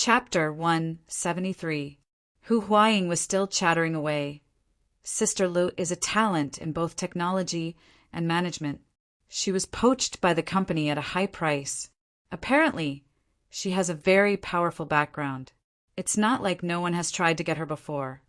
Chapter 173. Hu Huaying was still chattering away. Sister Lu is a talent in both technology and management. She was poached by the company at a high price. Apparently, she has a very powerful background. It's not like no one has tried to get her before.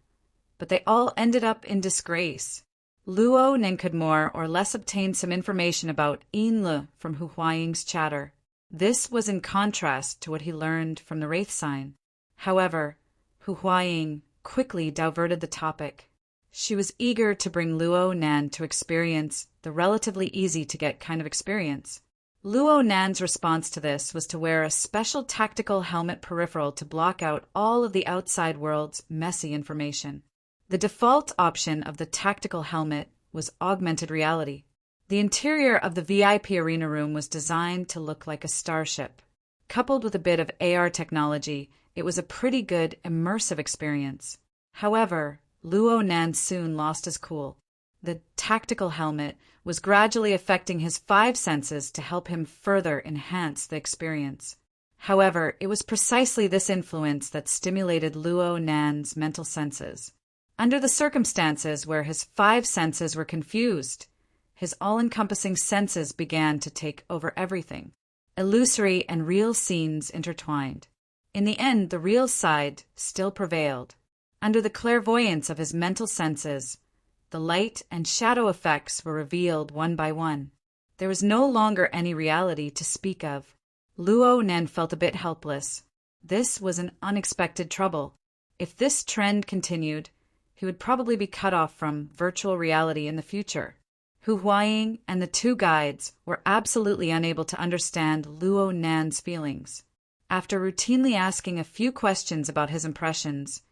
But they all ended up in disgrace. Luo Nen could more or less obtain some information about Yin Le from Hu Huaying's chatter. This was in contrast to what he learned from the Wraith sign. However, Hu Huaying quickly diverted the topic. She was eager to bring Luo Nan to experience the relatively easy-to-get kind of experience. Luo Nan's response to this was to wear a special tactical helmet peripheral to block out all of the outside world's messy information. The default option of the tactical helmet was augmented reality. The interior of the VIP arena room was designed to look like a starship. Coupled with a bit of AR technology, it was a pretty good immersive experience. However, Luo Nan soon lost his cool. The tactical helmet was gradually affecting his 5 senses to help him further enhance the experience. However, it was precisely this influence that stimulated Luo Nan's mental senses. Under the circumstances where his 5 senses were confused, his all-encompassing senses began to take over everything. Illusory and real scenes intertwined. In the end, the real side still prevailed. Under the clairvoyance of his mental senses, the light and shadow effects were revealed one by one. There was no longer any reality to speak of. Luo Nen felt a bit helpless. This was an unexpected trouble. If this trend continued, he would probably be cut off from virtual reality in the future. Hu Huaying and the 2 guides were absolutely unable to understand Luo Nan's feelings. After routinely asking a few questions about his impressions,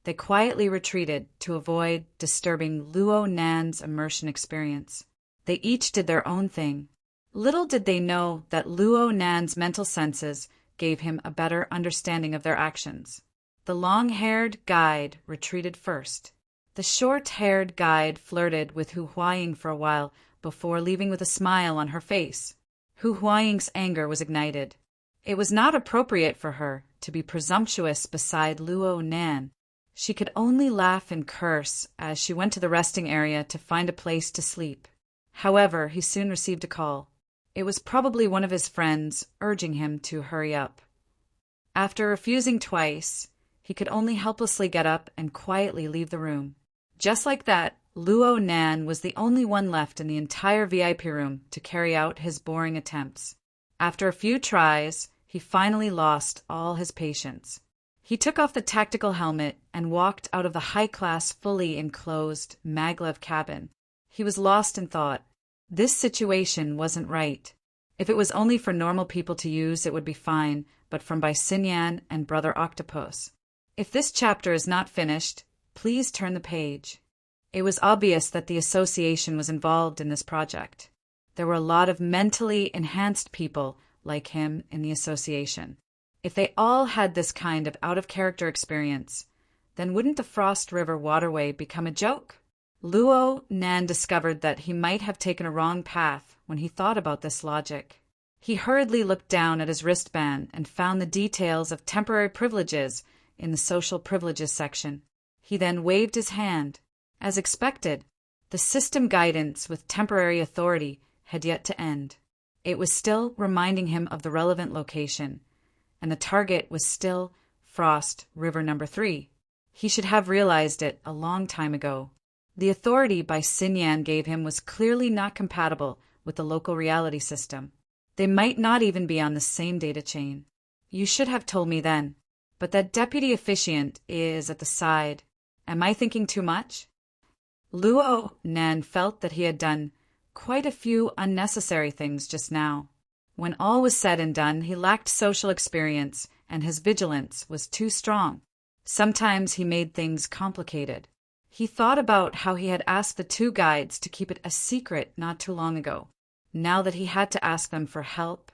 they quietly retreated to avoid disturbing Luo Nan's immersion experience. They each did their own thing. Little did they know that Luo Nan's mental senses gave him a better understanding of their actions. The long-haired guide retreated first. The short-haired guide flirted with Hu Huaying for a while before leaving with a smile on her face. Hu Huaying's anger was ignited. It was not appropriate for her to be presumptuous beside Luo Nan. She could only laugh and curse as she went to the resting area to find a place to sleep. However, he soon received a call. It was probably one of his friends urging him to hurry up. After refusing twice, he could only helplessly get up and quietly leave the room. Just like that, Luo Nan was the only one left in the entire VIP room to carry out his boring attempts. After a few tries, he finally lost all his patience. He took off the tactical helmet and walked out of the high-class, fully enclosed maglev cabin. He was lost in thought. This situation wasn't right. If it was only for normal people to use, it would be fine, but from by Xinyan and Brother Octopus. If this chapter is not finished, please turn the page. It was obvious that the association was involved in this project. There were a lot of mentally enhanced people like him in the association. If they all had this kind of out-of-character experience, then wouldn't the Frost River waterway become a joke? Luo Nan discovered that he might have taken a wrong path when he thought about this logic. He hurriedly looked down at his wristband and found the details of temporary privileges in the social privileges section. He then waved his hand. As expected, the system guidance with temporary authority had yet to end. It was still reminding him of the relevant location, and the target was still Frost River number 3. He should have realized it a long time ago. The authority by Xinyan gave him was clearly not compatible with the local reality system. They might not even be on the same data chain. You should have told me then. But that deputy officiant is at the side. Am I thinking too much? Luo Nan felt that he had done quite a few unnecessary things just now. When all was said and done, he lacked social experience, and his vigilance was too strong. Sometimes he made things complicated. He thought about how he had asked the 2 guides to keep it a secret not too long ago. Now that he had to ask them for help,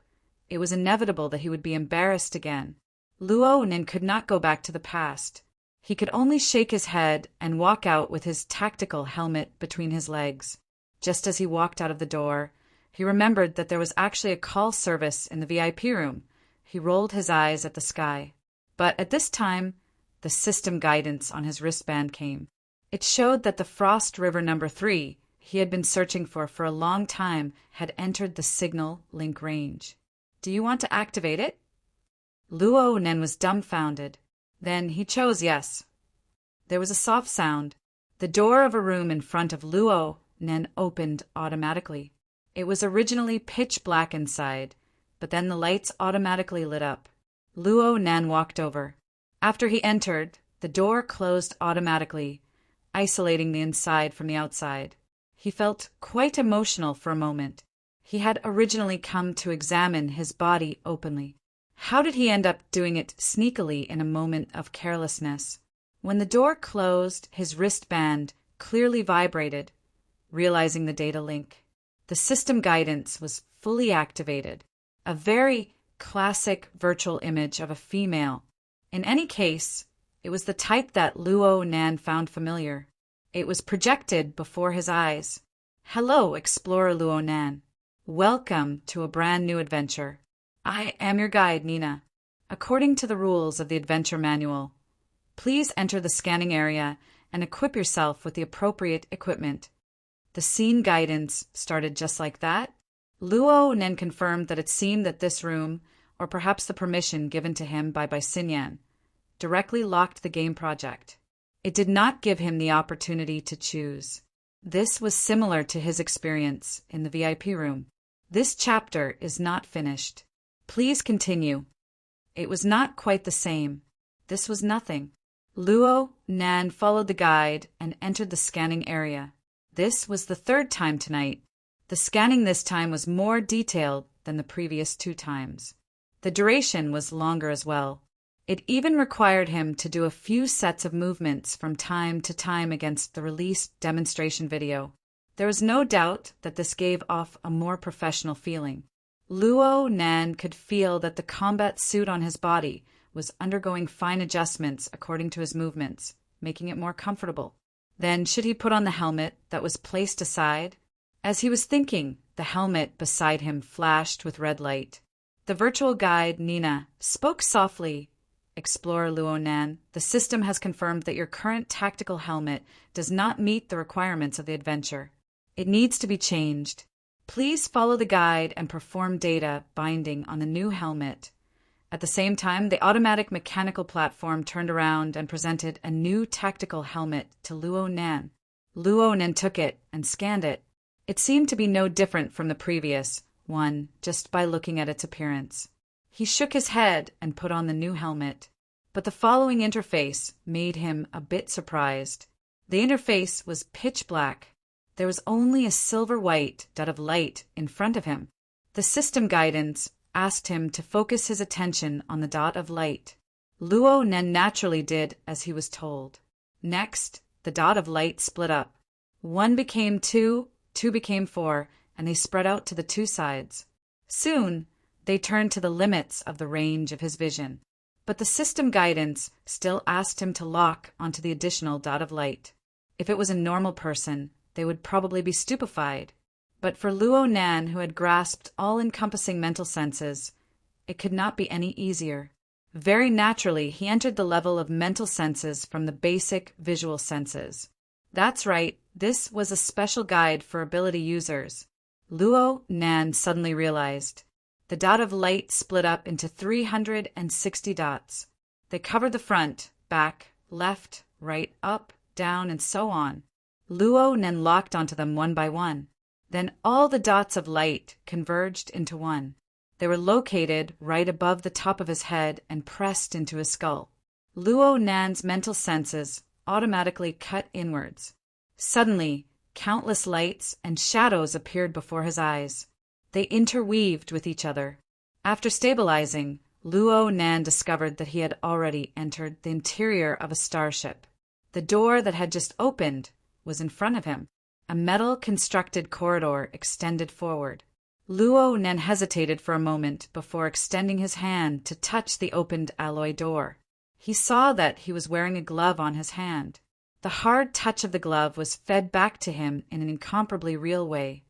it was inevitable that he would be embarrassed again. Luo Nan could not go back to the past. He could only shake his head and walk out with his tactical helmet between his legs. Just as he walked out of the door, he remembered that there was actually a call service in the VIP room. He rolled his eyes at the sky. But at this time, the system guidance on his wristband came. It showed that the Frost River number 3 he had been searching for a long time had entered the signal link range. Do you want to activate it? Luo Nen was dumbfounded. Then he chose yes. There was a soft sound. The door of a room in front of Luo Nen opened automatically. It was originally pitch black inside, but then the lights automatically lit up. Luo Nen walked over. After he entered, the door closed automatically, isolating the inside from the outside. He felt quite emotional for a moment. He had originally come to examine his body openly. How did he end up doing it sneakily in a moment of carelessness? When the door closed, his wristband clearly vibrated, realizing the data link. The system guidance was fully activated, a very classic virtual image of a female. In any case, it was the type that Luo Nan found familiar. It was projected before his eyes. Hello, Explorer Luo Nan. Welcome to a brand new adventure. I am your guide, Nina. According to the rules of the adventure manual, please enter the scanning area and equip yourself with the appropriate equipment. The scene guidance started just like that. Luo Nen confirmed that it seemed that this room, or perhaps the permission given to him by Xinyan, directly locked the game project. It did not give him the opportunity to choose. This was similar to his experience in the VIP room. This chapter is not finished. Please continue. It was not quite the same. This was nothing. Luo Nan followed the guide and entered the scanning area. This was the third time tonight. The scanning this time was more detailed than the previous 2 times. The duration was longer as well. It even required him to do a few sets of movements from time to time against the released demonstration video. There was no doubt that this gave off a more professional feeling. Luo Nan could feel that the combat suit on his body was undergoing fine adjustments according to his movements, making it more comfortable. Then should he put on the helmet that was placed aside? As he was thinking, the helmet beside him flashed with red light. The virtual guide, Nina, spoke softly. Explorer Luo Nan, the system has confirmed that your current tactical helmet does not meet the requirements of the adventure. It needs to be changed. Please follow the guide and perform data binding on the new helmet. At the same time, the automatic mechanical platform turned around and presented a new tactical helmet to Luo Nan. Luo Nan took it and scanned it. It seemed to be no different from the previous one, just by looking at its appearance. He shook his head and put on the new helmet, but the following interface made him a bit surprised. The interface was pitch black. There was only a silver-white dot of light in front of him. The system guidance asked him to focus his attention on the dot of light. Luo Nen naturally did as he was told. Next, the dot of light split up. 1 became 2, 2 became 4, and they spread out to the 2 sides. Soon, they turned to the limits of the range of his vision. But the system guidance still asked him to lock onto the additional dot of light. If it was a normal person, they would probably be stupefied. But for Luo Nan, who had grasped all-encompassing mental senses, it could not be any easier. Very naturally, he entered the level of mental senses from the basic visual senses. That's right, this was a special guide for ability users. Luo Nan suddenly realized. The dot of light split up into 360 dots. They covered the front, back, left, right, up, down, and so on. Luo Nan locked onto them one by one. Then all the dots of light converged into one. They were located right above the top of his head and pressed into his skull. Luo Nan's mental senses automatically cut inwards. Suddenly, countless lights and shadows appeared before his eyes. They interweaved with each other. After stabilizing, Luo Nan discovered that he had already entered the interior of a starship. The door that had just opened was in front of him. A metal-constructed corridor extended forward. Luo Nan hesitated for a moment before extending his hand to touch the opened alloy door. He saw that he was wearing a glove on his hand. The hard touch of the glove was fed back to him in an incomparably real way.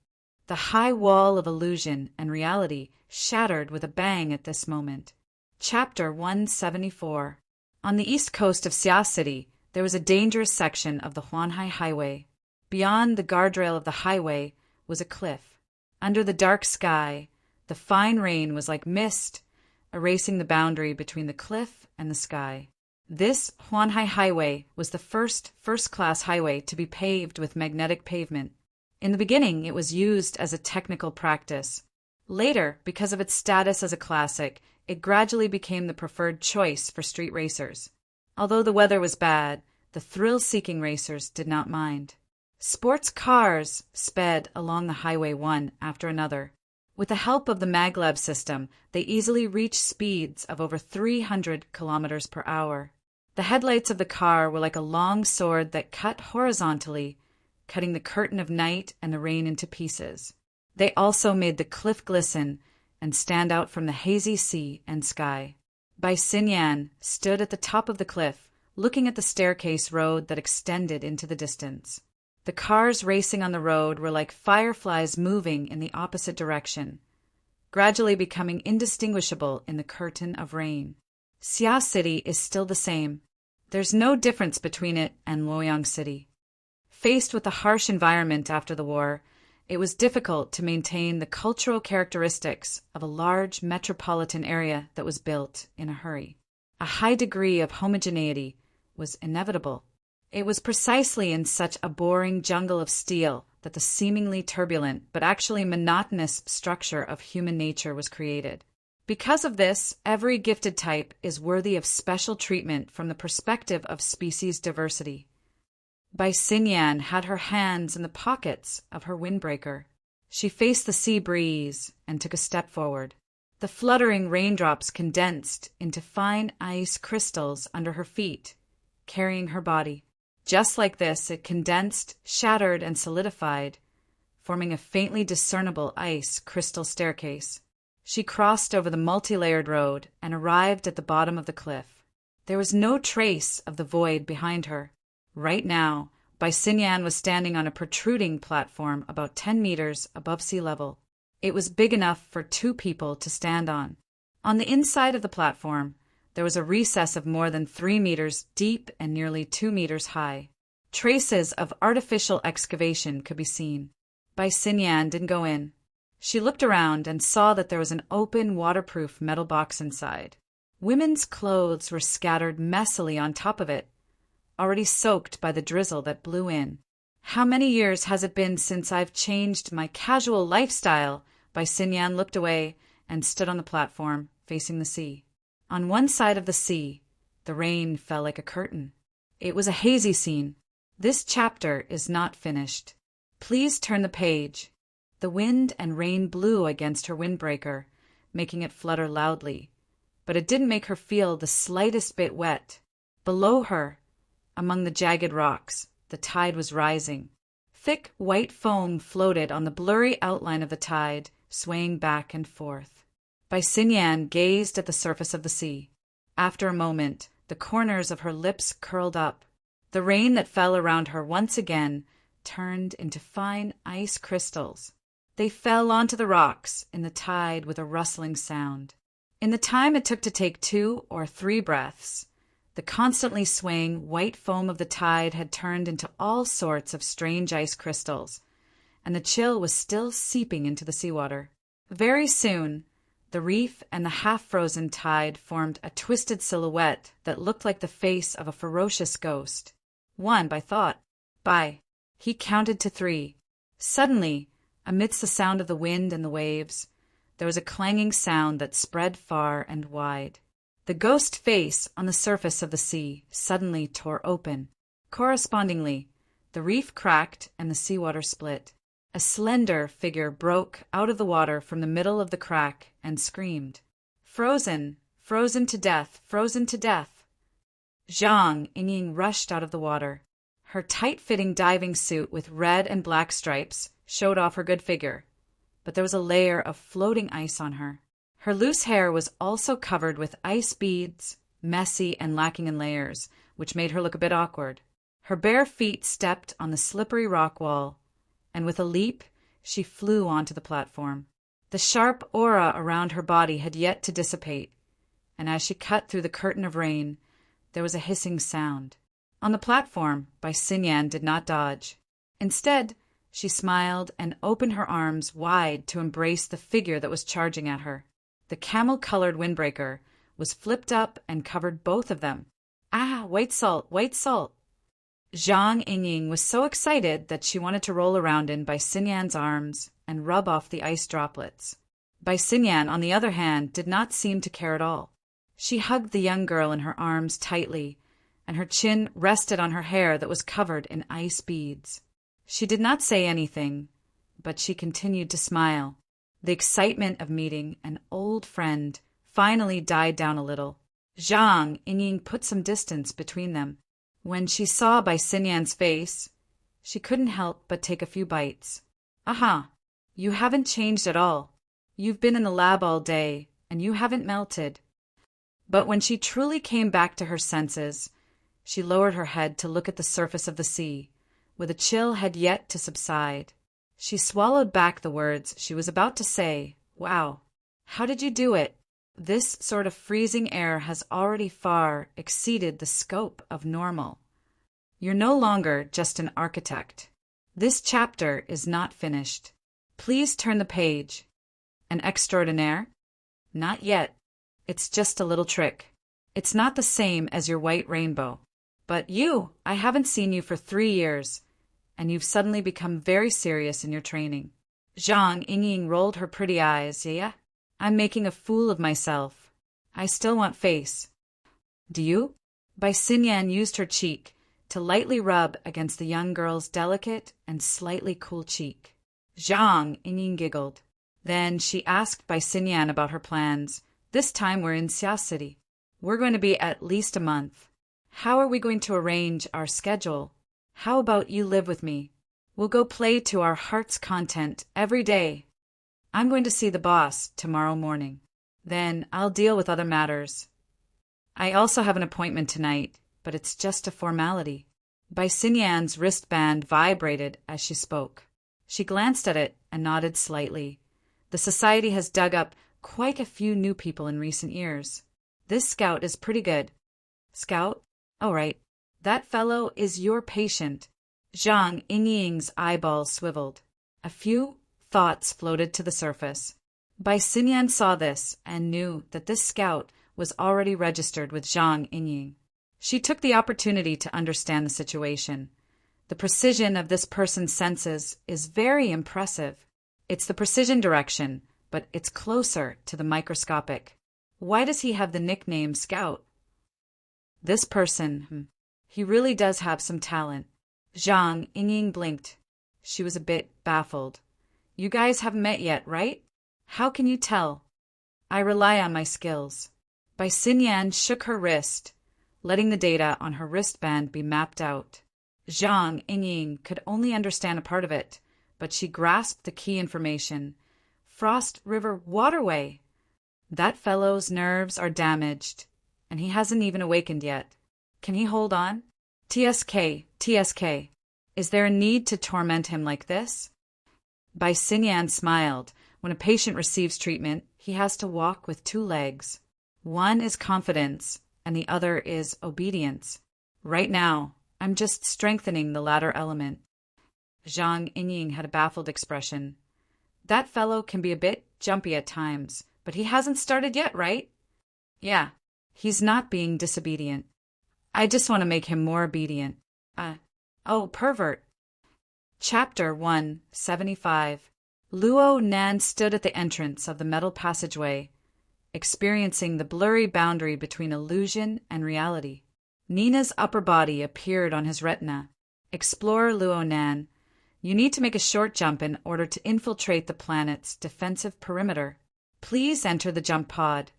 The high wall of illusion and reality shattered with a bang at this moment. Chapter 174. On the east coast of Sia City, there was a dangerous section of the Huanhai Highway. Beyond the guardrail of the highway was a cliff. Under the dark sky, the fine rain was like mist, erasing the boundary between the cliff and the sky. This Huanhai Highway was the first-class highway to be paved with magnetic pavement. In the beginning, it was used as a technical practice. Later, because of its status as a classic, it gradually became the preferred choice for street racers. Although the weather was bad, the thrill-seeking racers did not mind. Sports cars sped along the highway one after another. With the help of the maglev system, they easily reached speeds of over 300 kilometers per hour. The headlights of the car were like a long sword that cut horizontally, cutting the curtain of night and the rain into pieces. They also made the cliff glisten and stand out from the hazy sea and sky. Bai Xinyan stood at the top of the cliff, looking at the staircase road that extended into the distance. The cars racing on the road were like fireflies moving in the opposite direction, gradually becoming indistinguishable in the curtain of rain. Sia City is still the same. There's no difference between it and Luoyang City. Faced with the harsh environment after the war, it was difficult to maintain the cultural characteristics of a large metropolitan area that was built in a hurry. A high degree of homogeneity was inevitable. It was precisely in such a boring jungle of steel that the seemingly turbulent but actually monotonous structure of human nature was created. Because of this, every gifted type is worthy of special treatment from the perspective of species diversity. Bai Xinyan had her hands in the pockets of her windbreaker. She faced the sea breeze and took a step forward. The fluttering raindrops condensed into fine ice crystals under her feet, carrying her body. Just like this, it condensed, shattered, and solidified, forming a faintly discernible ice crystal staircase. She crossed over the multi-layered road and arrived at the bottom of the cliff. There was no trace of the void behind her. Right now, Bai Xinyan was standing on a protruding platform about 10 meters above sea level. It was big enough for 2 people to stand on. On the inside of the platform, there was a recess of more than 3 meters deep and nearly 2 meters high. Traces of artificial excavation could be seen. Bai Xinyan didn't go in. She looked around and saw that there was an open, waterproof metal box inside. Women's clothes were scattered messily on top of it, already soaked by the drizzle that blew in. How many years has it been since I've changed my casual lifestyle? Bai Xinyan looked away and stood on the platform, facing the sea. On one side of the sea, the rain fell like a curtain. It was a hazy scene. This chapter is not finished. Please turn the page. The wind and rain blew against her windbreaker, making it flutter loudly, but it didn't make her feel the slightest bit wet. Below her, among the jagged rocks, the tide was rising. Thick white foam floated on the blurry outline of the tide, swaying back and forth. Bai Xinyan gazed at the surface of the sea. After a moment, the corners of her lips curled up. The rain that fell around her once again turned into fine ice crystals. They fell onto the rocks in the tide with a rustling sound. In the time it took to take 2 or 3 breaths, the constantly swaying white foam of the tide had turned into all sorts of strange ice crystals, and the chill was still seeping into the seawater. Very soon, the reef and the half-frozen tide formed a twisted silhouette that looked like the face of a ferocious ghost. One, Bai thought. Bai. He counted to 3. Suddenly, amidst the sound of the wind and the waves, there was a clanging sound that spread far and wide. The ghost face on the surface of the sea suddenly tore open. Correspondingly, the reef cracked and the seawater split. A slender figure broke out of the water from the middle of the crack and screamed, "Frozen! Frozen to death! Frozen to death!" Zhang Yingying rushed out of the water. Her tight-fitting diving suit with red and black stripes showed off her good figure, but there was a layer of floating ice on her. Her loose hair was also covered with ice beads, messy and lacking in layers, which made her look a bit awkward. Her bare feet stepped on the slippery rock wall, and with a leap, she flew onto the platform. The sharp aura around her body had yet to dissipate. and as she cut through the curtain of rain, there was a hissing sound. On the platform, Bai Xinyan did not dodge. Instead, she smiled and opened her arms wide to embrace the figure that was charging at her. The camel-colored windbreaker was flipped up and covered both of them. Ah, white salt, white salt! Zhang Yingying was so excited that she wanted to roll around in Bai Xinyan's arms and rub off the ice droplets. Bai Xinyan, on the other hand, did not seem to care at all. She hugged the young girl in her arms tightly, and her chin rested on her hair that was covered in ice beads. She did not say anything, but she continued to smile. The excitement of meeting an old friend finally died down a little. Zhang Yingying put some distance between them. When she saw Bai Xinyan's face, she couldn't help but take a few bites. Aha! You haven't changed at all. You've been in the lab all day, and you haven't melted. But when she truly came back to her senses, she lowered her head to look at the surface of the sea, where the chill had yet to subside. She swallowed back the words she was about to say. Wow, how did you do it? This sort of freezing air has already far exceeded the scope of normal. You're no longer just an architect. This chapter is not finished. Please turn the page. An extraordinaire? Not yet. It's just a little trick. It's not the same as your white rainbow. But I haven't seen you for 3 years, and you've suddenly become very serious in your training. Zhang Yingying rolled her pretty eyes. Yeah? I'm making a fool of myself. I still want face. Do you? Bai Xinyan used her cheek to lightly rub against the young girl's delicate and slightly cool cheek. Zhang Yingying giggled. Then she asked Bai Xinyan about her plans. This time we're in Xia City. We're going to be at least a month. How are we going to arrange our schedule? How about you live with me? We'll go play to our heart's content every day. I'm going to see the boss tomorrow morning. Then I'll deal with other matters. I also have an appointment tonight, but it's just a formality. Bai Xinyan's wristband vibrated as she spoke. She glanced at it and nodded slightly. The society has dug up quite a few new people in recent years. This scout is pretty good. Scout? Oh, right. That fellow is your patient. Zhang Yingying's eyeballs swiveled. A few thoughts floated to the surface. Bai Xinyan saw this and knew that this scout was already registered with Zhang Yingying. She took the opportunity to understand the situation. The precision of this person's senses is very impressive. It's the precision direction, but it's closer to the microscopic. Why does he have the nickname Scout? This person, he really does have some talent. Zhang Yingying blinked. She was a bit baffled. You guys haven't met yet, right? How can you tell? I rely on my skills. Bai Xinyan shook her wrist, letting the data on her wristband be mapped out. Zhang Yingying could only understand a part of it, but she grasped the key information. Frost River Waterway. That fellow's nerves are damaged, and he hasn't even awakened yet. Can he hold on? TSK. Is there a need to torment him like this? Bai Xinyan smiled. When a patient receives treatment, he has to walk with 2 legs. One is confidence, and the other is obedience. Right now, I'm just strengthening the latter element. Zhang Yingying had a baffled expression. That fellow can be a bit jumpy at times, but he hasn't started yet, right? Yeah, he's not being disobedient. I just want to make him more obedient. Oh, pervert. Chapter 175. Luo Nan stood at the entrance of the metal passageway, experiencing the blurry boundary between illusion and reality. Nina's upper body appeared on his retina. Explorer Luo Nan, you need to make a short jump in order to infiltrate the planet's defensive perimeter. Please enter the jump pod.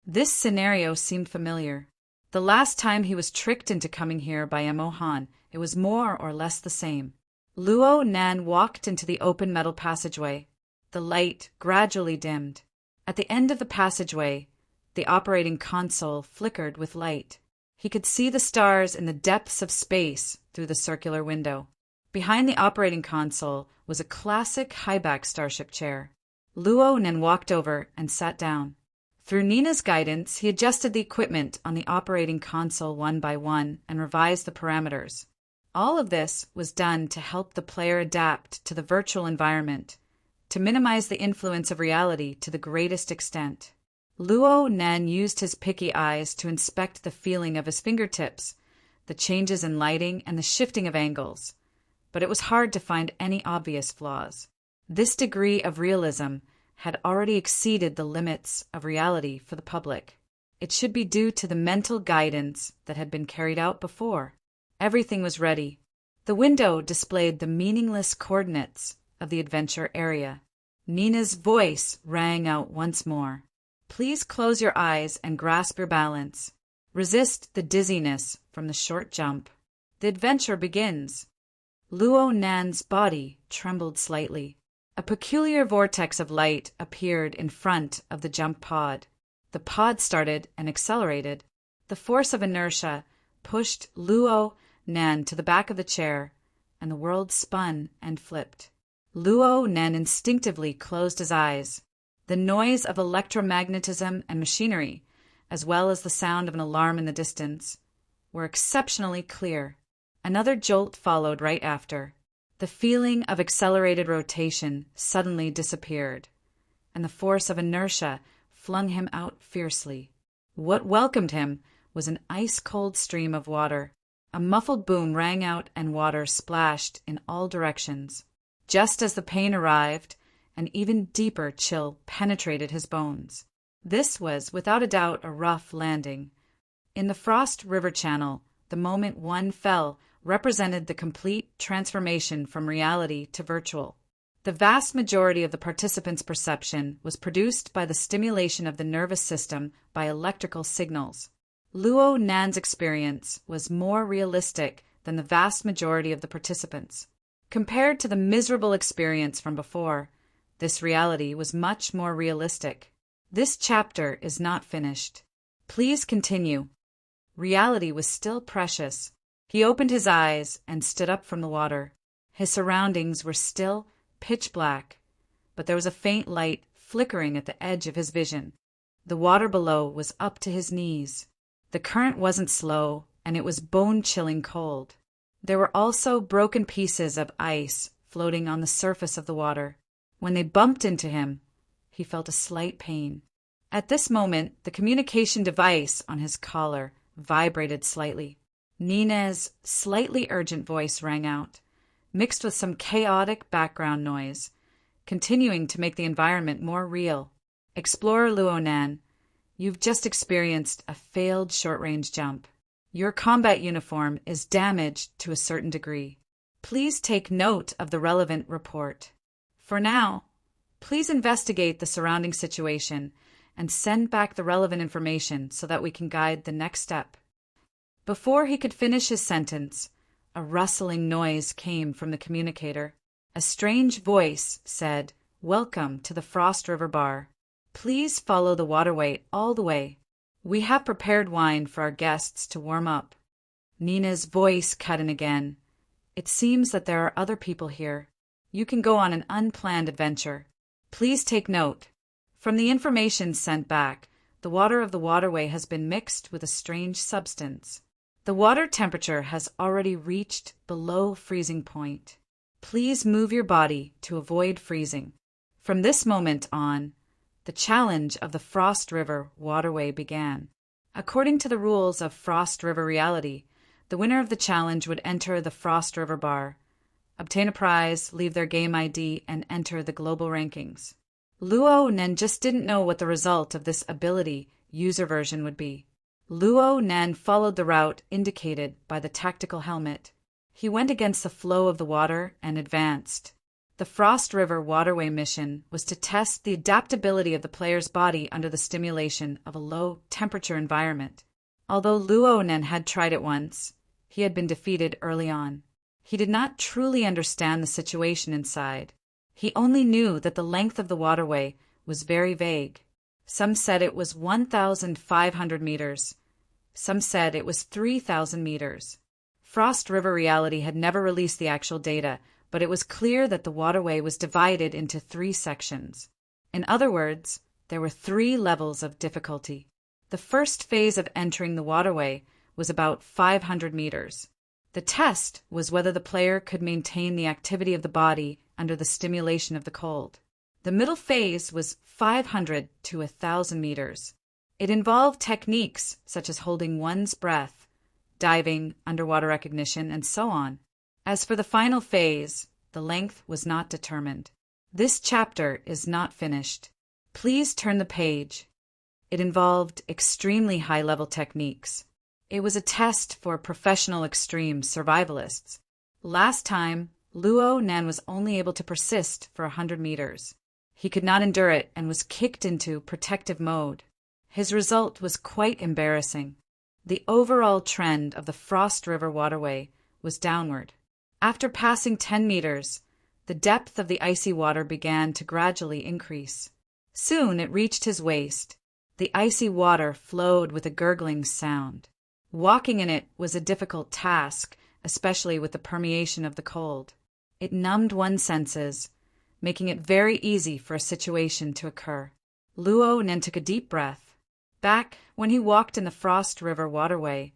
This scenario seemed familiar. The last time he was tricked into coming here by Mo Han, it was more or less the same. Luo Nan walked into the open metal passageway. The light gradually dimmed. At the end of the passageway, the operating console flickered with light. He could see the stars in the depths of space through the circular window. Behind the operating console was a classic high-back starship chair. Luo Nan walked over and sat down. Through Nina's guidance, he adjusted the equipment on the operating console one by one and revised the parameters. All of this was done to help the player adapt to the virtual environment, to minimize the influence of reality to the greatest extent. Luo Nen used his picky eyes to inspect the feeling of his fingertips, the changes in lighting, and the shifting of angles, but it was hard to find any obvious flaws. This degree of realism had already exceeded the limits of reality for the public. It should be due to the mental guidance that had been carried out before. Everything was ready. The window displayed the meaningless coordinates of the adventure area. Nina's voice rang out once more. Please close your eyes and grasp your balance. Resist the dizziness from the short jump. The adventure begins. Luo Nan's body trembled slightly. A peculiar vortex of light appeared in front of the jump pod. The pod started and accelerated. The force of inertia pushed Luo Nan to the back of the chair, and the world spun and flipped. Luo Nan instinctively closed his eyes. The noise of electromagnetism and machinery, as well as the sound of an alarm in the distance, were exceptionally clear. Another jolt followed right after. The feeling of accelerated rotation suddenly disappeared, and the force of inertia flung him out fiercely. What welcomed him was an ice-cold stream of water. A muffled boom rang out and water splashed in all directions. Just as the pain arrived, an even deeper chill penetrated his bones. This was, without a doubt, a rough landing. In the Frost River Channel, the moment one fell represented the complete transformation from reality to virtual. The vast majority of the participants' perception was produced by the stimulation of the nervous system by electrical signals. Luo Nan's experience was more realistic than the vast majority of the participants. Compared to the miserable experience from before, this reality was much more realistic. This chapter is not finished. Please continue. Reality was still precious. He opened his eyes and stood up from the water. His surroundings were still pitch black, but there was a faint light flickering at the edge of his vision. The water below was up to his knees. The current wasn't slow, and it was bone-chilling cold. There were also broken pieces of ice floating on the surface of the water. When they bumped into him, he felt a slight pain. At this moment, the communication device on his collar vibrated slightly. Nina's slightly urgent voice rang out, mixed with some chaotic background noise, continuing to make the environment more real. Explorer Luo Nan, you've just experienced a failed short-range jump. Your combat uniform is damaged to a certain degree. Please take note of the relevant report. For now, please investigate the surrounding situation and send back the relevant information so that we can guide the next step. Before he could finish his sentence, a rustling noise came from the communicator. A strange voice said, "Welcome to the Frost River Bar. Please follow the waterway all the way. We have prepared wine for our guests to warm up." Nina's voice cut in again. "It seems that there are other people here. You can go on an unplanned adventure. Please take note. From the information sent back, the water of the waterway has been mixed with a strange substance. The water temperature has already reached below freezing point. Please move your body to avoid freezing." From this moment on, the challenge of the Frost River waterway began. According to the rules of Frost River reality, the winner of the challenge would enter the Frost River Bar, obtain a prize, leave their game ID, and enter the global rankings. Luo Nen just didn't know what the result of this ability user version would be. Luo Nen followed the route indicated by the tactical helmet. He went against the flow of the water and advanced. The Frost River waterway mission was to test the adaptability of the player's body under the stimulation of a low-temperature environment. Although Luo Nen had tried it once, he had been defeated early on. He did not truly understand the situation inside. He only knew that the length of the waterway was very vague. Some said it was 1,500 meters. Some said it was 3,000 meters. Frost River Reality had never released the actual data, but it was clear that the waterway was divided into 3 sections. In other words, There were 3 levels of difficulty. The first phase of entering the waterway was about 500 meters. The test was whether the player could maintain the activity of the body under the stimulation of the cold. The middle phase was 500 to 1,000 meters. It involved techniques such as holding one's breath, diving, underwater recognition, and so on. As for the final phase, the length was not determined. This chapter is not finished. Please turn the page. It involved extremely high-level techniques. It was a test for professional extreme survivalists. Last time, Luo Nan was only able to persist for 100 meters. He could not endure it and was kicked into protective mode. His result was quite embarrassing. The overall trend of the Frost River waterway was downward. After passing 10 meters, the depth of the icy water began to gradually increase. Soon it reached his waist. The icy water flowed with a gurgling sound. Walking in it was a difficult task, especially with the permeation of the cold. It numbed one's senses, making it very easy for a situation to occur. Luo Nan took a deep breath. Back when he walked in the Frost River waterway,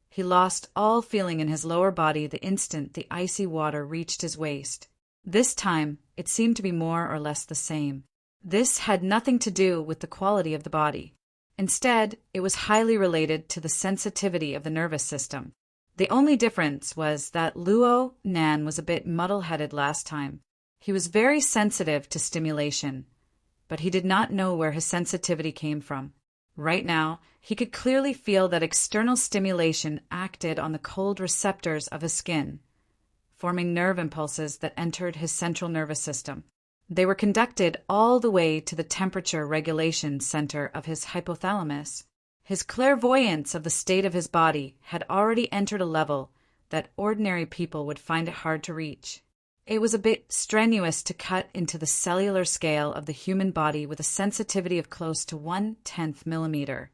he lost all feeling in his lower body the instant the icy water reached his waist. This time, it seemed to be more or less the same. This had nothing to do with the quality of the body. Instead, it was highly related to the sensitivity of the nervous system. The only difference was that Luo Nan was a bit muddle-headed last time. He was very sensitive to stimulation, but he did not know where his sensitivity came from. Right now, he could clearly feel that external stimulation acted on the cold receptors of his skin, forming nerve impulses that entered his central nervous system. They were conducted all the way to the temperature regulation center of his hypothalamus. His clairvoyance of the state of his body had already entered a level that ordinary people would find it hard to reach. It was a bit strenuous to cut into the cellular scale of the human body with a sensitivity of close to 1/10 millimeter.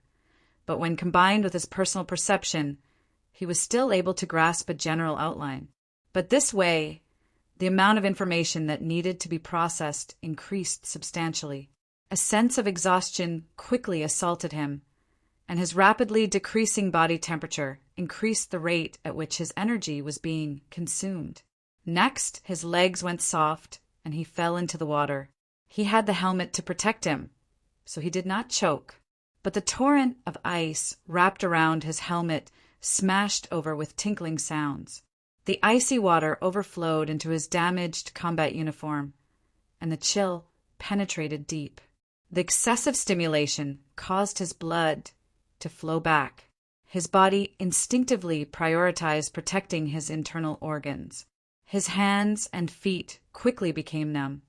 But when combined with his personal perception, he was still able to grasp a general outline. But this way, the amount of information that needed to be processed increased substantially. A sense of exhaustion quickly assaulted him, and his rapidly decreasing body temperature increased the rate at which his energy was being consumed. Next, his legs went soft, and he fell into the water. He had the helmet to protect him, so he did not choke. But the torrent of ice wrapped around his helmet smashed over with tinkling sounds. The icy water overflowed into his damaged combat uniform, and the chill penetrated deep. The excessive stimulation caused his blood to flow back. His body instinctively prioritized protecting his internal organs. His hands and feet quickly became numb,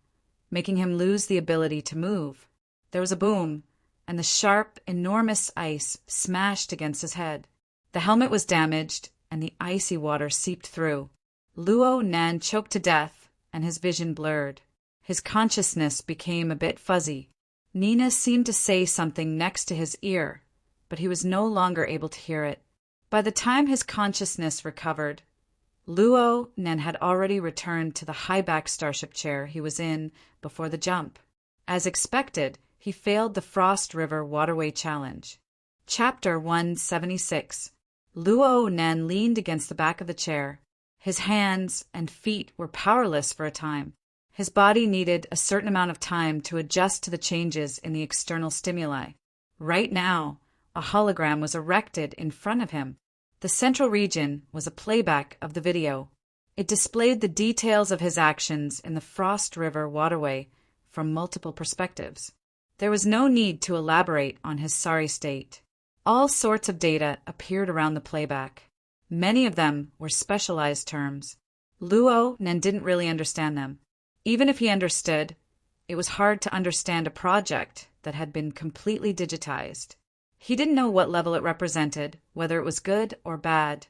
making him lose the ability to move. There was a boom, and the sharp, enormous ice smashed against his head. The helmet was damaged, and the icy water seeped through. Luo Nan choked to death, and his vision blurred. His consciousness became a bit fuzzy. Nina seemed to say something next to his ear, but he was no longer able to hear it. By the time his consciousness recovered, Luo Nan had already returned to the high-back starship chair he was in before the jump. As expected, he failed the Frost River Waterway Challenge. Chapter 176. Luo Nan leaned against the back of the chair. His hands and feet were powerless for a time. His body needed a certain amount of time to adjust to the changes in the external stimuli. Right now, a hologram was erected in front of him. The central region was a playback of the video. It displayed the details of his actions in the Frost River waterway from multiple perspectives. There was no need to elaborate on his sorry state. All sorts of data appeared around the playback. Many of them were specialized terms. Luo Nan didn't really understand them. Even if he understood, it was hard to understand a project that had been completely digitized. He didn't know what level it represented, whether it was good or bad,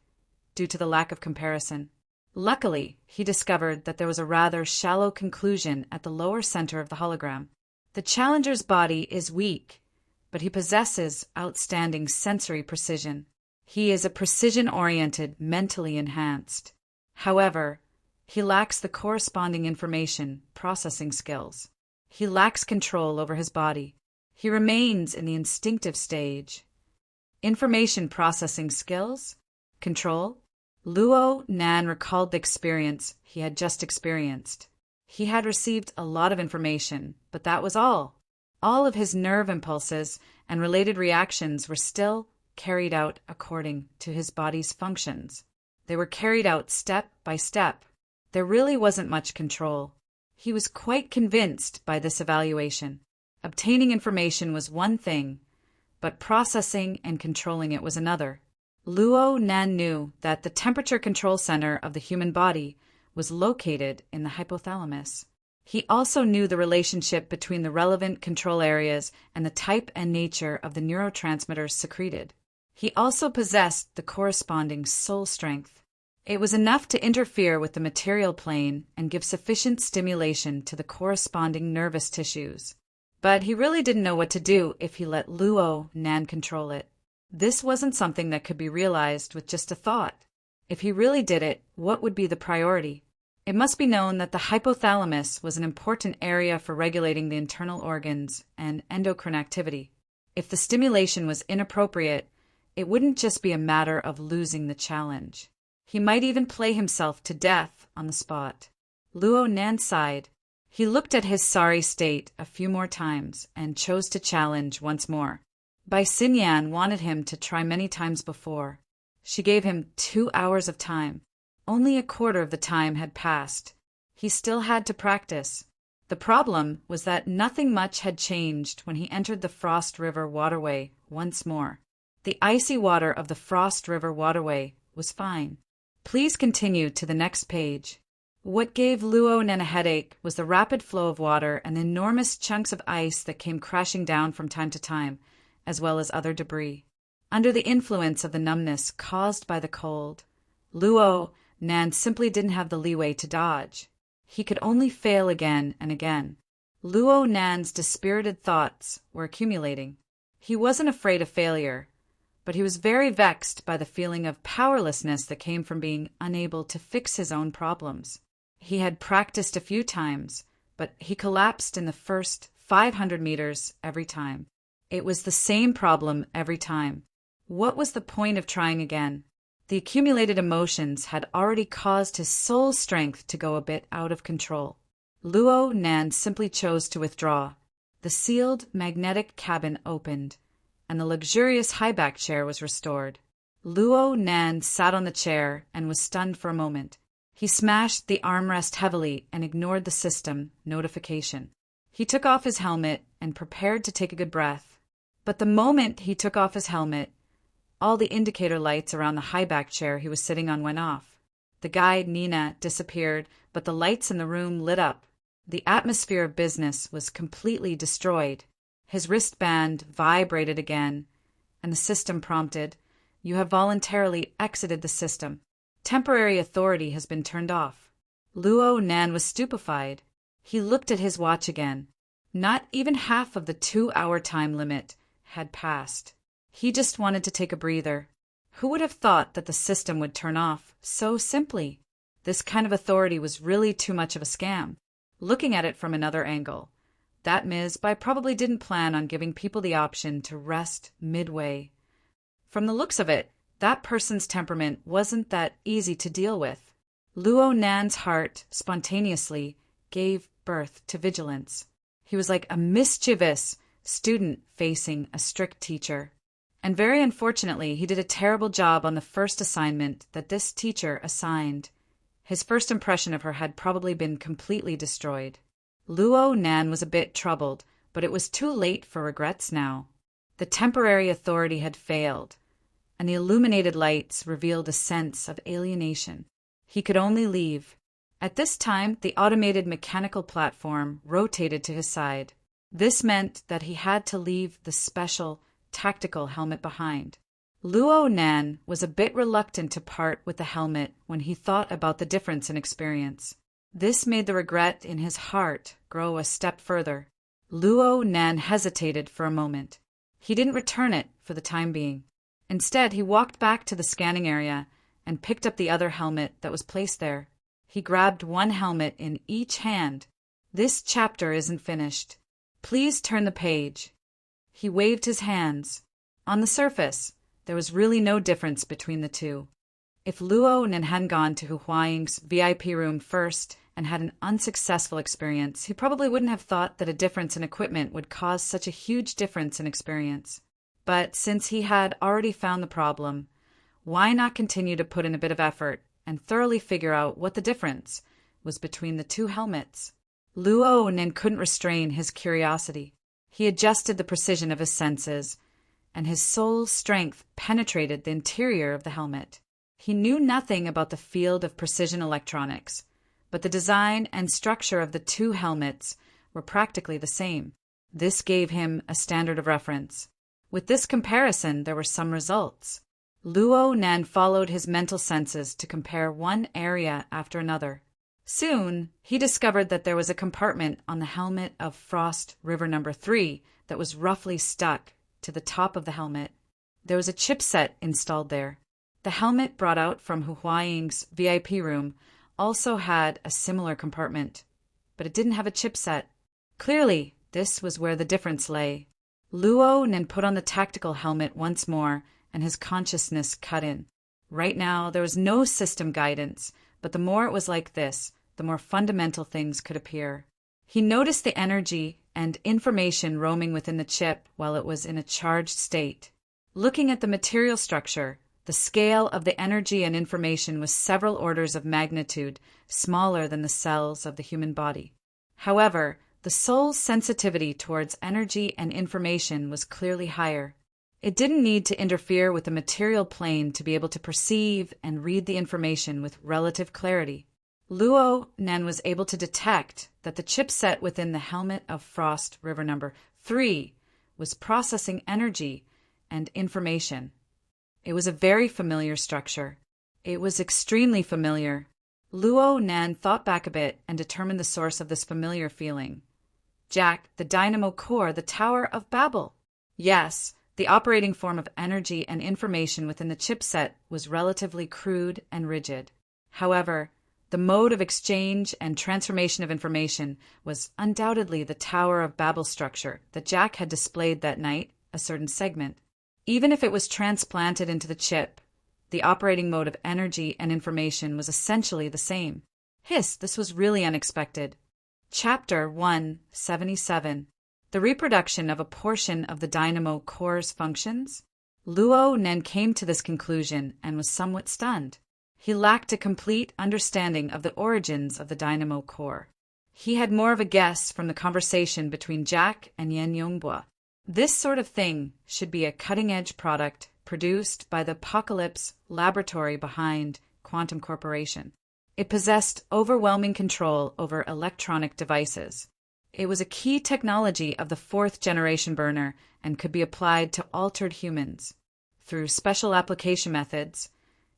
due to the lack of comparison. Luckily, he discovered that there was a rather shallow conclusion at the lower center of the hologram. The challenger's body is weak, but he possesses outstanding sensory precision. He is a precision-oriented, mentally enhanced. However, he lacks the corresponding information processing skills. He lacks control over his body. He remains in the instinctive stage. Information processing skills? Control? Luo Nan recalled the experience he had just experienced. He had received a lot of information, but that was all. All of his nerve impulses and related reactions were still carried out according to his body's functions. They were carried out step by step. There really wasn't much control. He was quite convinced by this evaluation. Obtaining information was one thing, but processing and controlling it was another. Luo Nan knew that the temperature control center of the human body was located in the hypothalamus. He also knew the relationship between the relevant control areas and the type and nature of the neurotransmitters secreted. He also possessed the corresponding soul strength. It was enough to interfere with the material plane and give sufficient stimulation to the corresponding nervous tissues. But he really didn't know what to do if he let Luo Nan control it. This wasn't something that could be realized with just a thought. If he really did it, what would be the priority? It must be known that the hypothalamus was an important area for regulating the internal organs and endocrine activity. If the stimulation was inappropriate, it wouldn't just be a matter of losing the challenge. He might even play himself to death on the spot. Luo Nan sighed. He looked at his sorry state a few more times and chose to challenge once more. Bai Xinyan wanted him to try many times before. She gave him 2 hours of time. Only a quarter of the time had passed. He still had to practice. The problem was that nothing much had changed when he entered the Frost River waterway once more. The icy water of the Frost River waterway was fine. Please continue to the next page. What gave Luo Nan a headache was the rapid flow of water and the enormous chunks of ice that came crashing down from time to time, as well as other debris. Under the influence of the numbness caused by the cold, Luo Nan simply didn't have the leeway to dodge. He could only fail again and again. Luo Nan's dispirited thoughts were accumulating. He wasn't afraid of failure, but he was very vexed by the feeling of powerlessness that came from being unable to fix his own problems. He had practiced a few times, but he collapsed in the first 500 meters every time. It was the same problem every time. What was the point of trying again? The accumulated emotions had already caused his soul strength to go a bit out of control. Luo Nan simply chose to withdraw. The sealed magnetic cabin opened, and the luxurious high-back chair was restored. Luo Nan sat on the chair and was stunned for a moment. He smashed the armrest heavily and ignored the system notification. He took off his helmet and prepared to take a good breath. But the moment he took off his helmet, all the indicator lights around the high-back chair he was sitting on went off. The guide, Nina, disappeared, but the lights in the room lit up. The atmosphere of business was completely destroyed. His wristband vibrated again, and the system prompted, "You have voluntarily exited the system. Temporary authority has been turned off." Luo Nan was stupefied. He looked at his watch again. Not even half of the 2-hour time limit had passed. He just wanted to take a breather. Who would have thought that the system would turn off so simply? This kind of authority was really too much of a scam. Looking at it from another angle, that Ms. Bai probably didn't plan on giving people the option to rest midway. From the looks of it, that person's temperament wasn't that easy to deal with. Luo Nan's heart spontaneously gave birth to vigilance. He was like a mischievous student facing a strict teacher. And very unfortunately, he did a terrible job on the first assignment that this teacher assigned. His first impression of her had probably been completely destroyed. Luo Nan was a bit troubled, but it was too late for regrets now. The temporary authority had failed, and the illuminated lights revealed a sense of alienation. He could only leave. At this time, the automated mechanical platform rotated to his side. This meant that he had to leave the special tactical helmet behind. Luo Nan was a bit reluctant to part with the helmet when he thought about the difference in experience. This made the regret in his heart grow a step further. Luo Nan hesitated for a moment. He didn't return it for the time being. Instead, he walked back to the scanning area and picked up the other helmet that was placed there. He grabbed one helmet in each hand. This chapter isn't finished. Please turn the page. He waved his hands. On the surface, there was really no difference between the two. If Luo Nen hadn't gone to Hu Huaying's VIP room first and had an unsuccessful experience, he probably wouldn't have thought that a difference in equipment would cause such a huge difference in experience. But since he had already found the problem, why not continue to put in a bit of effort and thoroughly figure out what the difference was between the two helmets? Luo Nen couldn't restrain his curiosity. He adjusted the precision of his senses, and his soul's strength penetrated the interior of the helmet. He knew nothing about the field of precision electronics, but the design and structure of the two helmets were practically the same. This gave him a standard of reference. With this comparison, there were some results. Luo Nen followed his mental senses to compare one area after another. Soon, he discovered that there was a compartment on the helmet of Frost River number 3 that was roughly stuck to the top of the helmet. There was a chipset installed there. The helmet brought out from Hu Huaying's VIP room also had a similar compartment, but it didn't have a chipset. Clearly, this was where the difference lay. Luo Nen put on the tactical helmet once more, and his consciousness cut in. Right now, there was no system guidance, but the more it was like this, the more fundamental things could appear. He noticed the energy and information roaming within the chip while it was in a charged state. Looking at the material structure, the scale of the energy and information was several orders of magnitude smaller than the cells of the human body. However, the soul's sensitivity towards energy and information was clearly higher. It didn't need to interfere with the material plane to be able to perceive and read the information with relative clarity. Luo Nen was able to detect that the chipset within the helmet of Frost River number 3 was processing energy and information. It was a very familiar structure. It was extremely familiar. Luo Nen thought back a bit and determined the source of this familiar feeling. Jack, the dynamo core, the Tower of Babel. Yes, the operating form of energy and information within the chipset was relatively crude and rigid. However, the mode of exchange and transformation of information was undoubtedly the Tower of Babel structure that Jack had displayed that night, a certain segment. Even if it was transplanted into the chip, the operating mode of energy and information was essentially the same. This was really unexpected. Chapter 177. The reproduction of a portion of the dynamo core's functions? Luo Nen came to this conclusion and was somewhat stunned. He lacked a complete understanding of the origins of the dynamo core. He had more of a guess from the conversation between Jack and Yan Yongbua. This sort of thing should be a cutting-edge product produced by the Apocalypse laboratory behind Quantum Corporation. It possessed overwhelming control over electronic devices. It was a key technology of the 4th-generation burner and could be applied to altered humans. Through special application methods,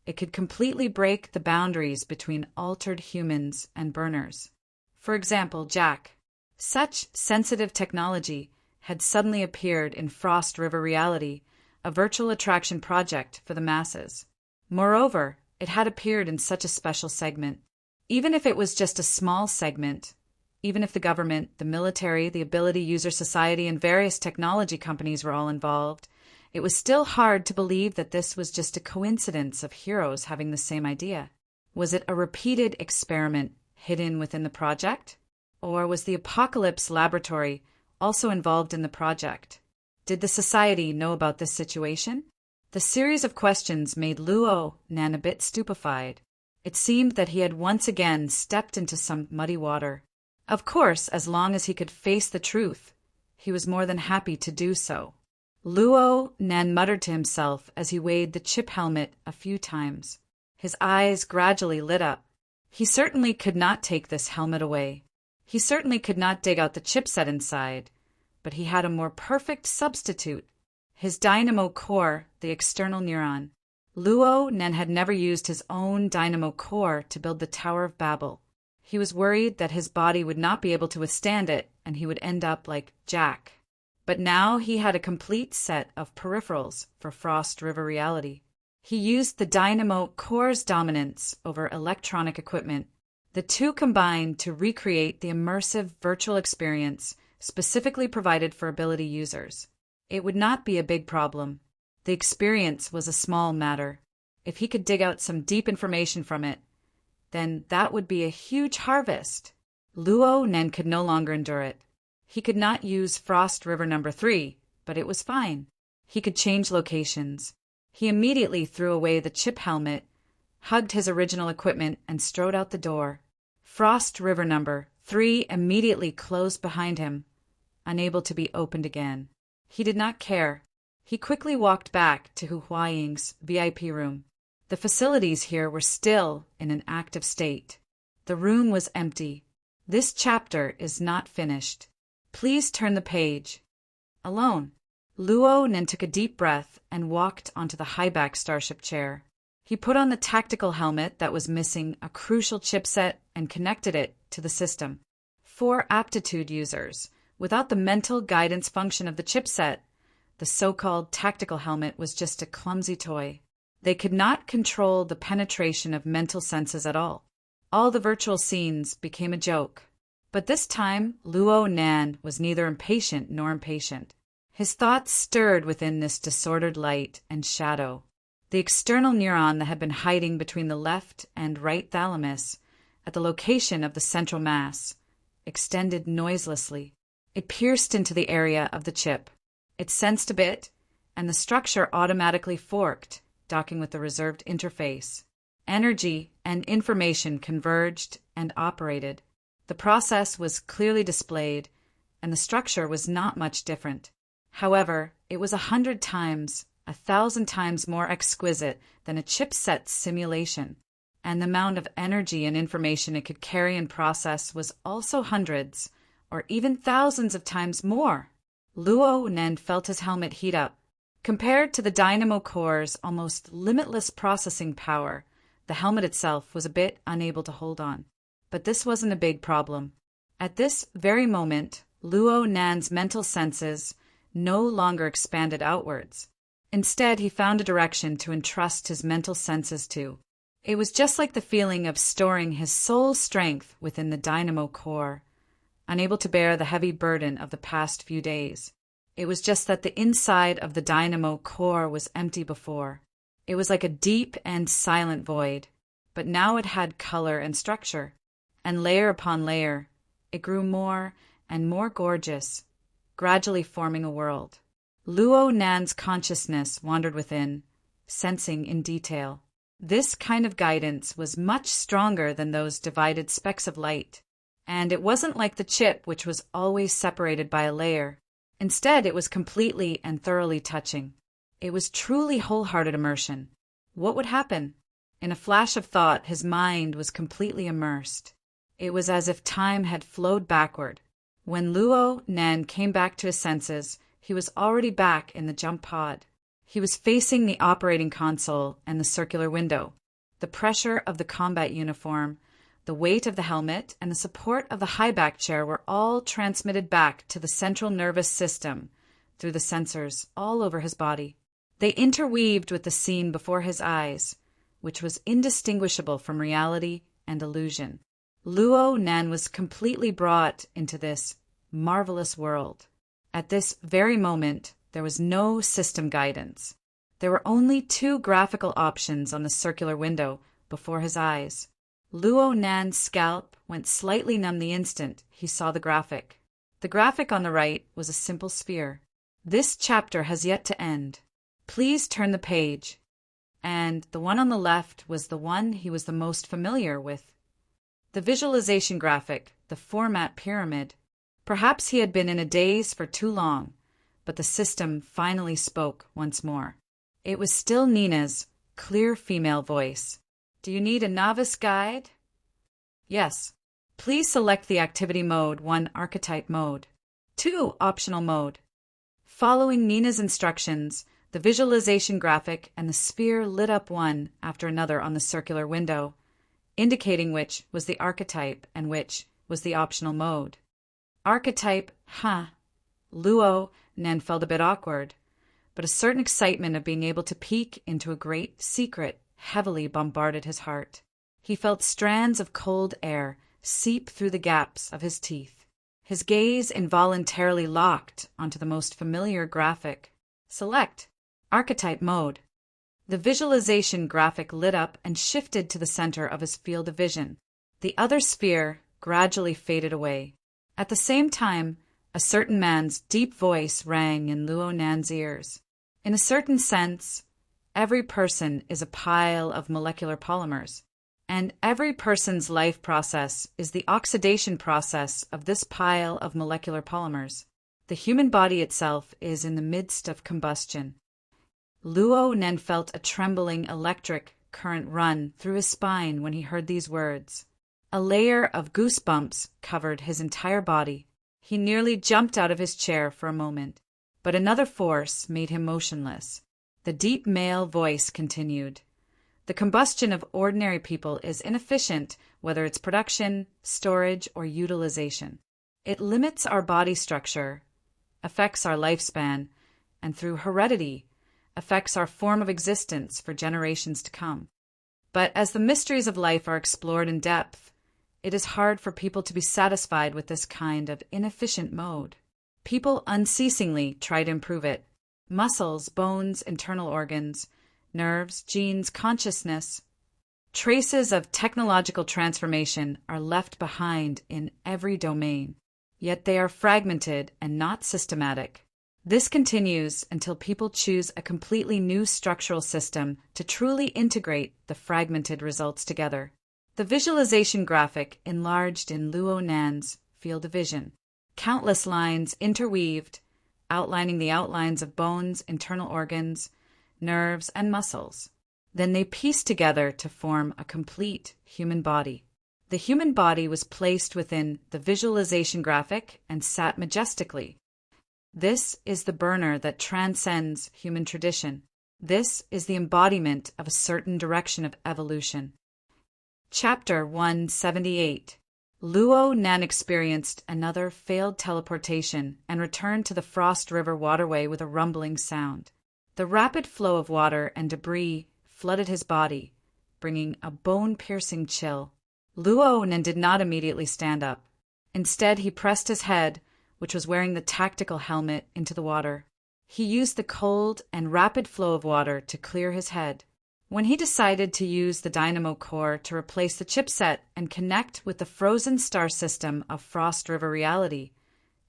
it could completely break the boundaries between altered humans and burners. For example, Jack. Such sensitive technology had suddenly appeared in Frost River reality, a virtual attraction project for the masses. Moreover, it had appeared in such a special segment. Even if it was just a small segment, even if the government, the military, the Ability User Society, and various technology companies were all involved, it was still hard to believe that this was just a coincidence of heroes having the same idea. Was it a repeated experiment hidden within the project? Or was the Apocalypse laboratory also involved in the project? Did the society know about this situation? The series of questions made Luo Nen a bit stupefied. It seemed that he had once again stepped into some muddy water. Of course, as long as he could face the truth, he was more than happy to do so. Luo Nen muttered to himself as he weighed the chip helmet a few times. His eyes gradually lit up. He certainly could not take this helmet away. He certainly could not dig out the chipset inside, but he had a more perfect substitute. His dynamo core, the external neuron. Luo Nen had never used his own dynamo core to build the Tower of Babel. He was worried that his body would not be able to withstand it and he would end up like Jack. But now he had a complete set of peripherals for Frost River reality. He used the dynamo core's dominance over electronic equipment. The two combined to recreate the immersive virtual experience specifically provided for ability users. It would not be a big problem. The experience was a small matter. If he could dig out some deep information from it, then that would be a huge harvest. Luo Nen could no longer endure it. He could not use Frost River number 3, but it was fine. He could change locations. He immediately threw away the chip helmet, hugged his original equipment, and strode out the door. Frost River number 3 immediately closed behind him, unable to be opened again. He did not care. He quickly walked back to Hu Huaying's VIP room. The facilities here were still in an active state. The room was empty. This chapter is not finished. Please turn the page. Alone. Luo Nen took a deep breath and walked onto the high-back starship chair. He put on the tactical helmet that was missing a crucial chipset and connected it to the system. For aptitude users, without the mental guidance function of the chipset, the so-called tactical helmet was just a clumsy toy. They could not control the penetration of mental senses at all. All the virtual scenes became a joke. But this time, Luo Nan was neither impatient nor impatient. His thoughts stirred within this disordered light and shadow. The external neuron that had been hiding between the left and right thalamus, at the location of the central mass, extended noiselessly. It pierced into the area of the chip. It sensed a bit, and the structure automatically forked, docking with the reserved interface. Energy and information converged and operated. The process was clearly displayed, and the structure was not much different. However, it was 100 times, 1,000 times more exquisite than a chipset simulation, and the amount of energy and information it could carry and process was also hundreds, or even thousands of times more. Luo Nen felt his helmet heat up. Compared to the dynamo core's almost limitless processing power, the helmet itself was a bit unable to hold on. But this wasn't a big problem. At this very moment, Luo Nan's mental senses no longer expanded outwards. Instead, he found a direction to entrust his mental senses to. It was just like the feeling of storing his soul strength within the dynamo core, unable to bear the heavy burden of the past few days. It was just that the inside of the dynamo core was empty before. It was like a deep and silent void, but now it had color and structure, and layer upon layer, it grew more and more gorgeous, gradually forming a world. Luo Nan's consciousness wandered within, sensing in detail. This kind of guidance was much stronger than those divided specks of light, and it wasn't like the chip, which was always separated by a layer. Instead, it was completely and thoroughly touching. It was truly wholehearted immersion. What would happen? In a flash of thought, his mind was completely immersed. It was as if time had flowed backward. When Luo Nan came back to his senses, he was already back in the jump pod. He was facing the operating console and the circular window. The pressure of the combat uniform, the weight of the helmet, and the support of the high-back chair were all transmitted back to the central nervous system through the sensors all over his body. They interweaved with the scene before his eyes, which was indistinguishable from reality and illusion. Luo Nan was completely brought into this marvelous world. At this very moment, there was no system guidance. There were only 2 graphical options on the circular window before his eyes. Luo Nan's scalp went slightly numb the instant he saw the graphic. The graphic on the right was a simple sphere. This chapter has yet to end. Please turn the page. And the one on the left was the one he was the most familiar with. The visualization graphic, the format pyramid. Perhaps he had been in a daze for too long, but the system finally spoke once more. It was still Nina's clear female voice. Do you need a novice guide? Yes. Please select the activity mode 1 archetype mode. 2 optional mode. Following Nina's instructions, the visualization graphic and the sphere lit up one after another on the circular window, indicating which was the archetype and which was the optional mode. Archetype, Luo Nan felt a bit awkward, but a certain excitement of being able to peek into a great secret heavily bombarded his heart. He felt strands of cold air seep through the gaps of his teeth. His gaze involuntarily locked onto the most familiar graphic. Select Archetype Mode. The visualization graphic lit up and shifted to the center of his field of vision. The other sphere gradually faded away. At the same time, a certain man's deep voice rang in Luo Nan's ears. In a certain sense, every person is a pile of molecular polymers, and every person's life process is the oxidation process of this pile of molecular polymers. The human body itself is in the midst of combustion. Luo Nan felt a trembling electric current run through his spine when he heard these words. A layer of goosebumps covered his entire body. He nearly jumped out of his chair for a moment, but another force made him motionless. The deep male voice continued. The combustion of ordinary people is inefficient, whether it's production, storage, or utilization. It limits our body structure, affects our lifespan, and through heredity, affects our form of existence for generations to come. But as the mysteries of life are explored in depth, it is hard for people to be satisfied with this kind of inefficient mode. People unceasingly try to improve it. Muscles, bones, internal organs, nerves, genes, consciousness. Traces of technological transformation are left behind in every domain, yet they are fragmented and not systematic. This continues until people choose a completely new structural system to truly integrate the fragmented results together. The visualization graphic enlarged in Luo Nan's field of vision. Countless lines interweaved, outlining the outlines of bones, internal organs, nerves, and muscles. Then they pieced together to form a complete human body. The human body was placed within the visualization graphic and sat majestically. This is the burner that transcends human tradition. This is the embodiment of a certain direction of evolution. Chapter 178. Luo Nan experienced another failed teleportation and returned to the Frost River waterway with a rumbling sound. The rapid flow of water and debris flooded his body, bringing a bone-piercing chill. Luo Nan did not immediately stand up. Instead, he pressed his head, which was wearing the tactical helmet, into the water. He used the cold and rapid flow of water to clear his head. When he decided to use the dynamo core to replace the chipset and connect with the frozen star system of Frost River reality,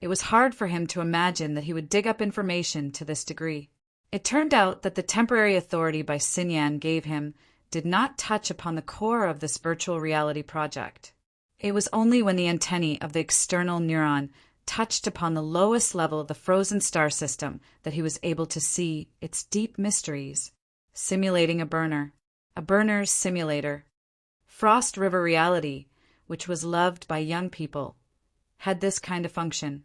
it was hard for him to imagine that he would dig up information to this degree. It turned out that the temporary authority Bai Xinyan gave him did not touch upon the core of this virtual reality project. It was only when the antennae of the external neuron touched upon the lowest level of the frozen star system that he was able to see its deep mysteries. Simulating a burner's simulator. Frost River reality, which was loved by young people, had this kind of function.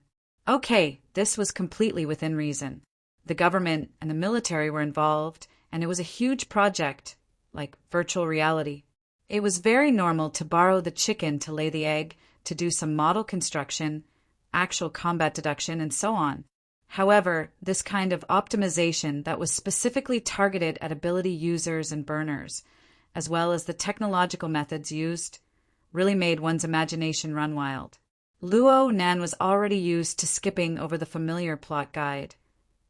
Okay, this was completely within reason. The government and the military were involved, and it was a huge project, like virtual reality. It was very normal to borrow the chicken to lay the egg, to do some model construction, actual combat deduction, and so on. However, this kind of optimization that was specifically targeted at ability users and burners, as well as the technological methods used, really made one's imagination run wild. Luo Nan was already used to skipping over the familiar plot guide,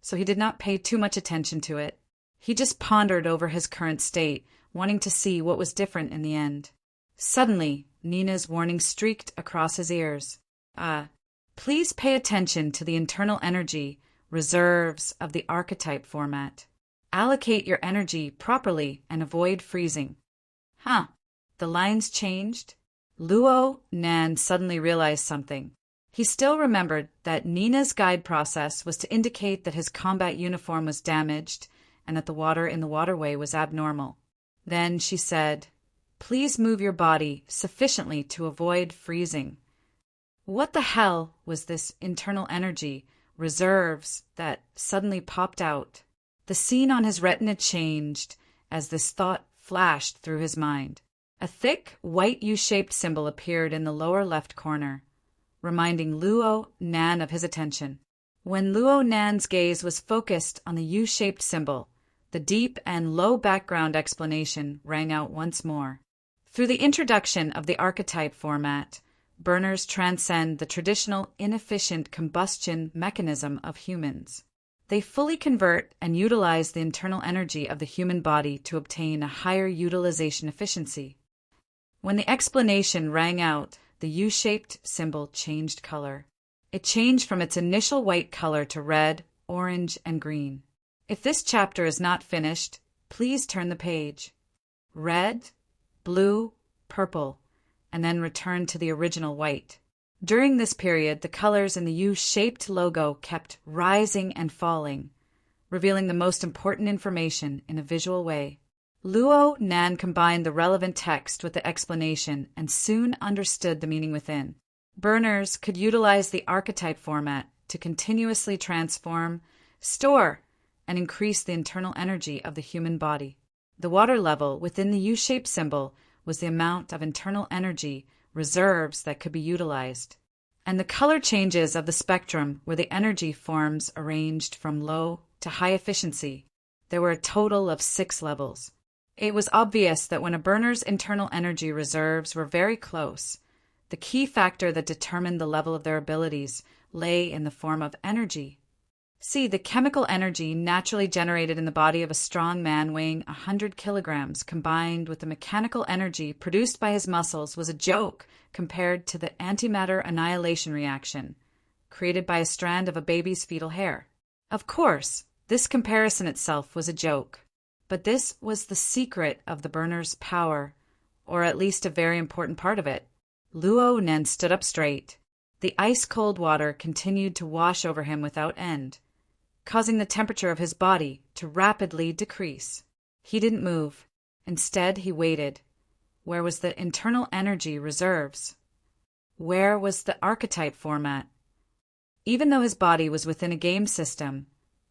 so he did not pay too much attention to it. He just pondered over his current state, wanting to see what was different in the end. Suddenly, Nina's warning streaked across his ears. Please pay attention to the internal energy reserves of the archetype format. Allocate your energy properly and avoid freezing. The lines changed? Luo Nan suddenly realized something. He still remembered that Nina's guide process was to indicate that his combat uniform was damaged and that the water in the waterway was abnormal. Then she said, "Please move your body sufficiently to avoid freezing." What the hell was this internal energy, reserves, that suddenly popped out? The scene on his retina changed as this thought flashed through his mind. A thick, white U-shaped symbol appeared in the lower left corner, reminding Luo Nan of his attention. When Luo Nan's gaze was focused on the U-shaped symbol, the deep and low background explanation rang out once more. Through the introduction of the archetype format, burners transcend the traditional inefficient combustion mechanism of humans. They fully convert and utilize the internal energy of the human body to obtain a higher utilization efficiency. When the explanation rang out, the U-shaped symbol changed color. It changed from its initial white color to red, orange, and green. If this chapter is not finished, please turn the page. Red, blue, purple, and then return to the original white. During this period, the colors in the U-shaped logo kept rising and falling, revealing the most important information in a visual way. Luo Nan combined the relevant text with the explanation and soon understood the meaning within. Burners could utilize the archetype format to continuously transform, store, and increase the internal energy of the human body. The water level within the U-shaped symbol was the amount of internal energy reserves that could be utilized. And the color changes of the spectrum were the energy forms arranged from low to high efficiency. There were a total of 6 levels. It was obvious that when a burner's internal energy reserves were very close, the key factor that determined the level of their abilities lay in the form of energy. See, the chemical energy naturally generated in the body of a strong man weighing 100 kilograms combined with the mechanical energy produced by his muscles was a joke compared to the antimatter annihilation reaction created by a strand of a baby's fetal hair. Of course, this comparison itself was a joke, but this was the secret of the burner's power, or at least a very important part of it. Luo Nen stood up straight. The ice-cold water continued to wash over him without end, causing the temperature of his body to rapidly decrease. He didn't move. Instead, he waited. Where was the internal energy reserves? Where was the archetype format? Even though his body was within a game system,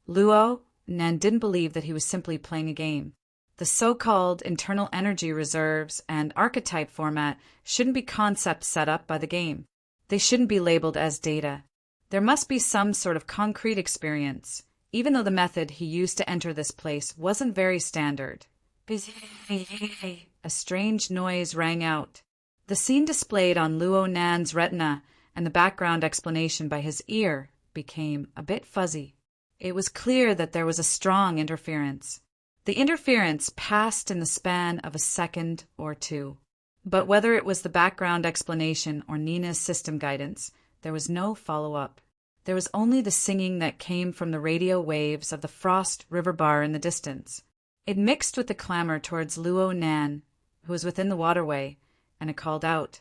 Luo Nen didn't believe that he was simply playing a game. The so-called internal energy reserves and archetype format shouldn't be concepts set up by the game. They shouldn't be labeled as data. There must be some sort of concrete experience, even though the method he used to enter this place wasn't very standard. A strange noise rang out. The scene displayed on Luo Nan's retina and the background explanation by his ear became a bit fuzzy. It was clear that there was a strong interference. The interference passed in the span of a second or two. But whether it was the background explanation or Nina's system guidance, there was no follow-up. There was only the singing that came from the radio waves of the Frost River bar in the distance. It mixed with the clamor towards Luo Nan, who was within the waterway, and it called out,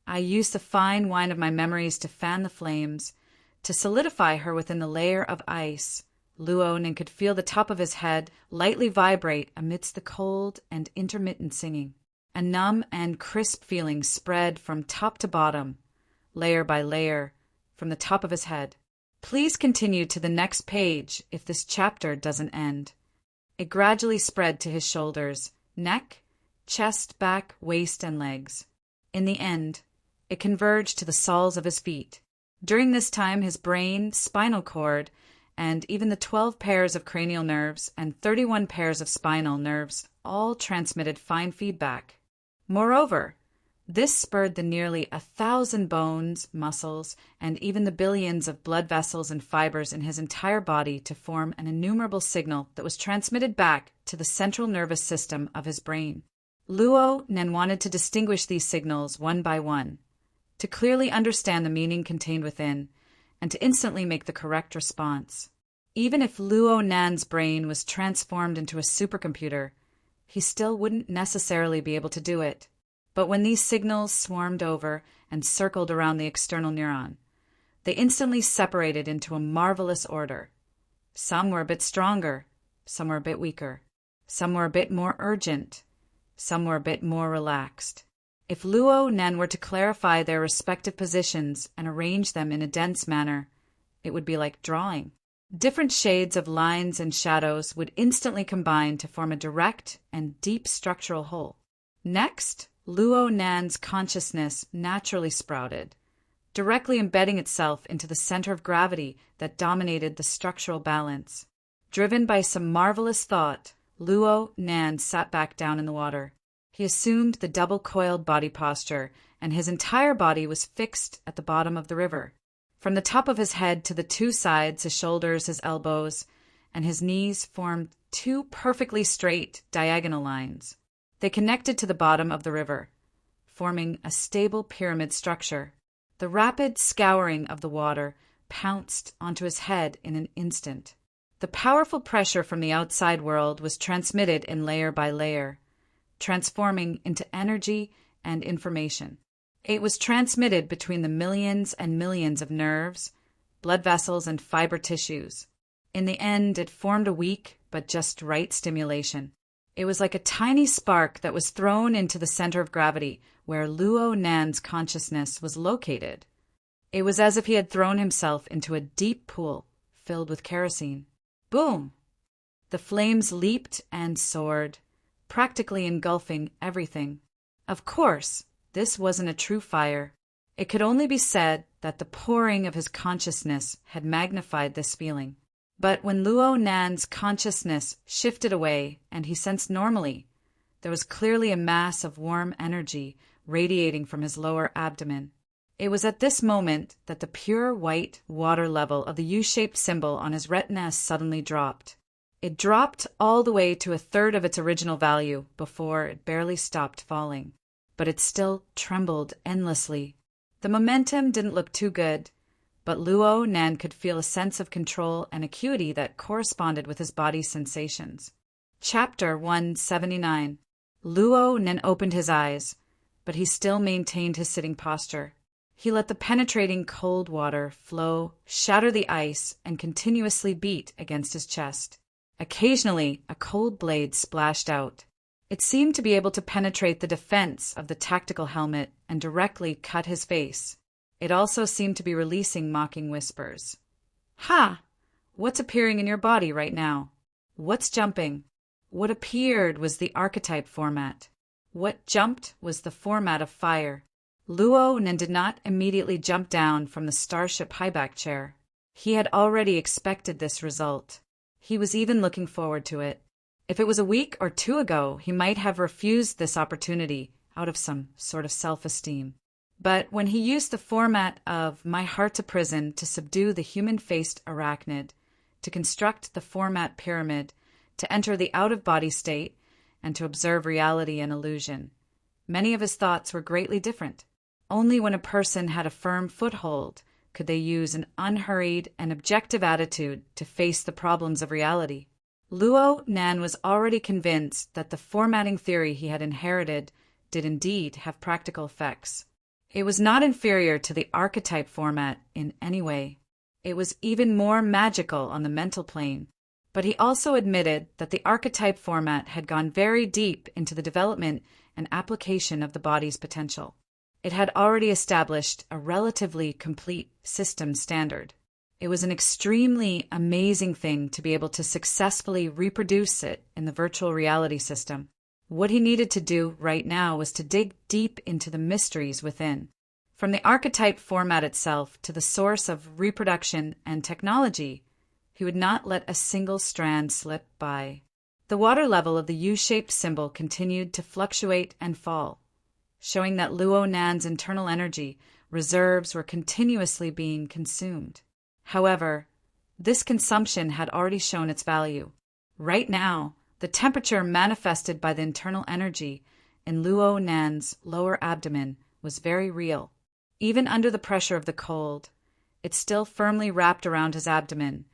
"I used the fine wine of my memories to fan the flames, to solidify her within the layer of ice." Luo Nan could feel the top of his head lightly vibrate amidst the cold and intermittent singing. A numb and crisp feeling spread from top to bottom, layer by layer, from the top of his head. Please continue to the next page if this chapter doesn't end. It gradually spread to his shoulders, neck, chest, back, waist, and legs. In the end, it converged to the soles of his feet. During this time, his brain, spinal cord, and even the 12 pairs of cranial nerves and 31 pairs of spinal nerves all transmitted fine feedback. Moreover, this spurred the nearly 1,000 bones, muscles, and even the billions of blood vessels and fibers in his entire body to form an innumerable signal that was transmitted back to the central nervous system of his brain. Luo Nen wanted to distinguish these signals one by one, to clearly understand the meaning contained within, and to instantly make the correct response. Even if Luo Nan's brain was transformed into a supercomputer, he still wouldn't necessarily be able to do it. But when these signals swarmed over and circled around the external neuron, they instantly separated into a marvelous order. Some were a bit stronger, some were a bit weaker, some were a bit more urgent, some were a bit more relaxed. If Luo Nen were to clarify their respective positions and arrange them in a dense manner, it would be like drawing. Different shades of lines and shadows would instantly combine to form a direct and deep structural whole. Next, Luo Nan's consciousness naturally sprouted, directly embedding itself into the center of gravity that dominated the structural balance. Driven by some marvelous thought, Luo Nan sat back down in the water. He assumed the double-coiled body posture, and his entire body was fixed at the bottom of the river. From the top of his head to the two sides, his shoulders, his elbows, and his knees formed two perfectly straight diagonal lines. They connected to the bottom of the river, forming a stable pyramid structure. The rapid scouring of the water pounced onto his head in an instant. The powerful pressure from the outside world was transmitted in layer by layer, transforming into energy and information. It was transmitted between the millions and millions of nerves, blood vessels, and fiber tissues. In the end, it formed a weak but just right stimulation. It was like a tiny spark that was thrown into the center of gravity, where Luo Nan's consciousness was located. It was as if he had thrown himself into a deep pool filled with kerosene. Boom! The flames leaped and soared, practically engulfing everything. Of course, this wasn't a true fire. It could only be said that the pouring of his consciousness had magnified this feeling. But when Luo Nan's consciousness shifted away and he sensed normally, there was clearly a mass of warm energy radiating from his lower abdomen. It was at this moment that the pure white water level of the U-shaped symbol on his retina suddenly dropped. It dropped all the way to a third of its original value before it barely stopped falling. But it still trembled endlessly. The momentum didn't look too good, but Luo Nan could feel a sense of control and acuity that corresponded with his body's sensations. Chapter 179. Luo Nan opened his eyes, but he still maintained his sitting posture. He let the penetrating cold water flow, shatter the ice, and continuously beat against his chest. Occasionally, a cold blade splashed out. It seemed to be able to penetrate the defense of the tactical helmet and directly cut his face. It also seemed to be releasing mocking whispers. Ha! What's appearing in your body right now? What's jumping? What appeared was the archetype format. What jumped was the format of fire. Luo Nan did not immediately jump down from the starship highback chair. He had already expected this result. He was even looking forward to it. If it was a week or two ago, he might have refused this opportunity out of some sort of self-esteem. But when he used the format of My Heart's a Prison to subdue the human-faced arachnid, to construct the format pyramid, to enter the out-of-body state, and to observe reality and illusion, many of his thoughts were greatly different. Only when a person had a firm foothold could they use an unhurried and objective attitude to face the problems of reality. Luo Nan was already convinced that the formatting theory he had inherited did indeed have practical effects. It was not inferior to the archetype format in any way. It was even more magical on the mental plane. But he also admitted that the archetype format had gone very deep into the development and application of the body's potential. It had already established a relatively complete system standard. It was an extremely amazing thing to be able to successfully reproduce it in the virtual reality system. What he needed to do right now was to dig deep into the mysteries within. From the archetype format itself to the source of reproduction and technology, he would not let a single strand slip by. The water level of the U-shaped symbol continued to fluctuate and fall, showing that Luo Nan's internal energy reserves were continuously being consumed. However, this consumption had already shown its value. Right now, the temperature manifested by the internal energy in Luo Nan's lower abdomen was very real. Even under the pressure of the cold, it still firmly wrapped around his abdomen,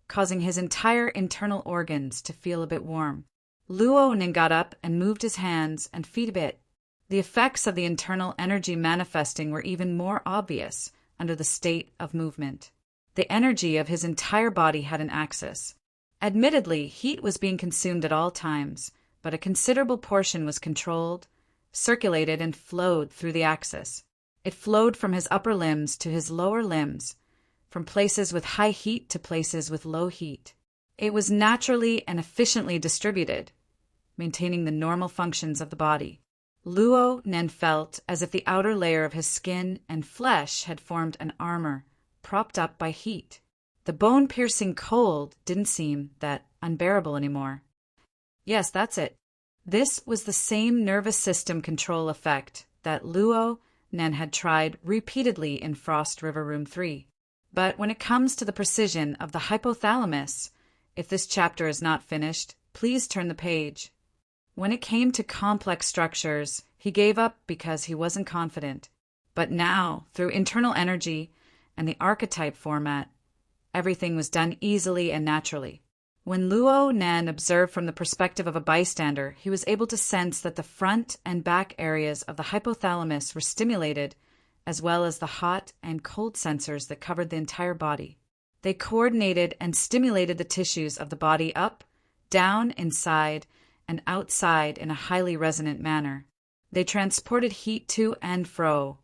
causing his entire internal organs to feel a bit warm. Luo Nan got up and moved his hands and feet a bit. The effects of the internal energy manifesting were even more obvious under the state of movement. The energy of his entire body had an axis. Admittedly, heat was being consumed at all times, but a considerable portion was controlled, circulated, and flowed through the axis. It flowed from his upper limbs to his lower limbs, from places with high heat to places with low heat. It was naturally and efficiently distributed, maintaining the normal functions of the body. Luo Nan felt as if the outer layer of his skin and flesh had formed an armor, propped up by heat. The bone-piercing cold didn't seem that unbearable anymore. Yes, that's it. This was the same nervous system control effect that Luo Nen had tried repeatedly in Frost River Room 3. But when it comes to the precision of the hypothalamus, if this chapter is not finished, please turn the page. When it came to complex structures, he gave up because he wasn't confident. But now, through internal energy and the archetype format, everything was done easily and naturally. When Luo Nen observed from the perspective of a bystander, he was able to sense that the front and back areas of the hypothalamus were stimulated, as well as the hot and cold sensors that covered the entire body. They coordinated and stimulated the tissues of the body up, down, inside, and outside in a highly resonant manner. They transported heat to and fro,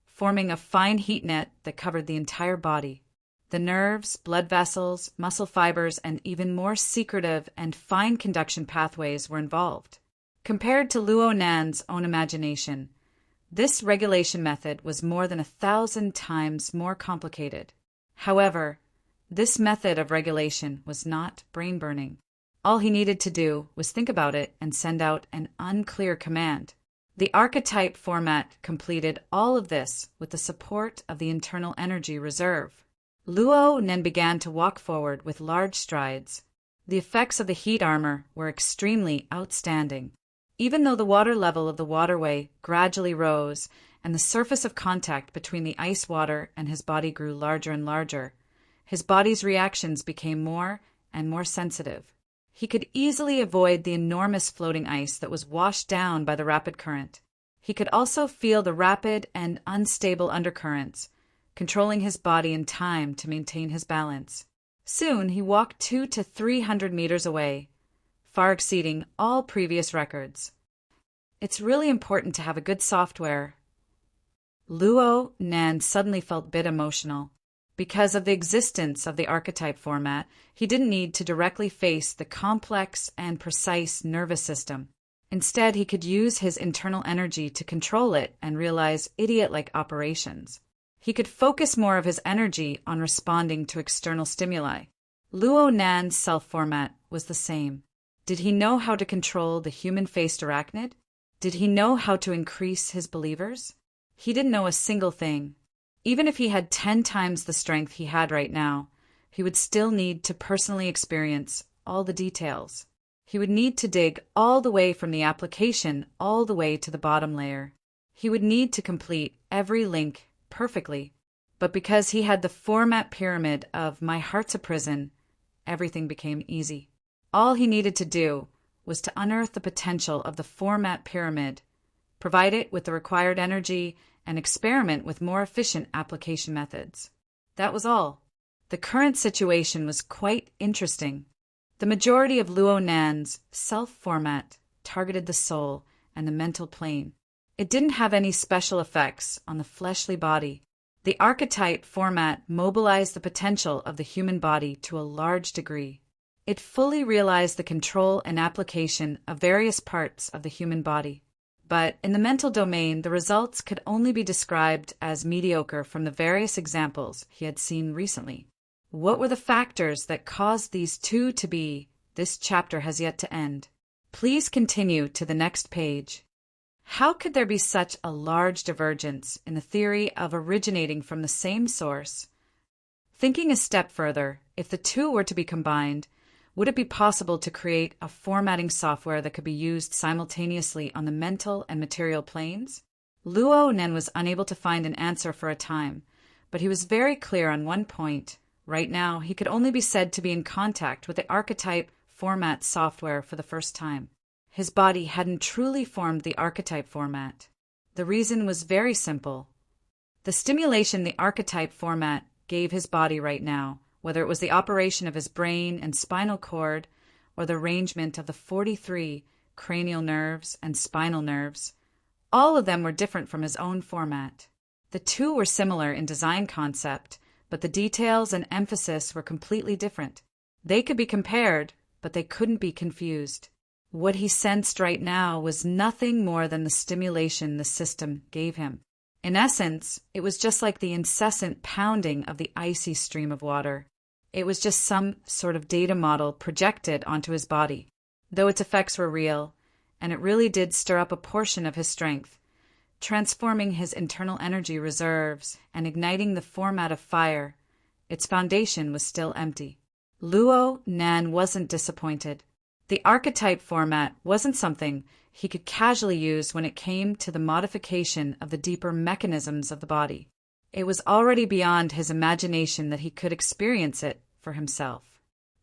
forming a fine heat net that covered the entire body. The nerves, blood vessels, muscle fibers, and even more secretive and fine conduction pathways were involved. Compared to Luo Nan's own imagination, this regulation method was more than 1,000 times more complicated. However, this method of regulation was not brain-burning. All he needed to do was think about it and send out an unclear command. The archetype format completed all of this with the support of the internal energy reserve. Luo Nen began to walk forward with large strides. The effects of the heat armor were extremely outstanding. Even though the water level of the waterway gradually rose and the surface of contact between the ice water and his body grew larger and larger, his body's reactions became more and more sensitive. He could easily avoid the enormous floating ice that was washed down by the rapid current. He could also feel the rapid and unstable undercurrents, controlling his body in time to maintain his balance. Soon he walked 200 to 300 meters away, far exceeding all previous records. It's really important to have a good software. Luo Nen suddenly felt a bit emotional. Because of the existence of the archetype format, he didn't need to directly face the complex and precise nervous system. Instead, he could use his internal energy to control it and realize idiot-like operations. He could focus more of his energy on responding to external stimuli. Luo Nan's self-format was the same. Did he know how to control the human-faced arachnid? Did he know how to increase his believers? He didn't know a single thing. Even if he had 10 times the strength he had right now, he would still need to personally experience all the details. He would need to dig all the way from the application all the way to the bottom layer. He would need to complete every link perfectly. But because he had the format pyramid of My Heart's a Prison, everything became easy. All he needed to do was to unearth the potential of the format pyramid, provide it with the required energy, and experiment with more efficient application methods. That was all. The current situation was quite interesting. The majority of Luo Nan's self-format targeted the soul and the mental plane. It didn't have any special effects on the fleshly body. The archetype format mobilized the potential of the human body to a large degree. It fully realized the control and application of various parts of the human body. But in the mental domain, the results could only be described as mediocre from the various examples he had seen recently. What were the factors that caused these two to be? This chapter has yet to end. Please continue to the next page. How could there be such a large divergence in the theory of originating from the same source? Thinking a step further, if the two were to be combined, would it be possible to create a formatting software that could be used simultaneously on the mental and material planes? Luo Nen was unable to find an answer for a time, but he was very clear on one point. Right now, he could only be said to be in contact with the archetype format software for the first time. His body hadn't truly formed the archetype format. The reason was very simple. The stimulation the archetype format gave his body right now, whether it was the operation of his brain and spinal cord or the arrangement of the 43 cranial nerves and spinal nerves, all of them were different from his own format. The two were similar in design concept, but the details and emphasis were completely different. They could be compared, but they couldn't be confused. What he sensed right now was nothing more than the stimulation the system gave him. In essence, it was just like the incessant pounding of the icy stream of water. It was just some sort of data model projected onto his body. Though its effects were real, and it really did stir up a portion of his strength, transforming his internal energy reserves and igniting the format of fire. Its foundation was still empty. Luo Nan wasn't disappointed. The archetype format wasn't something he could casually use when it came to the modification of the deeper mechanisms of the body. It was already beyond his imagination that he could experience it for himself.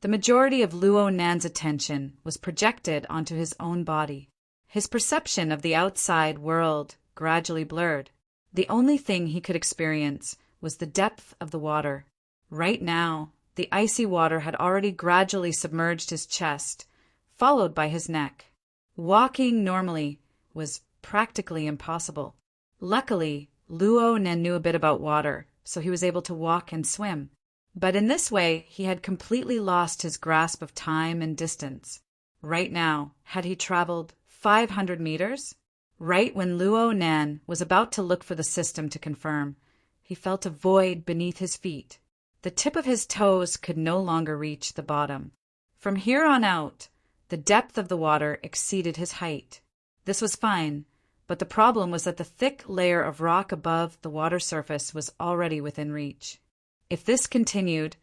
The majority of Luo Nan's attention was projected onto his own body. His perception of the outside world gradually blurred. The only thing he could experience was the depth of the water. Right now, the icy water had already gradually submerged his chest, followed by his neck. Walking normally was practically impossible. Luckily, Luo Nan knew a bit about water, so he was able to walk and swim. But in this way, he had completely lost his grasp of time and distance. Right now, had he traveled 500 meters? Right when Luo Nan was about to look for the system to confirm, he felt a void beneath his feet. The tip of his toes could no longer reach the bottom. From here on out, the depth of the water exceeded his height. This was fine, but the problem was that the thick layer of rock above the water surface was already within reach. If this continued,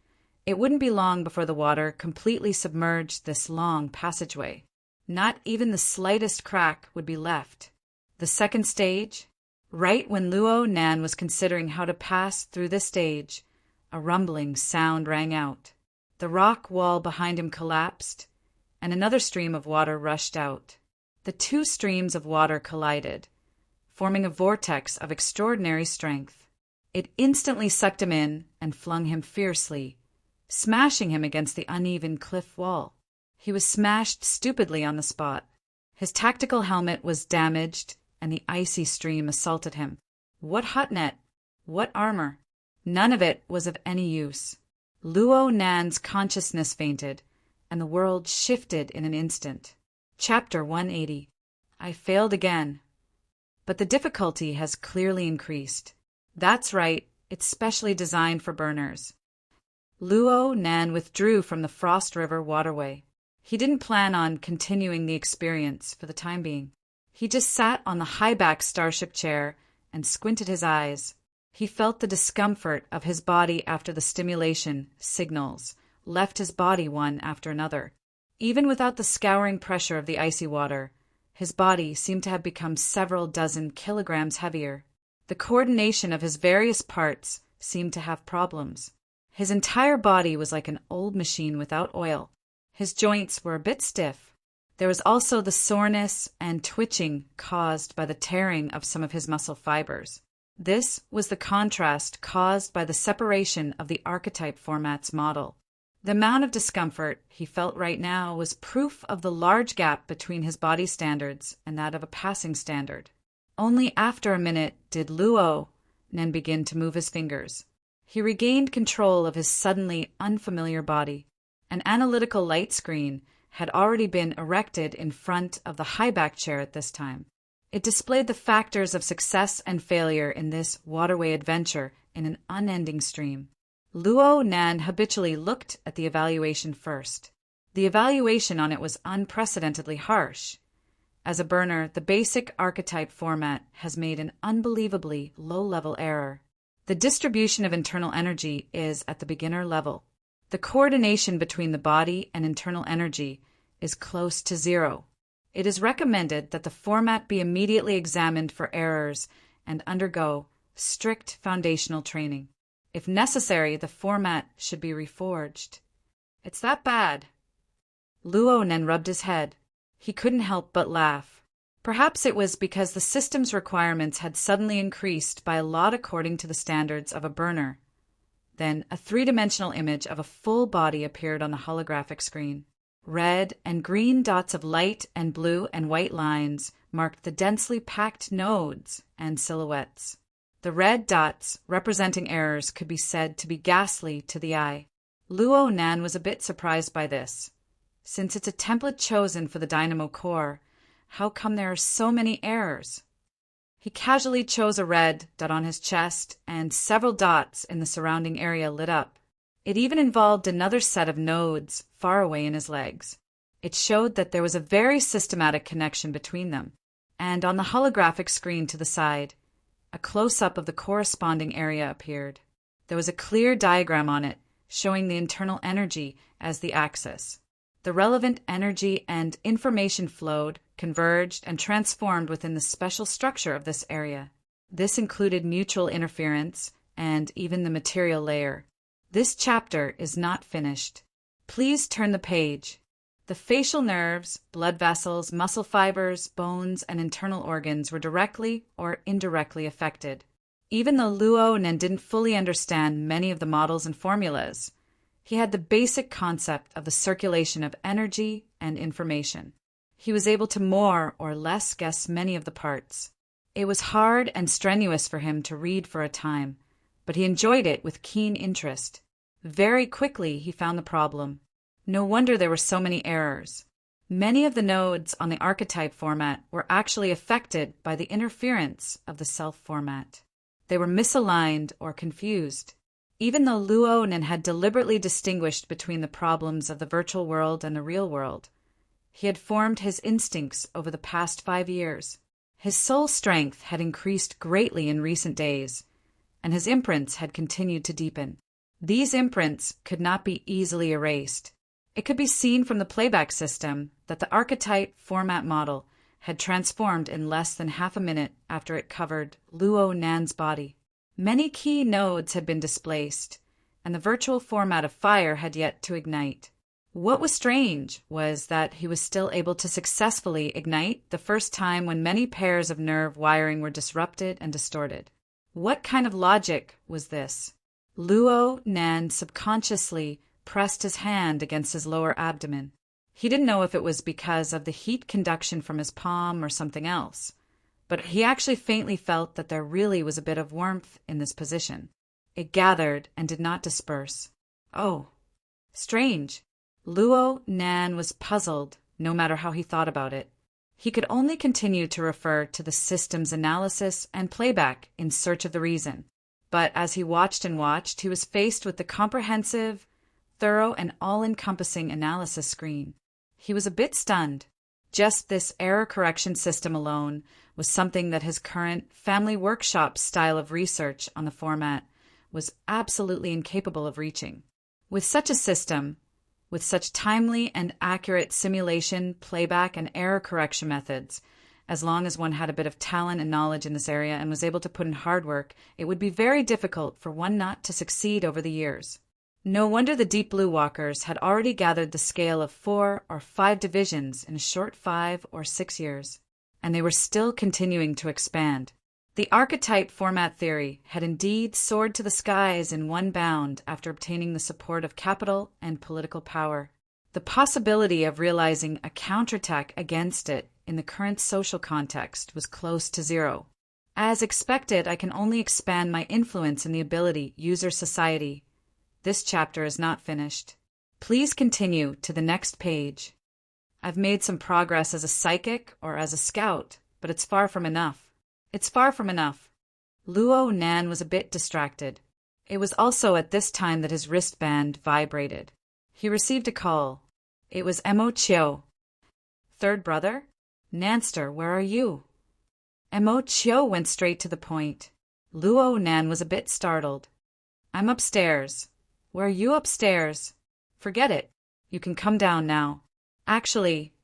it wouldn't be long before the water completely submerged this long passageway. Not even the slightest crack would be left. The second stage? Right when Luo Nan was considering how to pass through this stage, a rumbling sound rang out. The rock wall behind him collapsed, and another stream of water rushed out. The two streams of water collided, forming a vortex of extraordinary strength. It instantly sucked him in and flung him fiercely, smashing him against the uneven cliff wall. He was smashed stupidly on the spot. His tactical helmet was damaged, and the icy stream assaulted him. What hotnet? What armor? None of it was of any use. Luo Nan's consciousness fainted, and the world shifted in an instant. Chapter 180. I failed again. But the difficulty has clearly increased. That's right, it's specially designed for burners. Luo Nan withdrew from the Frost River waterway. He didn't plan on continuing the experience for the time being. He just sat on the high-back starship chair and squinted his eyes. He felt the discomfort of his body after the stimulation signals left his body one after another. Even without the scouring pressure of the icy water, his body seemed to have become several dozen kilograms heavier. The coordination of his various parts seemed to have problems. His entire body was like an old machine without oil. His joints were a bit stiff. There was also the soreness and twitching caused by the tearing of some of his muscle fibers. This was the contrast caused by the separation of the archetype format's model. The amount of discomfort he felt right now was proof of the large gap between his body standards and that of a passing standard. Only after a minute did Luo Nan begin to move his fingers. He regained control of his suddenly unfamiliar body. An analytical light screen had already been erected in front of the high-back chair at this time. It displayed the factors of success and failure in this waterway adventure in an unending stream. Luo Nan habitually looked at the evaluation first. The evaluation on it was unprecedentedly harsh. As a burner, the basic archetype format has made an unbelievably low-level error. The distribution of internal energy is at the beginner level. The coordination between the body and internal energy is close to zero. It is recommended that the format be immediately examined for errors and undergo strict foundational training. If necessary, the format should be reforged. It's that bad. Luo Nan rubbed his head. He couldn't help but laugh. Perhaps it was because the system's requirements had suddenly increased by a lot according to the standards of a burner. Then a three-dimensional image of a full body appeared on the holographic screen. Red and green dots of light and blue and white lines marked the densely packed nodes and silhouettes. The red dots, representing errors, could be said to be ghastly to the eye. Luo Nan was a bit surprised by this. Since it's a template chosen for the dynamo core, how come there are so many errors? He casually chose a red dot on his chest, and several dots in the surrounding area lit up. It even involved another set of nodes far away in his legs. It showed that there was a very systematic connection between them. And on the holographic screen to the side, a close-up of the corresponding area appeared. There was a clear diagram on it, showing the internal energy as the axis. The relevant energy and information flowed, converged, and transformed within the special structure of this area. This included mutual interference and even the material layer. This chapter is not finished. Please turn the page. The facial nerves, blood vessels, muscle fibers, bones, and internal organs were directly or indirectly affected. Even though Luo Nen didn't fully understand many of the models and formulas, he had the basic concept of the circulation of energy and information. He was able to more or less guess many of the parts. It was hard and strenuous for him to read for a time, but he enjoyed it with keen interest. Very quickly he found the problem. No wonder there were so many errors. Many of the nodes on the archetype format were actually affected by the interference of the self format. They were misaligned or confused. Even though Luo Nen had deliberately distinguished between the problems of the virtual world and the real world, he had formed his instincts over the past 5 years. His soul strength had increased greatly in recent days, and his imprints had continued to deepen. These imprints could not be easily erased. It could be seen from the playback system that the archetype format model had transformed in less than half a minute after it covered Luo Nan's body. Many key nodes had been displaced, and the virtual format of fire had yet to ignite. What was strange was that he was still able to successfully ignite the first time when many pairs of nerve wiring were disrupted and distorted. What kind of logic was this? Luo Nan subconsciously pressed his hand against his lower abdomen. He didn't know if it was because of the heat conduction from his palm or something else, but he actually faintly felt that there really was a bit of warmth in this position. It gathered and did not disperse. Oh, strange. Luo Nan was puzzled, no matter how he thought about it. He could only continue to refer to the system's analysis and playback in search of the reason. But as he watched and watched, he was faced with the comprehensive, thorough, and all-encompassing analysis screen. He was a bit stunned. Just this error correction system alone was something that his current family workshop style of research on the format was absolutely incapable of reaching. With such a system, with such timely and accurate simulation, playback, and error correction methods, as long as one had a bit of talent and knowledge in this area and was able to put in hard work, it would be very difficult for one not to succeed over the years. No wonder the Deep Blue Walkers had already gathered the scale of 4 or 5 divisions in a short 5 or 6 years, and they were still continuing to expand. The archetype format theory had indeed soared to the skies in one bound after obtaining the support of capital and political power. The possibility of realizing a counterattack against it in the current social context was close to zero. As expected, I can only expand my influence in the ability user society. This chapter is not finished. Please continue to the next page. I've made some progress as a psychic or as a scout, but it's far from enough. It's far from enough. Luo Nan was a bit distracted. It was also at this time that his wristband vibrated. He received a call. It was Mo Chiu. Third brother? Nanster, where are you? Mo Chiu went straight to the point. Luo Nan was a bit startled. I'm upstairs. Where are you upstairs? Forget it. You can come down now. Actually,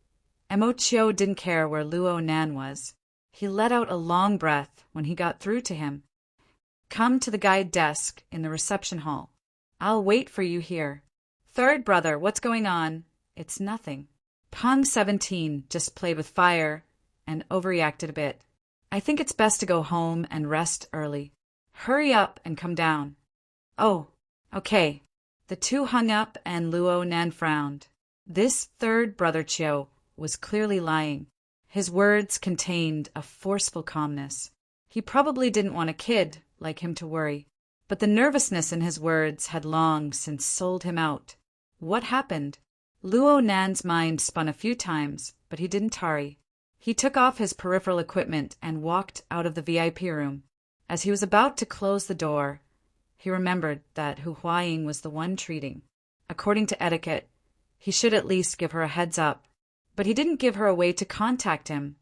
Mo Chiu didn't care where Luo Nan was. He let out a long breath when he got through to him. Come to the guide desk in the reception hall. I'll wait for you here. Third brother, what's going on? It's nothing. Pung 17 just played with fire and overreacted a bit. I think it's best to go home and rest early. Hurry up and come down. Oh, okay. The two hung up and Luo Nan frowned. This third brother Chiu was clearly lying. His words contained a forceful calmness. He probably didn't want a kid like him to worry, but the nervousness in his words had long since sold him out. What happened? Luo Nan's mind spun a few times, but he didn't tarry. He took off his peripheral equipment and walked out of the VIP room. As he was about to close the door, he remembered that Hu Huaying was the one treating. According to etiquette, he should at least give her a heads up but he didn't give her a way to contact him.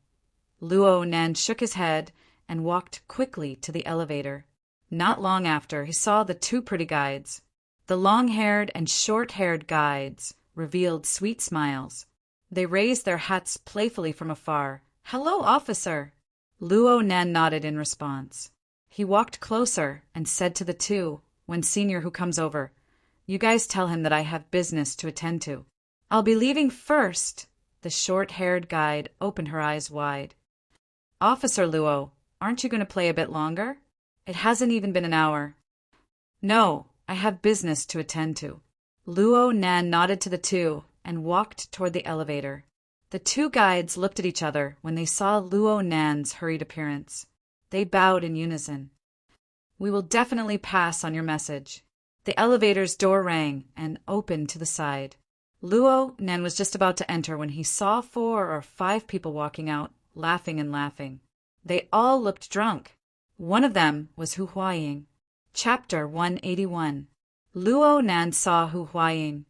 Luo Nan shook his head and walked quickly to the elevator. Not long after, he saw the two pretty guides. The long-haired and short-haired guides revealed sweet smiles. They raised their hats playfully from afar. "Hello, officer!" Luo Nan nodded in response. He walked closer and said to the two, "When Senior Who comes over, you guys tell him that I have business to attend to." "I'll be leaving first." The short-haired guide opened her eyes wide. "Officer Luo, aren't you going to play a bit longer? It hasn't even been an hour." "No, I have business to attend to." Luo Nan nodded to the two and walked toward the elevator. The two guides looked at each other when they saw Luo Nan's hurried appearance. They bowed in unison. "We will definitely pass on your message." The elevator's door rang and opened to the side. Luo Nan was just about to enter when he saw 4 or 5 people walking out, laughing and laughing. They all looked drunk. One of them was Hu Huaying. Chapter 181. Luo Nan saw Hu Huaying,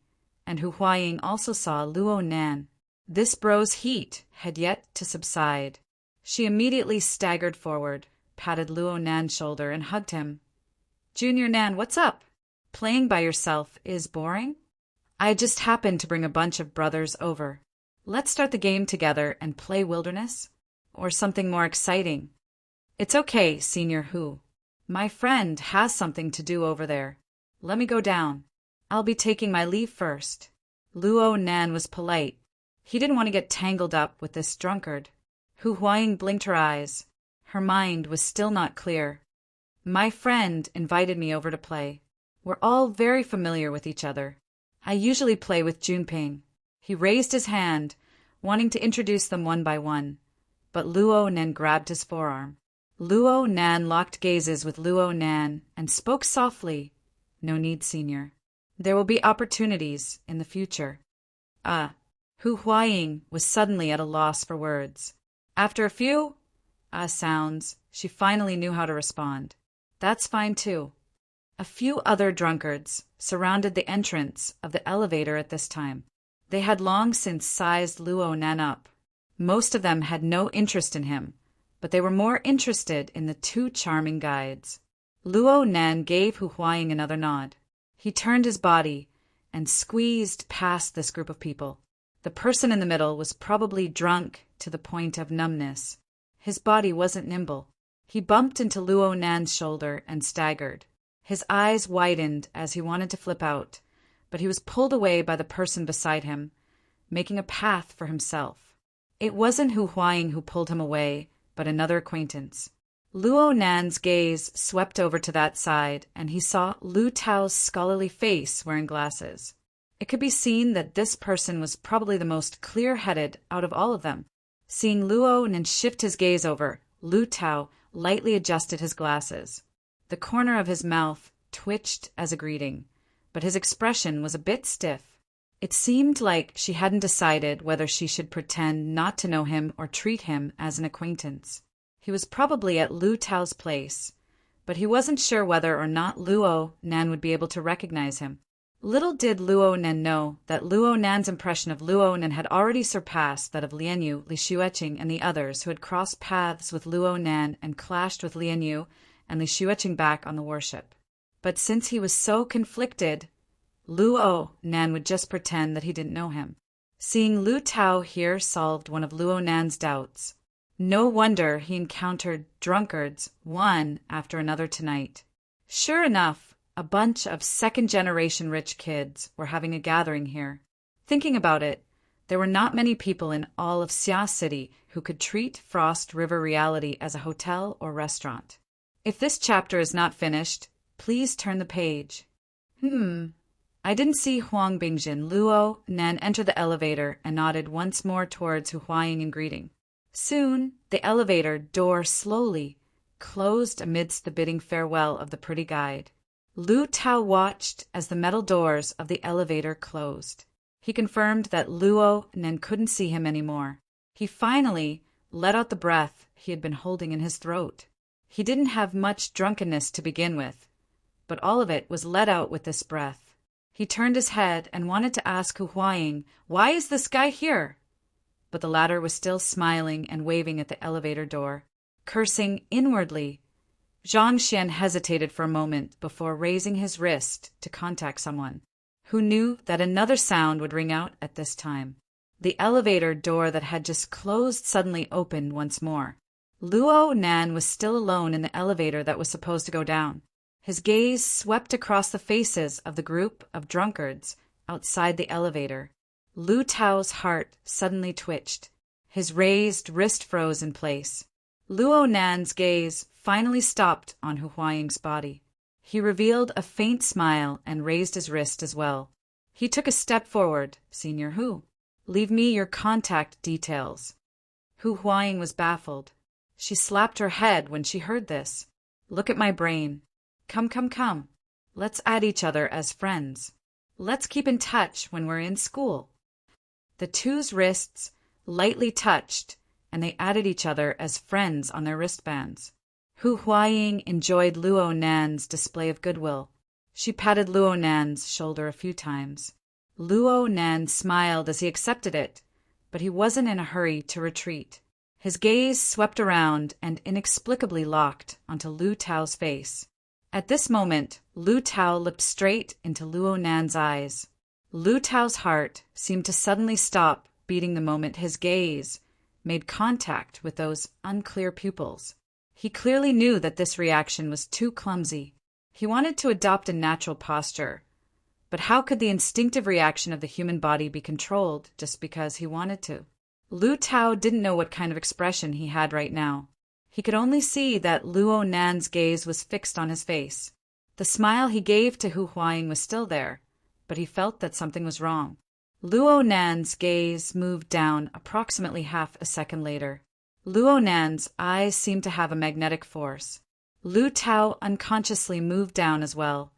and Hu Huaying also saw Luo Nan. This bro's heat had yet to subside. She immediately staggered forward, patted Luo Nan's shoulder, and hugged him. "Junior Nan, what's up? Playing by yourself is boring? I just happened to bring a bunch of brothers over. Let's start the game together and play Wilderness? Or something more exciting?" "It's okay, Senior Hu. My friend has something to do over there. Let me go down. I'll be taking my leave first." Luo Nan was polite. He didn't want to get tangled up with this drunkard. Hu Huaying blinked her eyes. Her mind was still not clear. "My friend invited me over to play. We're all very familiar with each other. I usually play with Junping." He raised his hand, wanting to introduce them one by one, but Luo Nan grabbed his forearm. Luo Nan locked gazes with Luo Nan and spoke softly. "No need, Senior. There will be opportunities in the future." Hu Huaying was suddenly at a loss for words. After a few sounds, she finally knew how to respond. "That's fine too." A few other drunkards surrounded the entrance of the elevator at this time. They had long since sized Luo Nan up. Most of them had no interest in him, but they were more interested in the two charming guides. Luo Nan gave Hu Huaying another nod. He turned his body and squeezed past this group of people. The person in the middle was probably drunk to the point of numbness. His body wasn't nimble. He bumped into Luo Nan's shoulder and staggered. His eyes widened as he wanted to flip out, but he was pulled away by the person beside him, making a path for himself. It wasn't Hu Huaying who pulled him away, but another acquaintance. Luo Nan's gaze swept over to that side, and he saw Lu Tao's scholarly face wearing glasses. It could be seen that this person was probably the most clear-headed out of all of them. Seeing Luo Nan shift his gaze over, Lu Tao lightly adjusted his glasses. The corner of his mouth twitched as a greeting, but his expression was a bit stiff. It seemed like she hadn't decided whether she should pretend not to know him or treat him as an acquaintance. He was probably at Lu Tao's place, but he wasn't sure whether or not Luo Nan would be able to recognize him. Little did Luo Nan know that Luo Nan's impression of Luo Nan had already surpassed that of Lian Yu, Li Xueqing, and the others who had crossed paths with Luo Nan and clashed with Lian Yu and Li Xueqing back on the warship. But since he was so conflicted, Luo Nan would just pretend that he didn't know him. Seeing Lu Tao here solved one of Luo Nan's doubts. No wonder he encountered drunkards one after another tonight. Sure enough, a bunch of second-generation rich kids were having a gathering here. Thinking about it, there were not many people in all of Xia City who could treat Frost River Reality as a hotel or restaurant. If this chapter is not finished, please turn the page. I didn't see Huang Bingjin. Luo Nan entered the elevator and nodded once more towards Hu Huaying in greeting. Soon, the elevator door slowly closed amidst the bidding farewell of the pretty guide. Lu Tao watched as the metal doors of the elevator closed. He confirmed that Luo Nan couldn't see him anymore. He finally let out the breath he had been holding in his throat. He didn't have much drunkenness to begin with, but all of it was let out with this breath. He turned his head and wanted to ask Hu Huaying, "Why is this guy here?" but the latter was still smiling and waving at the elevator door, cursing inwardly. Zhang Xian hesitated for a moment before raising his wrist to contact someone, who knew that another sound would ring out at this time. The elevator door that had just closed suddenly opened once more. Luo Nan was still alone in the elevator that was supposed to go down. His gaze swept across the faces of the group of drunkards outside the elevator. Lu Tao's heart suddenly twitched. His raised wrist froze in place. Luo Nan's gaze finally stopped on Hu Huaying's body. He revealed a faint smile and raised his wrist as well. He took a step forward. Senior Hu, leave me your contact details. Hu Huaying was baffled. She slapped her head when she heard this. Look at my brain. Come. Let's add each other as friends. Let's keep in touch when we're in school. The two's wrists lightly touched, and they added each other as friends on their wristbands. Hu Huaying enjoyed Luo Nan's display of goodwill. She patted Luo Nan's shoulder a few times. Luo Nan smiled as he accepted it, but he wasn't in a hurry to retreat. His gaze swept around and inexplicably locked onto Lu Tao's face. At this moment, Lu Tao looked straight into Luo Nan's eyes. Lu Tao's heart seemed to suddenly stop beating the moment his gaze made contact with those unclear pupils. He clearly knew that this reaction was too clumsy. He wanted to adopt a natural posture, but how could the instinctive reaction of the human body be controlled just because he wanted to? Lu Tao didn't know what kind of expression he had right now. He could only see that Luo Nan's gaze was fixed on his face. The smile he gave to Hu Huaying was still there, but he felt that something was wrong. Luo Nan's gaze moved down approximately half a second later. Luo Nan's eyes seemed to have a magnetic force. Lu Tao unconsciously moved down as well,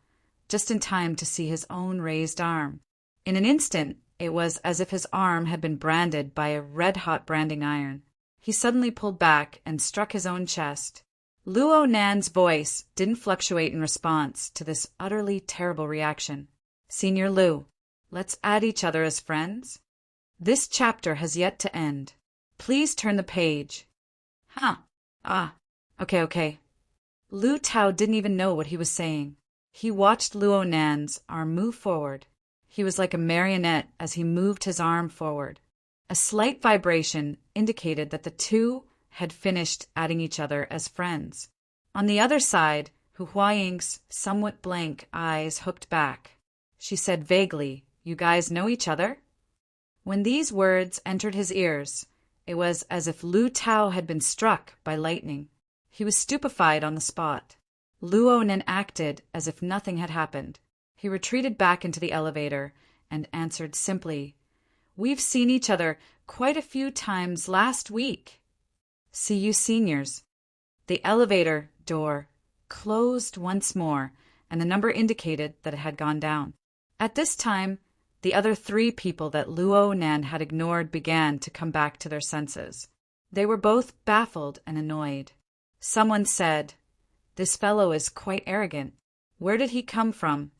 just in time to see his own raised arm. In an instant, it was as if his arm had been branded by a red-hot branding iron. He suddenly pulled back and struck his own chest. Luo Nan's voice didn't fluctuate in response to this utterly terrible reaction. Senior Lu, let's add each other as friends? This chapter has yet to end. Please turn the page. Okay. Lu Tao didn't even know what he was saying. He watched Luo Nan's arm move forward. He was like a marionette as he moved his arm forward. A slight vibration indicated that the two had finished adding each other as friends. On the other side, Hu Huaying's somewhat blank eyes hooked back. She said vaguely, "You guys know each other?" When these words entered his ears, it was as if Lu Tao had been struck by lightning. He was stupefied on the spot. Luo Nan acted as if nothing had happened. He retreated back into the elevator and answered simply, "We've seen each other quite a few times last week. See you seniors." The elevator door closed once more, and the number indicated that it had gone down. At this time, the other three people that Luo Nan had ignored began to come back to their senses. They were both baffled and annoyed. Someone said, "This fellow is quite arrogant. Where did he come from?"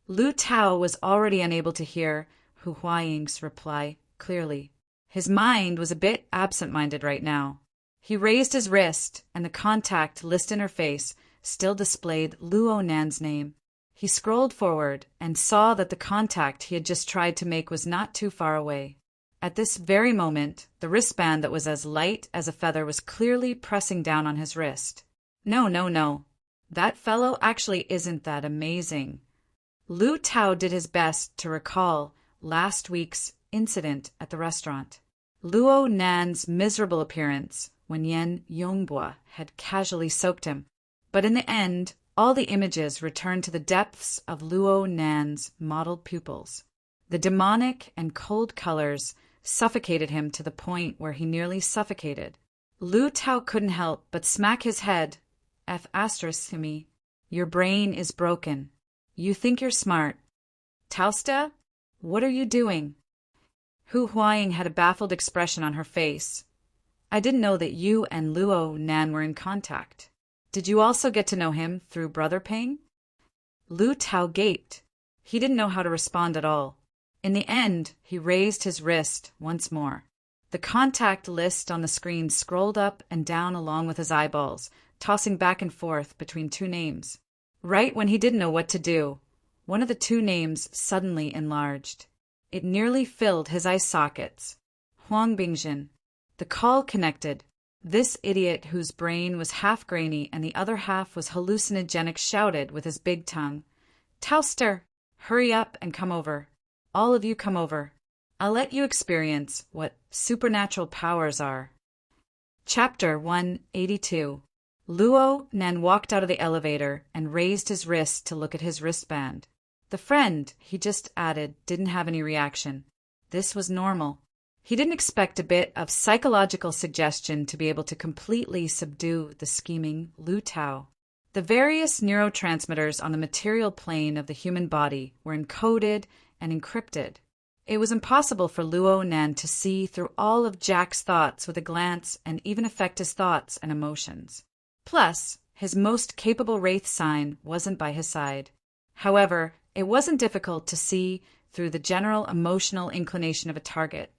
Lu Tao was already unable to hear Hu Huaying's reply clearly. His mind was a bit absent-minded right now. He raised his wrist, and the contact list interface still displayed Luo Nan's name. He scrolled forward and saw that the contact he had just tried to make was not too far away. At this very moment, the wristband that was as light as a feather was clearly pressing down on his wrist. No. That fellow actually isn't that amazing. Lu Tao did his best to recall last week's incident at the restaurant. Luo Nan's miserable appearance when Yan Yongbua had casually soaked him. But in the end, all the images returned to the depths of Luo Nan's mottled pupils. The demonic and cold colors suffocated him to the point where he nearly suffocated. Lu Tao couldn't help but smack his head. F***, your brain is broken. You think you're smart. Tausta, what are you doing? Hu Huaying had a baffled expression on her face. I didn't know that you and Luo Nan were in contact. Did you also get to know him through Brother Ping? Lu Tao gaped. He didn't know how to respond at all. In the end, he raised his wrist once more. The contact list on the screen scrolled up and down along with his eyeballs, tossing back and forth between two names. Right when he didn't know what to do, one of the two names suddenly enlarged. It nearly filled his eye sockets. Huang Bingjin. The call connected. This idiot whose brain was half grainy and the other half was hallucinogenic shouted with his big tongue, "Towster, hurry up and come over. All of you come over. I'll let you experience what supernatural powers are." Chapter 182. Luo Nan walked out of the elevator and raised his wrist to look at his wristband. The friend he just added didn't have any reaction. This was normal. He didn't expect a bit of psychological suggestion to be able to completely subdue the scheming Lu Tao. The various neurotransmitters on the material plane of the human body were encoded and encrypted. It was impossible for Luo Nan to see through all of Jack's thoughts with a glance and even affect his thoughts and emotions. Plus, his most capable wraith sign wasn't by his side. However, it wasn't difficult to see through the general emotional inclination of a target,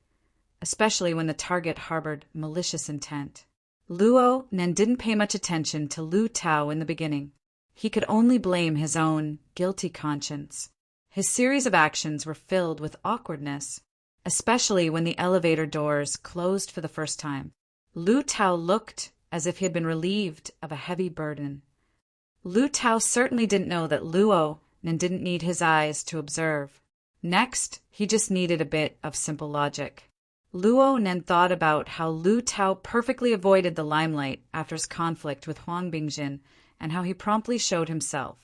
especially when the target harbored malicious intent. Luo Nan didn't pay much attention to Lu Tao in the beginning. He could only blame his own guilty conscience. His series of actions were filled with awkwardness, especially when the elevator doors closed for the first time. Lu Tao looked as if he had been relieved of a heavy burden. Lu Tao certainly didn't know that Luo Nan didn't need his eyes to observe. Next, he just needed a bit of simple logic. Luo Nan thought about how Lu Tao perfectly avoided the limelight after his conflict with Huang Bingjin and how he promptly showed himself.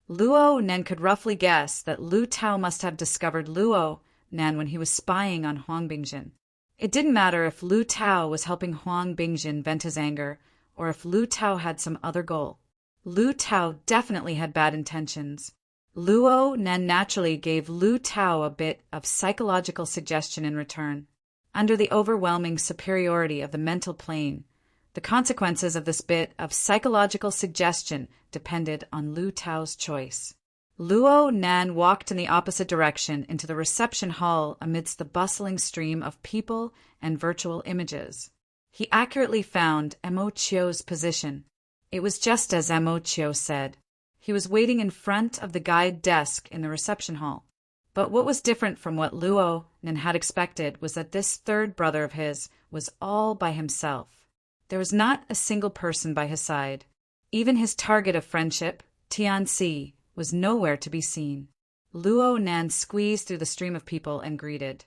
Luo Nan could roughly guess that Lu Tao must have discovered Luo Nan when he was spying on Huang Bingjin. It didn't matter if Lu Tao was helping Huang Bingjin vent his anger or if Lu Tao had some other goal. Lu Tao definitely had bad intentions. Luo Nan naturally gave Lu Tao a bit of psychological suggestion in return. Under the overwhelming superiority of the mental plane, the consequences of this bit of psychological suggestion depended on Lu Tao's choice. Luo Nan walked in the opposite direction into the reception hall amidst the bustling stream of people and virtual images. He accurately found Mo Chio's position. It was just as Mo Chio said. He was waiting in front of the guide desk in the reception hall. But what was different from what Luo Nan had expected was that this third brother of his was all by himself. There was not a single person by his side. Even his target of friendship, Tianxi, was nowhere to be seen. Luo Nan squeezed through the stream of people and greeted,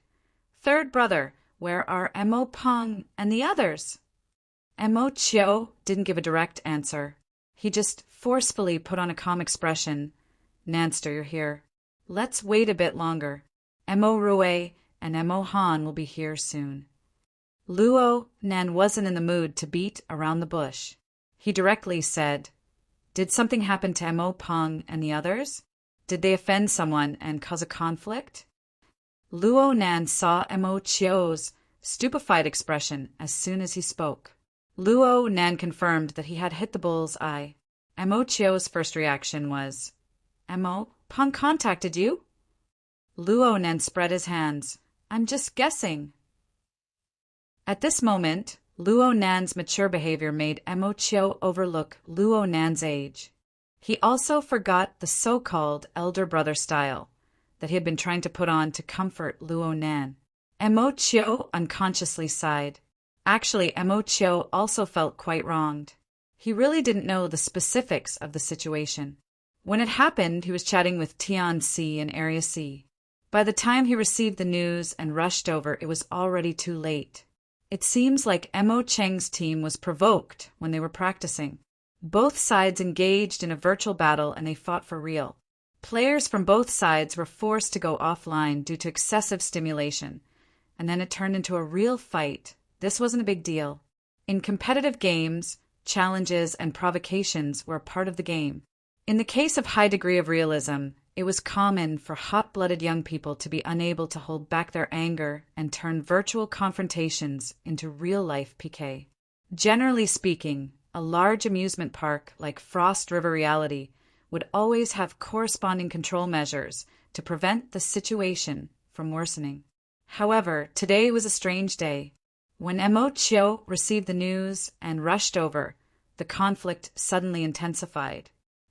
"Third brother, where are Mo Peng and the others?" Mo Chio didn't give a direct answer. He just forcefully put on a calm expression. "Nanster, you're here. Let's wait a bit longer. Mo Rue and Mo Han will be here soon." Luo Nan wasn't in the mood to beat around the bush. He directly said, "Did something happen to Mo Peng and the others? Did they offend someone and cause a conflict?" Luo Nan saw Mo Chio's stupefied expression as soon as he spoke. Luo Nan confirmed that he had hit the bull's eye. Mo Chio's first reaction was, "Mo Peng contacted you?" Luo Nan spread his hands. "I'm just guessing." At this moment, Luo Nan's mature behavior made Mo Chio overlook Luo Nan's age. He also forgot the so-called elder brother style that he had been trying to put on to comfort Luo Nan. Mo Chio unconsciously sighed. Actually, Mo Chio also felt quite wronged. He really didn't know the specifics of the situation. When it happened, he was chatting with Tianxi in Area C. By the time he received the news and rushed over, it was already too late. It seems like Mo Cheng's team was provoked when they were practicing. Both sides engaged in a virtual battle and they fought for real. Players from both sides were forced to go offline due to excessive stimulation, and then it turned into a real fight. This wasn't a big deal. In competitive games, challenges and provocations were a part of the game. In the case of high degree of realism, it was common for hot-blooded young people to be unable to hold back their anger and turn virtual confrontations into real-life piquet. Generally speaking, a large amusement park like Frost River Reality would always have corresponding control measures to prevent the situation from worsening. However, today was a strange day. When Mo Chiu received the news and rushed over, the conflict suddenly intensified.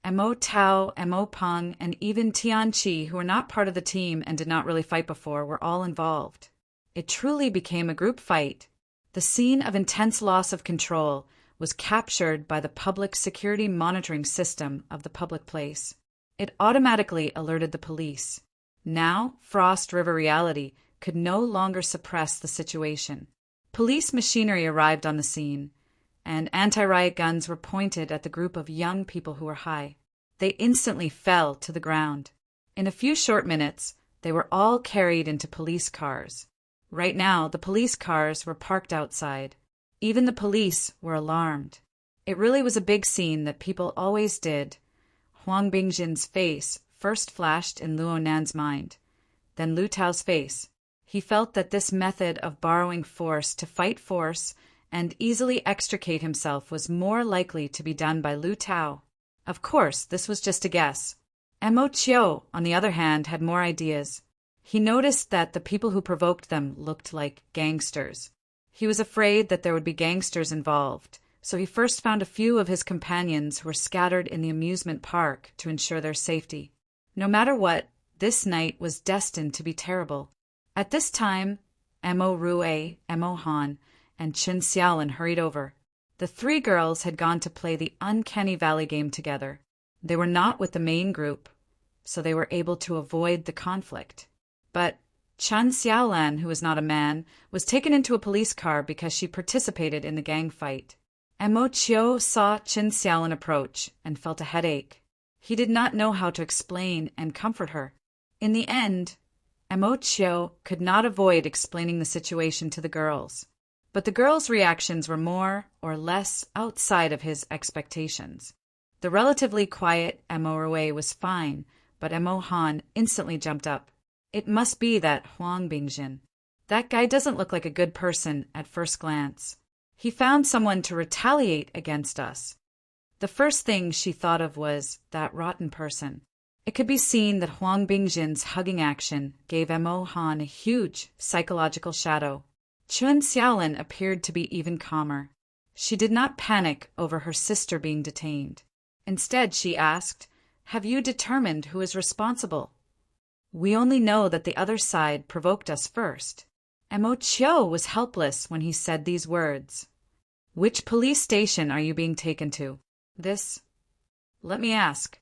Mo Tao, Mo Peng, and even Tian Chi, who were not part of the team and did not really fight before, were all involved. It truly became a group fight. The scene of intense loss of control was captured by the public security monitoring system of the public place. It automatically alerted the police. Now, Frost River reality could no longer suppress the situation. Police machinery arrived on the scene, and anti-riot guns were pointed at the group of young people who were high. They instantly fell to the ground. In a few short minutes, they were all carried into police cars. Right now, the police cars were parked outside. Even the police were alarmed. It really was a big scene that people always did. Huang Bingjin's face first flashed in Luo Nan's mind, then Lu Tao's face. He felt that this method of borrowing force to fight force and easily extricate himself was more likely to be done by Lu Tao. Of course, this was just a guess. Mo Chiu, on the other hand, had more ideas. He noticed that the people who provoked them looked like gangsters. He was afraid that there would be gangsters involved, so he first found a few of his companions who were scattered in the amusement park to ensure their safety. No matter what, this night was destined to be terrible. At this time, Mo Rue, Mo Han, and Chen Xiaolin hurried over. The three girls had gone to play the Uncanny Valley game together. They were not with the main group, so they were able to avoid the conflict. But Chen Xiaolan, who was not a man, was taken into a police car because she participated in the gang fight. Mo Chiu saw Chen Xiaolan approach and felt a headache. He did not know how to explain and comfort her. In the end, Mo Chiu could not avoid explaining the situation to the girls. But the girls' reactions were more or less outside of his expectations. The relatively quiet Mo Rue was fine, but Mo Han instantly jumped up. It must be that Huang Bingjin. That guy doesn't look like a good person at first glance. He found someone to retaliate against us. The first thing she thought of was that rotten person. It could be seen that Huang Bingjin's hugging action gave Mo Han a huge psychological shadow. Chen Xiaolin appeared to be even calmer. She did not panic over her sister being detained. Instead, she asked, "Have you determined who is responsible?" "We only know that the other side provoked us first." Mo Chiu was helpless when he said these words. "Which police station are you being taken to?" "This." "Let me ask."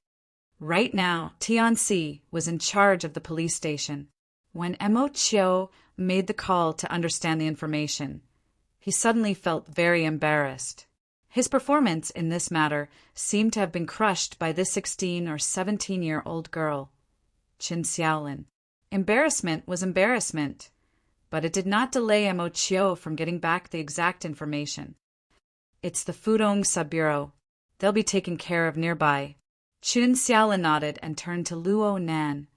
Right now, Tianxi was in charge of the police station. When Mo Chiu made the call to understand the information, he suddenly felt very embarrassed. His performance in this matter seemed to have been crushed by this 16 or 17-year-old girl, Chen Xiaolin. Embarrassment was embarrassment, but it did not delay Mo Chiu from getting back the exact information. "It's the Fudong Sub-Bureau. They'll be taken care of nearby." Chen Xiaolin nodded and turned to Luo Nan.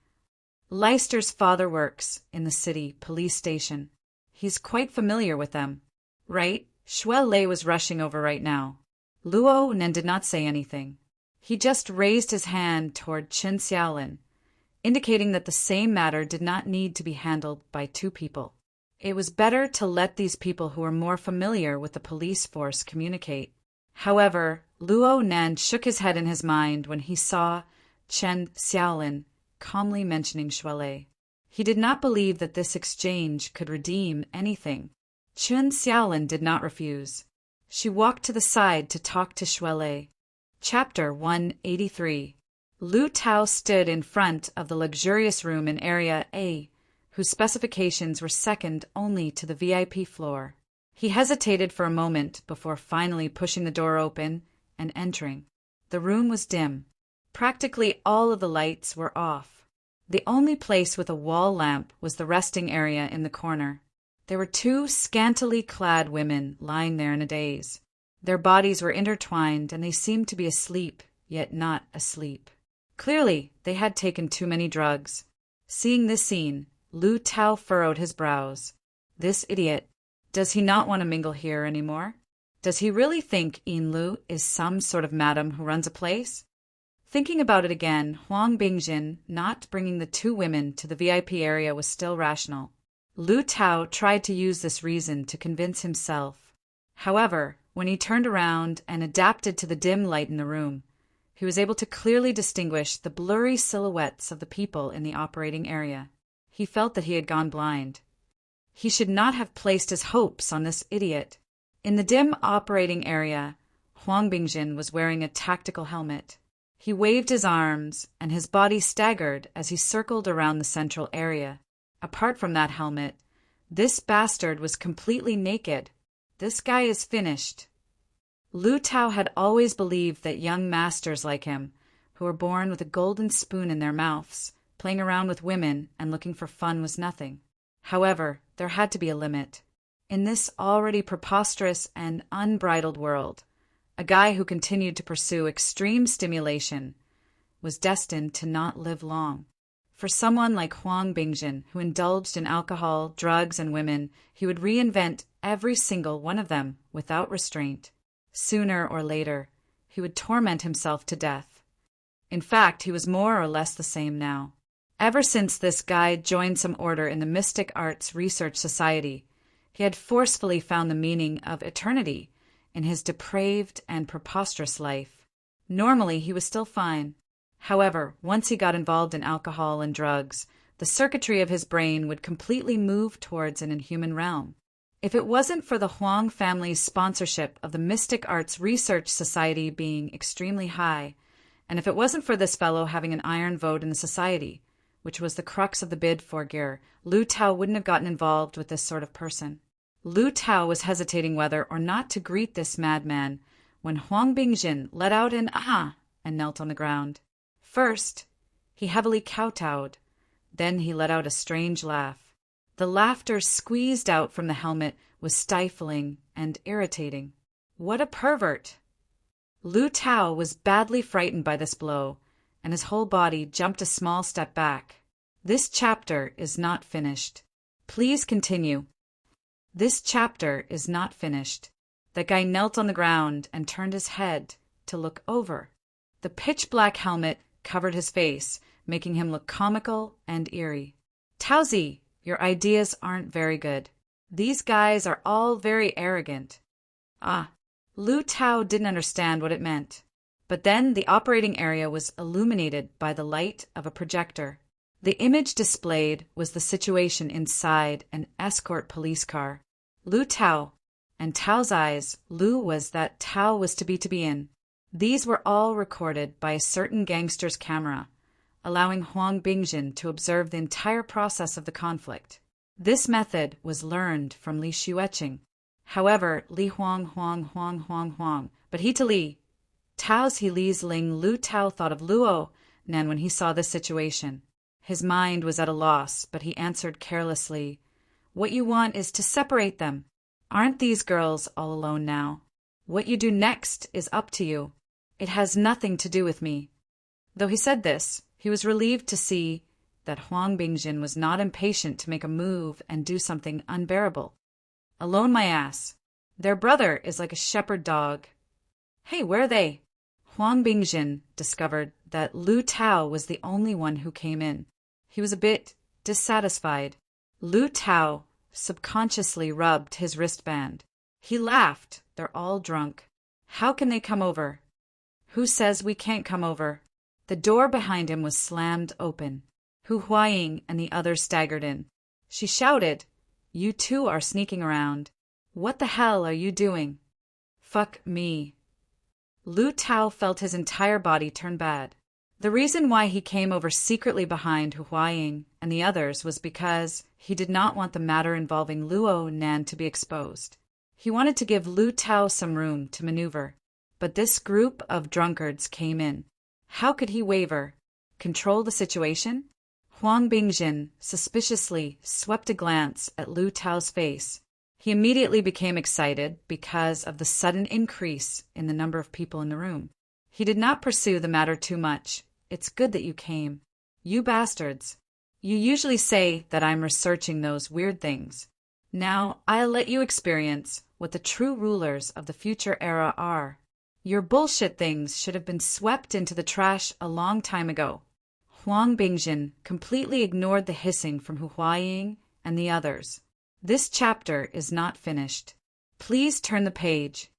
"Leicester's father works in the city police station. He's quite familiar with them." "Right?" Shuai Lei was rushing over right now. Luo Nan did not say anything. He just raised his hand toward Chen Xiaolin, indicating that the same matter did not need to be handled by two people. It was better to let these people who were more familiar with the police force communicate. However, Luo Nan shook his head in his mind when he saw Chen Xiaolin calmly mentioning Shuai Lei. He did not believe that this exchange could redeem anything. Chen Xiaolin did not refuse. She walked to the side to talk to Shuai Lei. Chapter 183. Lu Tao stood in front of the luxurious room in Area A, whose specifications were second only to the VIP floor. He hesitated for a moment before finally pushing the door open and entering. The room was dim. Practically all of the lights were off. The only place with a wall lamp was the resting area in the corner. There were two scantily clad women lying there in a daze. Their bodies were intertwined and they seemed to be asleep, yet not asleep. Clearly, they had taken too many drugs. Seeing this scene, Lu Tao furrowed his brows. This idiot. Does he not want to mingle here anymore? Does he really think Yin Lu is some sort of madam who runs a place? Thinking about it again, Huang Bingjin not bringing the two women to the VIP area was still rational. Lu Tao tried to use this reason to convince himself. However, when he turned around and adapted to the dim light in the room, he was able to clearly distinguish the blurry silhouettes of the people in the operating area. He felt that he had gone blind. He should not have placed his hopes on this idiot. In the dim operating area, Huang Bingjin was wearing a tactical helmet. He waved his arms, and his body staggered as he circled around the central area. Apart from that helmet, this bastard was completely naked. This guy is finished. Lu Tao had always believed that young masters like him, who were born with a golden spoon in their mouths, playing around with women and looking for fun was nothing. However, there had to be a limit. In this already preposterous and unbridled world, a guy who continued to pursue extreme stimulation was destined to not live long. For someone like Huang Bingjin, who indulged in alcohol, drugs, and women, he would reinvent every single one of them without restraint. Sooner or later, he would torment himself to death. In fact, he was more or less the same now. Ever since this guy joined some order in the Mystic Arts Research Society, he had forcefully found the meaning of eternity in his depraved and preposterous life. Normally, he was still fine. However, once he got involved in alcohol and drugs, the circuitry of his brain would completely move towards an inhuman realm. If it wasn't for the Huang family's sponsorship of the Mystic Arts Research Society being extremely high, and if it wasn't for this fellow having an iron vote in the society, which was the crux of the bid for gear, Lu Tao wouldn't have gotten involved with this sort of person. Lu Tao was hesitating whether or not to greet this madman when Huang Bingjin let out an "ah" and knelt on the ground. First, he heavily kowtowed. Then he let out a strange laugh. The laughter squeezed out from the helmet was stifling and irritating. What a pervert! Lu Tao was badly frightened by this blow, and his whole body jumped a small step back. This chapter is not finished. Please continue. This chapter is not finished. The guy knelt on the ground and turned his head to look over. The pitch-black helmet covered his face, making him look comical and eerie. Taozi, your ideas aren't very good. These guys are all very arrogant. Ah, Lu Tao didn't understand what it meant. But then the operating area was illuminated by the light of a projector. The image displayed was the situation inside an escort police car. Lu Tao, and Tao's eyes, Lu was that Tao was to be in. These were all recorded by a certain gangster's camera, allowing Huang Bingjin to observe the entire process of the conflict. This method was learned from Li Xueqing. However, Li Huang, but he to Li. Tao's he Li's Ling Lu Tao thought of Luo Nan when he saw this situation. His mind was at a loss, but he answered carelessly, "What you want is to separate them. Aren't these girls all alone now? What you do next is up to you. It has nothing to do with me." Though he said this, he was relieved to see that Huang Bingjin was not impatient to make a move and do something unbearable. Alone my ass. Their brother is like a shepherd dog. Hey, where are they? Huang Bingjin discovered that Lu Tao was the only one who came in. He was a bit dissatisfied. Lu Tao subconsciously rubbed his wristband. He laughed. They're all drunk. How can they come over? Who says we can't come over? The door behind him was slammed open. Hu Huaying and the others staggered in. She shouted, "You two are sneaking around. What the hell are you doing?" "Fuck me." Lu Tao felt his entire body turn bad. The reason why he came over secretly behind Hu Huaying and the others was because he did not want the matter involving Luo Nan to be exposed. He wanted to give Lu Tao some room to maneuver. But this group of drunkards came in. How could he waver? Control the situation? Huang Bingjin suspiciously swept a glance at Lu Tao's face. He immediately became excited because of the sudden increase in the number of people in the room. He did not pursue the matter too much. "It's good that you came. You bastards. You usually say that I'm researching those weird things. Now I'll let you experience what the true rulers of the future era are. Your bullshit things should have been swept into the trash a long time ago." Huang Bingjin completely ignored the hissing from Hu Huaying and the Others. This chapter is not finished. Please turn the page.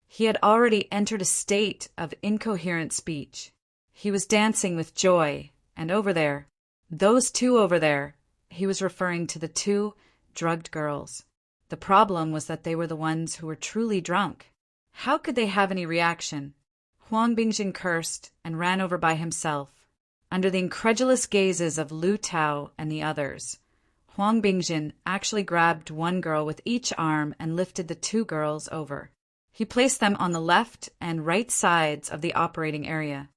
He had already entered a state of incoherent speech. He was dancing with joy, and over there, those two over there, he was referring to the two drugged girls. The problem was that they were the ones who were truly drunk. How could they have any reaction? Huang Bingjin cursed and ran over by himself. Under the incredulous gazes of Lu Tao and the Others, Huang Bingjin actually grabbed one girl with each arm and lifted the two girls over. He placed them on the left and right sides of the operating area.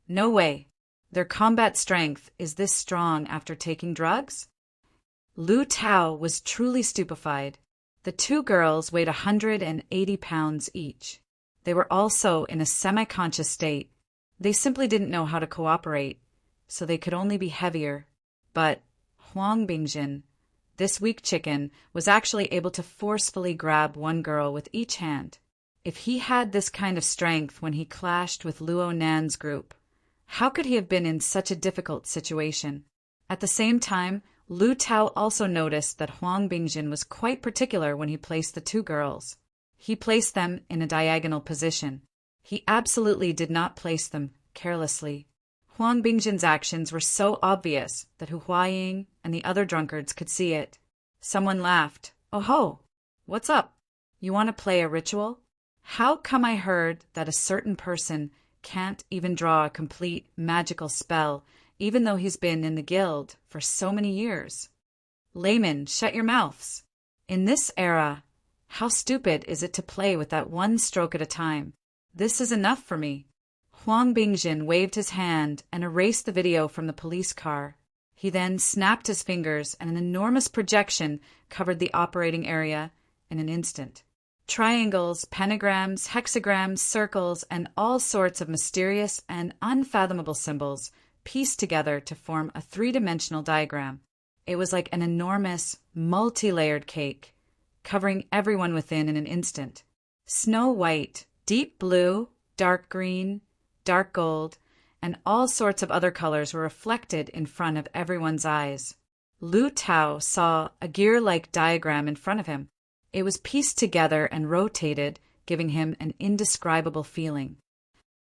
No way. Their combat strength is this strong after taking drugs? Lu Tao was truly stupefied. The two girls weighed 180 pounds each. They were also in a semi-conscious state. They simply didn't know how to cooperate, so they could only be heavier. But Huang Bingjin, this weak chicken, was actually able to forcefully grab one girl with each hand. If he had this kind of strength when he clashed with Luo Nan's group, how could he have been in such a difficult situation? At the same time, Lu Tao also noticed that Huang Bingjin was quite particular when he placed the two girls. He placed them in a diagonal position. He absolutely did not place them carelessly. Huang Bingjin's actions were so obvious that Hu Huaying and the other drunkards could see it. Someone laughed. "Oh ho! What's up? You want to play a ritual? How come I heard that a certain person can't even draw a complete magical spell, even though he's been in the guild for so many years? Laymen, shut your mouths! In this era, how stupid is it to play with that one stroke at a time? This is enough for me." Huang Bingjin waved his hand and erased the video from the police car. He then snapped his fingers and an enormous projection covered the operating area in an instant. Triangles, pentagrams, hexagrams, circles, and all sorts of mysterious and unfathomable symbols pieced together to form a three-dimensional diagram. It was like an enormous, multi-layered cake, covering everyone within in an instant. Snow white, deep blue, dark green, dark gold, and all sorts of other colors were reflected in front of everyone's eyes. Lu Tao saw a gear-like diagram in front of him. It was pieced together and rotated, giving him an indescribable feeling.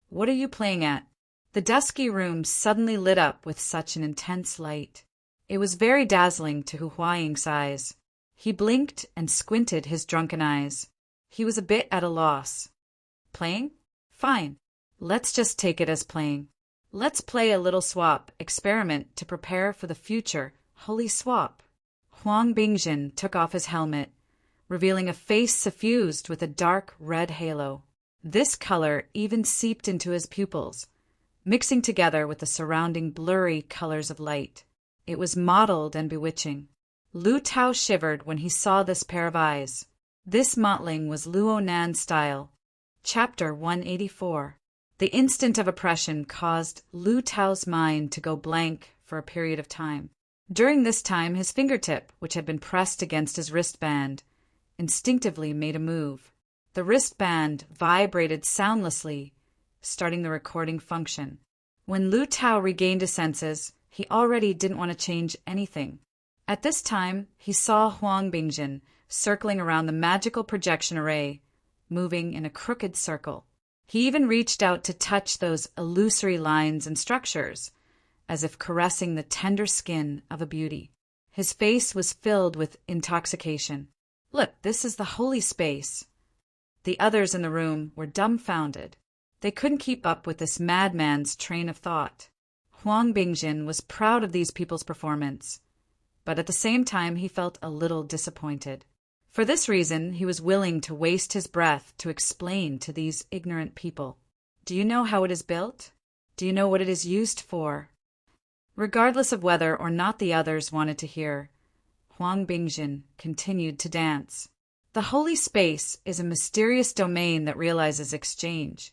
"What are you playing at?" The dusky room suddenly lit up with such an intense light. It was very dazzling to Hu Huaying's eyes. He blinked and squinted his drunken eyes. He was a bit at a loss. "Playing? Fine. Let's just take it as playing. Let's play a little swap experiment to prepare for the future holy swap." Huang Bingjin took off his helmet, revealing a face suffused with a dark red halo. This color even seeped into his pupils, mixing together with the surrounding blurry colors of light. It was mottled and bewitching. Lu Tao shivered when he saw this pair of eyes. This mottling was Luo Nan's style. Chapter 184. The instant of oppression caused Lu Tao's mind to go blank for a period of time. During this time, his fingertip, which had been pressed against his wristband, instinctively made a move. The wristband vibrated soundlessly, starting the recording function. When Lu Tao regained his senses, he already didn't want to change anything. At this time, he saw Huang Bingjin circling around the magical projection array, moving in a crooked circle. He even reached out to touch those illusory lines and structures, as if caressing the tender skin of a beauty. His face was filled with intoxication. "Look, this is the holy space." The others in the room were dumbfounded. They couldn't keep up with this madman's train of thought. Huang Bingjin was proud of these people's performance, but at the same time he felt a little disappointed. For this reason, he was willing to waste his breath to explain to these ignorant people. "Do you know how it is built? Do you know what it is used for?" Regardless of whether or not the others wanted to hear, Huang Bingjin continued to dance. The holy space is a mysterious domain that realizes exchange.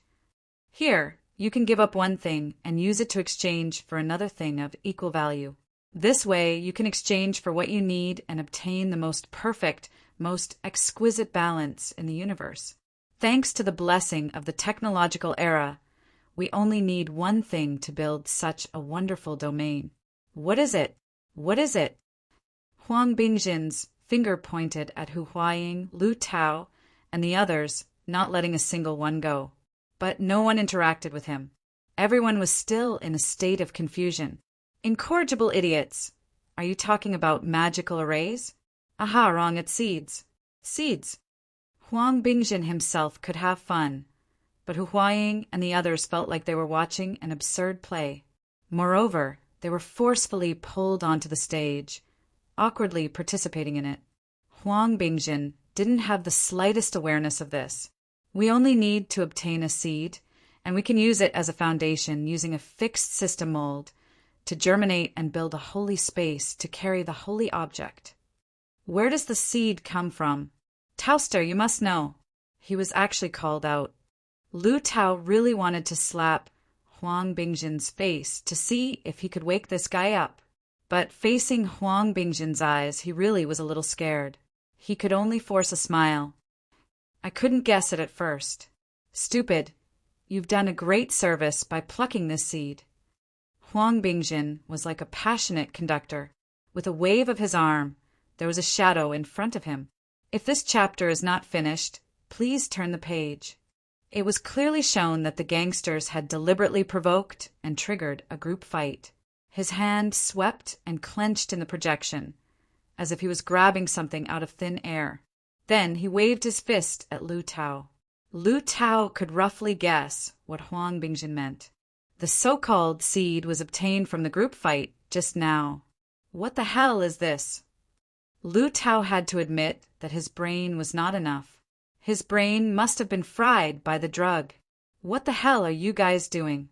Here, you can give up one thing and use it to exchange for another thing of equal value. This way, you can exchange for what you need and obtain the most perfect, most exquisite balance in the universe. Thanks to the blessing of the technological era, we only need one thing to build such a wonderful domain. What is it? What is it? Huang Bingjin's finger pointed at Hu Huaying, Lu Tao, and the others, not letting a single one go. But no one interacted with him. Everyone was still in a state of confusion. Incorrigible idiots! Are you talking about magical arrays? Aha, wrong, it's seeds. Seeds! Huang Bingjin himself could have fun, but Hu Huaying and the others felt like they were watching an absurd play. Moreover, they were forcefully pulled onto the stage, awkwardly participating in it. Huang Bingjin didn't have the slightest awareness of this. We only need to obtain a seed, and we can use it as a foundation using a fixed system mold to germinate and build a holy space to carry the holy object. Where does the seed come from? Taoster, you must know. He was actually called out. Lu Tao really wanted to slap Huang Bingjin's face to see if he could wake this guy up. But facing Huang Bingjin's eyes, he really was a little scared. He could only force a smile. I couldn't guess it at first. Stupid. You've done a great service by plucking this seed. Huang Bingjin was like a passionate conductor. With a wave of his arm, there was a shadow in front of him. If this chapter is not finished, please turn the page. It was clearly shown that the gangsters had deliberately provoked and triggered a group fight. His hand swept and clenched in the projection, as if he was grabbing something out of thin air. Then he waved his fist at Lu Tao. Lu Tao could roughly guess what Huang Bingjin meant. The so-called seed was obtained from the group fight just now. What the hell is this? Lu Tao had to admit that his brain was not enough. His brain must have been fried by the drug. What the hell are you guys doing?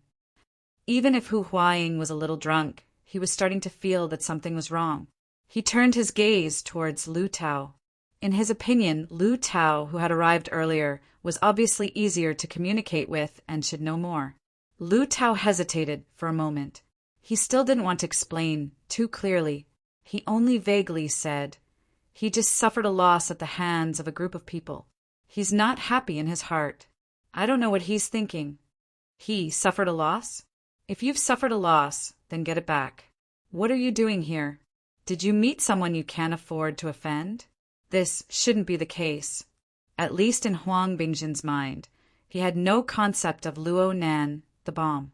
Even if Hu Huaying was a little drunk, he was starting to feel that something was wrong. He turned his gaze towards Lu Tao. In his opinion, Lu Tao, who had arrived earlier, was obviously easier to communicate with and should know more. Lu Tao hesitated for a moment. He still didn't want to explain too clearly. He only vaguely said, he just suffered a loss at the hands of a group of people. He's not happy in his heart. I don't know what he's thinking. He suffered a loss? If you've suffered a loss, then get it back. What are you doing here? Did you meet someone you can't afford to offend? This shouldn't be the case. At least in Huang Bingjin's mind, he had no concept of Luo Nan, the bomb.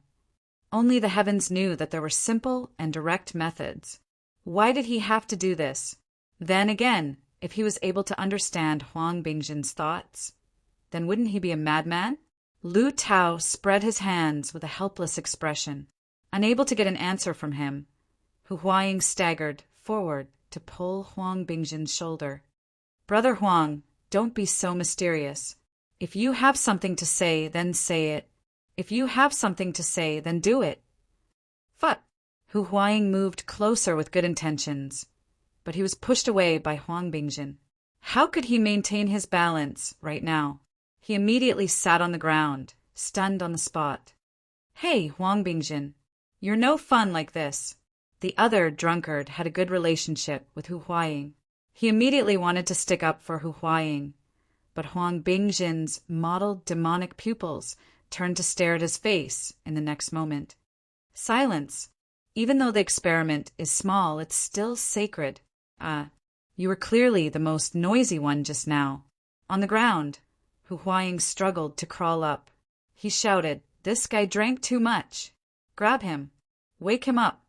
Only the heavens knew that there were simple and direct methods. Why did he have to do this? Then again, if he was able to understand Huang Bingjin's thoughts, then wouldn't he be a madman? Lu Tao spread his hands with a helpless expression. Unable to get an answer from him, Hu Huaying staggered forward to pull Huang Bingjin's shoulder. Brother Huang, don't be so mysterious. If you have something to say, then say it. If you have something to say, then do it. Fuck! Hu Huaying moved closer with good intentions, but he was pushed away by Huang Bingjin. How could he maintain his balance right now? He immediately sat on the ground, stunned on the spot. Hey, Huang Bingjin, you're no fun like this. The other drunkard had a good relationship with Hu Huaying. He immediately wanted to stick up for Hu Huaying, but Huang Bingjin's mottled demonic pupils turned to stare at his face in the next moment. Silence. Even though the experiment is small, it's still sacred. You were clearly the most noisy one just now. On the ground, Hu Huaying struggled to crawl up. He shouted, "This guy drank too much. Grab him. Wake him up."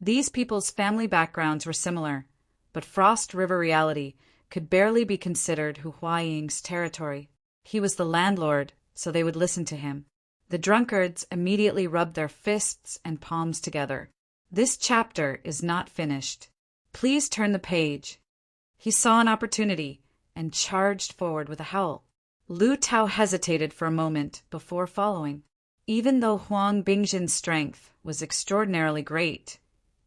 These people's family backgrounds were similar, but Frost River reality could barely be considered Hu Huaying's territory. He was the landlord, so they would listen to him. The drunkards immediately rubbed their fists and palms together. This chapter is not finished. Please turn the page. He saw an opportunity and charged forward with a howl. Lu Tao hesitated for a moment before following. Even though Huang Bingjin's strength was extraordinarily great,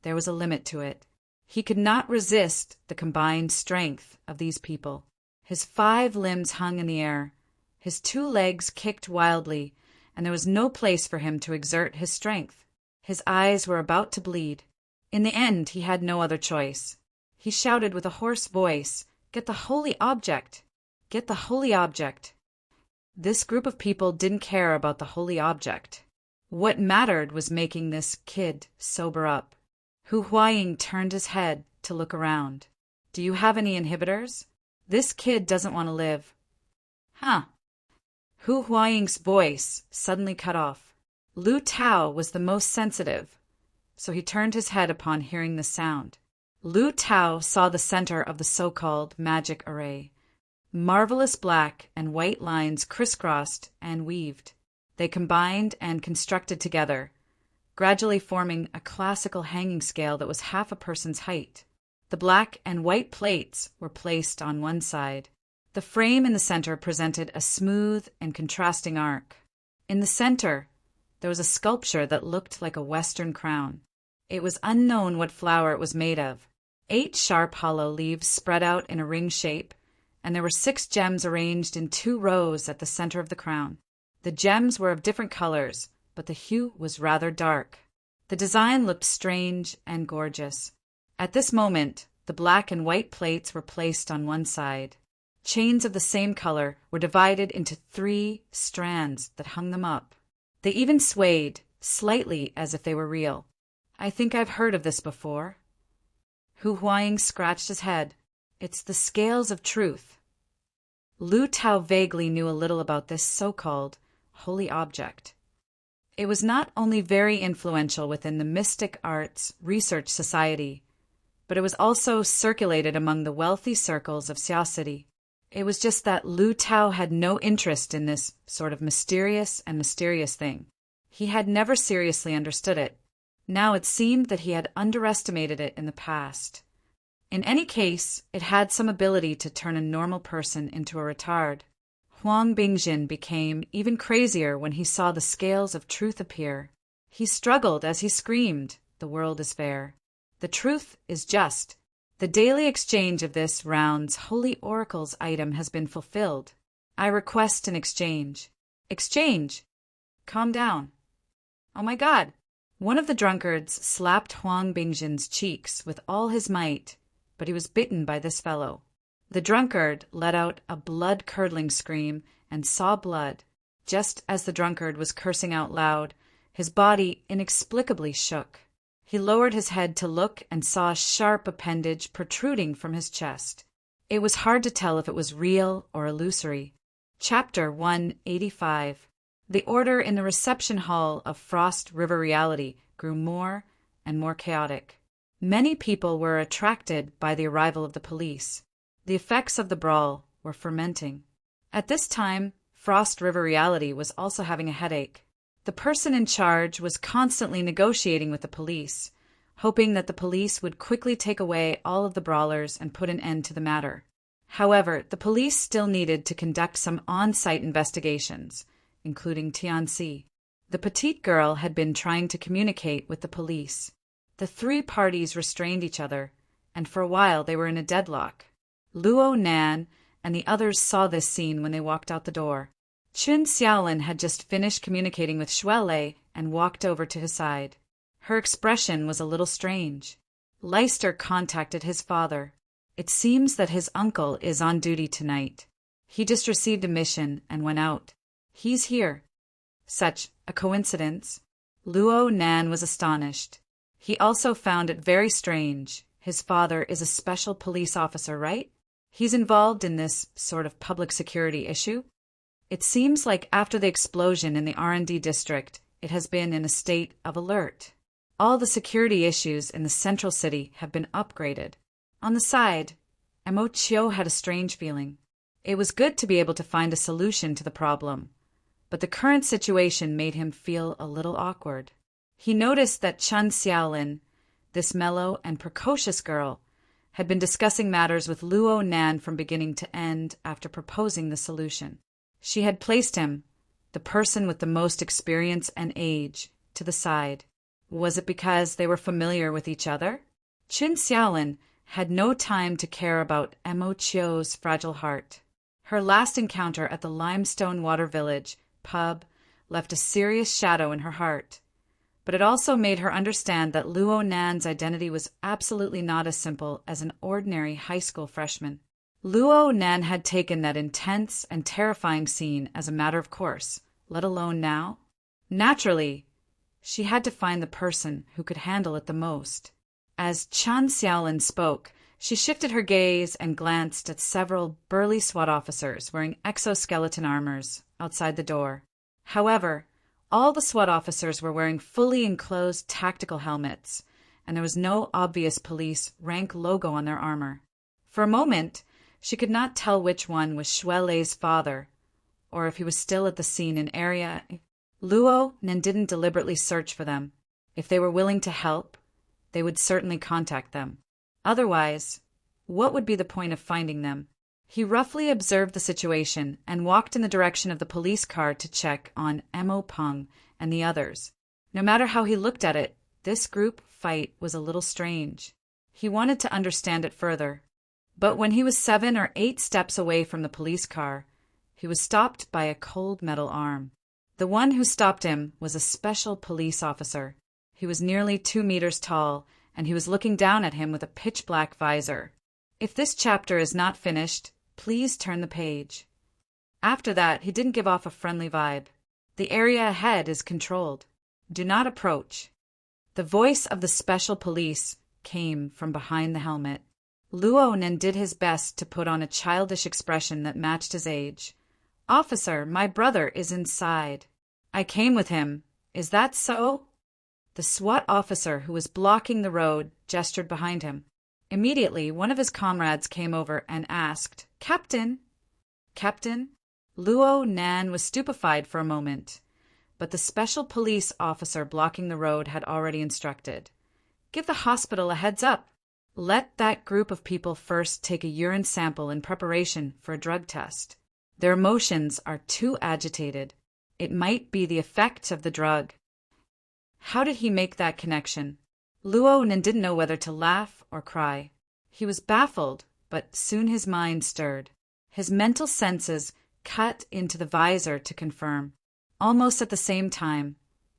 there was a limit to it. He could not resist the combined strength of these people. His 5 limbs hung in the air. His 2 legs kicked wildly, and there was no place for him to exert his strength. His eyes were about to bleed. In the end, he had no other choice. He shouted with a hoarse voice, "Get the holy object! Get the holy object!" This group of people didn't care about the holy object. What mattered was making this kid sober up. Hu Huaying turned his head to look around. Do you have any inhibitors? This kid doesn't want to live. Huh. Hu Huaying's voice suddenly cut off. Lu Tao was the most sensitive, so he turned his head upon hearing the sound. Lu Tao saw the center of the so-called magic array. Marvelous black and white lines crisscrossed and weaved. They combined and constructed together, gradually forming a classical hanging scale that was half a person's height. The black and white plates were placed on one side. The frame in the center presented a smooth and contrasting arc. In the center, there was a sculpture that looked like a Western crown. It was unknown what flower it was made of. 8 sharp hollow leaves spread out in a ring shape, and there were 6 gems arranged in 2 rows at the center of the crown. The gems were of different colors, but the hue was rather dark. The design looked strange and gorgeous. At this moment, the black and white plates were placed on one side. Chains of the same color were divided into 3 strands that hung them up. They even swayed, slightly as if they were real. I think I've heard of this before. Hu Huaying scratched his head. It's the scales of truth. Lu Tao vaguely knew a little about this so-called holy object. It was not only very influential within the mystic arts research society, but it was also circulated among the wealthy circles of Xiao City. It was just that Lu Tao had no interest in this sort of mysterious thing. He had never seriously understood it. Now it seemed that he had underestimated it in the past. In any case, it had some ability to turn a normal person into a retard. Huang Bingjin became even crazier when he saw the scales of truth appear. He struggled as he screamed, "The world is fair. The truth is just. The daily exchange of this round's holy oracles item has been fulfilled. I request an exchange." Exchange? Calm down. Oh my God. One of the drunkards slapped Huang Bingjin's cheeks with all his might, but he was bitten by this fellow. The drunkard let out a blood-curdling scream and saw blood. Just as the drunkard was cursing out loud, his body inexplicably shook. He lowered his head to look and saw a sharp appendage protruding from his chest. It was hard to tell if it was real or illusory. Chapter 185. The order in the reception hall of Frost River Reality grew more and more chaotic. Many people were attracted by the arrival of the police. The effects of the brawl were fermenting. At this time, Frost River Reality was also having a headache. The person in charge was constantly negotiating with the police, hoping that the police would quickly take away all of the brawlers and put an end to the matter. However, the police still needed to conduct some on-site investigations, including Tianxi. The petite girl had been trying to communicate with the police. The 3 parties restrained each other, and for a while they were in a deadlock. Luo Nan and the others saw this scene when they walked out the door. Chun Xiaolin had just finished communicating with Shuelei and walked over to his side. Her expression was a little strange. Leister contacted his father. It seems that his uncle is on duty tonight. He just received a mission and went out. He's here. Such a coincidence. Luo Nan was astonished. He also found it very strange. His father is a special police officer, right? He's involved in this sort of public security issue. It seems like after the explosion in the R&D district, it has been in a state of alert. All the security issues in the central city have been upgraded. On the side, Mo Chiu had a strange feeling. It was good to be able to find a solution to the problem, but the current situation made him feel a little awkward. He noticed that Chun Xiaolin, this mellow and precocious girl, had been discussing matters with Luo Nan from beginning to end after proposing the solution. She had placed him, the person with the most experience and age, to the side. Was it because they were familiar with each other? Chun Xiaolin had no time to care about Mo Chiu's fragile heart. Her last encounter at the Limestone Water Village pub left a serious shadow in her heart, but it also made her understand that Luo Nan's identity was absolutely not as simple as an ordinary high school freshman. Luo Nan had taken that intense and terrifying scene as a matter of course, let alone now. Naturally, she had to find the person who could handle it the most. As Chan Xiaolin spoke, she shifted her gaze and glanced at several burly SWAT officers wearing exoskeleton armors outside the door. However, all the SWAT officers were wearing fully enclosed tactical helmets, and there was no obvious police rank logo on their armor. For a moment, she could not tell which one was Xue Lei's father, or if he was still at the scene in area. Luo Nen didn't deliberately search for them. If they were willing to help, they would certainly contact them. Otherwise, what would be the point of finding them? He roughly observed the situation and walked in the direction of the police car to check on Mo Peng and the others. No matter how he looked at it, this group fight was a little strange. He wanted to understand it further. But when he was 7 or 8 steps away from the police car, he was stopped by a cold metal arm. The one who stopped him was a special police officer. He was nearly 2 meters tall, and he was looking down at him with a pitch-black visor. If this chapter is not finished, please turn the page. After that, he didn't give off a friendly vibe. The area ahead is controlled. Do not approach. The voice of the special police came from behind the helmet. Luo Nen did his best to put on a childish expression that matched his age. "Officer, my brother is inside. I came with him. Is that so?" The SWAT officer who was blocking the road gestured behind him. Immediately, one of his comrades came over and asked, "Captain?" "Captain?" Luo Nan was stupefied for a moment, but the special police officer blocking the road had already instructed. "Give the hospital a heads up. Let that group of people first take a urine sample in preparation for a drug test. Their emotions are too agitated. It might be the effect of the drug." How did he make that connection? Luo Nen didn't know whether to laugh or cry. He was baffled, but soon his mind stirred. His mental senses cut into the visor to confirm. Almost at the same time,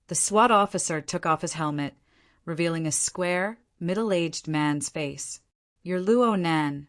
the SWAT officer took off his helmet, revealing a square, middle-aged man's face. "You're Luo Nan."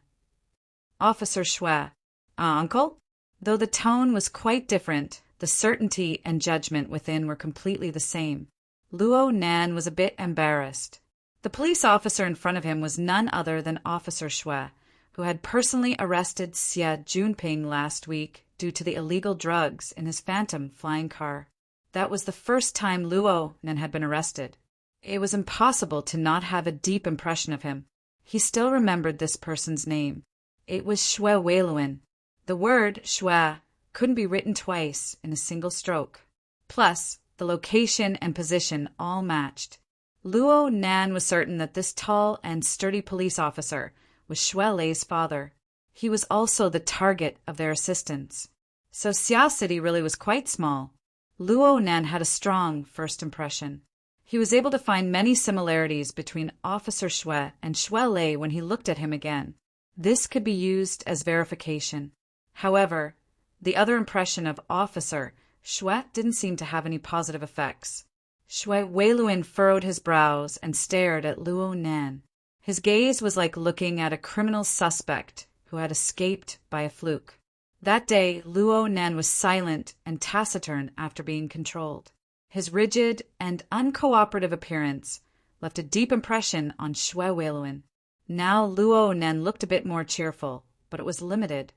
"Officer Xue." "Uncle?" Though the tone was quite different, the certainty and judgment within were completely the same. Luo Nan was a bit embarrassed. The police officer in front of him was none other than Officer Xue, who had personally arrested Xie Junping last week due to the illegal drugs in his phantom flying car. That was the first time Luo Nan had been arrested. It was impossible to not have a deep impression of him. He still remembered this person's name. It was Xue Weiluan. The word Xue couldn't be written twice in a single stroke. Plus, the location and position all matched. Luo Nan was certain that this tall and sturdy police officer was Xue Lei's father. He was also the target of their assistance. So Xia City really was quite small. Luo Nan had a strong first impression. He was able to find many similarities between Officer Xue and Xue Lei when he looked at him again. This could be used as verification. However, the other impression of Officer Xue didn't seem to have any positive effects. Xue Weiluan furrowed his brows and stared at Luo Nan. His gaze was like looking at a criminal suspect who had escaped by a fluke. That day, Luo Nan was silent and taciturn after being controlled. His rigid and uncooperative appearance left a deep impression on Xue Weiluan. Now Luo Nan looked a bit more cheerful, but it was limited.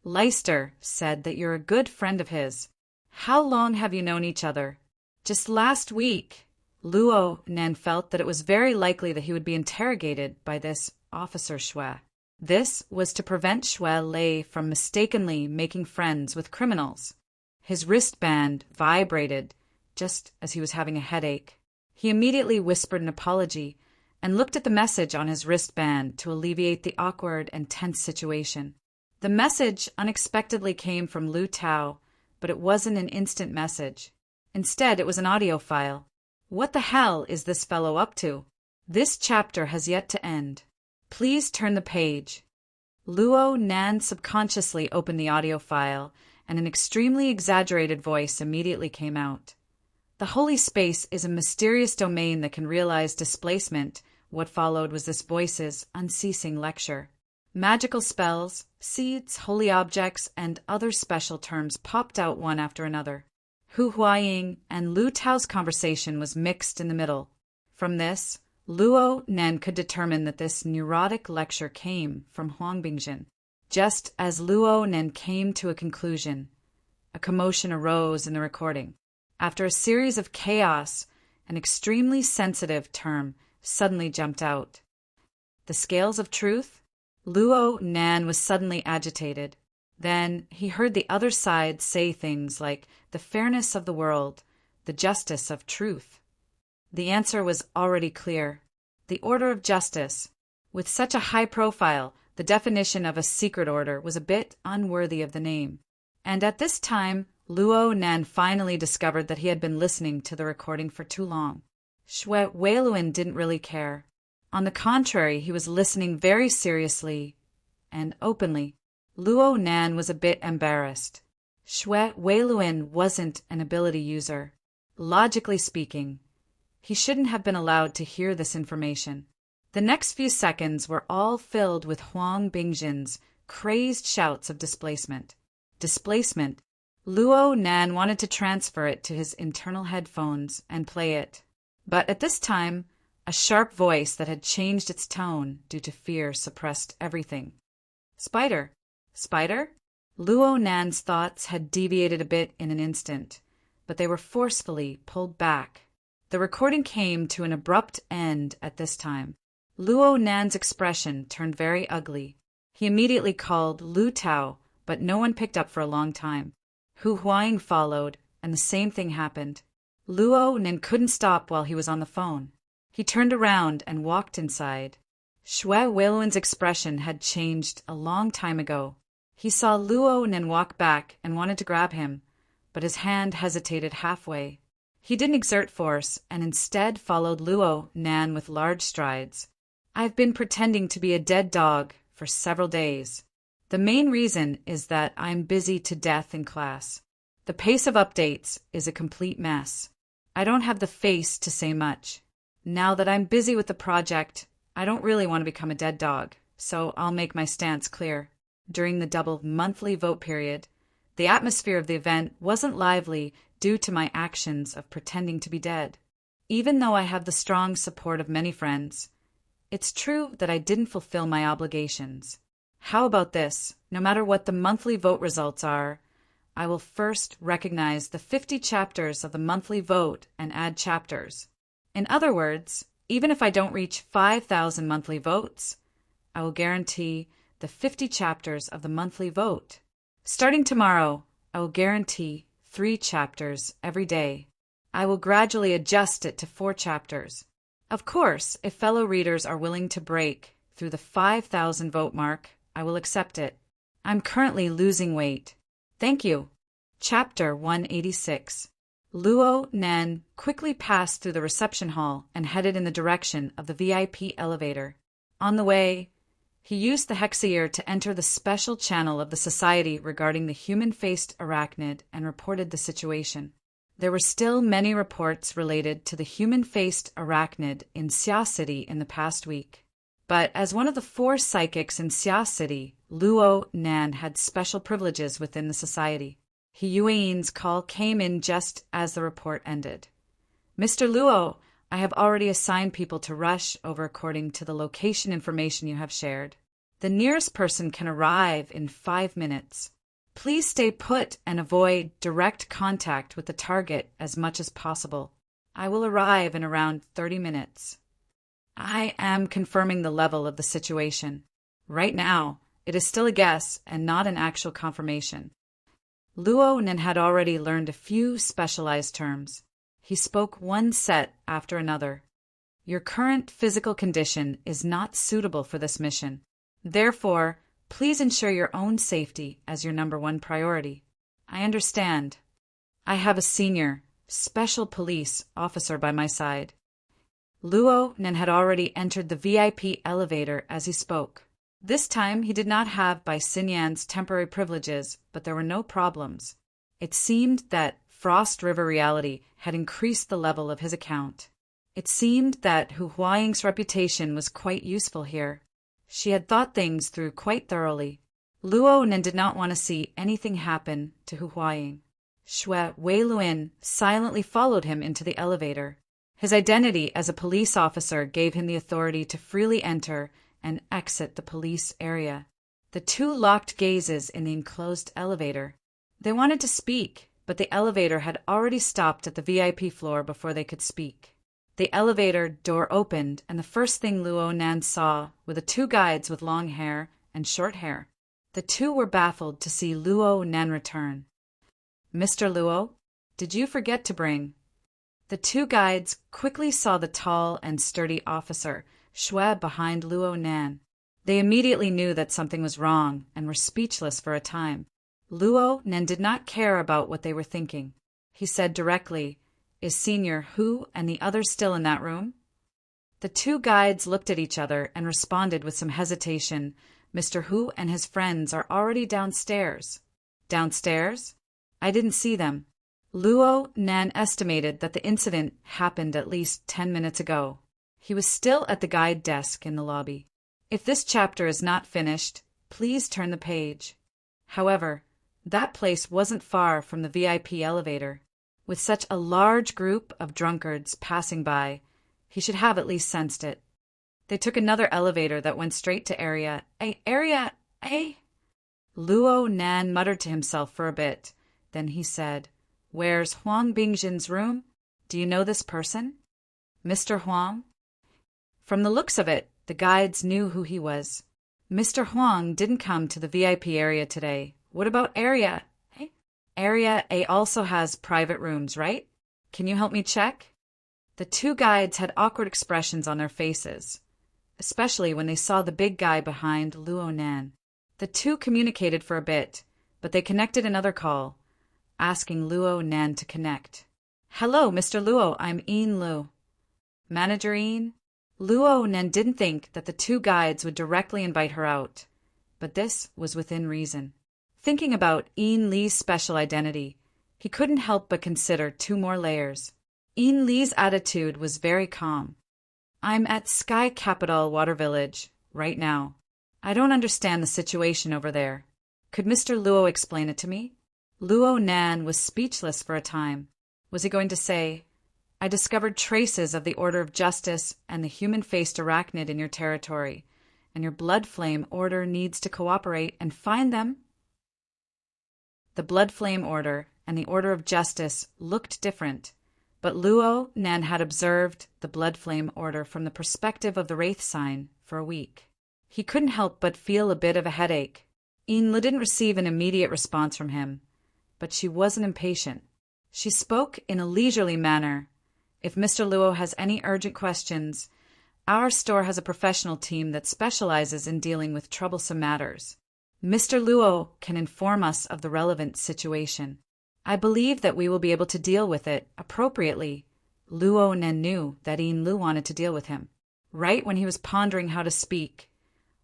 "Leister said that you're a good friend of his. How long have you known each other?" "Just last week." Luo Nan felt that it was very likely that he would be interrogated by this Officer Xue. This was to prevent Xue Lei from mistakenly making friends with criminals. His wristband vibrated just as he was having a headache. He immediately whispered an apology and looked at the message on his wristband to alleviate the awkward and tense situation. The message unexpectedly came from Lu Tao, but it wasn't an instant message. Instead, it was an audio file. What the hell is this fellow up to? This chapter has yet to end. Please turn the page. Luo Nan subconsciously opened the audio file, and an extremely exaggerated voice immediately came out. "The holy space is a mysterious domain that can realize displacement." What followed was this voice's unceasing lecture. Magical spells, seeds, holy objects, and other special terms popped out one after another. Hu Huaying and Lu Tao's conversation was mixed in the middle. From this, Luo Nen could determine that this neurotic lecture came from Huang Bingjin. Just as Luo Nen came to a conclusion, a commotion arose in the recording. After a series of chaos, an extremely sensitive term suddenly jumped out. The scales of truth? Luo Nan was suddenly agitated. Then he heard the other side say things like the fairness of the world, the justice of truth. The answer was already clear. The order of justice. With such a high profile, the definition of a secret order was a bit unworthy of the name. And at this time, Luo Nan finally discovered that he had been listening to the recording for too long. Xue Weiluan didn't really care. On the contrary, he was listening very seriously and openly. Luo Nan was a bit embarrassed. Xue Weiluan wasn't an ability user. Logically speaking, he shouldn't have been allowed to hear this information. The next few seconds were all filled with Huang Bingjin's crazed shouts of displacement. Displacement. Luo Nan wanted to transfer it to his internal headphones and play it. But at this time, a sharp voice that had changed its tone due to fear suppressed everything. Spider. Spider? Luo Nan's thoughts had deviated a bit in an instant, but they were forcefully pulled back. The recording came to an abrupt end at this time. Luo Nan's expression turned very ugly. He immediately called Lu Tao, but no one picked up for a long time. Hu Huaying followed, and the same thing happened. Luo Nan couldn't stop while he was on the phone. He turned around and walked inside. Xue Weiluan's expression had changed a long time ago. He saw Luo Nan walk back and wanted to grab him, but his hand hesitated halfway. He didn't exert force and instead followed Luo Nan with large strides. I've been pretending to be a dead dog for several days. The main reason is that I'm busy to death in class. The pace of updates is a complete mess. I don't have the face to say much. Now that I'm busy with the project, I don't really want to become a dead dog, so I'll make my stance clear. During the double monthly vote period, the atmosphere of the event wasn't lively due to my actions of pretending to be dead. Even though I have the strong support of many friends, it's true that I didn't fulfill my obligations. How about this? No matter what the monthly vote results are, I will first recognize the 50 chapters of the monthly vote and add chapters. In other words, even if I don't reach 5,000 monthly votes, I will guarantee the 50 chapters of the monthly vote. Starting tomorrow, I will guarantee 3 chapters every day. I will gradually adjust it to 4 chapters. Of course, if fellow readers are willing to break through the 5,000 vote mark, I will accept it. I'm currently losing weight. Thank you. Chapter 186. Luo Nan quickly passed through the reception hall and headed in the direction of the VIP elevator. On the way, he used the hexayear to enter the special channel of the society regarding the human-faced arachnid and reported the situation. There were still many reports related to the human-faced arachnid in Xia City in the past week. But as one of the 4 psychics in Xia City, Luo Nan had special privileges within the society. He Yuan's call came in just as the report ended. Mr. Luo, I have already assigned people to rush over according to the location information you have shared. The nearest person can arrive in 5 minutes. Please stay put and avoid direct contact with the target as much as possible. I will arrive in around 30 minutes. I am confirming the level of the situation. Right now, it is still a guess and not an actual confirmation. Luo Nan had already learned a few specialized terms. He spoke one set after another. Your current physical condition is not suitable for this mission. Therefore, please ensure your own safety as your number 1 priority. I understand. I have a senior, special police officer by my side. Luo Nan had already entered the VIP elevator as he spoke. This time he did not have Bai Xinyan's temporary privileges, but there were no problems. It seemed that Frost River reality had increased the level of his account. It seemed that Hu Huaying's reputation was quite useful here. She had thought things through quite thoroughly. Luo Nan did not want to see anything happen to Hu Huaying. Xue Weiluan silently followed him into the elevator. His identity as a police officer gave him the authority to freely enter and exit the police area. The two locked gazes in the enclosed elevator. They wanted to speak, but the elevator had already stopped at the VIP floor before they could speak. The elevator door opened, and the first thing Luo Nan saw were the two guides with long hair and short hair. The two were baffled to see Luo Nan return. "Mr. Luo, did you forget to bring—" The two guides quickly saw the tall and sturdy officer, Xue, behind Luo Nan. They immediately knew that something was wrong and were speechless for a time. Luo Nan did not care about what they were thinking. He said directly, "Is Senior Hu and the others still in that room?" The two guides looked at each other and responded with some hesitation, "Mr. Hu and his friends are already downstairs." "Downstairs? I didn't see them." Luo Nan estimated that the incident happened at least 10 minutes ago. He was still at the guide desk in the lobby. If this chapter is not finished, please turn the page. However, that place wasn't far from the VIP elevator. With such a large group of drunkards passing by, he should have at least sensed it. They took another elevator that went straight to Area A. Area A? Luo Nan muttered to himself for a bit. Then he said, "Where's Huang Bingjin's room? Do you know this person?" "Mr. Huang?" From the looks of it, the guides knew who he was. "Mr. Huang didn't come to the VIP area today. What about Area A? Area A also has private rooms, right? Can you help me check?" The two guides had awkward expressions on their faces, especially when they saw the big guy behind Luo Nan. The two communicated for a bit, but they connected another call, asking Luo Nan to connect. "Hello, Mr. Luo, I'm Yin Lu." "Manager Yin?" Luo Nan didn't think that the two guides would directly invite her out, but this was within reason. Thinking about Yin Li's special identity, he couldn't help but consider two more layers. Yin Li's attitude was very calm. "I'm at Sky Capital Water Village right now. I don't understand the situation over there. Could Mr. Luo explain it to me?" Luo Nan was speechless for a time. Was he going to say, "I discovered traces of the Order of Justice and the human-faced arachnid in your territory, and your Blood Flame Order needs to cooperate and find them"? The Blood Flame Order and the Order of Justice looked different, but Luo Nan had observed the Blood Flame Order from the perspective of the Wraith sign for a week. He couldn't help but feel a bit of a headache. Yin Lu didn't receive an immediate response from him, but she wasn't impatient. She spoke in a leisurely manner. "If Mr. Luo has any urgent questions, our store has a professional team that specializes in dealing with troublesome matters. Mr. Luo can inform us of the relevant situation. I believe that we will be able to deal with it appropriately." Luo Nan knew that Yin Lu wanted to deal with him. Right when he was pondering how to speak,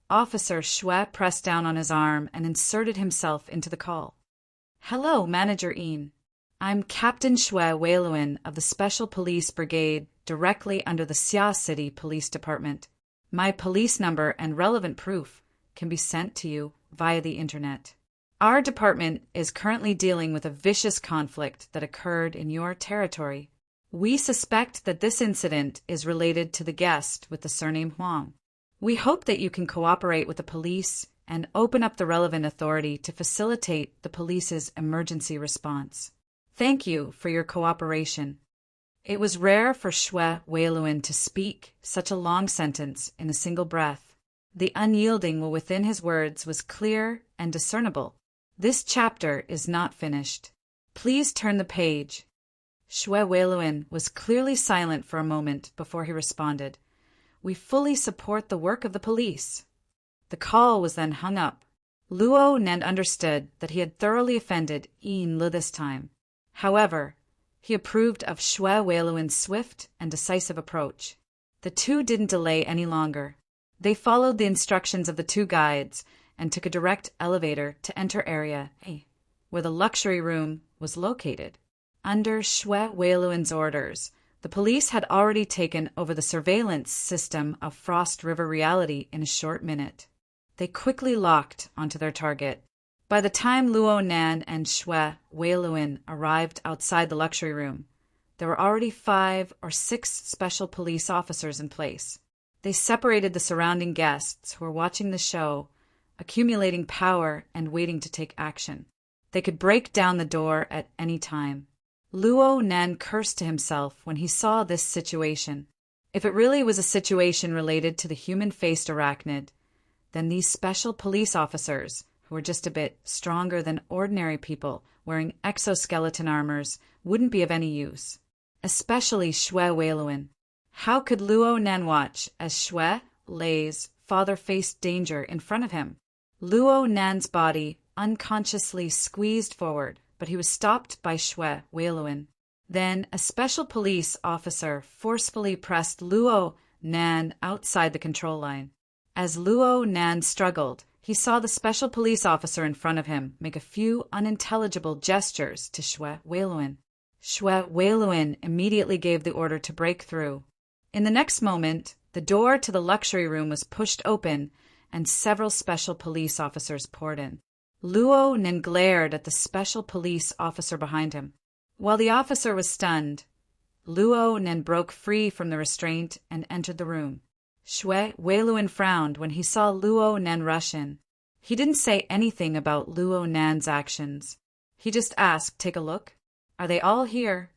Officer Xue pressed down on his arm and inserted himself into the call. "Hello, Manager Yin. I'm Captain Xue Weiluan of the Special Police Brigade directly under the Xia City Police Department. My police number and relevant proof can be sent to you via the internet. Our department is currently dealing with a vicious conflict that occurred in your territory. We suspect that this incident is related to the guest with the surname Huang. We hope that you can cooperate with the police and open up the relevant authority to facilitate the police's emergency response. Thank you for your cooperation." It was rare for Xue Weiluan to speak such a long sentence in a single breath. The unyielding will within his words was clear and discernible. "This chapter is not finished. Please turn the page." Xue Weiluan was clearly silent for a moment before he responded, "We fully support the work of the police." The call was then hung up. Luo Nan understood that he had thoroughly offended Yin Lu this time. However, he approved of Xue Weiluan's swift and decisive approach. The two didn't delay any longer. They followed the instructions of the two guides and took a direct elevator to enter Area A, where the luxury room was located. Under Xue Weiluan's orders, the police had already taken over the surveillance system of Frost River Reality in a short minute. They quickly locked onto their target. By the time Luo Nan and Xue Weiluan arrived outside the luxury room, there were already 5 or 6 special police officers in place. They separated the surrounding guests who were watching the show, accumulating power and waiting to take action. They could break down the door at any time. Luo Nan cursed to himself when he saw this situation. If it really was a situation related to the human-faced arachnid, then these special police officers, who were just a bit stronger than ordinary people wearing exoskeleton armors, wouldn't be of any use. Especially Xue Weiluan. How could Luo Nan watch as Xue Lei's father faced danger in front of him? Luo Nan's body unconsciously squeezed forward, but he was stopped by Xue Weiluan. Then a special police officer forcefully pressed Luo Nan outside the control line. As Luo Nan struggled, he saw the special police officer in front of him make a few unintelligible gestures to Xue Weiluan. Xue Weiluan immediately gave the order to break through. In the next moment, the door to the luxury room was pushed open and several special police officers poured in. Luo Nan glared at the special police officer behind him. While the officer was stunned, Luo Nan broke free from the restraint and entered the room. Xue Weiluan frowned when he saw Luo Nan rush in. He didn't say anything about Luo Nan's actions. He just asked, "Take a look? Are they all here?"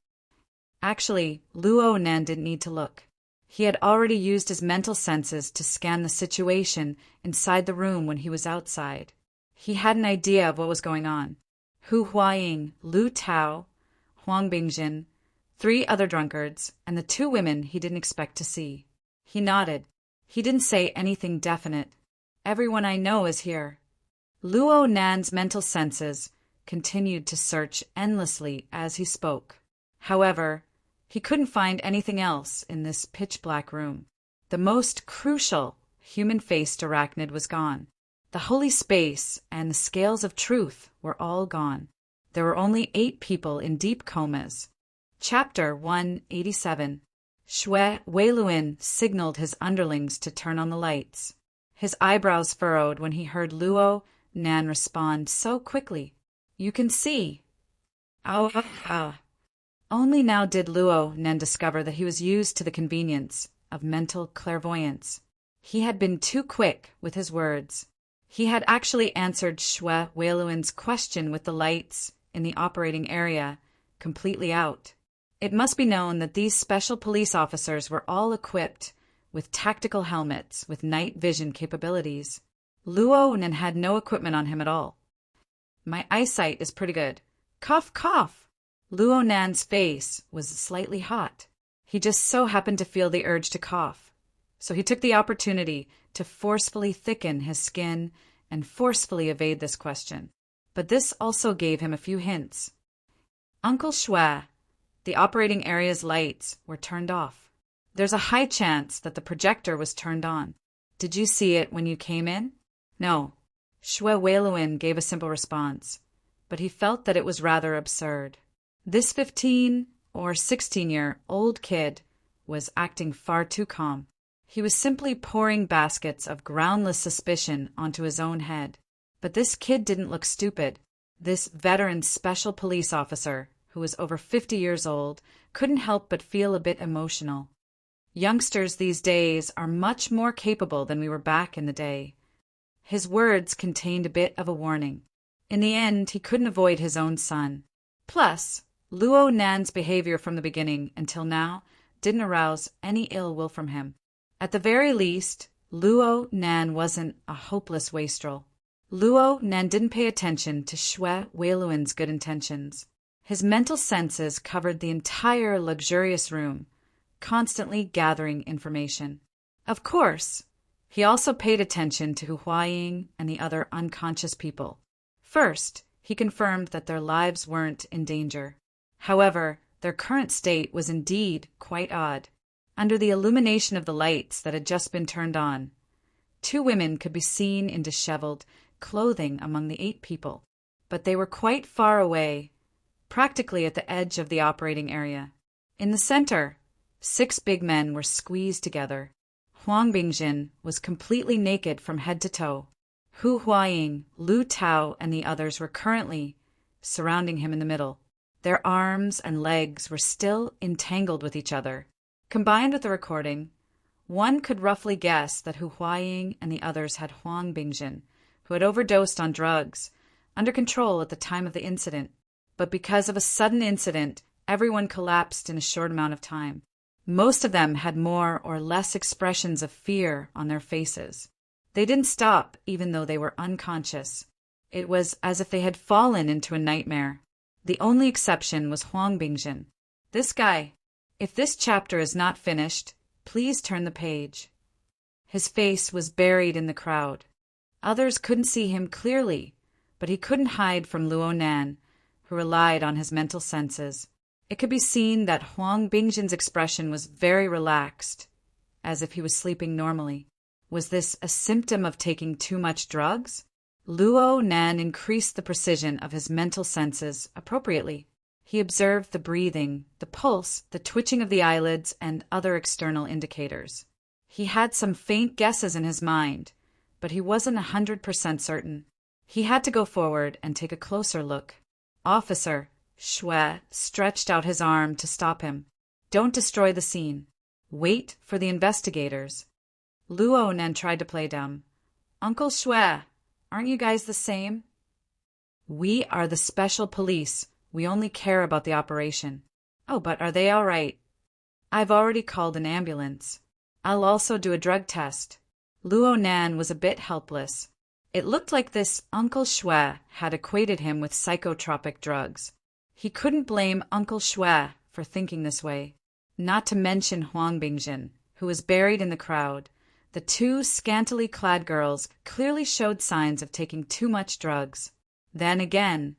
Actually, Luo Nan didn't need to look. He had already used his mental senses to scan the situation inside the room when he was outside. He had an idea of what was going on. Hu Huaying, Lu Tao, Huang Bingjin, 3 other drunkards, and the 2 women he didn't expect to see. He nodded. He didn't say anything definite. "Everyone I know is here." Luo Nan's mental senses continued to search endlessly as he spoke. However, he couldn't find anything else in this pitch-black room. The most crucial human-faced arachnid was gone. The holy space and the scales of truth were all gone. There were only 8 people in deep comas. Chapter 187. Xue Weiluan signaled his underlings to turn on the lights. His eyebrows furrowed when he heard Luo Nan respond so quickly. "You can see." Ah. Only now did Luo Nan discover that he was used to the convenience of mental clairvoyance. He had been too quick with his words. He had actually answered Xue Weiluan's question with the lights in the operating area completely out. It must be known that these special police officers were all equipped with tactical helmets with night vision capabilities. Luo Nan had no equipment on him at all. "My eyesight is pretty good. Cough, cough." Luo Nan's face was slightly hot. He just so happened to feel the urge to cough. So he took the opportunity to forcefully thicken his skin and forcefully evade this question. But this also gave him a few hints. "Uncle Xue, the operating area's lights were turned off. There's a high chance that the projector was turned on. Did you see it when you came in?" "No." Xue Weiluan gave a simple response, but he felt that it was rather absurd. This 15 or 16-year-old kid was acting far too calm. He was simply pouring baskets of groundless suspicion onto his own head. But this kid didn't look stupid. This veteran special police officer, who was over 50 years old, couldn't help but feel a bit emotional. Youngsters these days are much more capable than we were back in the day. His words contained a bit of a warning. In the end, he couldn't avoid his own son. Plus, Luo Nan's behavior from the beginning until now didn't arouse any ill will from him. At the very least, Luo Nan wasn't a hopeless wastrel. Luo Nan didn't pay attention to Xue Weiluan's good intentions. His mental senses covered the entire luxurious room, constantly gathering information. Of course, he also paid attention to Hu Huaying and the other unconscious people. First, he confirmed that their lives weren't in danger. However, their current state was indeed quite odd. Under the illumination of the lights that had just been turned on, 2 women could be seen in disheveled clothing among the 8 people, but they were quite far away, practically at the edge of the operating area. In the center, 6 big men were squeezed together. Huang Bingjin was completely naked from head to toe. Hu Huaying, Lu Tao, and the others were currently surrounding him in the middle. Their arms and legs were still entangled with each other. Combined with the recording, one could roughly guess that Hu Huaying and the others had Huang Bingjin, who had overdosed on drugs, under control at the time of the incident. But because of a sudden incident, everyone collapsed in a short amount of time. Most of them had more or less expressions of fear on their faces. They didn't stop even though they were unconscious. It was as if they had fallen into a nightmare. The only exception was Huang Bingjin. This guy. If this chapter is not finished, please turn the page. His face was buried in the crowd. Others couldn't see him clearly, but he couldn't hide from Luo Nan, who relied on his mental senses. It could be seen that Huang Bingjin's expression was very relaxed, as if he was sleeping normally. Was this a symptom of taking too much drugs? Luo Nan increased the precision of his mental senses appropriately. He observed the breathing, the pulse, the twitching of the eyelids, and other external indicators. He had some faint guesses in his mind, but he wasn't 100% certain. He had to go forward and take a closer look. Officer Shui stretched out his arm to stop him. Don't destroy the scene. Wait for the investigators. Luo Nan tried to play dumb. Uncle Shui, aren't you guys the same? We are the special police. We only care about the operation. Oh, but are they all right? I've already called an ambulance. I'll also do a drug test. Luo Nan was a bit helpless. It looked like this Uncle Shui had equated him with psychotropic drugs. He couldn't blame Uncle Shui for thinking this way. Not to mention Huang Bingjin, who was buried in the crowd. The two scantily clad girls clearly showed signs of taking too much drugs. Then again,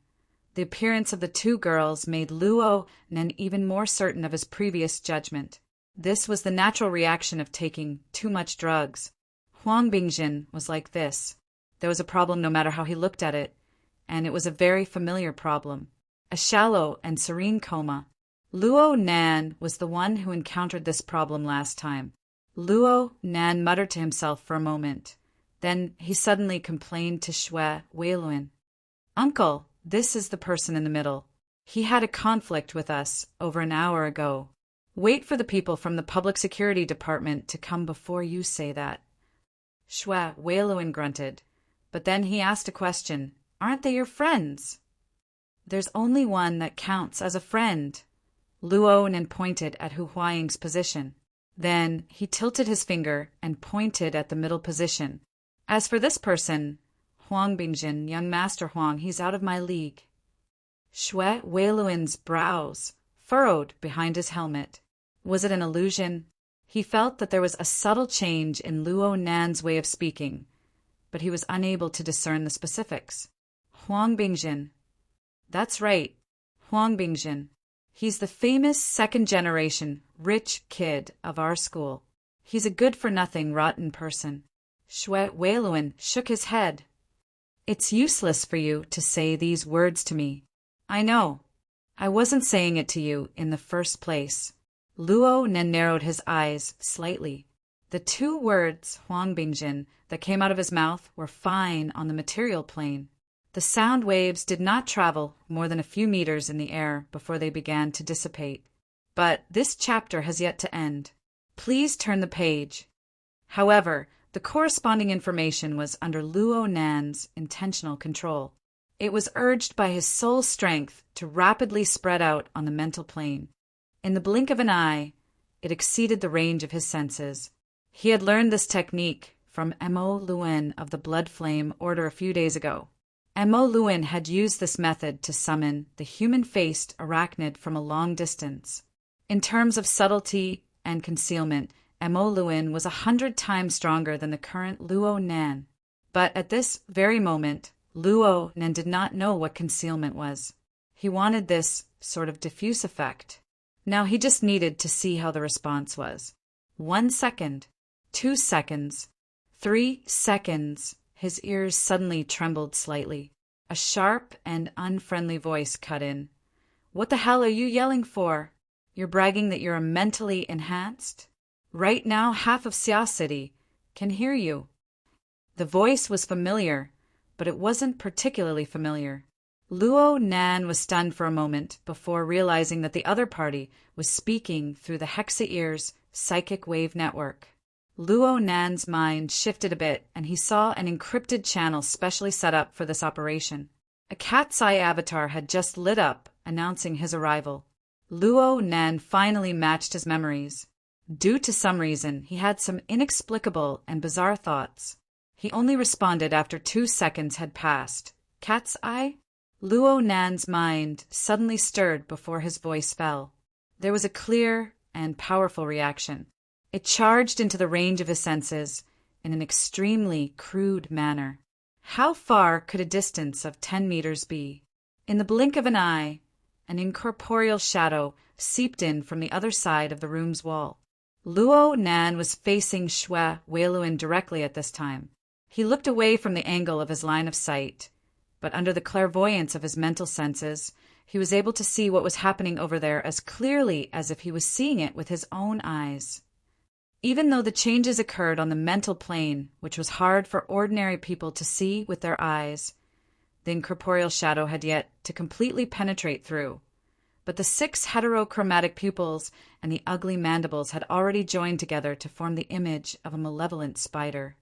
the appearance of the two girls made Luo Nan even more certain of his previous judgment. This was the natural reaction of taking too much drugs. Huang Bingjin was like this. There was a problem no matter how he looked at it, and it was a very familiar problem. A shallow and serene coma. Luo Nan was the one who encountered this problem last time. Luo Nan muttered to himself for a moment. Then he suddenly complained to Shui Weiluan. Uncle, this is the person in the middle. He had a conflict with us over an hour ago. Wait for the people from the Public Security Department to come before you say that. Shui Weiluan grunted, but then he asked a question. Aren't they your friends? There's only one that counts as a friend. Luo Nan pointed at Hu Huaying's position. Then he tilted his finger and pointed at the middle position. As for this person, Huang Bingjin, young Master Huang, he's out of my league. Shui Weiluan's brows furrowed behind his helmet. Was it an illusion? He felt that there was a subtle change in Luo Nan's way of speaking, but he was unable to discern the specifics. Huang Bingjin. That's right, Huang Bingjin. He's the famous second-generation rich kid of our school. He's a good-for-nothing rotten person. Shui Weiluan shook his head. It's useless for you to say these words to me. I know. I wasn't saying it to you in the first place. Luo Nan narrowed his eyes slightly. The two words, Huang Bingjin, that came out of his mouth were fine on the material plane. The sound waves did not travel more than a few meters in the air before they began to dissipate. But this chapter has yet to end. Please turn the page. However, the corresponding information was under Luo Nan's intentional control. It was urged by his soul strength to rapidly spread out on the mental plane. In the blink of an eye, it exceeded the range of his senses. He had learned this technique from Mo Luen of the Blood Flame Order a few days ago. Mo Luen had used this method to summon the human-faced arachnid from a long distance. In terms of subtlety and concealment, Mo Luen was 100 times stronger than the current Luo Nan. But at this very moment, Luo Nan did not know what concealment was. He wanted this sort of diffuse effect. Now he just needed to see how the response was. 1 second, 2 seconds, 3 seconds. His ears suddenly trembled slightly. A sharp and unfriendly voice cut in. What the hell are you yelling for? You're bragging that you're mentally enhanced? Right now, half of Xia City can hear you. The voice was familiar, but it wasn't particularly familiar. Luo Nan was stunned for a moment before realizing that the other party was speaking through the Hexa-Ear's psychic wave network. Luo Nan's mind shifted a bit, and he saw an encrypted channel specially set up for this operation. A cat's eye avatar had just lit up, announcing his arrival. Luo Nan finally matched his memories. Due to some reason, he had some inexplicable and bizarre thoughts. He only responded after 2 seconds had passed. Cat's eye? Luo Nan's mind suddenly stirred before his voice fell. There was a clear and powerful reaction. It charged into the range of his senses in an extremely crude manner. How far could a distance of 10 meters be? In the blink of an eye, an incorporeal shadow seeped in from the other side of the room's wall. Luo Nan was facing Xue Weiluan directly at this time. He looked away from the angle of his line of sight, but under the clairvoyance of his mental senses, he was able to see what was happening over there as clearly as if he was seeing it with his own eyes. Even though the changes occurred on the mental plane, which was hard for ordinary people to see with their eyes, the incorporeal shadow had yet to completely penetrate through. But the 6 heterochromatic pupils and the ugly mandibles had already joined together to form the image of a malevolent spider.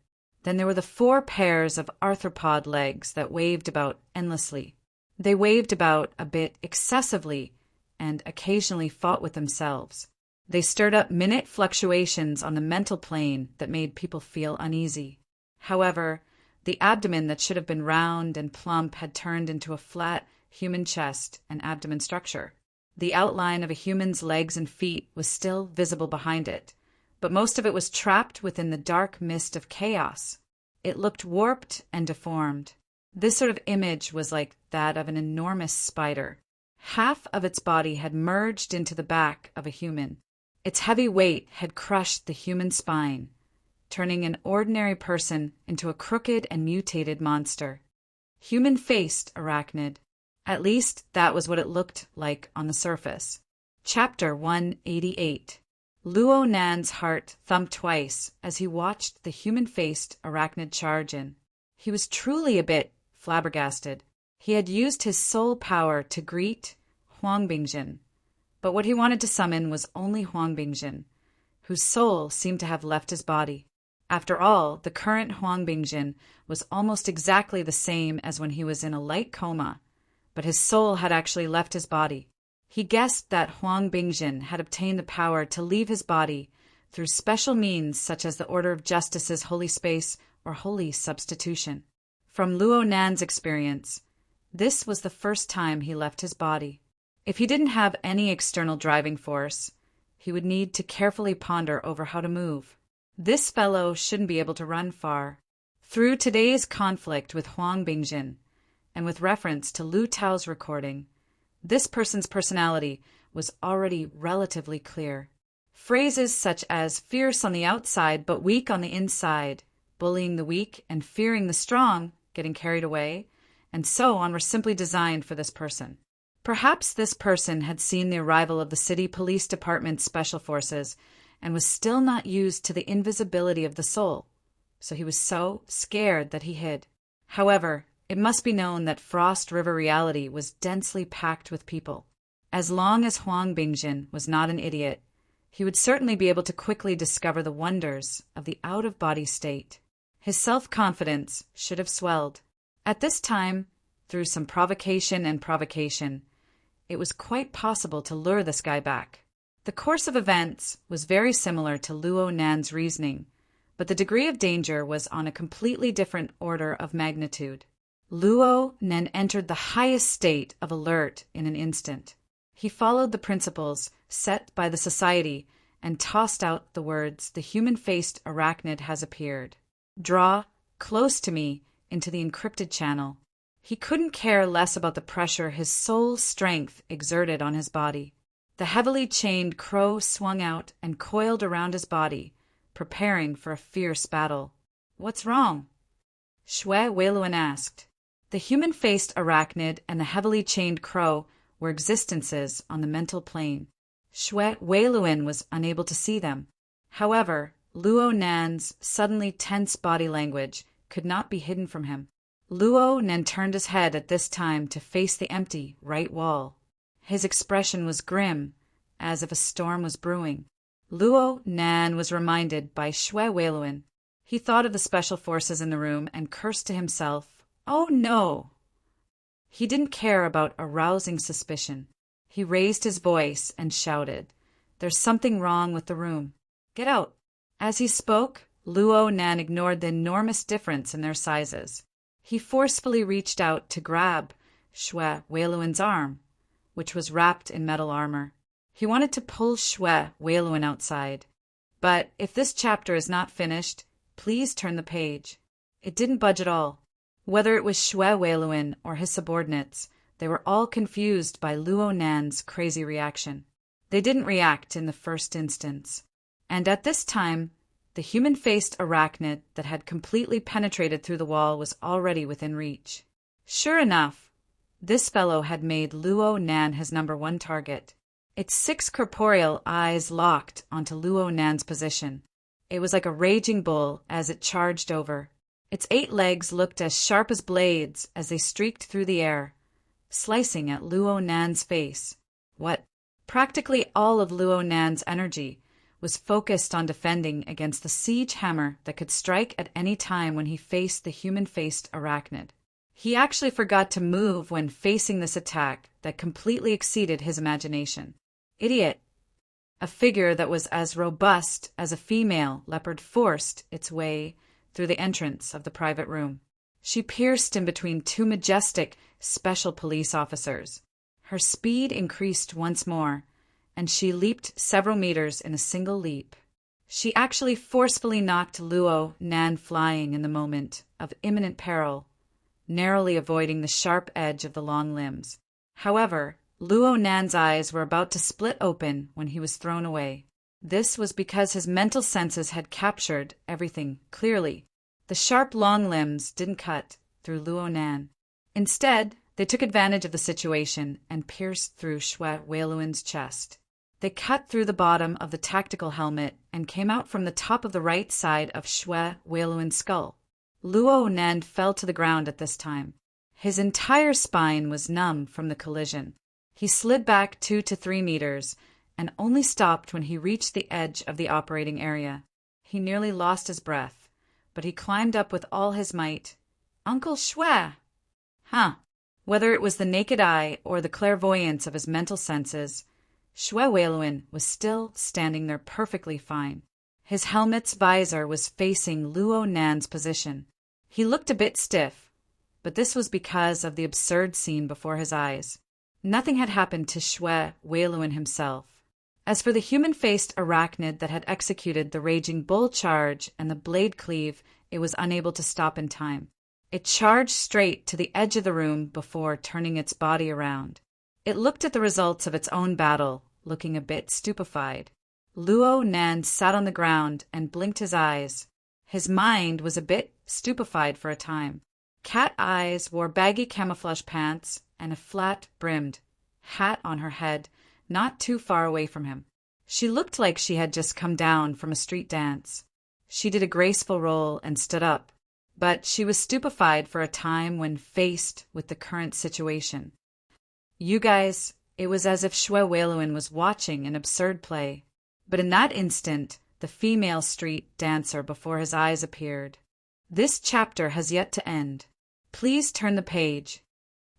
Then there were the 4 pairs of arthropod legs that waved about endlessly. They waved about a bit excessively and occasionally fought with themselves. They stirred up minute fluctuations on the mental plane that made people feel uneasy. However, the abdomen that should have been round and plump had turned into a flat human chest and abdomen structure. The outline of a human's legs and feet was still visible behind it, but most of it was trapped within the dark mist of chaos. It looked warped and deformed. This sort of image was like that of an enormous spider. Half of its body had merged into the back of a human. Its heavy weight had crushed the human spine, turning an ordinary person into a crooked and mutated monster. Human-faced arachnid. At least that was what it looked like on the surface. Chapter 188. Luo Nan's heart thumped twice as he watched the human-faced arachnid charge in. He was truly a bit flabbergasted. He had used his soul power to greet Huang Bingjin, but what he wanted to summon was only Huang Bingjin, whose soul seemed to have left his body. After all, the current Huang Bingjin was almost exactly the same as when he was in a light coma, but his soul had actually left his body. He guessed that Huang Bingjin had obtained the power to leave his body through special means such as the Order of Justice's holy space or holy substitution. From Luo Nan's experience, this was the first time he left his body. If he didn't have any external driving force, he would need to carefully ponder over how to move. This fellow shouldn't be able to run far. Through today's conflict with Huang Bingjin, and with reference to Lu Tao's recording, this person's personality was already relatively clear. Phrases such as fierce on the outside but weak on the inside, bullying the weak and fearing the strong, getting carried away, and so on were simply designed for this person. Perhaps this person had seen the arrival of the city police department's special forces and was still not used to the invisibility of the soul, so he was so scared that he hid. However, it must be known that Frost River reality was densely packed with people. As long as Huang Bingjin was not an idiot, he would certainly be able to quickly discover the wonders of the out-of-body state. His self-confidence should have swelled. At this time, through some provocation, it was quite possible to lure this guy back. The course of events was very similar to Luo Nan's reasoning, but the degree of danger was on a completely different order of magnitude. Luo Nan entered the highest state of alert in an instant. He followed the principles set by the society and tossed out the words, "The human-faced arachnid has appeared. Draw close to me into the encrypted channel." He couldn't care less about the pressure his soul strength exerted on his body. The heavily chained crow swung out and coiled around his body, preparing for a fierce battle. "What's wrong?" Xue Weiluan asked. The human-faced arachnid and the heavily chained crow were existences on the mental plane. Xue Weiluan was unable to see them. However, Luo Nan's suddenly tense body language could not be hidden from him. Luo Nan turned his head at this time to face the empty right wall. His expression was grim, as if a storm was brewing. Luo Nan was reminded by Xue Weiluan. He thought of the special forces in the room and cursed to himself, "Oh no!" He didn't care about arousing suspicion. He raised his voice and shouted, "There's something wrong with the room. Get out!" As he spoke, Luo Nan ignored the enormous difference in their sizes. He forcefully reached out to grab Xue Weiluan's arm, which was wrapped in metal armor. He wanted to pull Xue Weiluan outside. But if this chapter is not finished, please turn the page. It didn't budge at all. Whether it was Xue Weiluan or his subordinates, they were all confused by Luo Nan's crazy reaction. They didn't react in the first instance. And at this time, the human-faced arachnid that had completely penetrated through the wall was already within reach. Sure enough, this fellow had made Luo Nan his #1 target. Its 6 corporeal eyes locked onto Luo Nan's position. It was like a raging bull as it charged over. Its 8 legs looked as sharp as blades as they streaked through the air, slicing at Luo Nan's face. Practically all of Luo Nan's energy was focused on defending against the siege hammer that could strike at any time when he faced the human-faced arachnid. He actually forgot to move when facing this attack that completely exceeded his imagination. Idiot! A figure that was as robust as a female leopard forced its way through the entrance of the private room. She pierced in between 2 majestic special police officers. Her speed increased once more, and she leaped several meters in a single leap. She actually forcefully knocked Luo Nan flying in the moment of imminent peril, narrowly avoiding the sharp edge of the long limbs. However, Luo Nan's eyes were about to split open when he was thrown away. This was because his mental senses had captured everything clearly. The sharp long limbs didn't cut through Luo Nan. Instead, they took advantage of the situation and pierced through Xue Weiluan's chest. They cut through the bottom of the tactical helmet and came out from the top of the right side of Xue Weiluan's skull. Luo Nan fell to the ground at this time. His entire spine was numb from the collision. He slid back 2 to 3 meters and only stopped when he reached the edge of the operating area. He nearly lost his breath, but he climbed up with all his might. "Uncle Xue!" Whether it was the naked eye or the clairvoyance of his mental senses, Xue Weiluan was still standing there perfectly fine. His helmet's visor was facing Luo Nan's position. He looked a bit stiff, but this was because of the absurd scene before his eyes. Nothing had happened to Xue Weiluan himself. As for the human-faced arachnid that had executed the raging bull charge and the blade cleave, it was unable to stop in time. It charged straight to the edge of the room before turning its body around. It looked at the results of its own battle, looking a bit stupefied. Luo Nan sat on the ground and blinked his eyes. His mind was a bit stupefied for a time. Cat Eyes wore baggy camouflage pants and a flat-brimmed hat on her head, not too far away from him. She looked like she had just come down from a street dance. She did a graceful roll and stood up, but she was stupefied for a time when faced with the current situation. You guys, it was as if Xue Weiluan was watching an absurd play. But in that instant, the female street dancer before his eyes appeared. This chapter has yet to end. Please turn the page.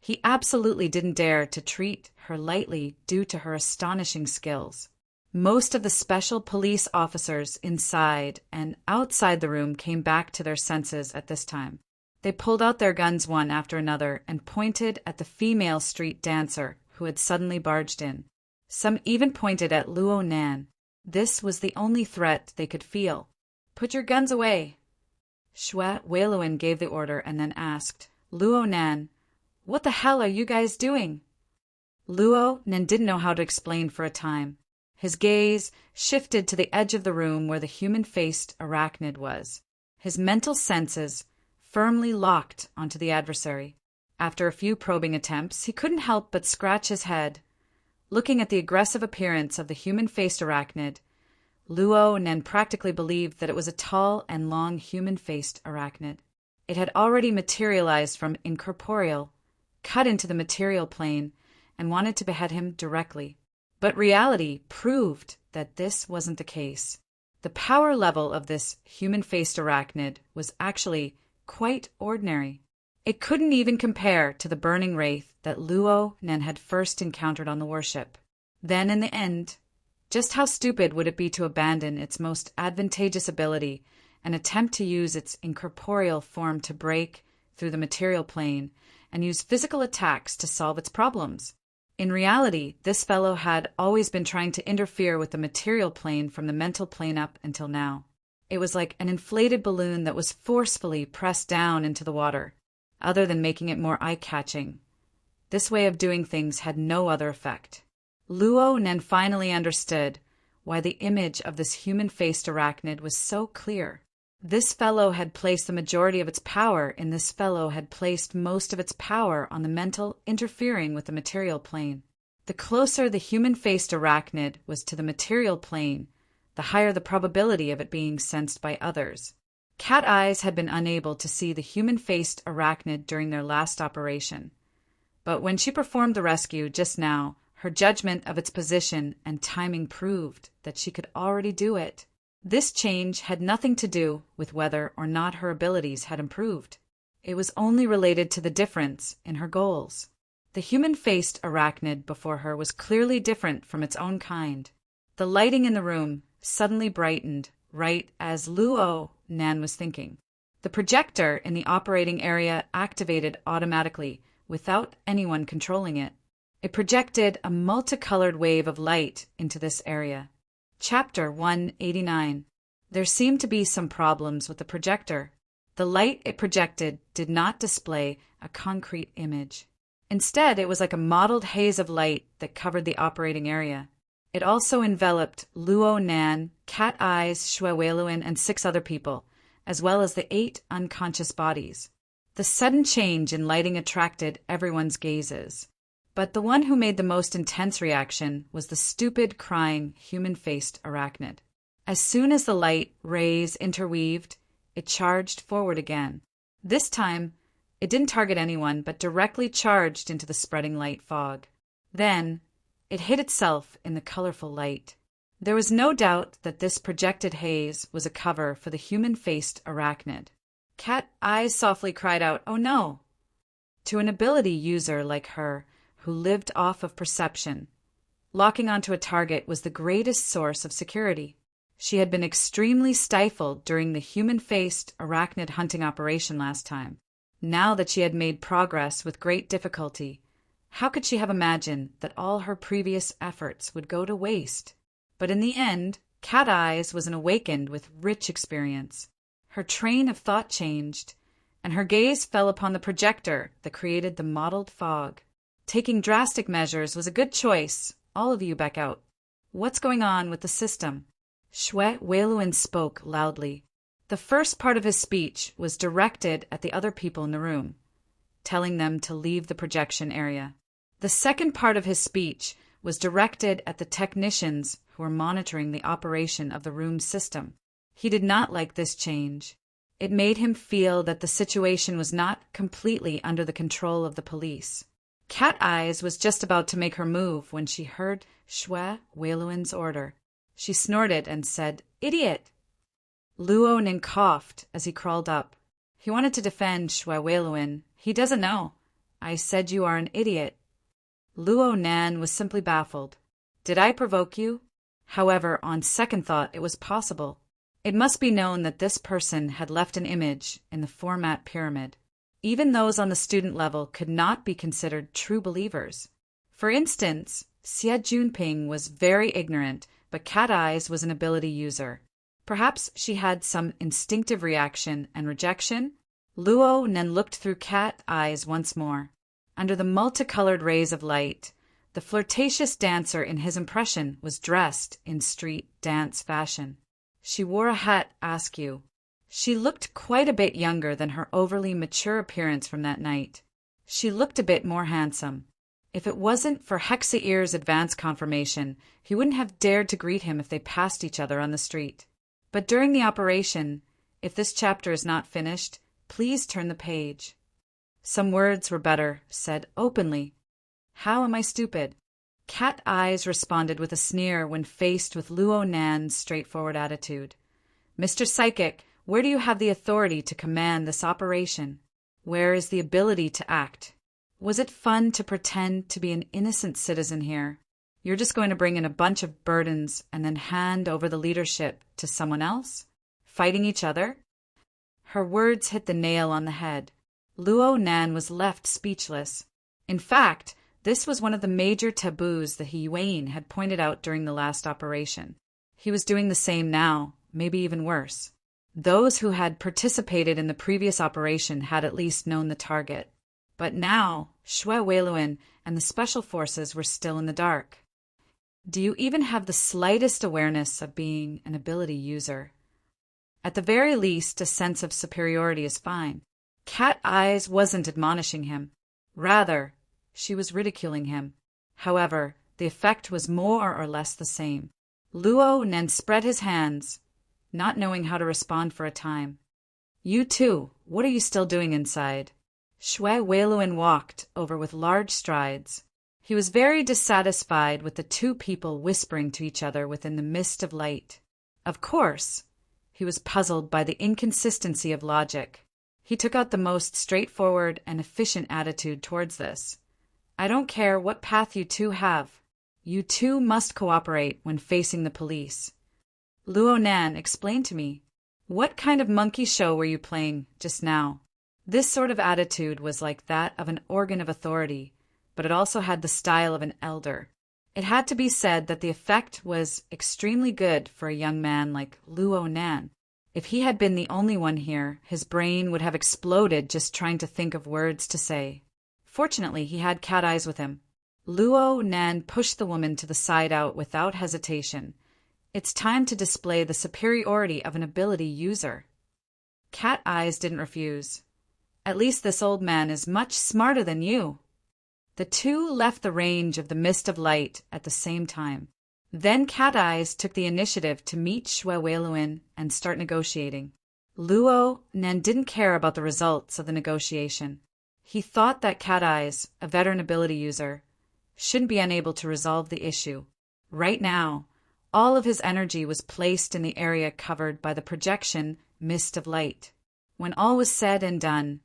He absolutely didn't dare to treat her lightly due to her astonishing skills. Most of the special police officers inside and outside the room came back to their senses at this time. They pulled out their guns one after another and pointed at the female street dancer who had suddenly barged in. Some even pointed at Luo Nan. This was the only threat they could feel. "Put your guns away." Xue Weiluan gave the order and then asked, "Luo Nan, what the hell are you guys doing?" Luo Nan didn't know how to explain for a time. His gaze shifted to the edge of the room where the human-faced arachnid was. His mental senses firmly locked onto the adversary. After a few probing attempts, he couldn't help but scratch his head. Looking at the aggressive appearance of the human-faced arachnid, Luo Nan practically believed that it was a tall and long human-faced arachnid. It had already materialized from incorporeal, cut into the material plane, and wanted to behead him directly. But reality proved that this wasn't the case. The power level of this human-faced arachnid was actually quite ordinary. It couldn't even compare to the burning wraith that Luo Nen had first encountered on the warship. Then, in the end, just how stupid would it be to abandon its most advantageous ability and attempt to use its incorporeal form to break through the material plane and use physical attacks to solve its problems? In reality, this fellow had always been trying to interfere with the material plane from the mental plane up until now. It was like an inflated balloon that was forcefully pressed down into the water. Other than making it more eye-catching, this way of doing things had no other effect. Luo Nen finally understood why the image of this human-faced arachnid was so clear. This fellow had placed the majority of its power in this fellow had placed most of its power on the mental interfering with the material plane. The closer the human-faced arachnid was to the material plane, the higher the probability of it being sensed by others. Cat Eyes had been unable to see the human-faced arachnid during their last operation. But when she performed the rescue just now, her judgment of its position and timing proved that she could already do it. This change had nothing to do with whether or not her abilities had improved. It was only related to the difference in her goals. The human-faced arachnid before her was clearly different from its own kind. The lighting in the room suddenly brightened right as Luo Nan was thinking. The projector in the operating area activated automatically without anyone controlling it. It projected a multicolored wave of light into this area. Chapter 189. There seemed to be some problems with the projector. The light it projected did not display a concrete image. Instead, it was like a mottled haze of light that covered the operating area. It also enveloped Luo Nan, Cat Eyes, Shueweluan, and 6 other people, as well as the 8 unconscious bodies. The sudden change in lighting attracted everyone's gazes. But the one who made the most intense reaction was the stupid, crying, human-faced arachnid. As soon as the light rays interweaved, it charged forward again. This time, it didn't target anyone, but directly charged into the spreading light fog. Then, it hid itself in the colorful light. There was no doubt that this projected haze was a cover for the human-faced arachnid. Cat Eyes softly cried out, "Oh no!" To an ability user like her, who lived off of perception, locking onto a target was the greatest source of security. She had been extremely stifled during the human-faced arachnid hunting operation last time. Now that she had made progress with great difficulty, how could she have imagined that all her previous efforts would go to waste? But in the end, Cat Eyes was an awakened with rich experience. Her train of thought changed, and her gaze fell upon the projector that created the mottled fog. Taking drastic measures was a good choice. All of you back out. What's going on with the system? Shueweluan spoke loudly. The first part of his speech was directed at the other people in the room, telling them to leave the projection area. The second part of his speech was directed at the technicians who were monitoring the operation of the room system. He did not like this change. It made him feel that the situation was not completely under the control of the police. Cat Eyes was just about to make her move when she heard Shueweluan's order. She snorted and said, "Idiot!" Luo Nen coughed as he crawled up. He wanted to defend Shueweluan. "He doesn't know. I said you are an idiot." Luo Nan was simply baffled. "Did I provoke you?" However, on second thought, it was possible. It must be known that this person had left an image in the format pyramid. Even those on the student level could not be considered true believers. For instance, Xie Junping was very ignorant, but Cat Eyes was an ability user. Perhaps she had some instinctive reaction and rejection? Luo Nen looked through Cat Eyes once more. Under the multicolored rays of light, the flirtatious dancer in his impression was dressed in street dance fashion. She wore a hat askew. She looked quite a bit younger than her overly mature appearance from that night. She looked a bit more handsome. If it wasn't for Hexa-Ear's advance confirmation, he wouldn't have dared to greet him if they passed each other on the street. But during the operation, if this chapter is not finished, Please turn the page. Some words were better, said openly. How am I stupid? Cat Eyes responded with a sneer when faced with Luo Nan's straightforward attitude. Mr. Psychic, where do you have the authority to command this operation? Where is the ability to act? Was it fun to pretend to be an innocent citizen here? You're just going to bring in a bunch of burdens and then hand over the leadership to someone else? Fighting each other? Her words hit the nail on the head. Luo Nan was left speechless. In fact, this was one of the major taboos that Yuan had pointed out during the last operation. He was doing the same now, maybe even worse. Those who had participated in the previous operation had at least known the target. But now, Xue Weiluan and the Special Forces were still in the dark. Do you even have the slightest awareness of being an ability user? At the very least, a sense of superiority is fine. Cat Eyes wasn't admonishing him. Rather, she was ridiculing him. However, the effect was more or less the same. Luo Nan spread his hands, not knowing how to respond for a time. You too, what are you still doing inside? Xue Weiluan walked over with large strides. He was very dissatisfied with the two people whispering to each other within the mist of light. Of course, he was puzzled by the inconsistency of logic. He took out the most straightforward and efficient attitude towards this. I don't care what path you two have. You two must cooperate when facing the police. Luo Nan, explain to me. What kind of monkey show were you playing just now? This sort of attitude was like that of an organ of authority, but it also had the style of an elder. It had to be said that the effect was extremely good for a young man like Luo Nan. If he had been the only one here, his brain would have exploded just trying to think of words to say. Fortunately, he had Cat Eyes with him. Luo Nan pushed the woman to the side out without hesitation. It's time to display the superiority of an ability user. Cat Eyes didn't refuse. At least this old man is much smarter than you. The two left the range of the mist of light at the same time. Then Cat Eyes took the initiative to meet Xue Weiluan and start negotiating. Luo Nan didn't care about the results of the negotiation. He thought that Cat Eyes, a veteran ability user, shouldn't be unable to resolve the issue. Right now, all of his energy was placed in the area covered by the projection mist of light. When all was said and done,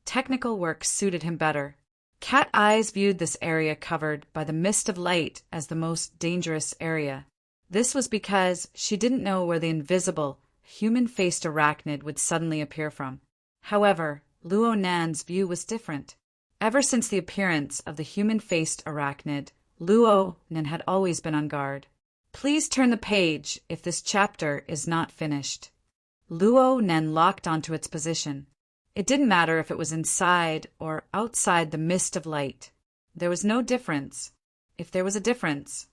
technical work suited him better. Cat Eyes viewed this area covered by the mist of light as the most dangerous area. This was because she didn't know where the invisible, human-faced arachnid would suddenly appear from. However, Luo Nan's view was different. Ever since the appearance of the human-faced arachnid, Luo Nan had always been on guard. Please turn the page if this chapter is not finished. Luo Nan locked onto its position. It didn't matter if it was inside or outside the mist of light. There was no difference. If there was a difference,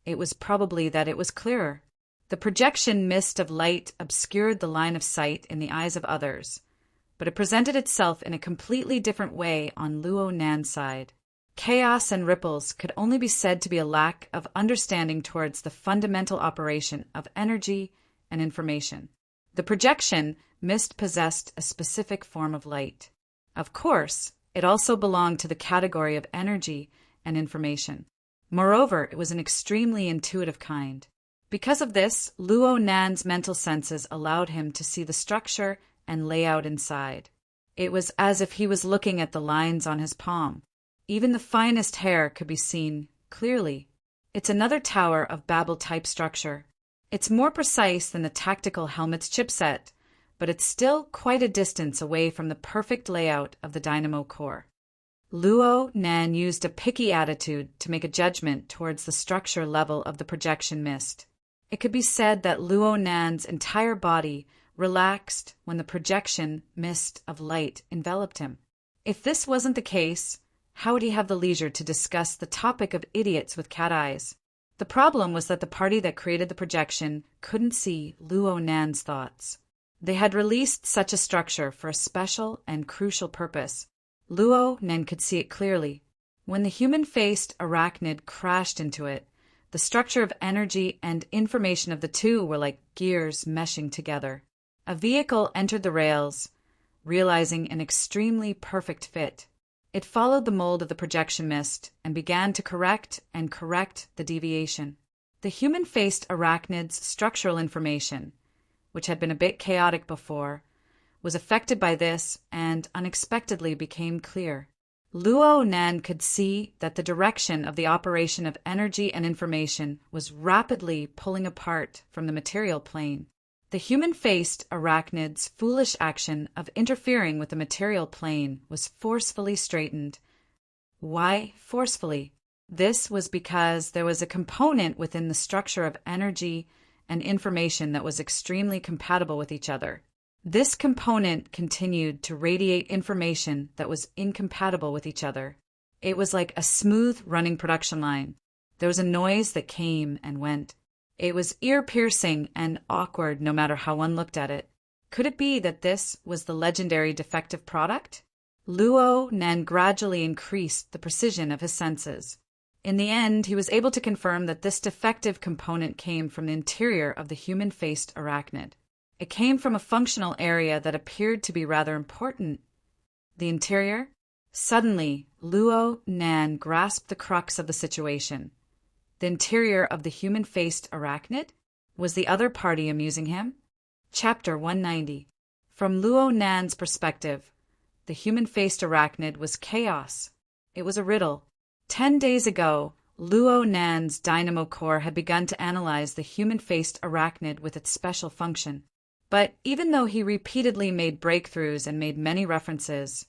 it was probably that it was clearer. The projection mist of light obscured the line of sight in the eyes of others, but it presented itself in a completely different way on Luo Nan's side. Chaos and ripples could only be said to be a lack of understanding towards the fundamental operation of energy and information. The projection mist possessed a specific form of light. Of course, it also belonged to the category of energy and information. Moreover, it was an extremely intuitive kind. Because of this, Luo Nan's mental senses allowed him to see the structure and layout inside. It was as if he was looking at the lines on his palm. Even the finest hair could be seen clearly. It's another Tower of Babel type structure. It's more precise than the tactical helmet's chipset, but it's still quite a distance away from the perfect layout of the dynamo core. Luo Nan used a picky attitude to make a judgment towards the structure level of the projection mist. It could be said that Luo Nan's entire body relaxed when the projection mist of light enveloped him. If this wasn't the case, how would he have the leisure to discuss the topic of idiots with Cat Eyes? The problem was that the party that created the projection couldn't see Luo Nan's thoughts. They had released such a structure for a special and crucial purpose. Luo Nan could see it clearly. When the human-faced arachnid crashed into it, the structure of energy and information of the two were like gears meshing together. A vehicle entered the rails, realizing an extremely perfect fit. It followed the mold of the projection mist and began to correct the deviation. The human-faced arachnid's structural information, which had been a bit chaotic before, was affected by this and unexpectedly became clear. Luo Nan could see that the direction of the operation of energy and information was rapidly pulling apart from the material plane. The human-faced arachnid's foolish action of interfering with the material plane was forcefully straightened. Why forcefully? This was because there was a component within the structure of energy and information that was extremely compatible with each other. This component continued to radiate information that was incompatible with each other. It was like a smooth running production line. There was a noise that came and went. It was ear-piercing and awkward no matter how one looked at it. Could it be that this was the legendary defective product? Luo Nan gradually increased the precision of his senses. In the end, he was able to confirm that this defective component came from the interior of the human-faced arachnid. It came from a functional area that appeared to be rather important. The interior? Suddenly, Luo Nan grasped the crux of the situation. The interior of the human-faced arachnid? Was the other party amusing him? Chapter 190. From Luo Nan's perspective, the human-faced arachnid was chaos. It was a riddle. 10 days ago, Luo Nan's dynamo core had begun to analyze the human-faced arachnid with its special function. But even though he repeatedly made breakthroughs and made many references,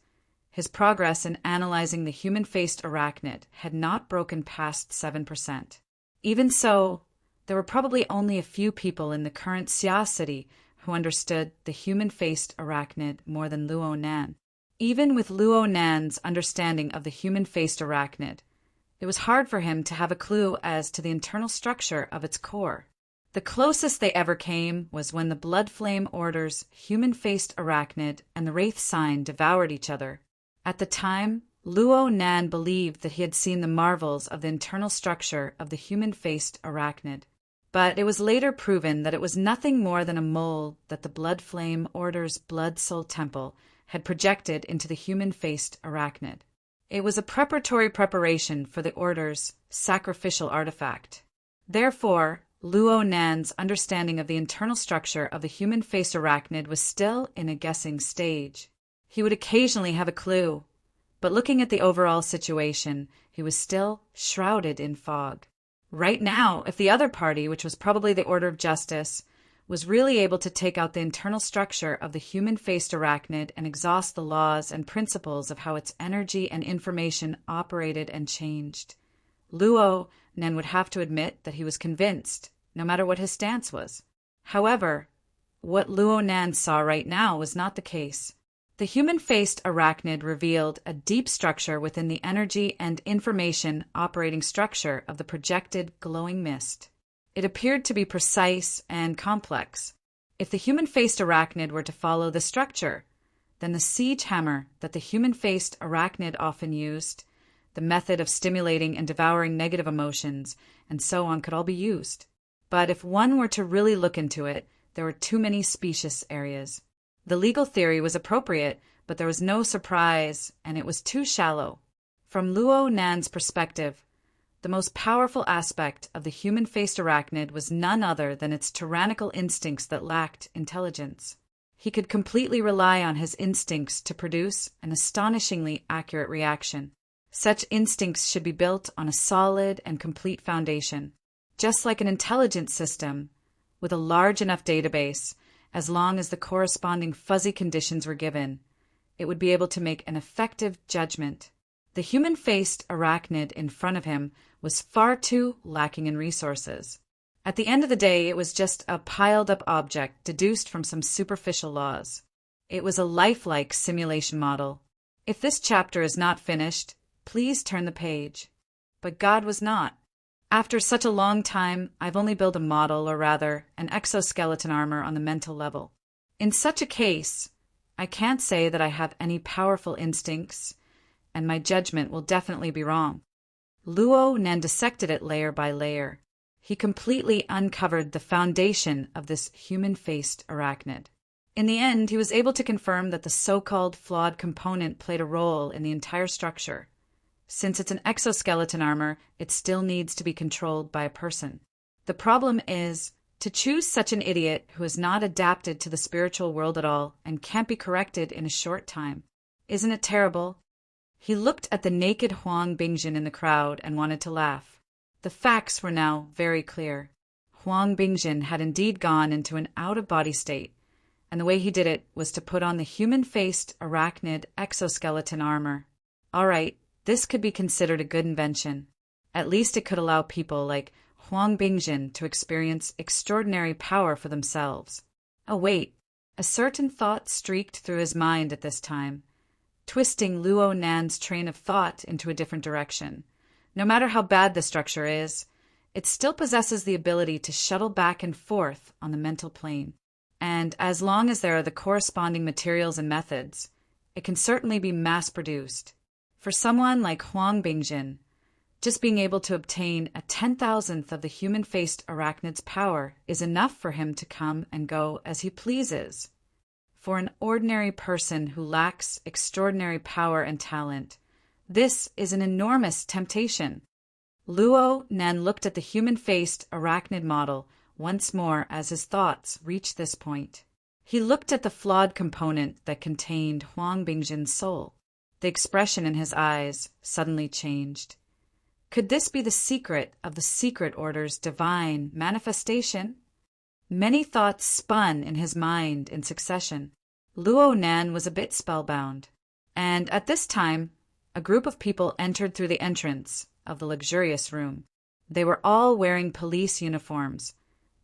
his progress in analyzing the human-faced arachnid had not broken past 7%. Even so, there were probably only a few people in the current Xia city who understood the human-faced arachnid more than Luo Nan. Even with Luo Nan's understanding of the human-faced arachnid, it was hard for him to have a clue as to the internal structure of its core. The closest they ever came was when the Blood Flame Order's human-faced arachnid and the Wraith Sign devoured each other. At the time, Luo Nan believed that he had seen the marvels of the internal structure of the human-faced arachnid. But it was later proven that it was nothing more than a mold that the Blood Flame Order's Blood Soul Temple had projected into the human-faced arachnid. It was a preparation for the Order's sacrificial artifact. Therefore, Luo Nan's understanding of the internal structure of the human-faced arachnid was still in a guessing stage. He would occasionally have a clue, but looking at the overall situation, he was still shrouded in fog. Right now, if the other party, which was probably the Order of Justice, was really able to take out the internal structure of the human-faced arachnid and exhaust the laws and principles of how its energy and information operated and changed, Luo Nan would have to admit that he was convinced, no matter what his stance was. However, what Luo Nan saw right now was not the case. The human-faced arachnid revealed a deep structure within the energy and information operating structure of the projected glowing mist. It appeared to be precise and complex. If the human-faced arachnid were to follow the structure, then the siege hammer that the human-faced arachnid often used, the method of stimulating and devouring negative emotions, and so on could all be used. But if one were to really look into it, there were too many specious areas. The legal theory was appropriate, but there was no surprise, and it was too shallow. From Luo Nan's perspective, the most powerful aspect of the human-faced arachnid was none other than its tyrannical instincts that lacked intelligence. He could completely rely on his instincts to produce an astonishingly accurate reaction. Such instincts should be built on a solid and complete foundation. Just like an intelligence system, with a large enough database, as long as the corresponding fuzzy conditions were given, it would be able to make an effective judgment. The human-faced arachnid in front of him was far too lacking in resources. At the end of the day, it was just a piled-up object deduced from some superficial laws. It was a lifelike simulation model. If this chapter is not finished, please turn the page. But God was not. After such a long time, I've only built a model, or rather, an exoskeleton armor on the mental level. In such a case, I can't say that I have any powerful instincts, and my judgment will definitely be wrong. Luo Nan dissected it layer by layer. He completely uncovered the foundation of this human-faced arachnid. In the end, he was able to confirm that the so-called flawed component played a role in the entire structure. Since it's an exoskeleton armor, it still needs to be controlled by a person. The problem is, to choose such an idiot who has not adapted to the spiritual world at all and can't be corrected in a short time. Isn't it terrible? He looked at the naked Huang Bingjin in the crowd and wanted to laugh. The facts were now very clear. Huang Bingjin had indeed gone into an out-of-body state, and the way he did it was to put on the human-faced arachnid exoskeleton armor. All right, this could be considered a good invention. At least it could allow people like Huang Bingjin to experience extraordinary power for themselves. Oh wait, a certain thought streaked through his mind at this time, twisting Luo Nan's train of thought into a different direction. No matter how bad the structure is, it still possesses the ability to shuttle back and forth on the mental plane. And as long as there are the corresponding materials and methods, it can certainly be mass-produced. For someone like Huang Bingjin, just being able to obtain a 10,000th of the human-faced arachnid's power is enough for him to come and go as he pleases. For an ordinary person who lacks extraordinary power and talent, this is an enormous temptation. Luo Nan looked at the human-faced arachnid model once more as his thoughts reached this point. He looked at the flawed component that contained Huang Bingjin's soul. The expression in his eyes suddenly changed. Could this be the secret of the secret order's divine manifestation? Many thoughts spun in his mind in succession. Luo Nan was a bit spellbound. And at this time, a group of people entered through the entrance of the luxurious room. They were all wearing police uniforms,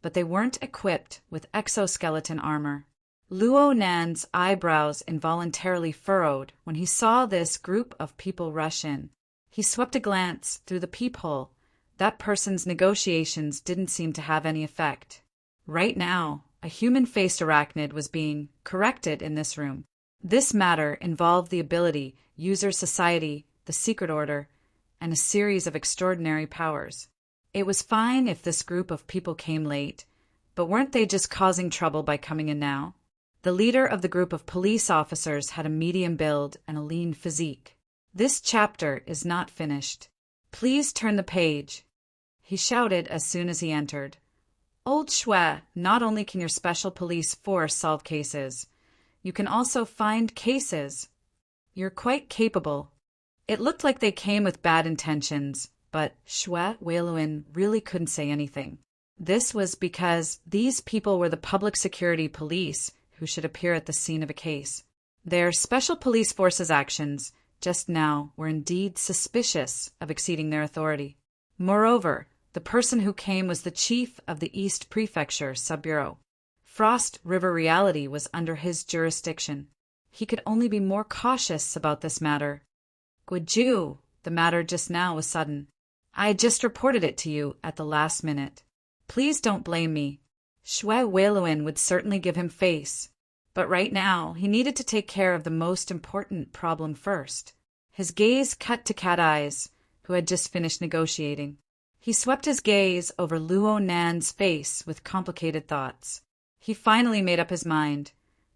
but they weren't equipped with exoskeleton armor. Luo Nan's eyebrows involuntarily furrowed when he saw this group of people rush in. He swept a glance through the peephole. That person's negotiations didn't seem to have any effect. Right now, a human-faced arachnid was being corrected in this room. This matter involved the ability, user society, the secret order, and a series of extraordinary powers. It was fine if this group of people came late, but weren't they just causing trouble by coming in now? The leader of the group of police officers had a medium build and a lean physique. This chapter is not finished. Please turn the page, he shouted as soon as he entered. Old Shui, not only can your special police force solve cases, you can also find cases. You're quite capable. It looked like they came with bad intentions, but Shui Weiluan really couldn't say anything. This was because these people were the public security police who should appear at the scene of a case. Their special police force's actions just now were indeed suspicious of exceeding their authority. Moreover, the person who came was the chief of the East Prefecture Subbureau. Frost River Reality was under his jurisdiction. He could only be more cautious about this matter. Guiju, the matter just now was sudden. I just reported it to you at the last minute. Please don't blame me. Shui Weiluan would certainly give him face, but right now he needed to take care of the most important problem first. His gaze cut to Cat Eyes, who had just finished negotiating. He swept his gaze over Luo Nan's face with complicated thoughts. He finally made up his mind.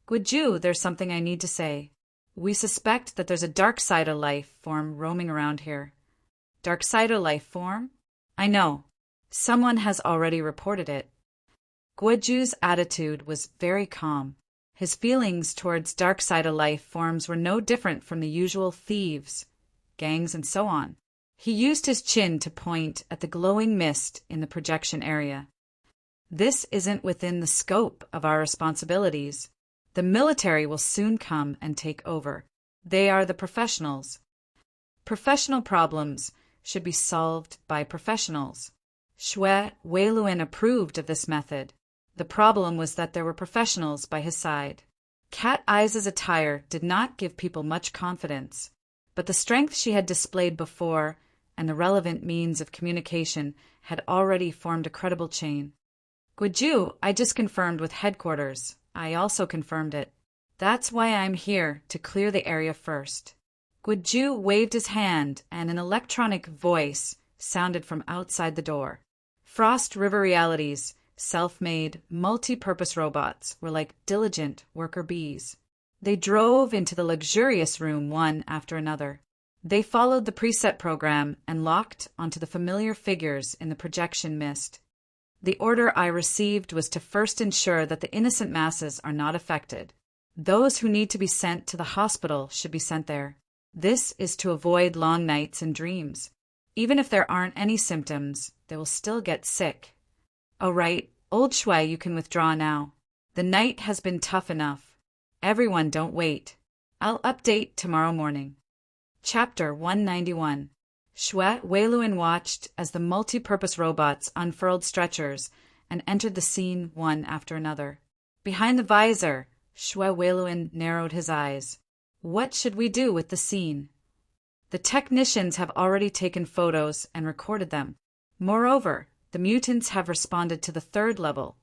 Guiju, there's something I need to say. We suspect that there's a Darksider life form roaming around here. Darksider life form? I know. Someone has already reported it. Guiju's attitude was very calm. His feelings towards Darksider life forms were no different from the usual thieves, gangs, and so on. He used his chin to point at the glowing mist in the projection area. This isn't within the scope of our responsibilities. The military will soon come and take over. They are the professionals. Professional problems should be solved by professionals. Shui Weiluan approved of this method. The problem was that there were professionals by his side. Cat Eyes' attire did not give people much confidence, but the strength she had displayed before and the relevant means of communication had already formed a credible chain. Guiju, I just confirmed with headquarters. I also confirmed it. That's why I'm here, to clear the area first. Guiju waved his hand and an electronic voice sounded from outside the door. Frost River Realities, self-made, multi-purpose robots were like diligent worker bees. They drove into the luxurious room one after another. They followed the preset program and locked onto the familiar figures in the projection mist. The order I received was to first ensure that the innocent masses are not affected. Those who need to be sent to the hospital should be sent there. This is to avoid long nights and dreams. Even if there aren't any symptoms, they will still get sick. Oh right, old Shui, you can withdraw now. The night has been tough enough. Everyone don't wait. I'll update tomorrow morning. Chapter 191. Shui Weiluan watched as the multi-purpose robots unfurled stretchers and entered the scene one after another. Behind the visor, Shui Weiluan narrowed his eyes. What should we do with the scene? The technicians have already taken photos and recorded them. Moreover, the mutants have responded to the third level.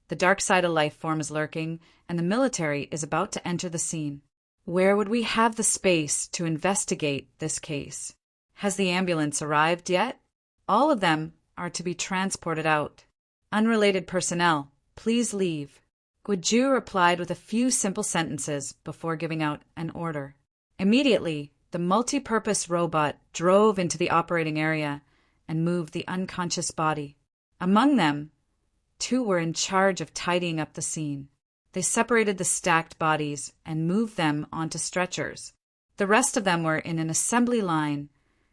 The dark side of life form is lurking, and the military is about to enter the scene. Where would we have the space to investigate this case? Has the ambulance arrived yet? All of them are to be transported out. Unrelated personnel, please leave. Guiju replied with a few simple sentences before giving out an order. Immediately, the multi-purpose robot drove into the operating area and moved the unconscious body. Among them, 2 were in charge of tidying up the scene. They separated the stacked bodies and moved them onto stretchers. The rest of them were in an assembly line,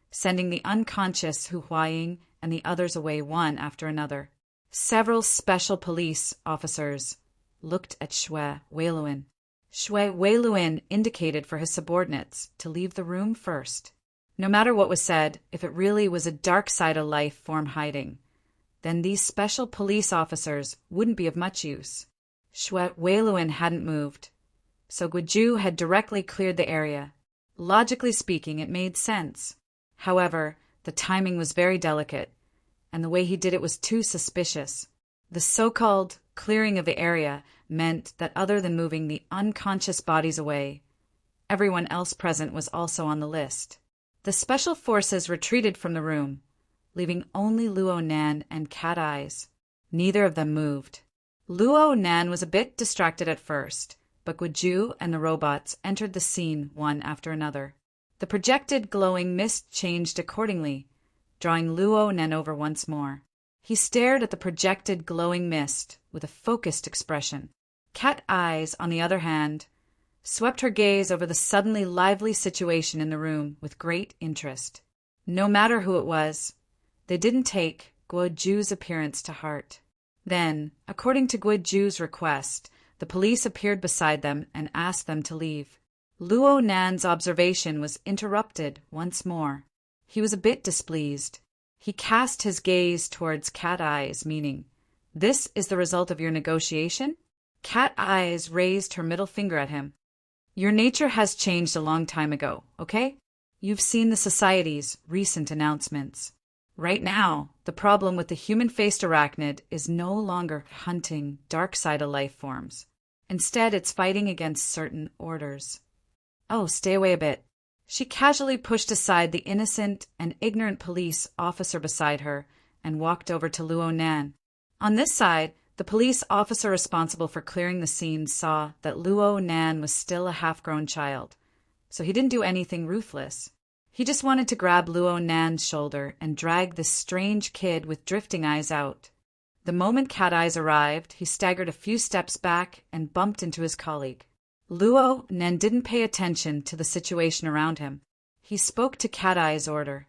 sending the unconscious Hu Huaying and the others away one after another. Several special police officers looked at Shui Weiluan. Shui Weiluan indicated for his subordinates to leave the room first. No matter what was said, if it really was a dark side of life form hiding, then these special police officers wouldn't be of much use. Shui Weiluan hadn't moved, so Guiju had directly cleared the area. Logically speaking, it made sense. However, the timing was very delicate, and the way he did it was too suspicious. The so-called clearing of the area meant that other than moving the unconscious bodies away, everyone else present was also on the list. The special forces retreated from the room, leaving only Luo Nan and Cat Eyes. Neither of them moved. Luo Nan was a bit distracted at first, but Guiju and the robots entered the scene one after another. The projected glowing mist changed accordingly, drawing Luo Nan over once more. He stared at the projected glowing mist with a focused expression. Cat Eyes, on the other hand, swept her gaze over the suddenly lively situation in the room with great interest. No matter who it was, they didn't take Guoju's appearance to heart. Then, according to Guoju's request, the police appeared beside them and asked them to leave. Luo Nan's observation was interrupted once more. He was a bit displeased. He cast his gaze towards Cat Eyes, meaning, "This is the result of your negotiation?" Cat Eyes raised her middle finger at him. "Your nature has changed a long time ago, okay? You've seen the society's recent announcements. Right now, the problem with the human-faced arachnid is no longer hunting dark side of life forms. Instead, it's fighting against certain orders." "Oh, stay away a bit." She casually pushed aside the innocent and ignorant police officer beside her and walked over to Luo Nan. On this side, the police officer responsible for clearing the scene saw that Luo Nan was still a half-grown child, so he didn't do anything ruthless. He just wanted to grab Luo Nan's shoulder and drag this strange kid with drifting eyes out. The moment Cat Eyes arrived, he staggered a few steps back and bumped into his colleague. Luo Nan didn't pay attention to the situation around him. He spoke to Cat Eye's order.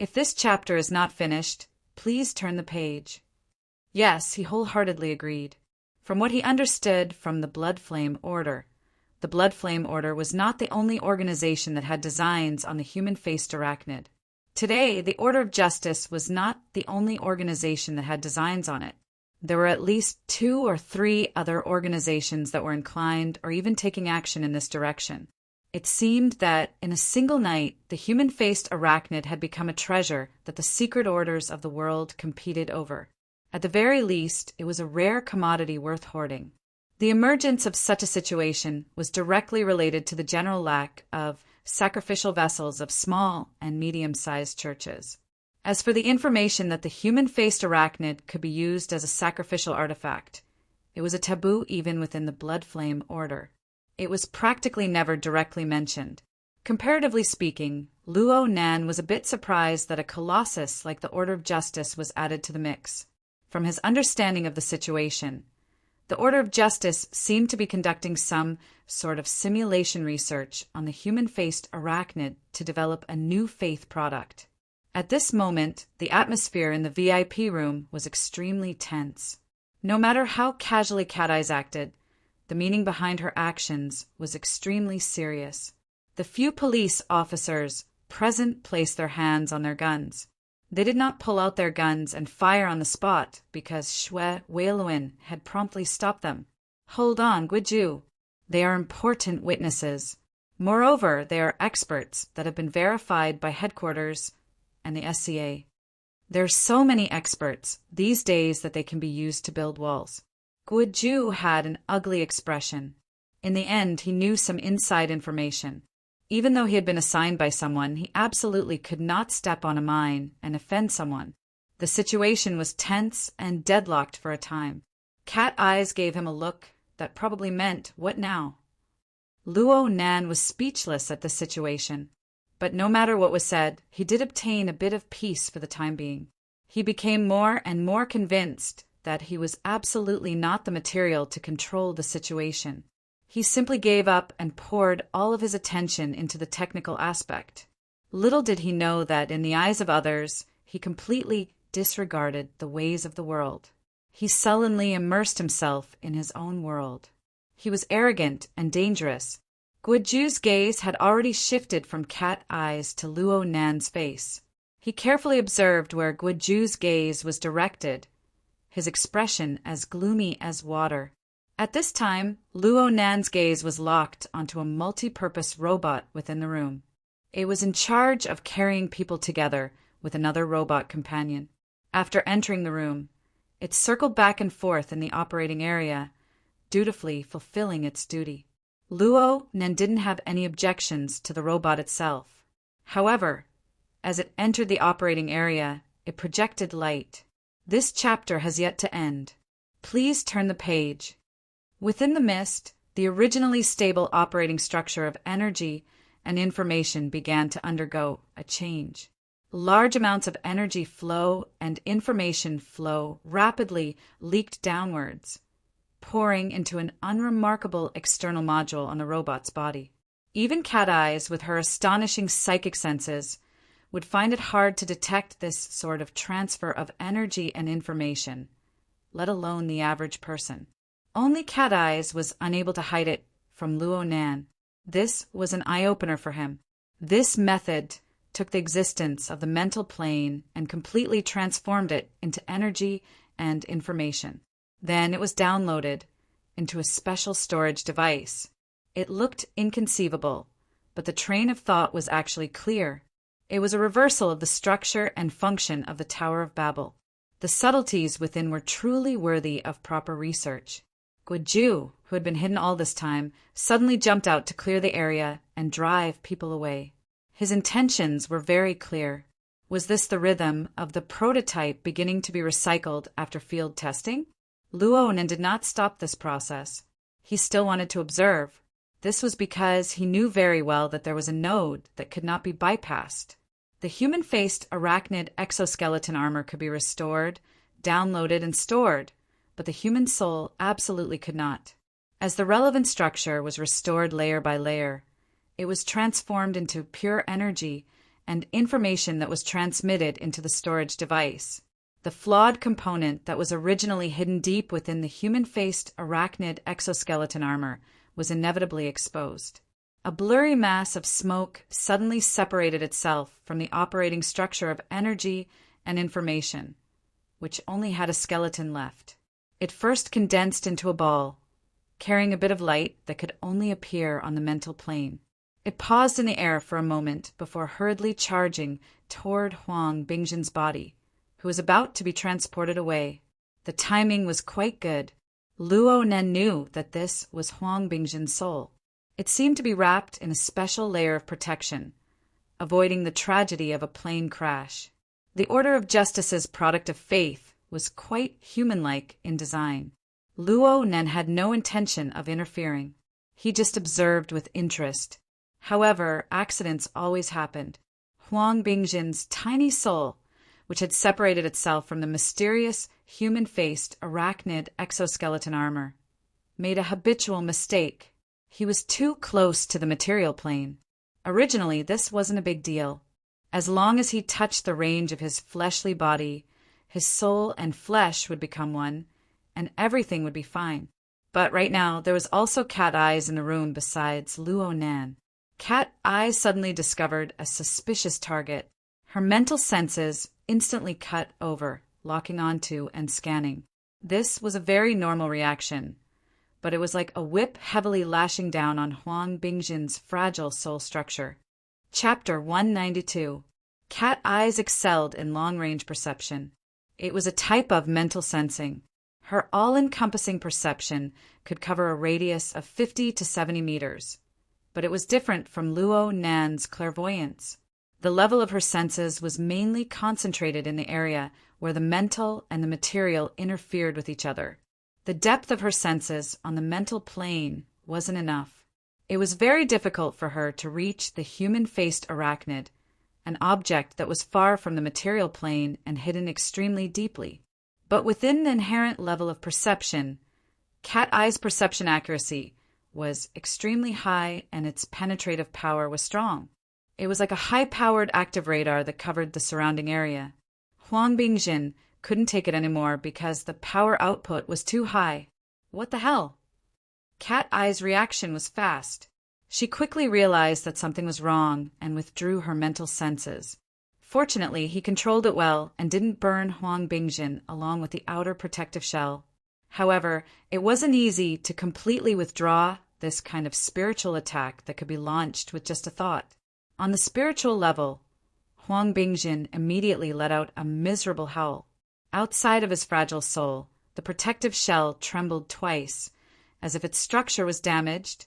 "If this chapter is not finished, please turn the page." Yes, he wholeheartedly agreed. From what he understood from the Blood Flame Order, the Blood Flame Order was not the only organization that had designs on the human-faced arachnid. Today, the Order of Justice was not the only organization that had designs on it. There were at least 2 or 3 other organizations that were inclined or even taking action in this direction. It seemed that in a single night, the human-faced arachnid had become a treasure that the secret orders of the world competed over. At the very least, it was a rare commodity worth hoarding. The emergence of such a situation was directly related to the general lack of sacrificial vessels of small and medium-sized churches. As for the information that the human-faced arachnid could be used as a sacrificial artifact, it was a taboo even within the Blood Flame Order. It was practically never directly mentioned. Comparatively speaking, Luo Nan was a bit surprised that a colossus like the Order of Justice was added to the mix. From his understanding of the situation, the Order of Justice seemed to be conducting some sort of simulation research on the human-faced arachnid to develop a new faith product. At this moment, the atmosphere in the VIP room was extremely tense. No matter how casually Cat Eyes acted, the meaning behind her actions was extremely serious. The few police officers present placed their hands on their guns. They did not pull out their guns and fire on the spot because Xue Weiluan had promptly stopped them. Hold on, Guiju. They are important witnesses. Moreover, they are experts that have been verified by headquarters and the SCA. There are so many experts these days that they can be used to build walls. Guiju had an ugly expression. In the end, he knew some inside information. Even though he had been assigned by someone, he absolutely could not step on a mine and offend someone. The situation was tense and deadlocked for a time. Cat Eyes gave him a look that probably meant, "What now?" Luo Nan was speechless at the situation. But no matter what was said, he did obtain a bit of peace for the time being. He became more and more convinced that he was absolutely not the material to control the situation. He simply gave up and poured all of his attention into the technical aspect. Little did he know that, in the eyes of others, he completely disregarded the ways of the world. He sullenly immersed himself in his own world. He was arrogant and dangerous. Guiju's gaze had already shifted from Cat Eyes to Luo Nan's face. He carefully observed where Guiju's gaze was directed, his expression as gloomy as water. At this time, Luo Nan's gaze was locked onto a multi-purpose robot within the room. It was in charge of carrying people together with another robot companion. After entering the room, it circled back and forth in the operating area, dutifully fulfilling its duty. Luo Nan didn't have any objections to the robot itself. However, as it entered the operating area, it projected light. This chapter has yet to end. Please turn the page. Within the mist, the originally stable operating structure of energy and information began to undergo a change. Large amounts of energy flow and information flow rapidly leaked downwards, pouring into an unremarkable external module on the robot's body. Even Cat Eyes, with her astonishing psychic senses, would find it hard to detect this sort of transfer of energy and information, let alone the average person. Only Cat Eyes was unable to hide it from Luo Nan. This was an eye-opener for him. This method took the existence of the mental plane and completely transformed it into energy and information. Then it was downloaded into a special storage device. It looked inconceivable, but the train of thought was actually clear. It was a reversal of the structure and function of the Tower of Babel. The subtleties within were truly worthy of proper research. Guiju, who had been hidden all this time, suddenly jumped out to clear the area and drive people away. His intentions were very clear. Was this the rhythm of the prototype beginning to be recycled after field testing? Luo Nan did not stop this process. He still wanted to observe. This was because he knew very well that there was a node that could not be bypassed. The human-faced arachnid exoskeleton armor could be restored, downloaded, and stored, but the human soul absolutely could not. As the relevant structure was restored layer by layer, it was transformed into pure energy and information that was transmitted into the storage device. The flawed component that was originally hidden deep within the human-faced arachnid exoskeleton armor was inevitably exposed. A blurry mass of smoke suddenly separated itself from the operating structure of energy and information, which only had a skeleton left. It first condensed into a ball, carrying a bit of light that could only appear on the mental plane. It paused in the air for a moment before hurriedly charging toward Huang Bingjin's body, who was about to be transported away. The timing was quite good. Luo Nan knew that this was Huang Bingjin's soul. It seemed to be wrapped in a special layer of protection, avoiding the tragedy of a plane crash. The Order of Justice's product of faith was quite human-like in design. Luo Nen had no intention of interfering. He just observed with interest. However, accidents always happened. Huang Bingjin's tiny soul, which had separated itself from the mysterious, human-faced arachnid exoskeleton armor, made a habitual mistake. He was too close to the material plane. Originally, this wasn't a big deal. As long as he touched the range of his fleshly body, his soul and flesh would become one, and everything would be fine. But right now, there was also Cat Eyes in the room besides Luo Nan. Cat Eyes suddenly discovered a suspicious target. Her mental senses instantly cut over, locking onto and scanning. This was a very normal reaction, but it was like a whip heavily lashing down on Huang Bingjin's fragile soul structure. Chapter 192. Cat Eyes excelled in long-range perception. It was a type of mental sensing. Her all-encompassing perception could cover a radius of 50 to 70 meters. But it was different from Luo Nan's clairvoyance. The level of her senses was mainly concentrated in the area where the mental and the material interfered with each other. The depth of her senses on the mental plane wasn't enough. It was very difficult for her to reach the human-faced arachnid, an object that was far from the material plane and hidden extremely deeply. But within the inherent level of perception, Cat Eye's perception accuracy was extremely high and its penetrative power was strong. It was like a high-powered active radar that covered the surrounding area. Huang Bingjin couldn't take it anymore because the power output was too high. What the hell? Cat Eye's reaction was fast. She quickly realized that something was wrong and withdrew her mental senses. Fortunately, he controlled it well and didn't burn Huang Bingjin along with the outer protective shell. However, it wasn't easy to completely withdraw this kind of spiritual attack that could be launched with just a thought. On the spiritual level, Huang Bingjin immediately let out a miserable howl. Outside of his fragile soul, the protective shell trembled twice, as if its structure was damaged,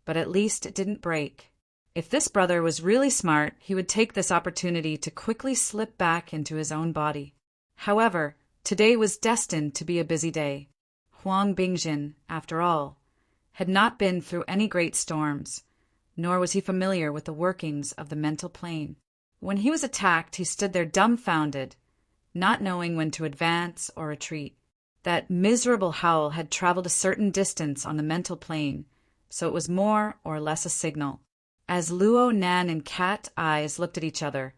but at least it didn't break. If this brother was really smart, he would take this opportunity to quickly slip back into his own body. However, today was destined to be a busy day. Huang Bingjin, after all, had not been through any great storms, nor was he familiar with the workings of the mental plane. When he was attacked, he stood there dumbfounded, not knowing when to advance or retreat. That miserable howl had traveled a certain distance on the mental plane, so it was more or less a signal. As Luo Nan and Cat Eyes looked at each other,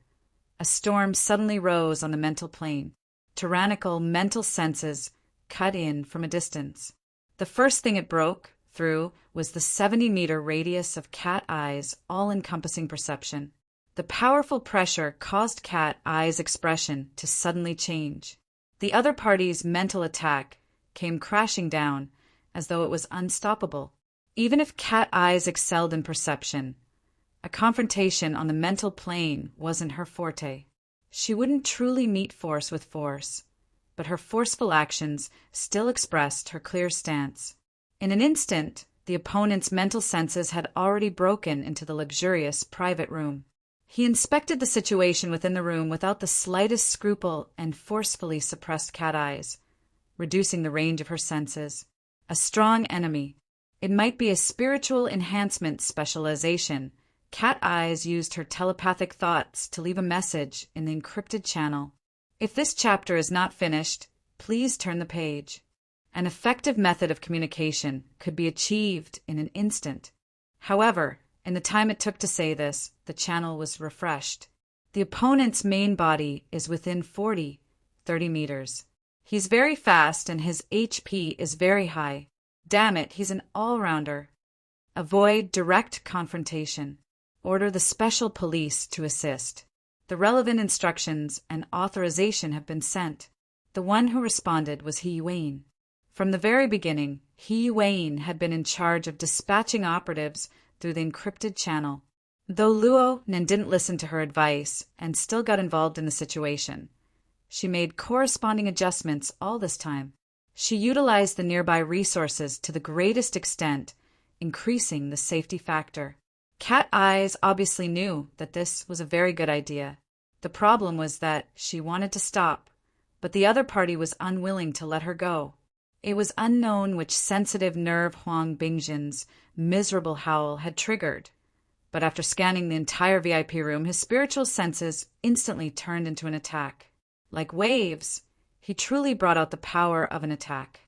a storm suddenly rose on the mental plane. Tyrannical mental senses cut in from a distance. The first thing it broke through was the 70-meter radius of Cat Eyes' all-encompassing perception. The powerful pressure caused Cat Eyes' expression to suddenly change. The other party's mental attack came crashing down as though it was unstoppable. Even if Cat Eyes excelled in perception, a confrontation on the mental plane wasn't her forte. She wouldn't truly meet force with force, but her forceful actions still expressed her clear stance. In an instant, the opponent's mental senses had already broken into the luxurious private room. He inspected the situation within the room without the slightest scruple and forcefully suppressed Cat Eyes, reducing the range of her senses. A strong enemy. It might be a spiritual enhancement specialization. Cat Eyes used her telepathic thoughts to leave a message in the encrypted channel. If this chapter is not finished, please turn the page. An effective method of communication could be achieved in an instant. However, in the time it took to say this, the channel was refreshed. The opponent's main body is within 30 meters. He's very fast and his HP is very high. Damn it, he's an all-rounder. Avoid direct confrontation. Order the special police to assist. The relevant instructions and authorization have been sent. The one who responded was He Wayne. From the very beginning, He Wayne had been in charge of dispatching operatives through the encrypted channel. Though Luo Nen didn't listen to her advice and still got involved in the situation, she made corresponding adjustments all this time. She utilized the nearby resources to the greatest extent, increasing the safety factor. Cat Eyes obviously knew that this was a very good idea. The problem was that she wanted to stop, but the other party was unwilling to let her go. It was unknown which sensitive nerve Huang Bingjin's miserable howl had triggered, but after scanning the entire VIP room, his spiritual senses instantly turned into an attack. Like waves, he truly brought out the power of an attack.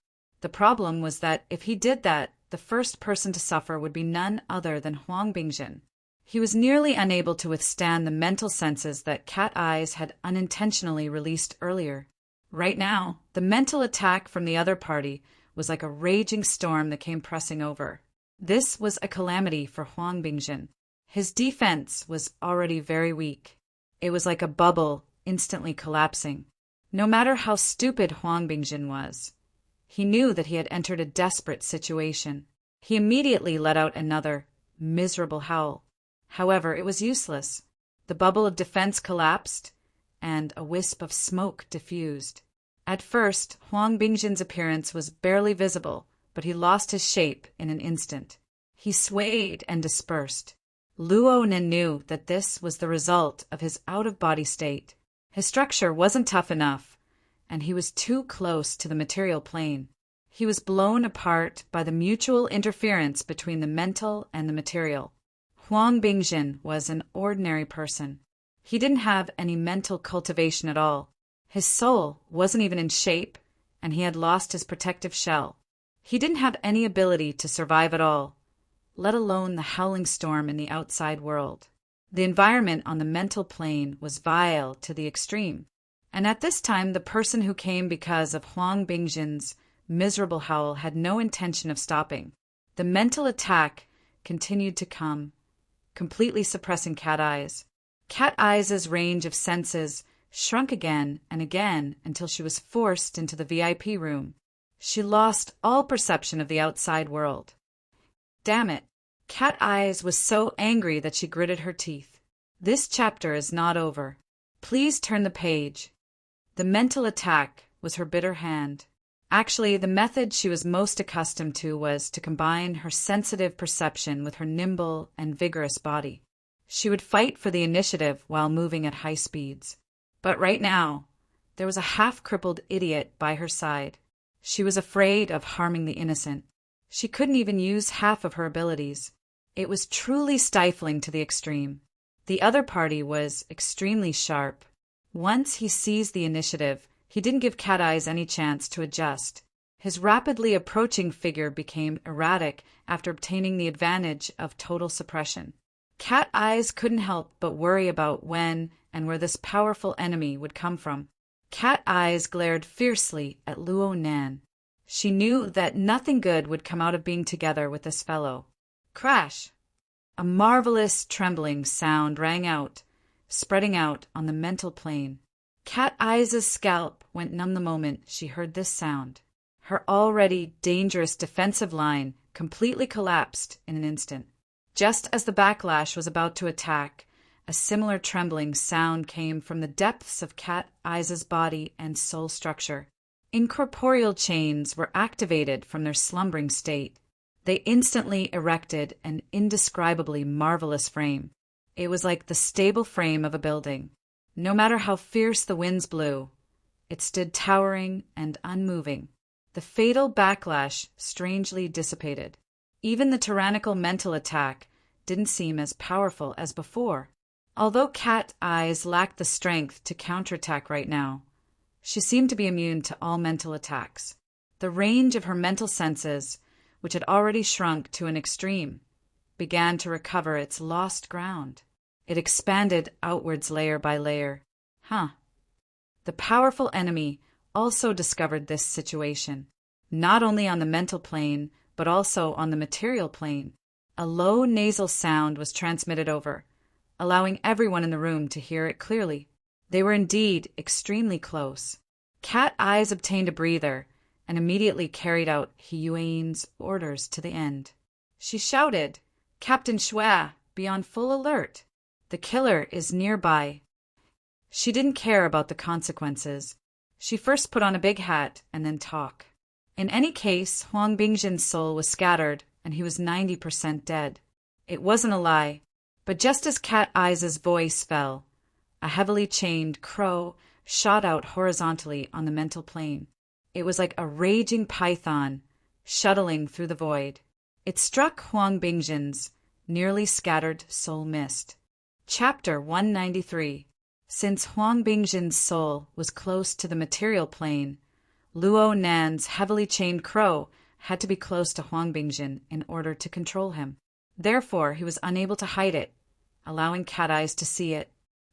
The problem was that if he did that, the first person to suffer would be none other than Huang Bingjin. He was nearly unable to withstand the mental senses that Cat Eyes had unintentionally released earlier. Right now, the mental attack from the other party was like a raging storm that came pressing over. This was a calamity for Huang Bingjin. His defense was already very weak. It was like a bubble instantly collapsing. No matter how stupid Huang Bingjin was, he knew that he had entered a desperate situation. He immediately let out another miserable howl. However, it was useless. The bubble of defense collapsed, and a wisp of smoke diffused. At first, Huang Bingjin's appearance was barely visible, but he lost his shape in an instant. He swayed and dispersed. Luo Nen knew that this was the result of his out-of-body state. His structure wasn't tough enough, and he was too close to the material plane. He was blown apart by the mutual interference between the mental and the material. Huang Bingjin was an ordinary person. He didn't have any mental cultivation at all. His soul wasn't even in shape, and he had lost his protective shell. He didn't have any ability to survive at all, let alone the howling storm in the outside world. The environment on the mental plane was vile to the extreme, and at this time the person who came because of Huang Bingjin's miserable howl had no intention of stopping. The mental attack continued to come, completely suppressing Cat Eyes. Cat Eyes' range of senses shrunk again and again until she was forced into the VIP room. She lost all perception of the outside world. Damn it! Cat Eyes was so angry that she gritted her teeth. This chapter is not over. Please turn the page. The mental attack was her bitter hand. Actually, the method she was most accustomed to was to combine her sensitive perception with her nimble and vigorous body. She would fight for the initiative while moving at high speeds. But right now, there was a half-crippled idiot by her side. She was afraid of harming the innocent. She couldn't even use half of her abilities. It was truly stifling to the extreme. The other party was extremely sharp. Once he seized the initiative, he didn't give Cat Eyes any chance to adjust. His rapidly approaching figure became erratic after obtaining the advantage of total suppression. Cat Eyes couldn't help but worry about when and where this powerful enemy would come from. Cat Eyes glared fiercely at Luo Nan. She knew that nothing good would come out of being together with this fellow. Crash! A marvelous trembling sound rang out, spreading out on the mental plane. Cat Eyes' scalp went numb the moment she heard this sound. Her already dangerous defensive line completely collapsed in an instant. Just as the backlash was about to attack, a similar trembling sound came from the depths of Cat Eyes' body and soul structure. Incorporeal chains were activated from their slumbering state. They instantly erected an indescribably marvelous frame. It was like the stable frame of a building. No matter how fierce the winds blew, it stood towering and unmoving. The fatal backlash strangely dissipated. Even the tyrannical mental attack didn't seem as powerful as before. Although Cat Eyes lacked the strength to counterattack right now, she seemed to be immune to all mental attacks. The range of her mental senses, which had already shrunk to an extreme, began to recover its lost ground. It expanded outwards layer by layer. The powerful enemy also discovered this situation, not only on the mental plane, but also on the material plane. A low nasal sound was transmitted over, allowing everyone in the room to hear it clearly. They were indeed extremely close. Cat Eyes obtained a breather and immediately carried out Hiyuan's orders to the end. She shouted, "Captain Xue, be on full alert. The killer is nearby." She didn't care about the consequences. She first put on a big hat and then talk. In any case, Huang Bingjin's soul was scattered and he was 90% dead. It wasn't a lie, but just as Cat Eyes' voice fell, a heavily chained crow shot out horizontally on the mental plane. It was like a raging python, shuttling through the void. It struck Huang Bingjin's nearly scattered soul mist. Chapter 193. Since Huang Bingjin's soul was close to the material plane, Luo Nan's heavily chained crow had to be close to Huang Bingjin in order to control him. Therefore, he was unable to hide it, allowing Cat Eyes to see it.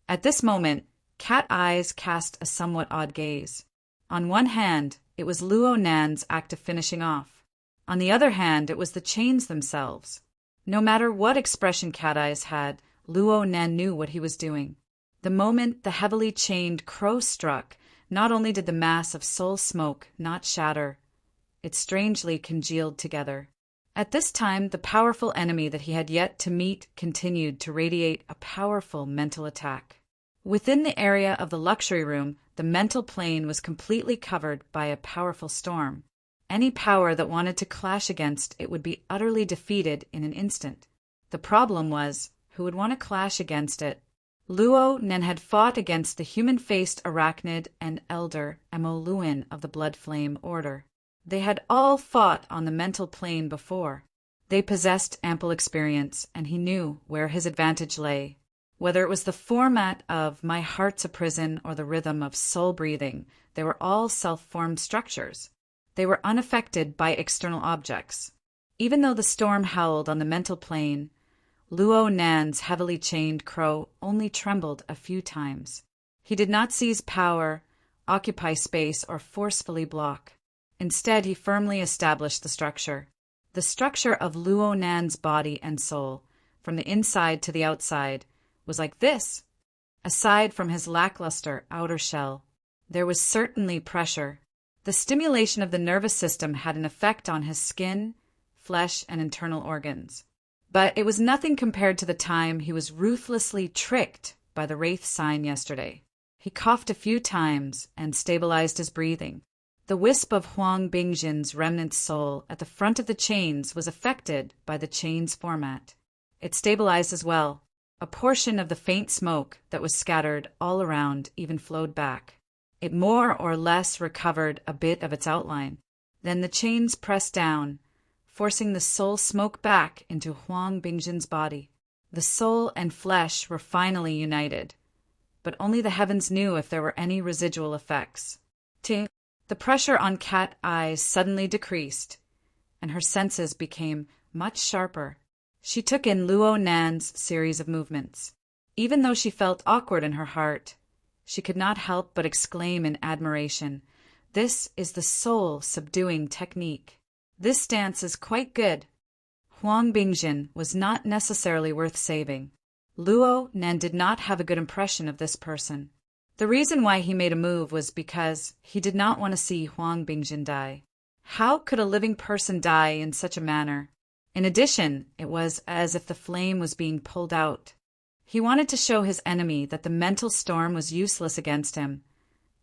At this moment, Cat Eyes cast a somewhat odd gaze. On one hand, it was Luo Nan's act of finishing off. On the other hand, it was the chains themselves. No matter what expression Cat Eyes had, Luo Nan knew what he was doing. The moment the heavily chained crow struck, not only did the mass of soul smoke not shatter, it strangely congealed together. At this time, the powerful enemy that he had yet to meet continued to radiate a powerful mental attack. Within the area of the luxury room, the mental plane was completely covered by a powerful storm. Any power that wanted to clash against it would be utterly defeated in an instant. The problem was, who would want to clash against it? Luo Nan had fought against the human-faced arachnid and elder Emo Luin of the Blood Flame Order. They had all fought on the mental plane before. They possessed ample experience, and he knew where his advantage lay. Whether it was the format of "my heart's a prison" or the rhythm of soul breathing, they were all self-formed structures. They were unaffected by external objects. Even though the storm howled on the mental plane, Luo Nan's heavily chained crow only trembled a few times. He did not seize power, occupy space, or forcefully block. Instead, he firmly established the structure. The structure of Luo Nan's body and soul, from the inside to the outside, was like this. Aside from his lackluster outer shell, there was certainly pressure. The stimulation of the nervous system had an effect on his skin, flesh, and internal organs. But it was nothing compared to the time he was ruthlessly tricked by the Wraith sign yesterday. He coughed a few times and stabilized his breathing. The wisp of Huang Bingjin's remnant soul at the front of the chains was affected by the chain's format. It stabilized as well. A portion of the faint smoke that was scattered all around even flowed back. It more or less recovered a bit of its outline. Then the chains pressed down, forcing the soul smoke back into Huang Bingjin's body. The soul and flesh were finally united, but only the heavens knew if there were any residual effects. The pressure on Cat Eyes suddenly decreased, and her senses became much sharper. She took in Luo Nan's series of movements. Even though she felt awkward in her heart, she could not help but exclaim in admiration, "This is the soul-subduing technique. This dance is quite good." Huang Bingjin was not necessarily worth saving. Luo Nan did not have a good impression of this person. The reason why he made a move was because he did not want to see Huang Bingjin die. How could a living person die in such a manner? In addition, it was as if the flame was being pulled out. He wanted to show his enemy that the mental storm was useless against him,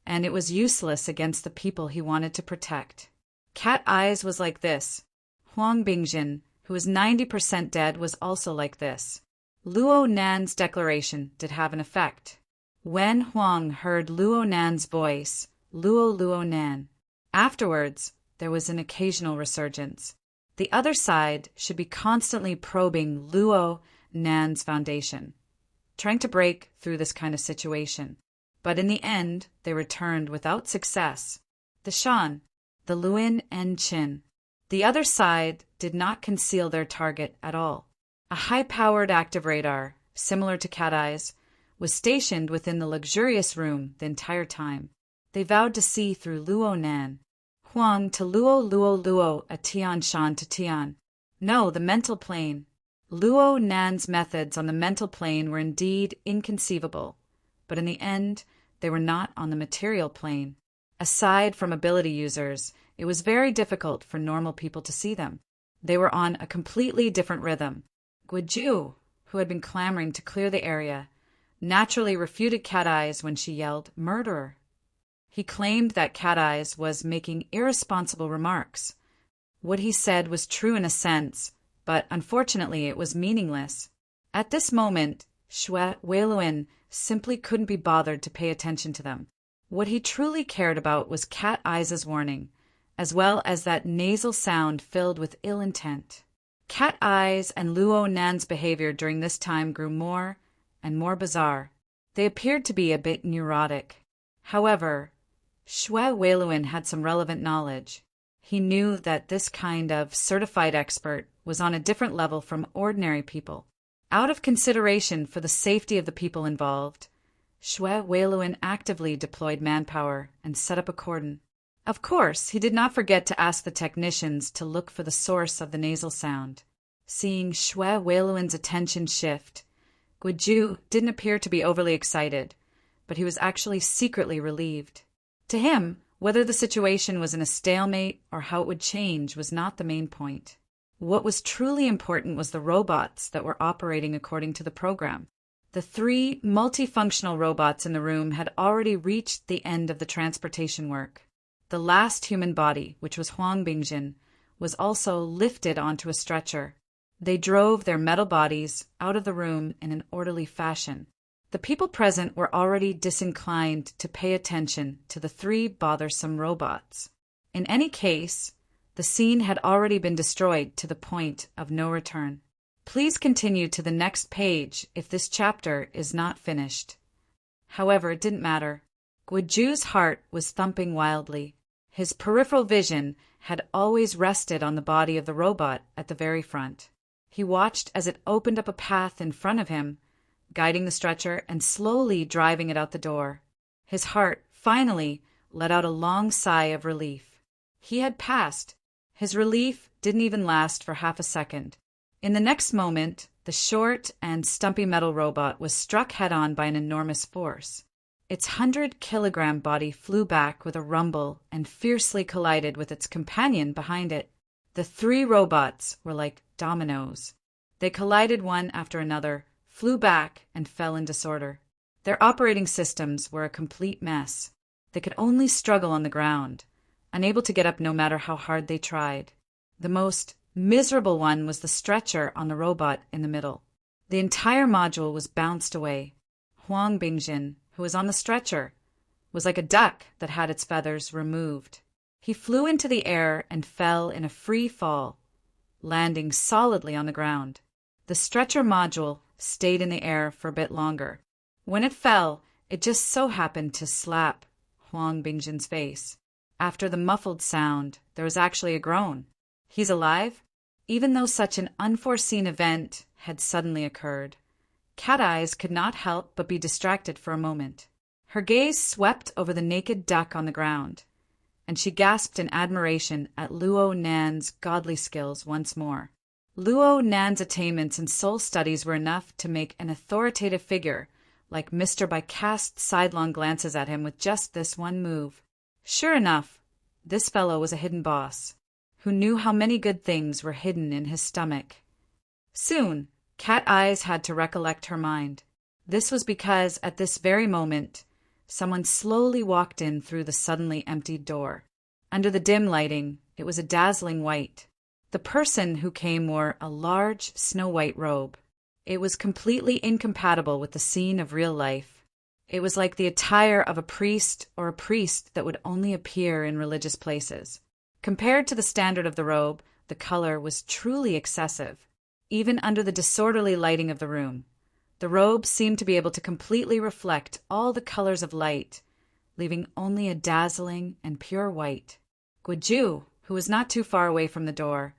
and it was useless against the people he wanted to protect. Cat Eyes was like this. Huang Bingjin, who was 90% dead, was also like this. Luo Nan's declaration did have an effect. When Huang heard Luo Nan's voice, Luo Nan. Afterwards, there was an occasional resurgence. The other side should be constantly probing Luo Nan's foundation, trying to break through this kind of situation. But in the end, they returned without success. The Shan, the Luin and Qin. The other side did not conceal their target at all. A high-powered active radar, similar to Cat Eyes, was stationed within the luxurious room the entire time. They vowed to see through Luo Nan. Huang to Luo, a Tian Shan to Tian. No, the mental plane. Luo Nan's methods on the mental plane were indeed inconceivable, but in the end, they were not on the material plane. Aside from ability users, it was very difficult for normal people to see them. They were on a completely different rhythm. Guiju, who had been clamoring to clear the area, naturally refuted Cat Eyes when she yelled, "Murderer!" He claimed that Cat Eyes was making irresponsible remarks. What he said was true in a sense, but unfortunately it was meaningless. At this moment, Shui Weiluan simply couldn't be bothered to pay attention to them. What he truly cared about was Cat Eyes' warning, as well as that nasal sound filled with ill intent. Cat Eyes and Luo Nan's behavior during this time grew more and more bizarre. They appeared to be a bit neurotic. However, Xue Weiluan had some relevant knowledge. He knew that this kind of certified expert was on a different level from ordinary people. Out of consideration for the safety of the people involved, Xue Weiluan actively deployed manpower and set up a cordon. Of course, he did not forget to ask the technicians to look for the source of the nasal sound. Seeing Xue Weiluan's attention shift, Guizhu didn't appear to be overly excited, but he was actually secretly relieved. To him, whether the situation was in a stalemate or how it would change was not the main point. What was truly important was the robots that were operating according to the program. The 3 multifunctional robots in the room had already reached the end of the transportation work. The last human body, which was Huang Bingjin, was also lifted onto a stretcher. They drove their metal bodies out of the room in an orderly fashion. The people present were already disinclined to pay attention to the 3 bothersome robots. In any case, the scene had already been destroyed to the point of no return. Please continue to the next page if this chapter is not finished. However, it didn't matter. Guizhu's heart was thumping wildly. His peripheral vision had always rested on the body of the robot at the very front. He watched as it opened up a path in front of him, guiding the stretcher and slowly driving it out the door. His heart, finally, let out a long sigh of relief. He had passed. His relief didn't even last for half a second. In the next moment, the short and stumpy metal robot was struck head-on by an enormous force. Its 100-kilogram body flew back with a rumble and fiercely collided with its companion behind it. The 3 robots were like dominoes. They collided one after another, flew back, and fell in disorder. Their operating systems were a complete mess. They could only struggle on the ground, unable to get up no matter how hard they tried. The most miserable one was the stretcher on the robot in the middle. The entire module was bounced away. Huang Bingjin, who was on the stretcher, was like a duck that had its feathers removed. He flew into the air and fell in a free fall, landing solidly on the ground. The stretcher module stayed in the air for a bit longer. When it fell, it just so happened to slap Huang Bingjin's face. After the muffled sound, there was actually a groan. He's alive? Even though such an unforeseen event had suddenly occurred, Cat Eyes could not help but be distracted for a moment. Her gaze swept over the naked duck on the ground, and she gasped in admiration at Luo Nan's godly skills once more. Luo Nan's attainments in soul studies were enough to make an authoritative figure like Mr. Bai cast sidelong glances at him with just this one move. Sure enough, this fellow was a hidden boss, who knew how many good things were hidden in his stomach. Soon, Cat Eyes had to recollect her mind. This was because, at this very moment, someone slowly walked in through the suddenly emptied door. Under the dim lighting, it was a dazzling white. The person who came wore a large, snow-white robe. It was completely incompatible with the scene of real life. It was like the attire of a priest or a priest that would only appear in religious places. Compared to the standard of the robe, the color was truly excessive. Even under the disorderly lighting of the room, the robe seemed to be able to completely reflect all the colors of light, leaving only a dazzling and pure white. Guizhu, who was not too far away from the door,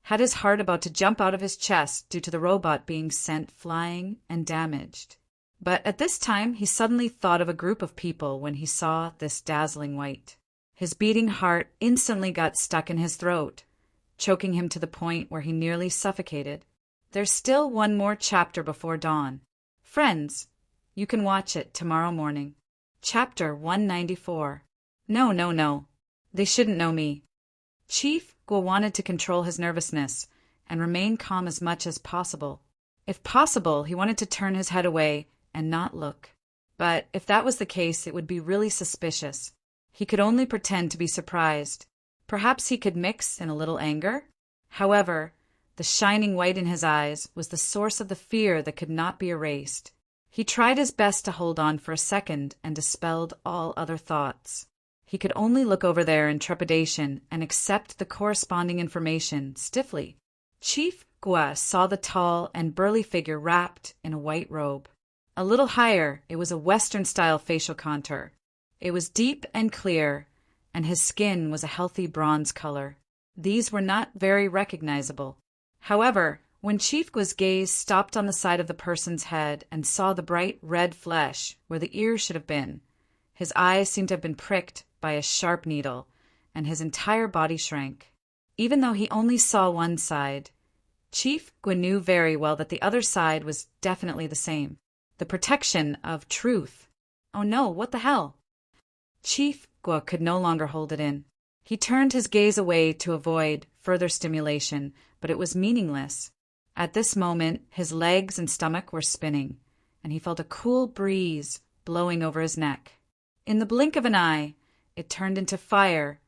had his heart about to jump out of his chest due to the robot being sent flying and damaged. But at this time, he suddenly thought of a group of people when he saw this dazzling white. His beating heart instantly got stuck in his throat, choking him to the point where he nearly suffocated. There's still one more chapter before dawn. Friends, you can watch it tomorrow morning. Chapter 194. No. They shouldn't know me. Chief Guo wanted to control his nervousness and remain calm as much as possible. If possible, he wanted to turn his head away and not look. But if that was the case, it would be really suspicious. He could only pretend to be surprised. Perhaps he could mix in a little anger? However, the shining white in his eyes was the source of the fear that could not be erased. He tried his best to hold on for a second and dispelled all other thoughts. He could only look over there in trepidation and accept the corresponding information stiffly. Chief Gua saw the tall and burly figure wrapped in a white robe. A little higher, it was a Western-style facial contour. It was deep and clear, and his skin was a healthy bronze color. These were not very recognizable. However, when Chief Gua's gaze stopped on the side of the person's head and saw the bright red flesh where the ears should have been, his eyes seemed to have been pricked by a sharp needle, and his entire body shrank. Even though he only saw one side, Chief Gua knew very well that the other side was definitely the same. The protection of truth. Oh no, what the hell? Chief Gua could no longer hold it in. He turned his gaze away to avoid further stimulation, but it was meaningless. At this moment, his legs and stomach were spinning, and he felt a cool breeze blowing over his neck. In the blink of an eye, it turned into fire,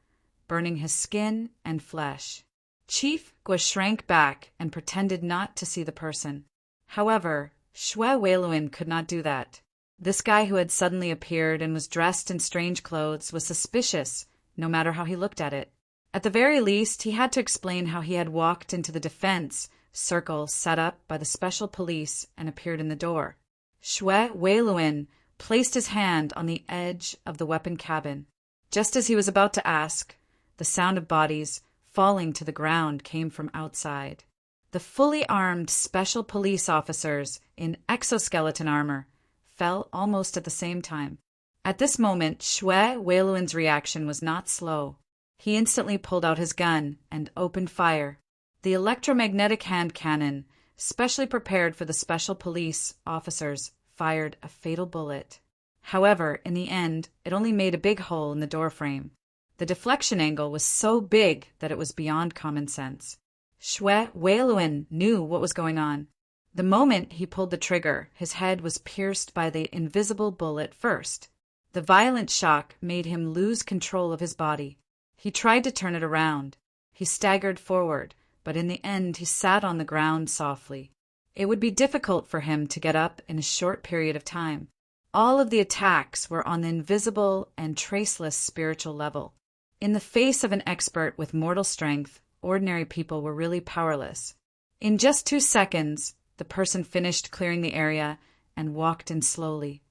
burning his skin and flesh. Chief Gua shrank back and pretended not to see the person. However, Shwe Wei-Luin could not do that. This guy who had suddenly appeared and was dressed in strange clothes was suspicious, no matter how he looked at it. At the very least, he had to explain how he had walked into the defense circle set up by the special police and appeared in the door. Shwe Wei-Luin placed his hand on the edge of the weapon cabin. Just as he was about to ask, the sound of bodies falling to the ground came from outside. The fully armed special police officers in exoskeleton armor fell almost at the same time. At this moment, Shwe Wei-Luin's reaction was not slow. He instantly pulled out his gun and opened fire. The electromagnetic hand cannon, specially prepared for the special police officers, fired a fatal bullet. However, in the end, it only made a big hole in the doorframe. The deflection angle was so big that it was beyond common sense. Shwe Wei-Luin knew what was going on. The moment he pulled the trigger, his head was pierced by the invisible bullet first. The violent shock made him lose control of his body. He tried to turn it around. He staggered forward, but in the end he sat on the ground softly. It would be difficult for him to get up in a short period of time. All of the attacks were on the invisible and traceless spiritual level. In the face of an expert with mortal strength, ordinary people were really powerless. In just 2 seconds, the person finished clearing the area and walked in slowly.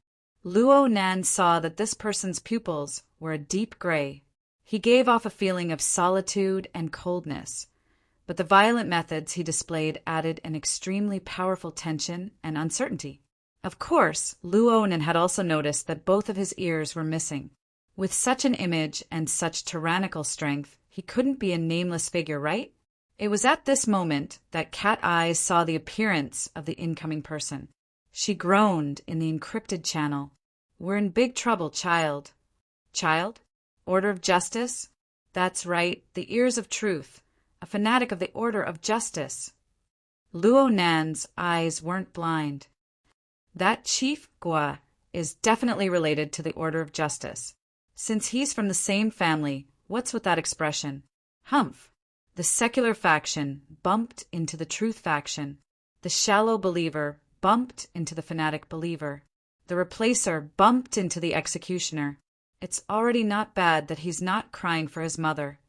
Luo Nan saw that this person's pupils were a deep gray. He gave off a feeling of solitude and coldness, but the violent methods he displayed added an extremely powerful tension and uncertainty. Of course, Luo Nan had also noticed that both of his ears were missing. With such an image and such tyrannical strength, he couldn't be a nameless figure, right? It was at this moment that Cat Eyes saw the appearance of the incoming person. She groaned in the encrypted channel. "We're in big trouble, child." "Child? Order of Justice?" "That's right, the Ears of Truth. A fanatic of the Order of Justice." Luo Nan's eyes weren't blind. "That Chief Gua is definitely related to the Order of Justice. Since he's from the same family, what's with that expression? Humph. The secular faction bumped into the truth faction. The shallow believer bumped into the fanatic believer. The replacer bumped into the executioner. It's already not bad that he's not crying for his mother."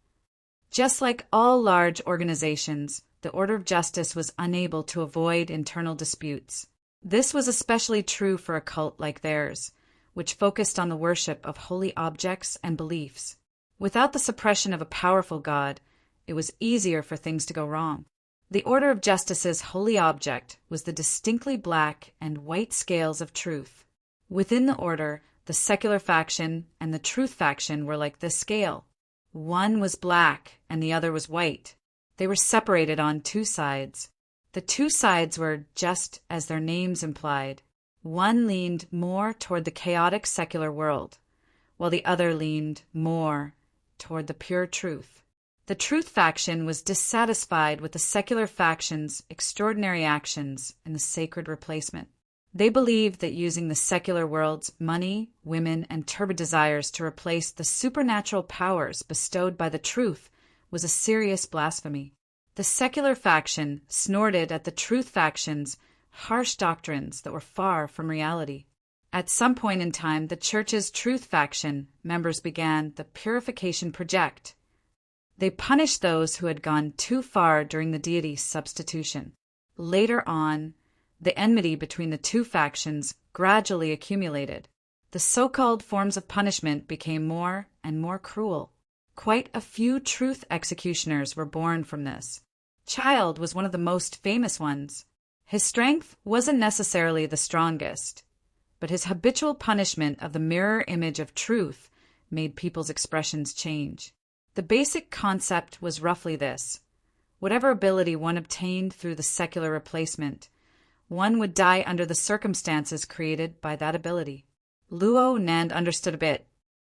Just like all large organizations, the Order of Justice was unable to avoid internal disputes. This was especially true for a cult like theirs, which focused on the worship of holy objects and beliefs. Without the suppression of a powerful god, it was easier for things to go wrong. The Order of Justice's holy object was the distinctly black and white scales of truth. Within the order, the secular faction and the truth faction were like this scale. One was black and the other was white. They were separated on 2 sides. The 2 sides were just as their names implied. One leaned more toward the chaotic secular world, while the other leaned more toward the pure truth. The truth faction was dissatisfied with the secular faction's extraordinary actions in the sacred replacement. They believed that using the secular world's money, women, and turbid desires to replace the supernatural powers bestowed by the truth was a serious blasphemy. The secular faction snorted at the truth faction's harsh doctrines that were far from reality. At some point in time, the church's Truth faction members began the Purification Project. They punished those who had gone too far during the deity's substitution. Later on, the enmity between the two factions gradually accumulated. The so-called forms of punishment became more and more cruel. Quite a few truth executioners were born from this. Child was one of the most famous ones. His strength wasn't necessarily the strongest, but his habitual punishment of the mirror image of truth made people's expressions change. The basic concept was roughly this: whatever ability one obtained through the secular replacement, one would die under the circumstances created by that ability. Luo Nan understood a bit.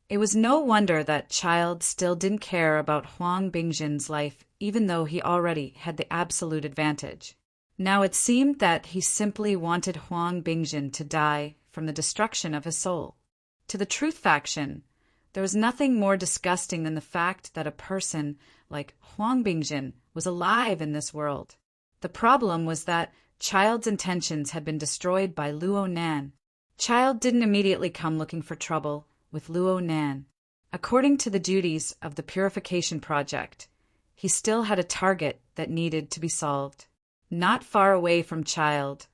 It was no wonder that Child still didn't care about Huang Bingjin's life, even though he already had the absolute advantage. Now it seemed that he simply wanted Huang Bingjin to die from the destruction of his soul. To the Truth faction, there was nothing more disgusting than the fact that a person like Huang Bingjin was alive in this world. The problem was that Child's intentions had been destroyed by Luo Nan. Child didn't immediately come looking for trouble with Luo Nan. According to the duties of the Purification Project, he still had a target that needed to be solved. Not far away from Child,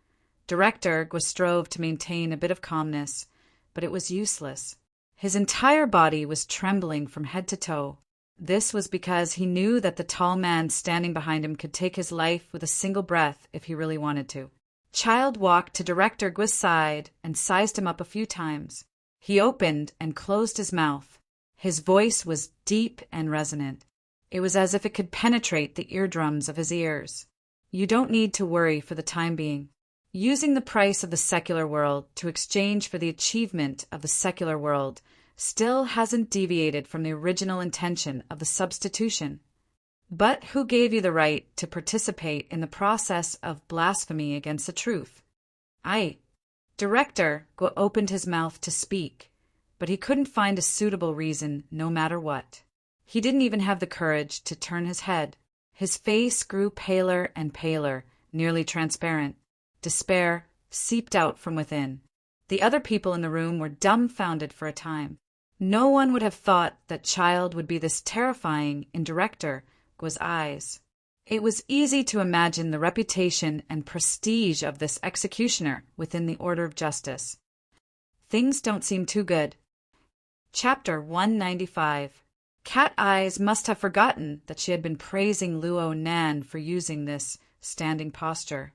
Director strove to maintain a bit of calmness, but it was useless. His entire body was trembling from head to toe. This was because he knew that the tall man standing behind him could take his life with a single breath if he really wanted to. Child walked to Director Gui's side and sized him up a few times. He opened and closed his mouth. His voice was deep and resonant. It was as if it could penetrate the eardrums of his ears. You don't need to worry for the time being. Using the price of the secular world to exchange for the achievement of the secular world still hasn't deviated from the original intention of the substitution. But who gave you the right to participate in the process of blasphemy against the truth? Director opened his mouth to speak, but he couldn't find a suitable reason no matter what. He didn't even have the courage to turn his head. His face grew paler and paler, nearly transparent. Despair seeped out from within. The other people in the room were dumbfounded for a time. No one would have thought that Child would be this terrifying in Director Gui's eyes. It was easy to imagine the reputation and prestige of this executioner within the order of justice. Things don't seem too good. Chapter 195. Cat Eyes must have forgotten that she had been praising Luo Nan for using this standing posture.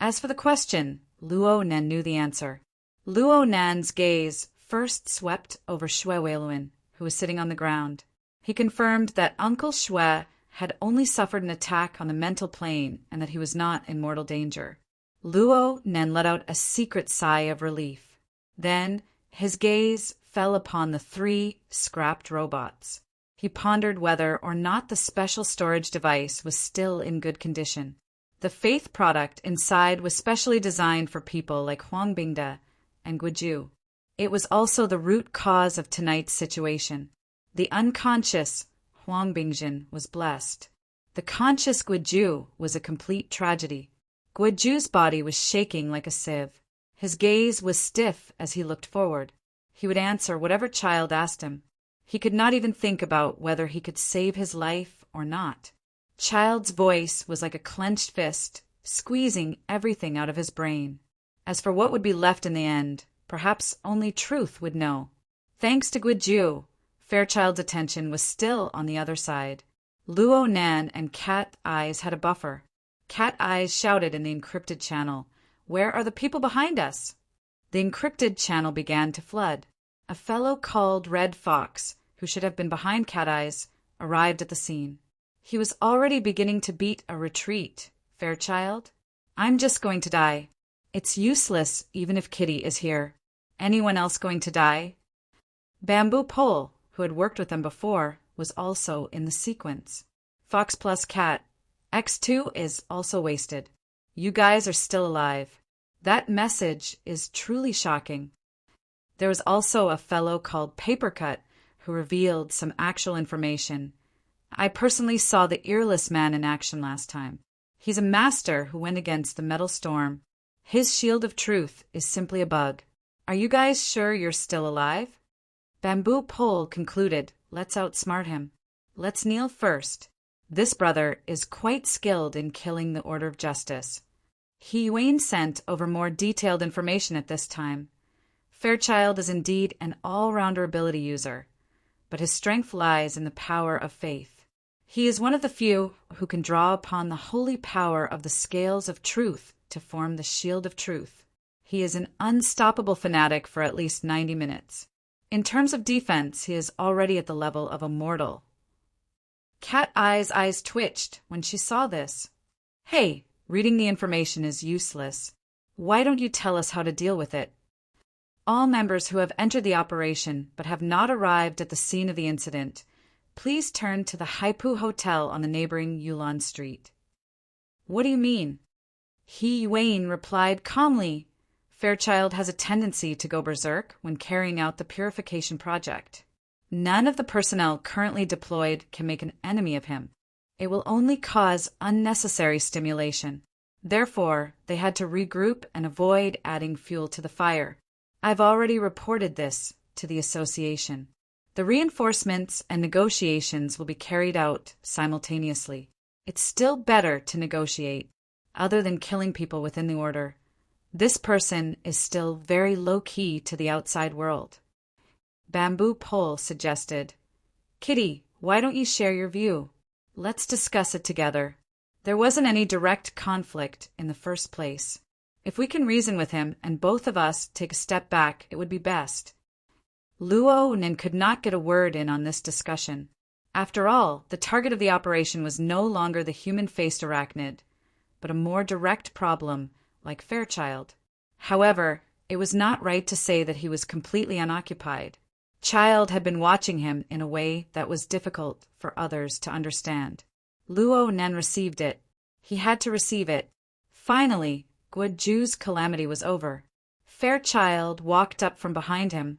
As for the question, Luo Nan knew the answer. Luo Nan's gaze first swept over Xue Weiluan, who was sitting on the ground. He confirmed that Uncle Xue had only suffered an attack on the mental plane and that he was not in mortal danger. Luo Nan let out a secret sigh of relief. Then his gaze fell upon the 3 scrapped robots. He pondered whether or not the special storage device was still in good condition. The faith product inside was specially designed for people like Huang Bingde and Guiju. It was also the root cause of tonight's situation. The unconscious Huang Bingjin was blessed. The conscious Guiju was a complete tragedy. Guiju's body was shaking like a sieve. His gaze was stiff as he looked forward. He would answer whatever Child asked him. He could not even think about whether he could save his life or not. Child's voice was like a clenched fist, squeezing everything out of his brain. As for what would be left in the end, perhaps only truth would know. Thanks to Guiju, Fairchild's attention was still on the other side. Luo Nan and Cat Eyes had a buffer. Cat Eyes shouted in the encrypted channel, "Where are the people behind us?" The encrypted channel began to flood. A fellow called Red Fox, who should have been behind Cat Eyes, arrived at the scene. He was already beginning to beat a retreat. Fairchild? I'm just going to die. It's useless even if Kitty is here. Anyone else going to die? Bamboo Pole, who had worked with them before, was also in the sequence. Fox plus Cat. X2 is also wasted. You guys are still alive. That message is truly shocking. There was also a fellow called Papercut who revealed some actual information. I personally saw the earless man in action last time. He's a master who went against the metal storm. His shield of truth is simply a bug. Are you guys sure you're still alive? Bamboo Pole concluded, let's outsmart him. Let's kneel first. This brother is quite skilled in killing the Order of Justice. Wayne sent over more detailed information at this time. Fairchild is indeed an all-rounder ability user, but his strength lies in the power of faith. He is one of the few who can draw upon the holy power of the scales of truth to form the shield of truth. He is an unstoppable fanatic for at least 90 minutes. In terms of defense, he is already at the level of a mortal. Cat Eye's eyes twitched when she saw this. Hey, reading the information is useless. Why don't you tell us how to deal with it? All members who have entered the operation but have not arrived at the scene of the incident, please turn to the Haipu Hotel on the neighboring Yulon Street. What do you mean? Wayne replied calmly. Fairchild has a tendency to go berserk when carrying out the purification project. None of the personnel currently deployed can make an enemy of him. It will only cause unnecessary stimulation. Therefore, they had to regroup and avoid adding fuel to the fire. I've already reported this to the association. The reinforcements and negotiations will be carried out simultaneously. It's still better to negotiate, other than killing people within the order. This person is still very low-key to the outside world. Bamboo Pole suggested, Kitty, why don't you share your view? Let's discuss it together. There wasn't any direct conflict in the first place. If we can reason with him and both of us take a step back, it would be best. Luonin could not get a word in on this discussion. After all, the target of the operation was no longer the human-faced arachnid, but a more direct problem like Fairchild. However, it was not right to say that he was completely unoccupied. Child had been watching him in a way that was difficult for others to understand. Luo Nen received it. He had to receive it. Finally, Guoju's calamity was over. Fairchild walked up from behind him,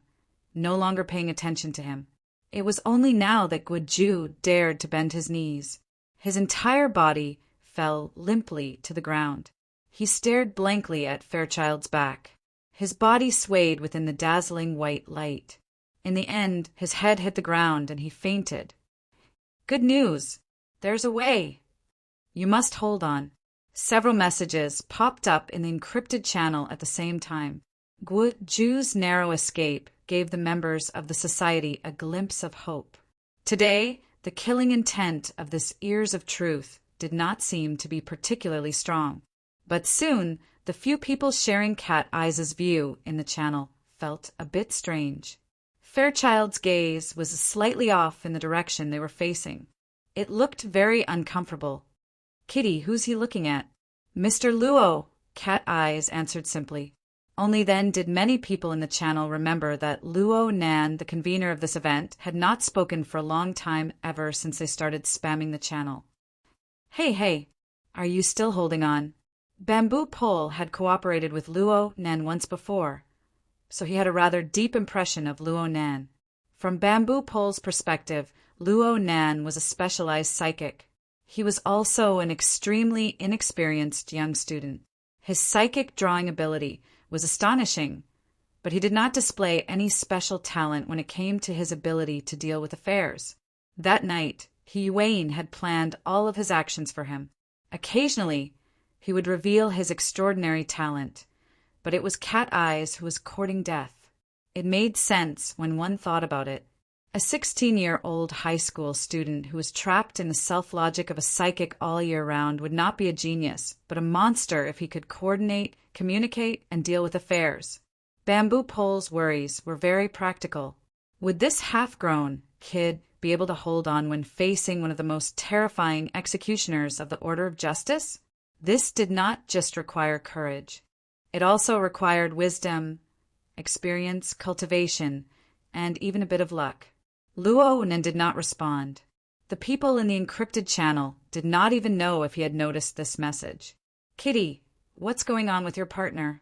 no longer paying attention to him. It was only now that Guoju dared to bend his knees. His entire body fell limply to the ground. He stared blankly at Fairchild's back. His body swayed within the dazzling white light. In the end, his head hit the ground and he fainted. Good news! There's a way! You must hold on. Several messages popped up in the encrypted channel at the same time. Guoju's narrow escape gave the members of the society a glimpse of hope. Today, the killing intent of this Ears of Truth did not seem to be particularly strong. But soon, the few people sharing Cat Eye's view in the channel felt a bit strange. Fairchild's gaze was slightly off in the direction they were facing. It looked very uncomfortable. Kitty, who's he looking at? Mr. Luo, Cat Eyes answered simply. Only then did many people in the channel remember that Luo Nan, the convener of this event, had not spoken for a long time ever since they started spamming the channel. Hey, are you still holding on? Bamboo Pole had cooperated with Luo Nan once before, so he had a rather deep impression of Luo Nan. From Bamboo Pole's perspective, Luo Nan was a specialized psychic. He was also an extremely inexperienced young student. His psychic drawing ability was astonishing, but he did not display any special talent when it came to his ability to deal with affairs. That night, Wayne had planned all of his actions for him. Occasionally, he would reveal his extraordinary talent, but it was Cat Eyes who was courting death. It made sense when one thought about it. A 16-year-old high school student who was trapped in the self-logic of a psychic all year round would not be a genius, but a monster if he could coordinate, communicate, and deal with affairs. Bamboo Pole's worries were very practical. Would this half-grown kid be able to hold on when facing one of the most terrifying executioners of the Order of Justice? This did not just require courage. It also required wisdom, experience, cultivation, and even a bit of luck. Luonin did not respond. The people in the encrypted channel did not even know if he had noticed this message. Kitty, what's going on with your partner?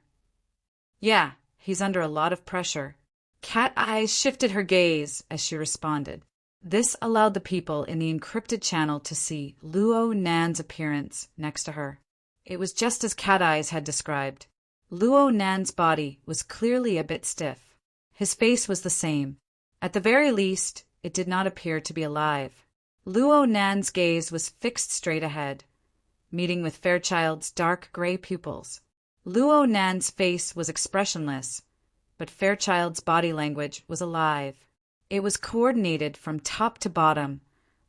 Yeah, he's under a lot of pressure. Cat Eyes shifted her gaze as she responded. This allowed the people in the encrypted channel to see Luo Nan's appearance next to her. It was just as Cat Eyes had described. Luo Nan's body was clearly a bit stiff. His face was the same. At the very least, it did not appear to be alive. Luo Nan's gaze was fixed straight ahead, meeting with Fairchild's dark gray pupils. Luo Nan's face was expressionless, but Fairchild's body language was alive. It was coordinated from top to bottom,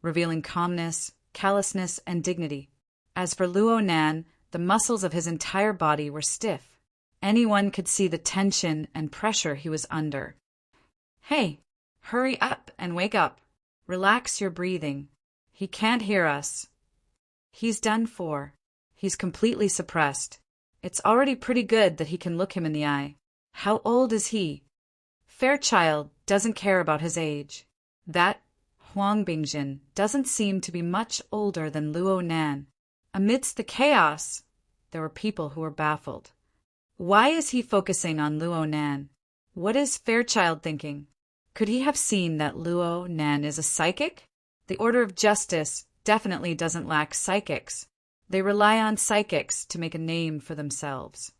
revealing calmness, callousness, and dignity. As for Luo Nan, the muscles of his entire body were stiff. Anyone could see the tension and pressure he was under. "Hey, hurry up and wake up. Relax your breathing. He can't hear us. He's done for. He's completely suppressed. It's already pretty good that he can look him in the eye. How old is he?" Fairchild doesn't care about his age. That Huang Bingjin doesn't seem to be much older than Luo Nan. Amidst the chaos, there were people who were baffled. Why is he focusing on Luo Nan? What is Fairchild thinking? Could he have seen that Luo Nan is a psychic? The Order of Justice definitely doesn't lack psychics. They rely on psychics to make a name for themselves.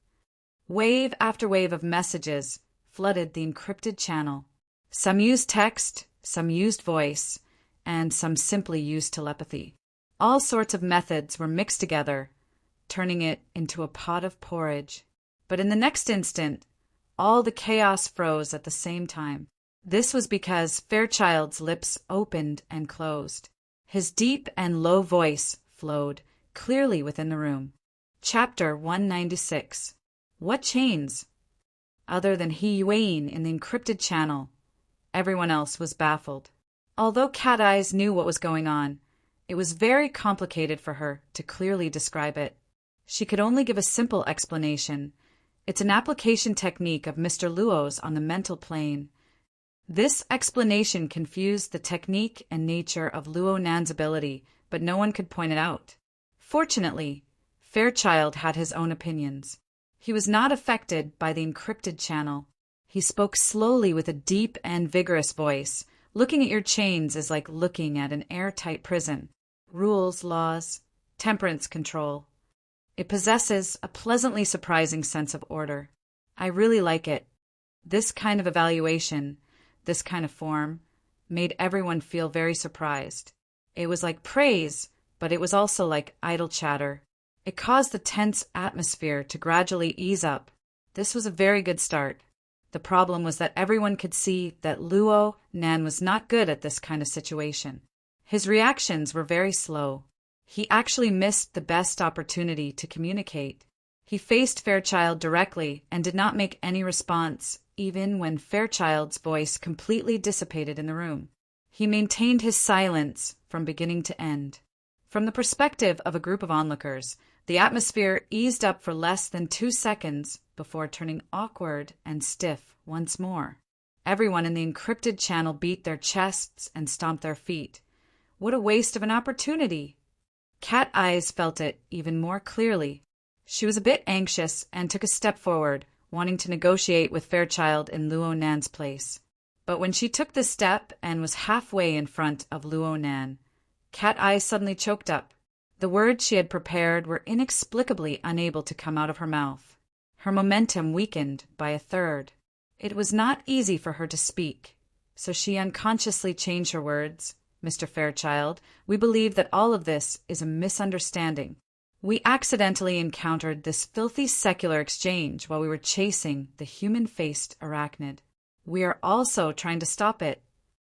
Wave after wave of messages flooded the encrypted channel. Some used text, some used voice, and some simply used telepathy. All sorts of methods were mixed together, turning it into a pot of porridge. But in the next instant, all the chaos froze at the same time. This was because Fairchild's lips opened and closed. His deep and low voice flowed clearly within the room. Chapter 196. What chains? Other than He Yuan in the encrypted channel, everyone else was baffled. Although Cat Eyes knew what was going on, it was very complicated for her to clearly describe it. She could only give a simple explanation. It's an application technique of Mr. Luo's on the mental plane. This explanation confused the technique and nature of Luo Nan's ability, but no one could point it out. Fortunately, Fairchild had his own opinions. He was not affected by the encrypted channel. He spoke slowly with a deep and vigorous voice. Looking at your chains is like looking at an airtight prison. Rules, laws, temperance, control. It possesses a pleasantly surprising sense of order. I really like it. This kind of evaluation, this kind of form, made everyone feel very surprised. It was like praise, but it was also like idle chatter. It caused the tense atmosphere to gradually ease up. This was a very good start. The problem was that everyone could see that Luo Nan was not good at this kind of situation. His reactions were very slow. He actually missed the best opportunity to communicate. He faced Fairchild directly and did not make any response, even when Fairchild's voice completely dissipated in the room. He maintained his silence from beginning to end. From the perspective of a group of onlookers, the atmosphere eased up for less than 2 seconds before turning awkward and stiff once more. Everyone in the encrypted channel beat their chests and stomped their feet. What a waste of an opportunity! Cat Eyes felt it even more clearly. She was a bit anxious and took a step forward, wanting to negotiate with Fairchild in Luo Nan's place. But when she took this step and was halfway in front of Luo Nan, Cat Eyes suddenly choked up. The words she had prepared were inexplicably unable to come out of her mouth. Her momentum weakened by a third. It was not easy for her to speak, so she unconsciously changed her words. Mr. Fairchild, we believe that all of this is a misunderstanding. We accidentally encountered this filthy secular exchange while we were chasing the human-faced arachnid. We are also trying to stop it.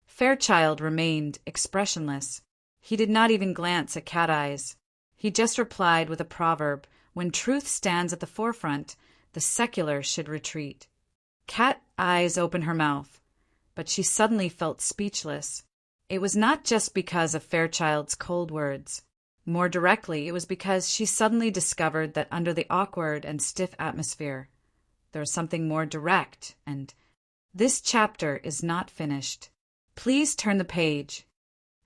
Fairchild remained expressionless. He did not even glance at Cat Eyes. He just replied with a proverb, when truth stands at the forefront, the secular should retreat. Cat Eyes opened her mouth, but she suddenly felt speechless. It was not just because of Fairchild's cold words. More directly, it was because she suddenly discovered that under the awkward and stiff atmosphere, there was something more direct and... This chapter is not finished. Please turn the page.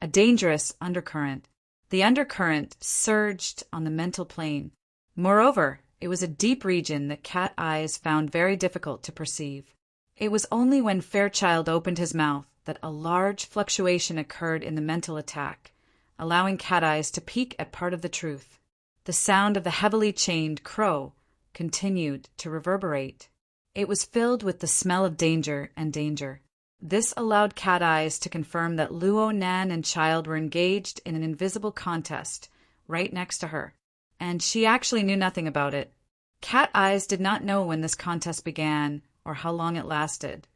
A dangerous undercurrent. The undercurrent surged on the mental plane. Moreover, it was a deep region that Cat Eyes found very difficult to perceive. It was only when Fairchild opened his mouth that a large fluctuation occurred in the mental attack, allowing Cat Eyes to peek at part of the truth. The sound of the heavily chained crow continued to reverberate. It was filled with the smell of danger and danger. This allowed Cat Eyes to confirm that Luo Nan and Child were engaged in an invisible contest right next to her, and she actually knew nothing about it. Cat Eyes did not know when this contest began or how long it lasted,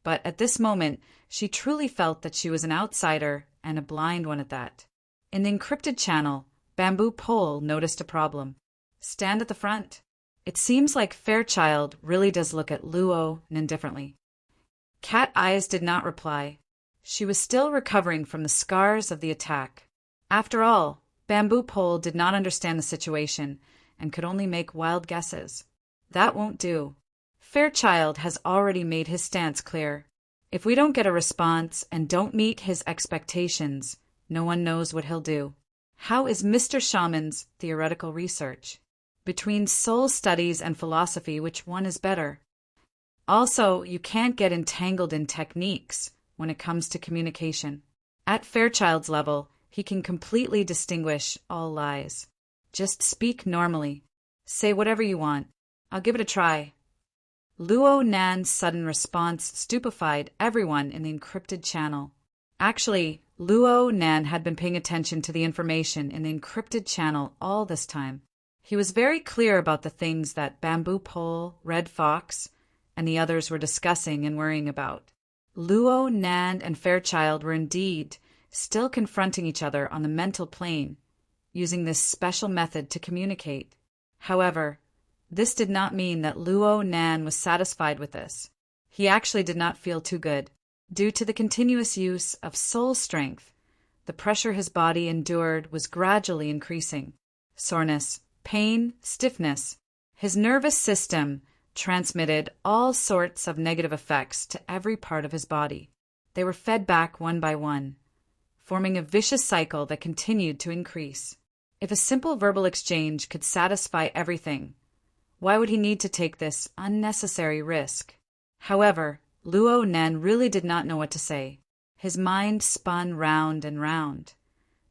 but at this moment she truly felt that she was an outsider and a blind one at that. In the encrypted channel, Bamboo Pole noticed a problem. Stand at the front. It seems like Fairchild really does look at Luo Nan differently. Cat Eyes did not reply. She was still recovering from the scars of the attack. After all, Bamboo Pole did not understand the situation and could only make wild guesses. That won't do. Fairchild has already made his stance clear. If we don't get a response and don't meet his expectations, no one knows what he'll do. How is Mr. Shaman's theoretical research? Between soul studies and philosophy, which one is better? Also, you can't get entangled in techniques when it comes to communication. At Fairchild's level, he can completely distinguish all lies. Just speak normally. Say whatever you want. I'll give it a try. Luo Nan's sudden response stupefied everyone in the encrypted channel. Actually, Luo Nan had been paying attention to the information in the encrypted channel all this time. He was very clear about the things that Bamboo Pole, Red Fox, and the others were discussing and worrying about. Luo Nan and Fairchild were indeed still confronting each other on the mental plane, using this special method to communicate. However, this did not mean that Luo Nan was satisfied with this. He actually did not feel too good. Due to the continuous use of soul strength, the pressure his body endured was gradually increasing. Soreness, pain, stiffness. His nervous system transmitted all sorts of negative effects to every part of his body. They were fed back one by one, forming a vicious cycle that continued to increase. If a simple verbal exchange could satisfy everything, why would he need to take this unnecessary risk? However, Luo Nan really did not know what to say. His mind spun round and round.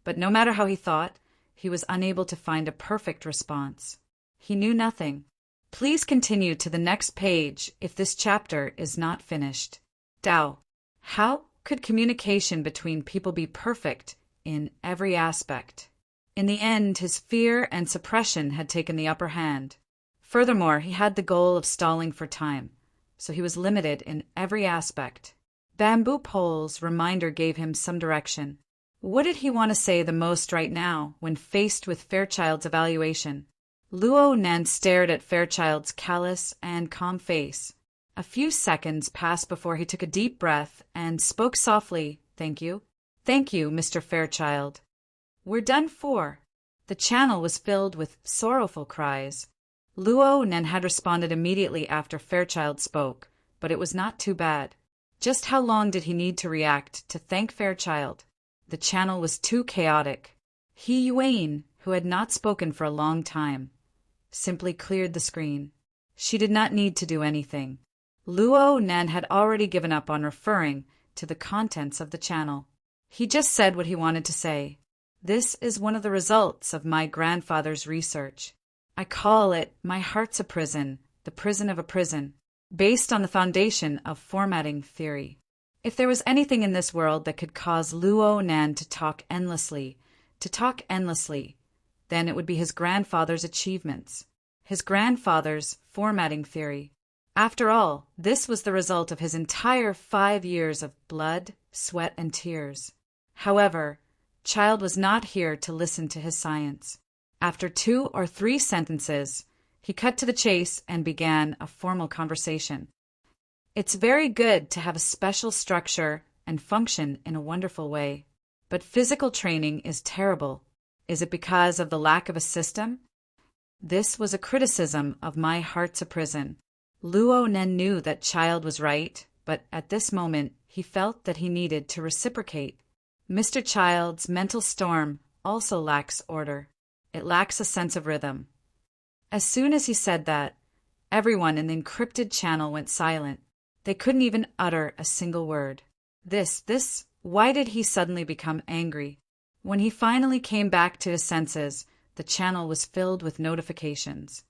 But no matter how he thought, he was unable to find a perfect response. He knew nothing. Please continue to the next page if this chapter is not finished. Tao. How could communication between people be perfect in every aspect? In the end, his fear and suppression had taken the upper hand. Furthermore, he had the goal of stalling for time, so he was limited in every aspect. Bamboo Pole's reminder gave him some direction. What did he want to say the most right now when faced with Fairchild's evaluation? Luo Nan stared at Fairchild's callous and calm face. A few seconds passed before he took a deep breath and spoke softly. Thank you. Thank you, Mr. Fairchild. We're done for. The channel was filled with sorrowful cries. Luo Nan had responded immediately after Fairchild spoke, but it was not too bad. Just how long did he need to react to thank Fairchild? The channel was too chaotic. He Yuan, who had not spoken for a long time, simply cleared the screen. She did not need to do anything. Luo Nan had already given up on referring to the contents of the channel. He just said what he wanted to say. This is one of the results of my grandfather's research. I call it my heart's a prison, the prison of a prison, based on the foundation of formatting theory. If there was anything in this world that could cause Luo Nan to talk endlessly, then it would be his grandfather's achievements, his grandfather's formatting theory. After all, this was the result of his entire 5 years of blood, sweat, and tears. However, Child was not here to listen to his science. After 2 or 3 sentences, he cut to the chase and began a formal conversation. It's very good to have a special structure and function in a wonderful way, but physical training is terrible. Is it because of the lack of a system? This was a criticism of my heart's a prison. Luo Nan knew that Child was right, but at this moment he felt that he needed to reciprocate. Mr. Child's mental storm also lacks order. It lacks a sense of rhythm. As soon as he said that, everyone in the encrypted channel went silent. They couldn't even utter a single word. Why did he suddenly become angry? When he finally came back to his senses, the channel was filled with notifications.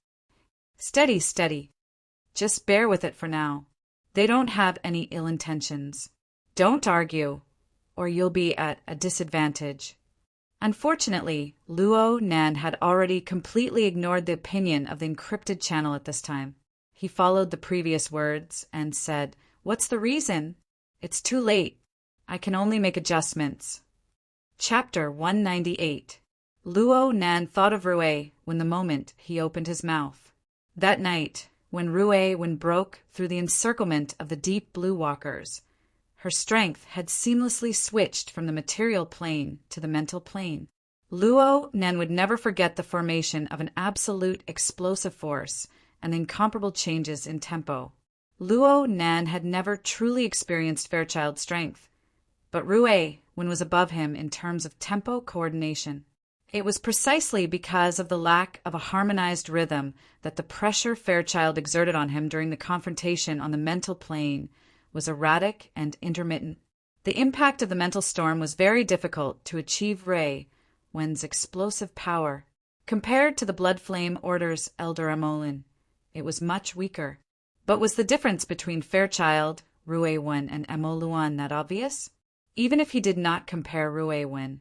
Steady, steady. Just bear with it for now. They don't have any ill intentions. Don't argue, or you'll be at a disadvantage. Unfortunately, Luo Nan had already completely ignored the opinion of the encrypted channel at this time. He followed the previous words and said, "What's the reason? It's too late. I can only make adjustments." Chapter 198. Luo Nan thought of Rui when the moment he opened his mouth. That night, when Rui broke through the encirclement of the deep blue walkers, her strength had seamlessly switched from the material plane to the mental plane. Luo Nan would never forget the formation of an absolute explosive force and the incomparable changes in tempo. Luo Nan had never truly experienced Fairchild's strength, but Rui was above him in terms of tempo coordination. It was precisely because of the lack of a harmonized rhythm that the pressure Fairchild exerted on him during the confrontation on the mental plane was erratic and intermittent. The impact of the mental storm was very difficult to achieve Rui Wen's explosive power. Compared to the Blood Flame Order's Elder Amolin, it was much weaker. But was the difference between Fairchild, Rui Wen, and Amoluan that obvious? Even if he did not compare Rui Wen,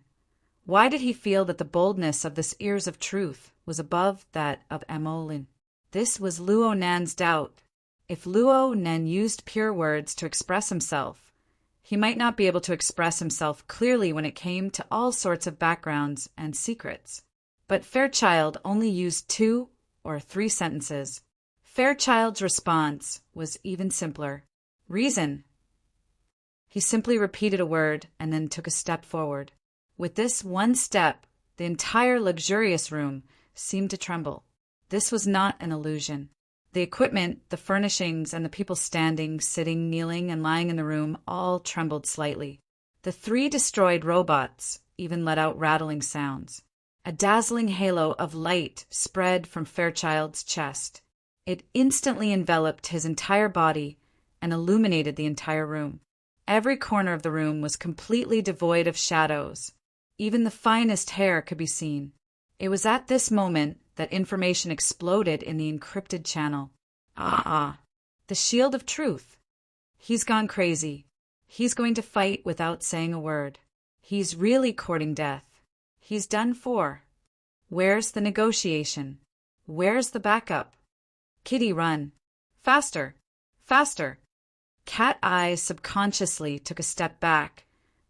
why did he feel that the boldness of this Ears of Truth was above that of Amolin? This was Luo Nan's doubt. If Luo Nan used pure words to express himself, he might not be able to express himself clearly when it came to all sorts of backgrounds and secrets. But Fairchild only used 2 or 3 sentences. Fairchild's response was even simpler. Reason. He simply repeated a word and then took a step forward. With this one step, the entire luxurious room seemed to tremble. This was not an illusion. The equipment, the furnishings, and the people standing, sitting, kneeling, and lying in the room all trembled slightly. The 3 destroyed robots even let out rattling sounds. A dazzling halo of light spread from Fairchild's chest. It instantly enveloped his entire body and illuminated the entire room. Every corner of the room was completely devoid of shadows. Even the finest hair could be seen. It was at this moment that information exploded in the encrypted channel. The shield of truth. He's gone crazy. He's going to fight without saying a word. He's really courting death. He's done for. Where's the negotiation? Where's the backup? Kitty, run. Faster. Faster. Cat Eyes subconsciously took a step back,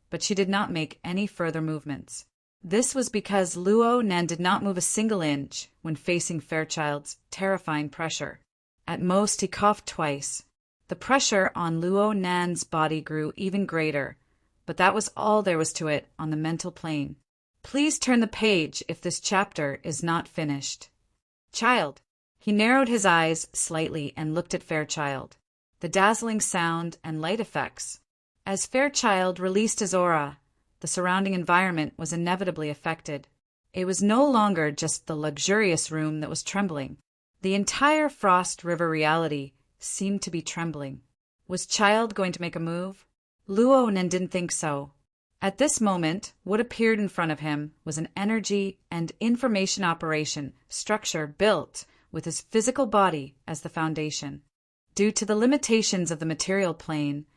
but she did not make any further movements. This was because Luo Nan did not move a single inch when facing Fairchild's terrifying pressure. At most, he coughed twice. The pressure on Luo Nan's body grew even greater, but that was all there was to it on the mental plane. Please turn the page if this chapter is not finished. Child. He narrowed his eyes slightly and looked at Fairchild. The dazzling sound and light effects. As Fairchild released his aura, the surrounding environment was inevitably affected. It was no longer just the luxurious room that was trembling. The entire Frost River reality seemed to be trembling. Was Child going to make a move? Luo Nan didn't think so. At this moment, what appeared in front of him was an energy and information operation structure built with his physical body as the foundation. Due to the limitations of the material plane,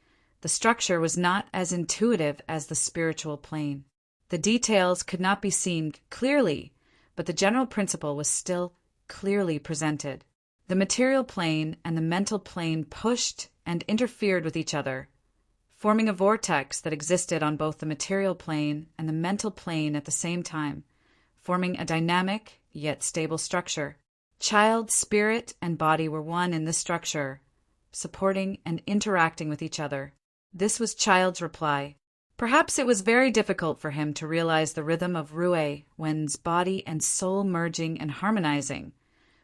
the structure was not as intuitive as the spiritual plane. The details could not be seen clearly, but the general principle was still clearly presented. The material plane and the mental plane pushed and interfered with each other, forming a vortex that existed on both the material plane and the mental plane at the same time, forming a dynamic yet stable structure. Child's spirit and body were one in this structure, supporting and interacting with each other. This was Child's reply. Perhaps it was very difficult for him to realize the rhythm of Rui Wen's body and soul merging and harmonizing,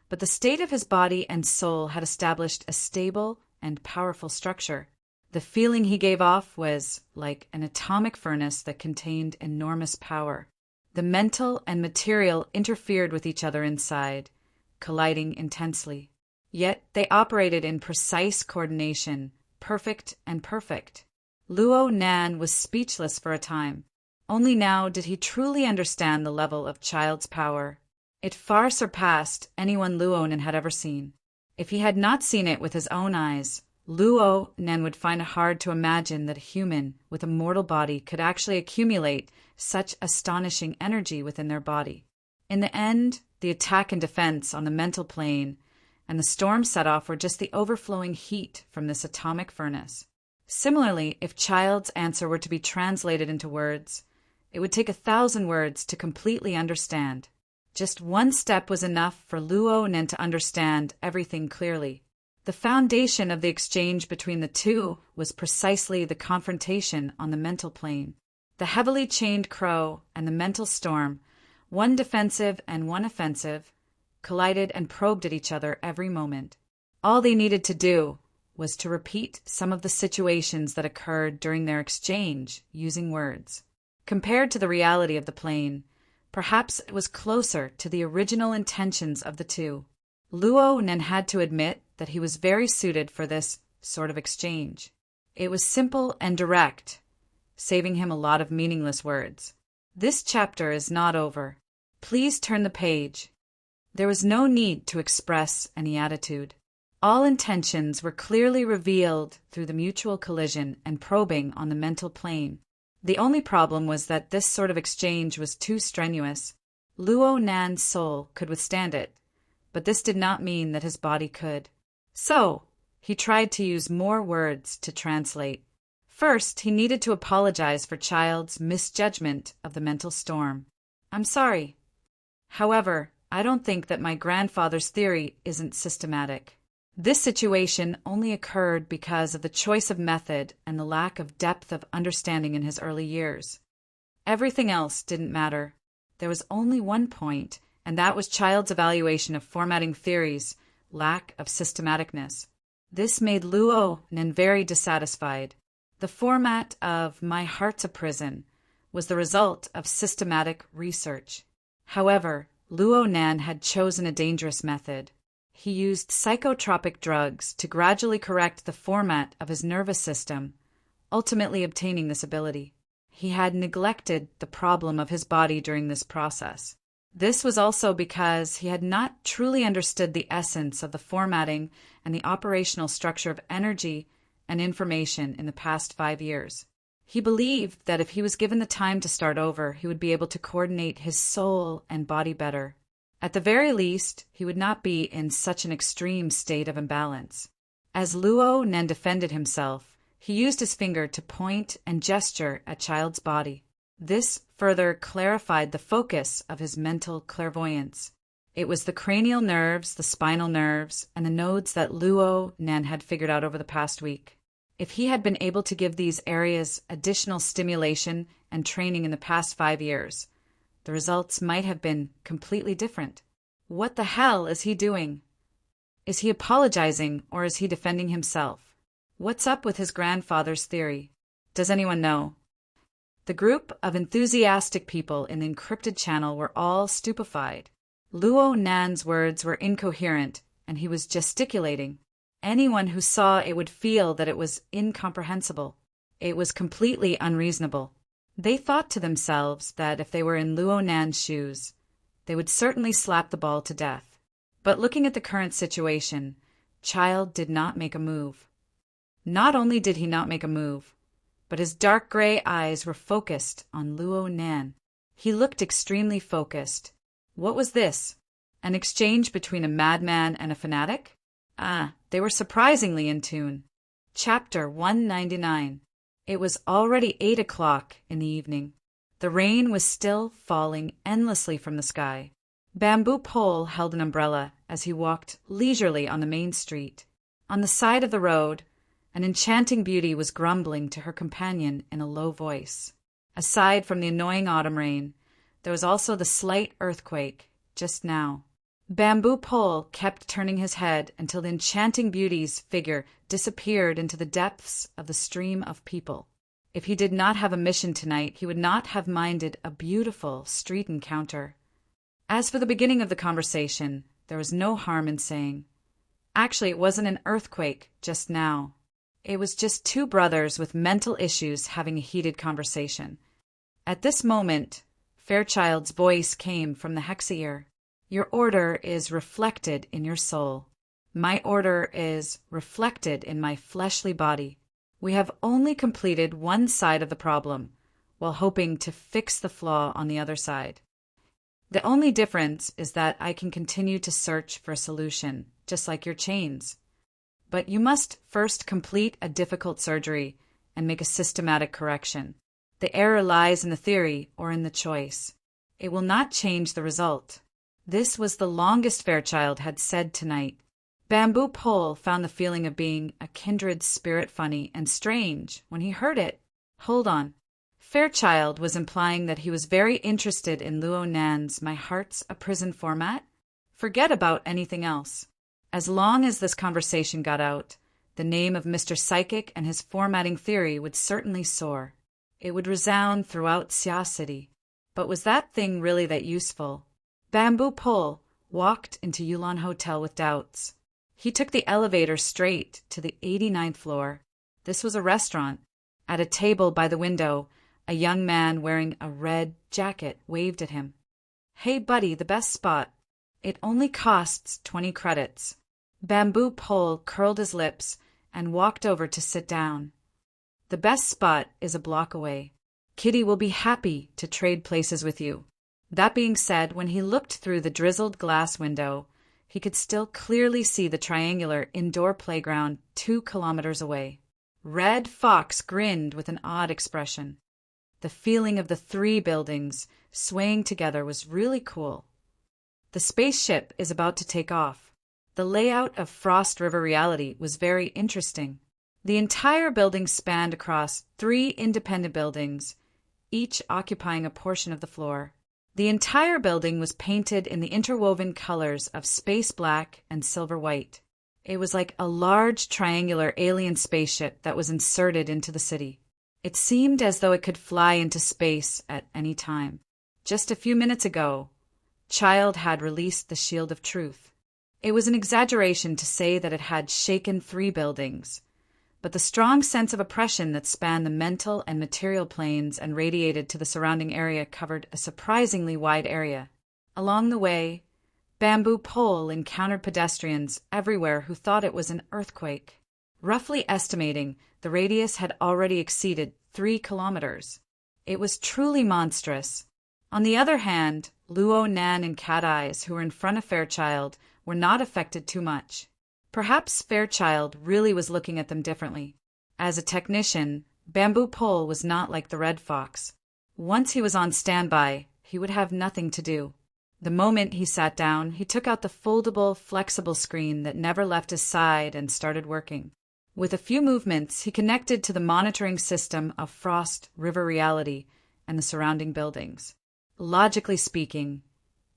but the state of his body and soul had established a stable and powerful structure. The feeling he gave off was like an atomic furnace that contained enormous power. The mental and material interfered with each other inside, colliding intensely. Yet they operated in precise coordination, perfect and perfect. Luo Nan was speechless for a time. Only now did he truly understand the level of Child's power. It far surpassed anyone Luo Nan had ever seen. If he had not seen it with his own eyes, Luo Nen would find it hard to imagine that a human with a mortal body could actually accumulate such astonishing energy within their body. In the end, the attack and defense on the mental plane and the storm set off were just the overflowing heat from this atomic furnace. Similarly, if Child's answer were to be translated into words, it would take 1,000 words to completely understand. Just one step was enough for Luo Nen to understand everything clearly. The foundation of the exchange between the two was precisely the confrontation on the mental plane. The heavily chained crow and the mental storm, one defensive and one offensive, collided and probed at each other every moment. All they needed to do was to repeat some of the situations that occurred during their exchange using words. Compared to the reality of the plane, perhaps it was closer to the original intentions of the two. Luo Nen had to admit that he was very suited for this sort of exchange. It was simple and direct, saving him a lot of meaningless words. This chapter is not over. Please turn the page. There was no need to express any attitude. All intentions were clearly revealed through the mutual collision and probing on the mental plane. The only problem was that this sort of exchange was too strenuous. Luo Nan's soul could withstand it, but this did not mean that his body could. So, he tried to use more words to translate. First, he needed to apologize for Child's misjudgment of the mental storm. I'm sorry. However, I don't think that my grandfather's theory isn't systematic. This situation only occurred because of the choice of method and the lack of depth of understanding in his early years. Everything else didn't matter. There was only one point, and that was Child's evaluation of formatting theories' lack of systematicness. This made Luo Nen very dissatisfied. The format of My Heart's a Prison was the result of systematic research. However, Luo Nen had chosen a dangerous method. He used psychotropic drugs to gradually correct the format of his nervous system, ultimately obtaining this ability. He had neglected the problem of his body during this process. This was also because he had not truly understood the essence of the formatting and the operational structure of energy and information in the past 5 years. He believed that if he was given the time to start over, he would be able to coordinate his soul and body better. At the very least, he would not be in such an extreme state of imbalance. As Luo Nen defended himself, he used his finger to point and gesture at Child's body. This further clarified the focus of his mental clairvoyance. It was the cranial nerves, the spinal nerves, and the nodes that Luo Nen had figured out over the past week. If he had been able to give these areas additional stimulation and training in the past 5 years, the results might have been completely different. What the hell is he doing? Is he apologizing or is he defending himself? What's up with his grandfather's theory? Does anyone know? The group of enthusiastic people in the encrypted channel were all stupefied. Luo Nan's words were incoherent, and he was gesticulating. Anyone who saw it would feel that it was incomprehensible. It was completely unreasonable. They thought to themselves that if they were in Luo Nan's shoes, they would certainly slap the ball to death. But looking at the current situation, Child did not make a move. Not only did he not make a move, but his dark gray eyes were focused on Luo Nan. He looked extremely focused. What was this? An exchange between a madman and a fanatic? They were surprisingly in tune. Chapter 199. It was already 8 o'clock in the evening. The rain was still falling endlessly from the sky. Bamboo Pole held an umbrella as he walked leisurely on the main street. On the side of the road, an enchanting beauty was grumbling to her companion in a low voice. Aside from the annoying autumn rain, there was also the slight earthquake just now. Bamboo Pole kept turning his head until the enchanting beauty's figure disappeared into the depths of the stream of people. If he did not have a mission tonight, he would not have minded a beautiful street encounter. As for the beginning of the conversation, there was no harm in saying. Actually, it wasn't an earthquake just now. It was just two brothers with mental issues having a heated conversation. At this moment, Fairchild's voice came from the Hexa ear. Your order is reflected in your soul. My order is reflected in my fleshly body. We have only completed one side of the problem, while hoping to fix the flaw on the other side. The only difference is that I can continue to search for a solution, just like your chains. But you must first complete a difficult surgery and make a systematic correction. The error lies in the theory or in the choice. It will not change the result. This was the longest Fairchild had said tonight. Bamboo Pole found the feeling of being a kindred spirit funny and strange when he heard it. Hold on. Fairchild was implying that he was very interested in Luo Nan's My Heart's a Prison format? Forget about anything else. As long as this conversation got out, the name of Mr. Psychic and his formatting theory would certainly soar. It would resound throughout Xia City. But was that thing really that useful? Bamboo Pole walked into Yulon Hotel with doubts. He took the elevator straight to the 89th floor. This was a restaurant. At a table by the window, a young man wearing a red jacket waved at him. "Hey, buddy, the best spot. It only costs 20 credits. Bamboo Pole curled his lips and walked over to sit down. "The best spot is a block away. Kitty will be happy to trade places with you." That being said, when he looked through the drizzled glass window, he could still clearly see the triangular indoor playground 2 kilometers away. Red Fox grinned with an odd expression. The feeling of the 3 buildings swaying together was really cool. The spaceship is about to take off. The layout of Frost River Reality was very interesting. The entire building spanned across 3 independent buildings, each occupying a portion of the floor. The entire building was painted in the interwoven colors of space black and silver white. It was like a large triangular alien spaceship that was inserted into the city. It seemed as though it could fly into space at any time. Just a few minutes ago, Child had released the Shield of Truth. It was an exaggeration to say that it had shaken 3 buildings, but the strong sense of oppression that spanned the mental and material planes and radiated to the surrounding area covered a surprisingly wide area. Along the way, Bamboo Pole encountered pedestrians everywhere who thought it was an earthquake. Roughly estimating, the radius had already exceeded 3 kilometers. It was truly monstrous. On the other hand, Luo Nan and Cat Eyes, who were in front of Fairchild, were not affected too much. Perhaps Fairchild really was looking at them differently. As a technician, Bamboo Pole was not like the Red Fox. Once he was on standby, he would have nothing to do. The moment he sat down, he took out the foldable, flexible screen that never left his side and started working. With a few movements, he connected to the monitoring system of Frost River Reality and the surrounding buildings. Logically speaking,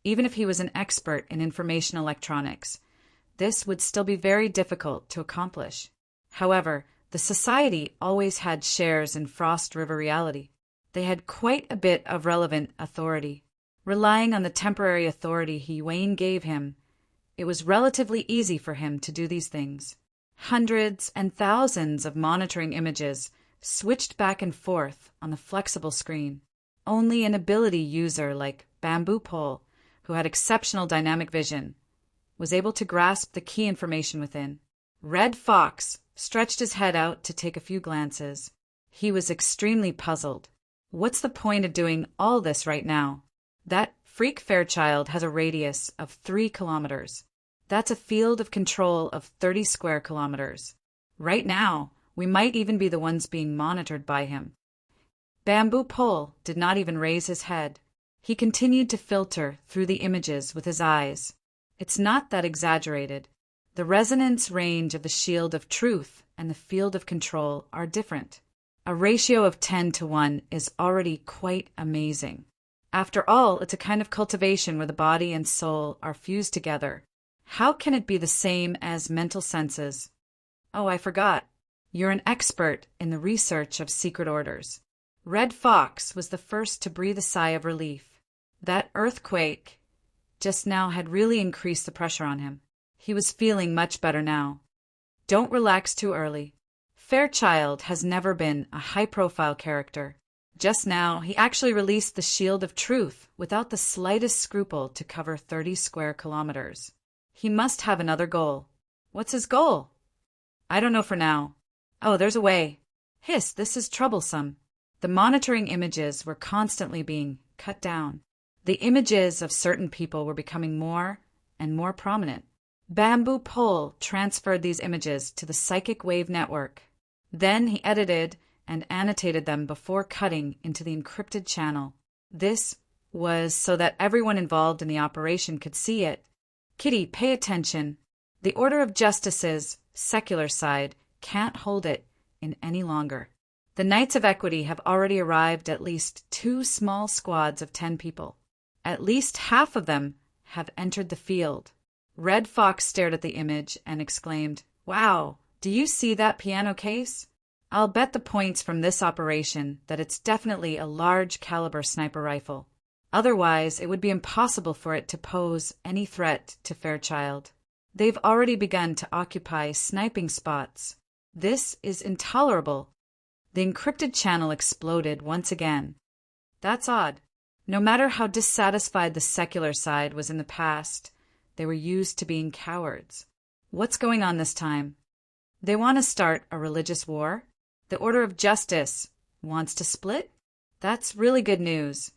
even if he was an expert in information electronics, this would still be very difficult to accomplish. However, the Society always had shares in Frost River Reality. They had quite a bit of relevant authority. Relying on the temporary authority Wayne gave him, it was relatively easy for him to do these things. Hundreds and thousands of monitoring images switched back and forth on the flexible screen. Only an ability user like Bamboo Pole, who had exceptional dynamic vision, was able to grasp the key information within. Red Fox stretched his head out to take a few glances. He was extremely puzzled. What's the point of doing all this right now? That freak Fairchild has a radius of 3 kilometers. That's a field of control of 30 square kilometers. Right now, we might even be the ones being monitored by him. Bamboo Pole did not even raise his head. He continued to filter through the images with his eyes. It's not that exaggerated. The resonance range of the Shield of Truth and the field of control are different. A ratio of 10 to 1 is already quite amazing. After all, it's a kind of cultivation where the body and soul are fused together. How can it be the same as mental senses? Oh, I forgot. You're an expert in the research of secret orders. Red Fox was the first to breathe a sigh of relief. That earthquake just now had really increased the pressure on him. He was feeling much better now. Don't relax too early. Fairchild has never been a high-profile character. Just now, he actually released the Shield of Truth without the slightest scruple to cover 30 square kilometers. He must have another goal. What's his goal? I don't know for now. Oh, there's a way. Hiss, this is troublesome. The monitoring images were constantly being cut down. The images of certain people were becoming more and more prominent. Bamboo Pole transferred these images to the psychic wave network. Then he edited and annotated them before cutting into the encrypted channel. This was so that everyone involved in the operation could see it. Kitty, pay attention. The Order of Justice's secular side can't hold it in any longer. The Knights of Equity have already arrived at least 2 small squads of 10 people. At least half of them have entered the field. Red Fox stared at the image and exclaimed, "Wow, do you see that piano case? I'll bet the points from this operation that it's definitely a large caliber sniper rifle. Otherwise, it would be impossible for it to pose any threat to Fairchild. They've already begun to occupy sniping spots. This is intolerable." The encrypted channel exploded once again. That's odd. No matter how dissatisfied the secular side was in the past, they were used to being cowards. What's going on this time? They want to start a religious war? The Order of Justice wants to split? That's really good news.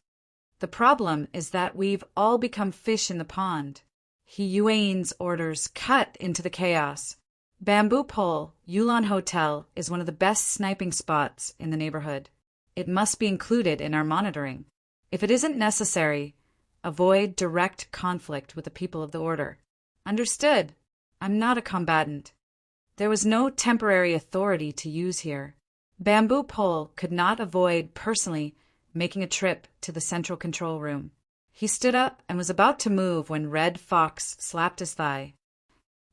The problem is that we've all become fish in the pond. Yuan's orders cut into the chaos. Bamboo Pole, Yulon Hotel, is one of the best sniping spots in the neighborhood. It must be included in our monitoring. If it isn't necessary, avoid direct conflict with the people of the Order. Understood. I'm not a combatant. There was no temporary authority to use here. Bamboo Pole could not avoid personally making a trip to the central control room. He stood up and was about to move when Red Fox slapped his thigh.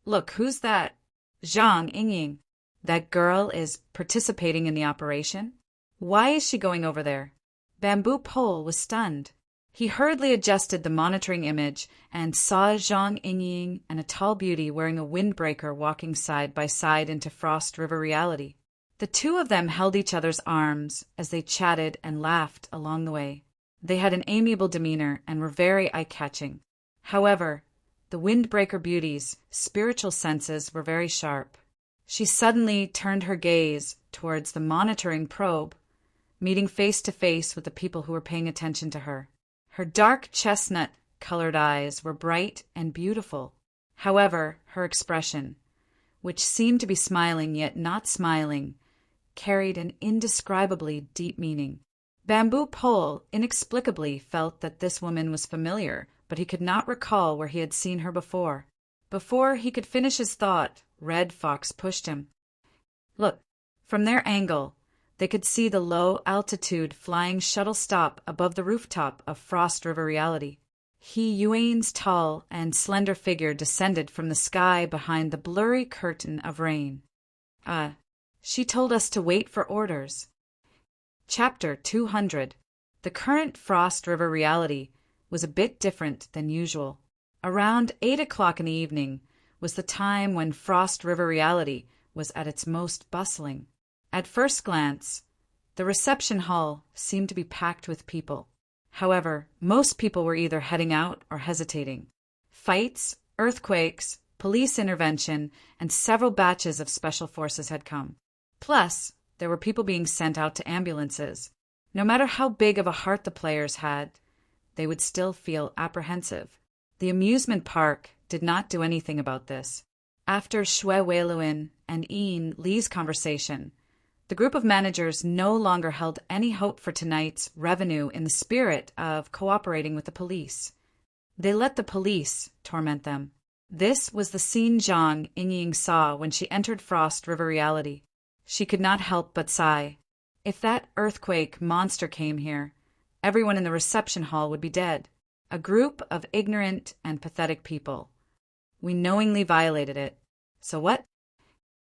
"Look, who's that?" "Zhang Yingying." "That girl is participating in the operation? Why is she going over there?" Bamboo Pole was stunned. He hurriedly adjusted the monitoring image and saw Zhang Yingying and a tall beauty wearing a windbreaker walking side by side into Frost River reality. The two of them held each other's arms as they chatted and laughed along the way. They had an amiable demeanor and were very eye-catching. However, the windbreaker beauty's spiritual senses were very sharp. She suddenly turned her gaze towards the monitoring probe, meeting face to face with the people who were paying attention to her. Her dark chestnut-colored eyes were bright and beautiful. However, her expression, which seemed to be smiling yet not smiling, carried an indescribably deep meaning. Bamboo Pole inexplicably felt that this woman was familiar, but he could not recall where he had seen her before. Before he could finish his thought, Red Fox pushed him. Look, from their angle, they could see the low-altitude flying shuttle stop above the rooftop of Frost River reality. Yuan's tall and slender figure descended from the sky behind the blurry curtain of rain. She told us to wait for orders. Chapter 200. The current Frost River reality was a bit different than usual. Around 8 o'clock in the evening was the time when Frost River reality was at its most bustling. At first glance, the reception hall seemed to be packed with people. However, most people were either heading out or hesitating. Fights, earthquakes, police intervention, and several batches of special forces had come. Plus, there were people being sent out to ambulances. No matter how big of a heart the players had, they would still feel apprehensive. The amusement park did not do anything about this. After Shui Weiluan and Ian Li's conversation, the group of managers no longer held any hope for tonight's revenue in the spirit of cooperating with the police. They let the police torment them. This was the scene Zhang Yingying saw when she entered Frost River reality. She could not help but sigh. If that earthquake monster came here, everyone in the reception hall would be dead. A group of ignorant and pathetic people. We knowingly violated it. So what?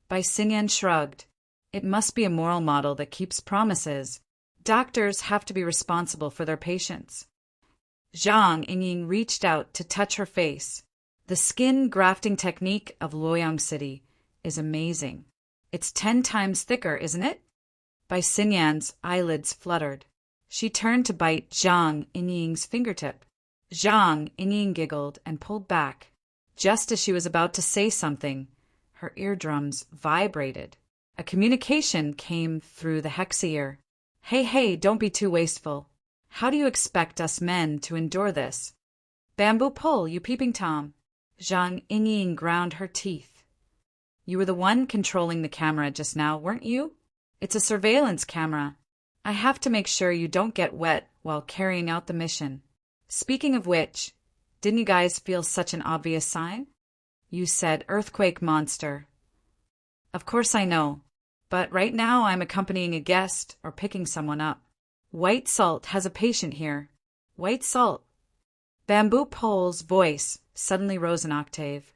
Bai Xingyan shrugged. It must be a moral model that keeps promises. Doctors have to be responsible for their patients. Zhang Yingying reached out to touch her face. The skin grafting technique of Luoyang City is amazing. It's 10 times thicker, isn't it? Bai Xingyan's eyelids fluttered. She turned to bite Zhang Yingying's fingertip. Zhang Yingying giggled and pulled back. Just as she was about to say something, Her eardrums vibrated. A communication came through the hex ear. Hey, don't be too wasteful. How do you expect us men to endure this? Bamboo pole, you peeping Tom. Zhang Yingying ground her teeth. You were the one controlling the camera just now, weren't you? It's a surveillance camera. I have to make sure you don't get wet while carrying out the mission. Speaking of which, didn't you guys feel such an obvious sign? You said earthquake monster. Of course I know, but right now I'm accompanying a guest or picking someone up. White Salt has a patient here. White Salt. Bamboo Pole's voice suddenly rose an octave.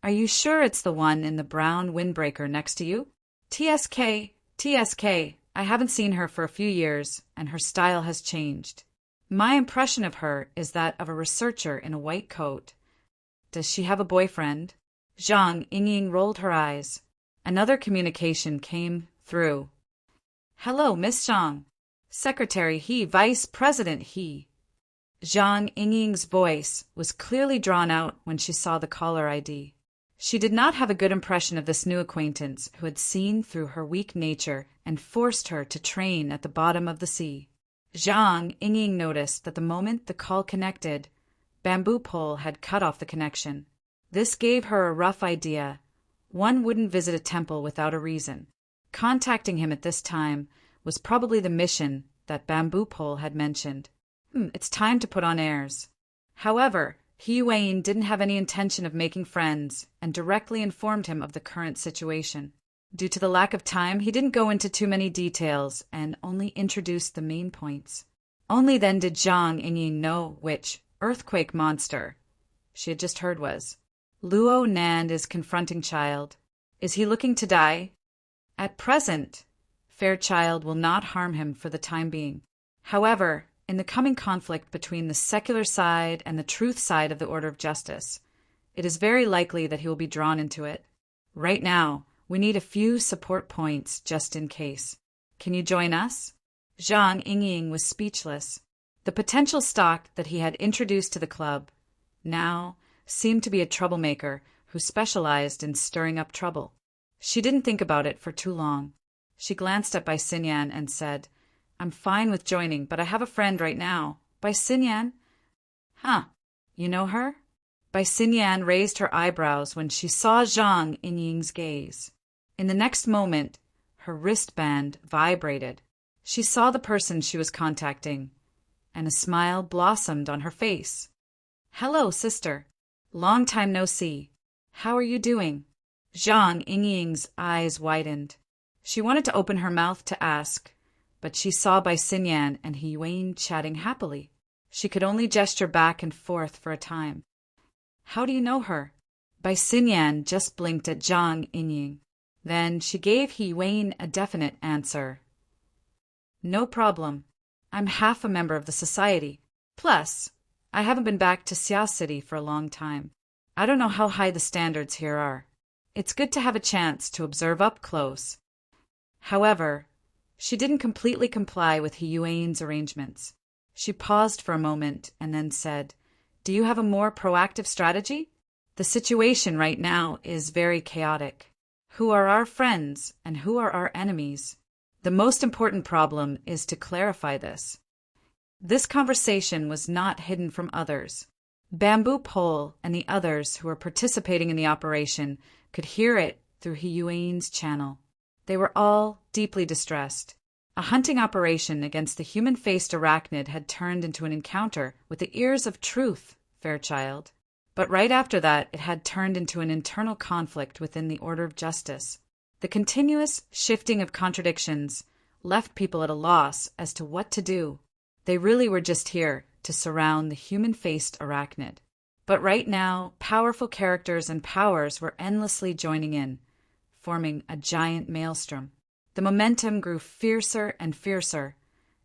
Are you sure it's the one in the brown windbreaker next to you? TSK, I haven't seen her for a few years, and her style has changed. My impression of her is that of a researcher in a white coat. Does she have a boyfriend? Zhang Yingying rolled her eyes. Another communication came through. Hello, Miss Zhang. Secretary he, Vice President he. Zhang Yingying's voice was clearly drawn out when she saw the caller ID. She did not have a good impression of this new acquaintance who had seen through her weak nature and forced her to train at the bottom of the sea. Zhang Yingying noticed that the moment the call connected, Bamboo Pole had cut off the connection. This gave her a rough idea. One wouldn't visit a temple without a reason. Contacting him at this time was probably the mission that Bamboo Pole had mentioned. It's time to put on airs. However, He Yuan didn't have any intention of making friends and directly informed him of the current situation. Due to the lack of time, he didn't go into too many details and only introduced the main points. Only then did Zhang Yingying know which earthquake monster she had just heard was. Luo Nand is confronting child. Is he looking to die? At present, Fairchild will not harm him for the time being. However, in the coming conflict between the secular side and the truth side of the order of justice, it is very likely that he will be drawn into it. Right now, we need a few support points just in case. Can you join us? Zhang Yingying was speechless. The potential stock that he had introduced to the club now seemed to be a troublemaker who specialized in stirring up trouble. She didn't think about it for too long. She glanced at Bai Xinyan and said, I'm fine with joining, but I have a friend right now. Bai Xinyan? Huh, you know her? Bai Xinyan raised her eyebrows when she saw Zhang Yingying's gaze. In the next moment, her wristband vibrated. She saw the person she was contacting, and a smile blossomed on her face. Hello, sister. Long time no see. How are you doing? Zhang Yingying's eyes widened. She wanted to open her mouth to ask, but she saw Bai Xinyan and He Yuan chatting happily. She could only gesture back and forth for a time. How do you know her? Bai Xinyan just blinked at Zhang Yingying. Then she gave He Yuan a definite answer. No problem. I'm half a member of the society. Plus, I haven't been back to Xia City for a long time. I don't know how high the standards here are. It's good to have a chance to observe up close. However, she didn't completely comply with He Yuan's arrangements. She paused for a moment and then said, Do you have a more proactive strategy? The situation right now is very chaotic. Who are our friends and who are our enemies? The most important problem is to clarify this. This conversation was not hidden from others. Bamboo Pole and the others who were participating in the operation could hear it through He Yuan's channel. They were all deeply distressed. A hunting operation against the human-faced arachnid had turned into an encounter with the ears of truth, Fairchild. But right after that, it had turned into an internal conflict within the order of justice. The continuous shifting of contradictions left people at a loss as to what to do. They really were just here to surround the human-faced arachnid. But right now, powerful characters and powers were endlessly joining in, forming a giant maelstrom. The momentum grew fiercer and fiercer,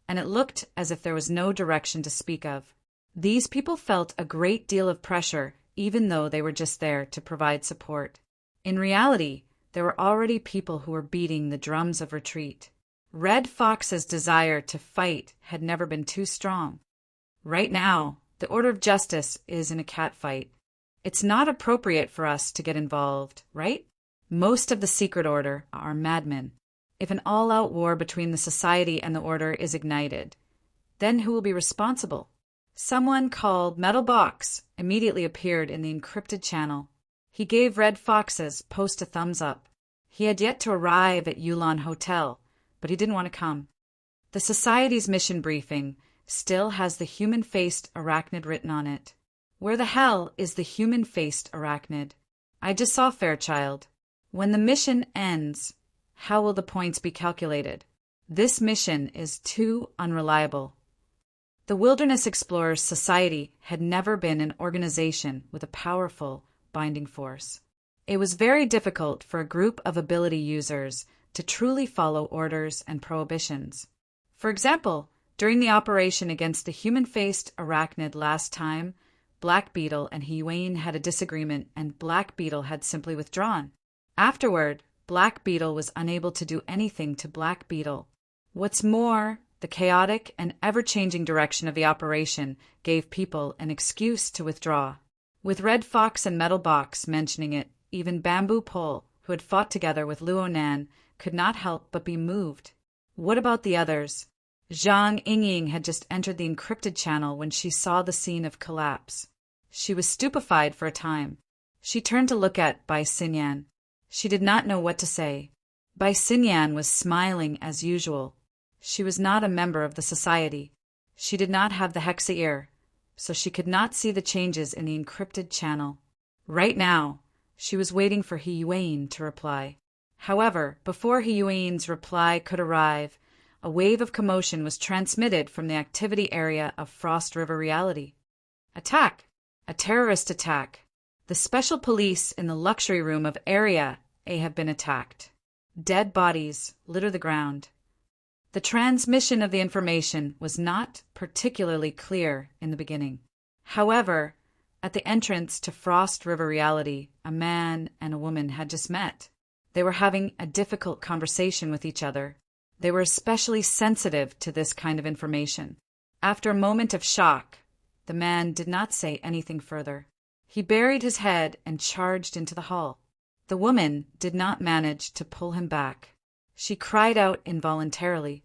and it looked as if there was no direction to speak of. These people felt a great deal of pressure, even though they were just there to provide support. In reality, there were already people who were beating the drums of retreat. Red Fox's desire to fight had never been too strong. Right now, the order of justice is in a catfight. It's not appropriate for us to get involved, right? Most of the secret order are madmen. If an all-out war between the society and the order is ignited, then who will be responsible? Someone called Metal Box immediately appeared in the encrypted channel. He gave Red Fox's post a thumbs up. He had yet to arrive at Yulon Hotel, but he didn't want to come. The Society's mission briefing still has the human-faced arachnid written on it. Where the hell is the human-faced arachnid? I just saw Fairchild. When the mission ends, how will the points be calculated? This mission is too unreliable. The Wilderness Explorers Society had never been an organization with a powerful binding force. It was very difficult for a group of ability users to truly follow orders and prohibitions. For example, during the operation against the human-faced arachnid last time, Black Beetle and Hiyuane had a disagreement and Black Beetle had simply withdrawn. Afterward, Black Beetle was unable to do anything to Black Beetle. What's more, the chaotic and ever-changing direction of the operation gave people an excuse to withdraw. With Red Fox and Metal Box mentioning it, even Bamboo Pole, who had fought together with Luonan, could not help but be moved. What about the others? Zhang Yingying had just entered the encrypted channel when she saw the scene of collapse. She was stupefied for a time. She turned to look at Bai Xinyan. She did not know what to say. Bai Xinyan was smiling as usual. She was not a member of the society. She did not have the hexa ear, so she could not see the changes in the encrypted channel. Right now, she was waiting for Hiyuane to reply. However, before Hiyuane's reply could arrive, a wave of commotion was transmitted from the activity area of Frost River Reality. Attack! A terrorist attack! The special police in the luxury room of Area A have been attacked. Dead bodies litter the ground. The transmission of the information was not particularly clear in the beginning. However, at the entrance to Frost River Reality, a man and a woman had just met. They were having a difficult conversation with each other. They were especially sensitive to this kind of information. After a moment of shock, the man did not say anything further. He buried his head and charged into the hall. The woman did not manage to pull him back. She cried out involuntarily.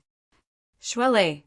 Shuele,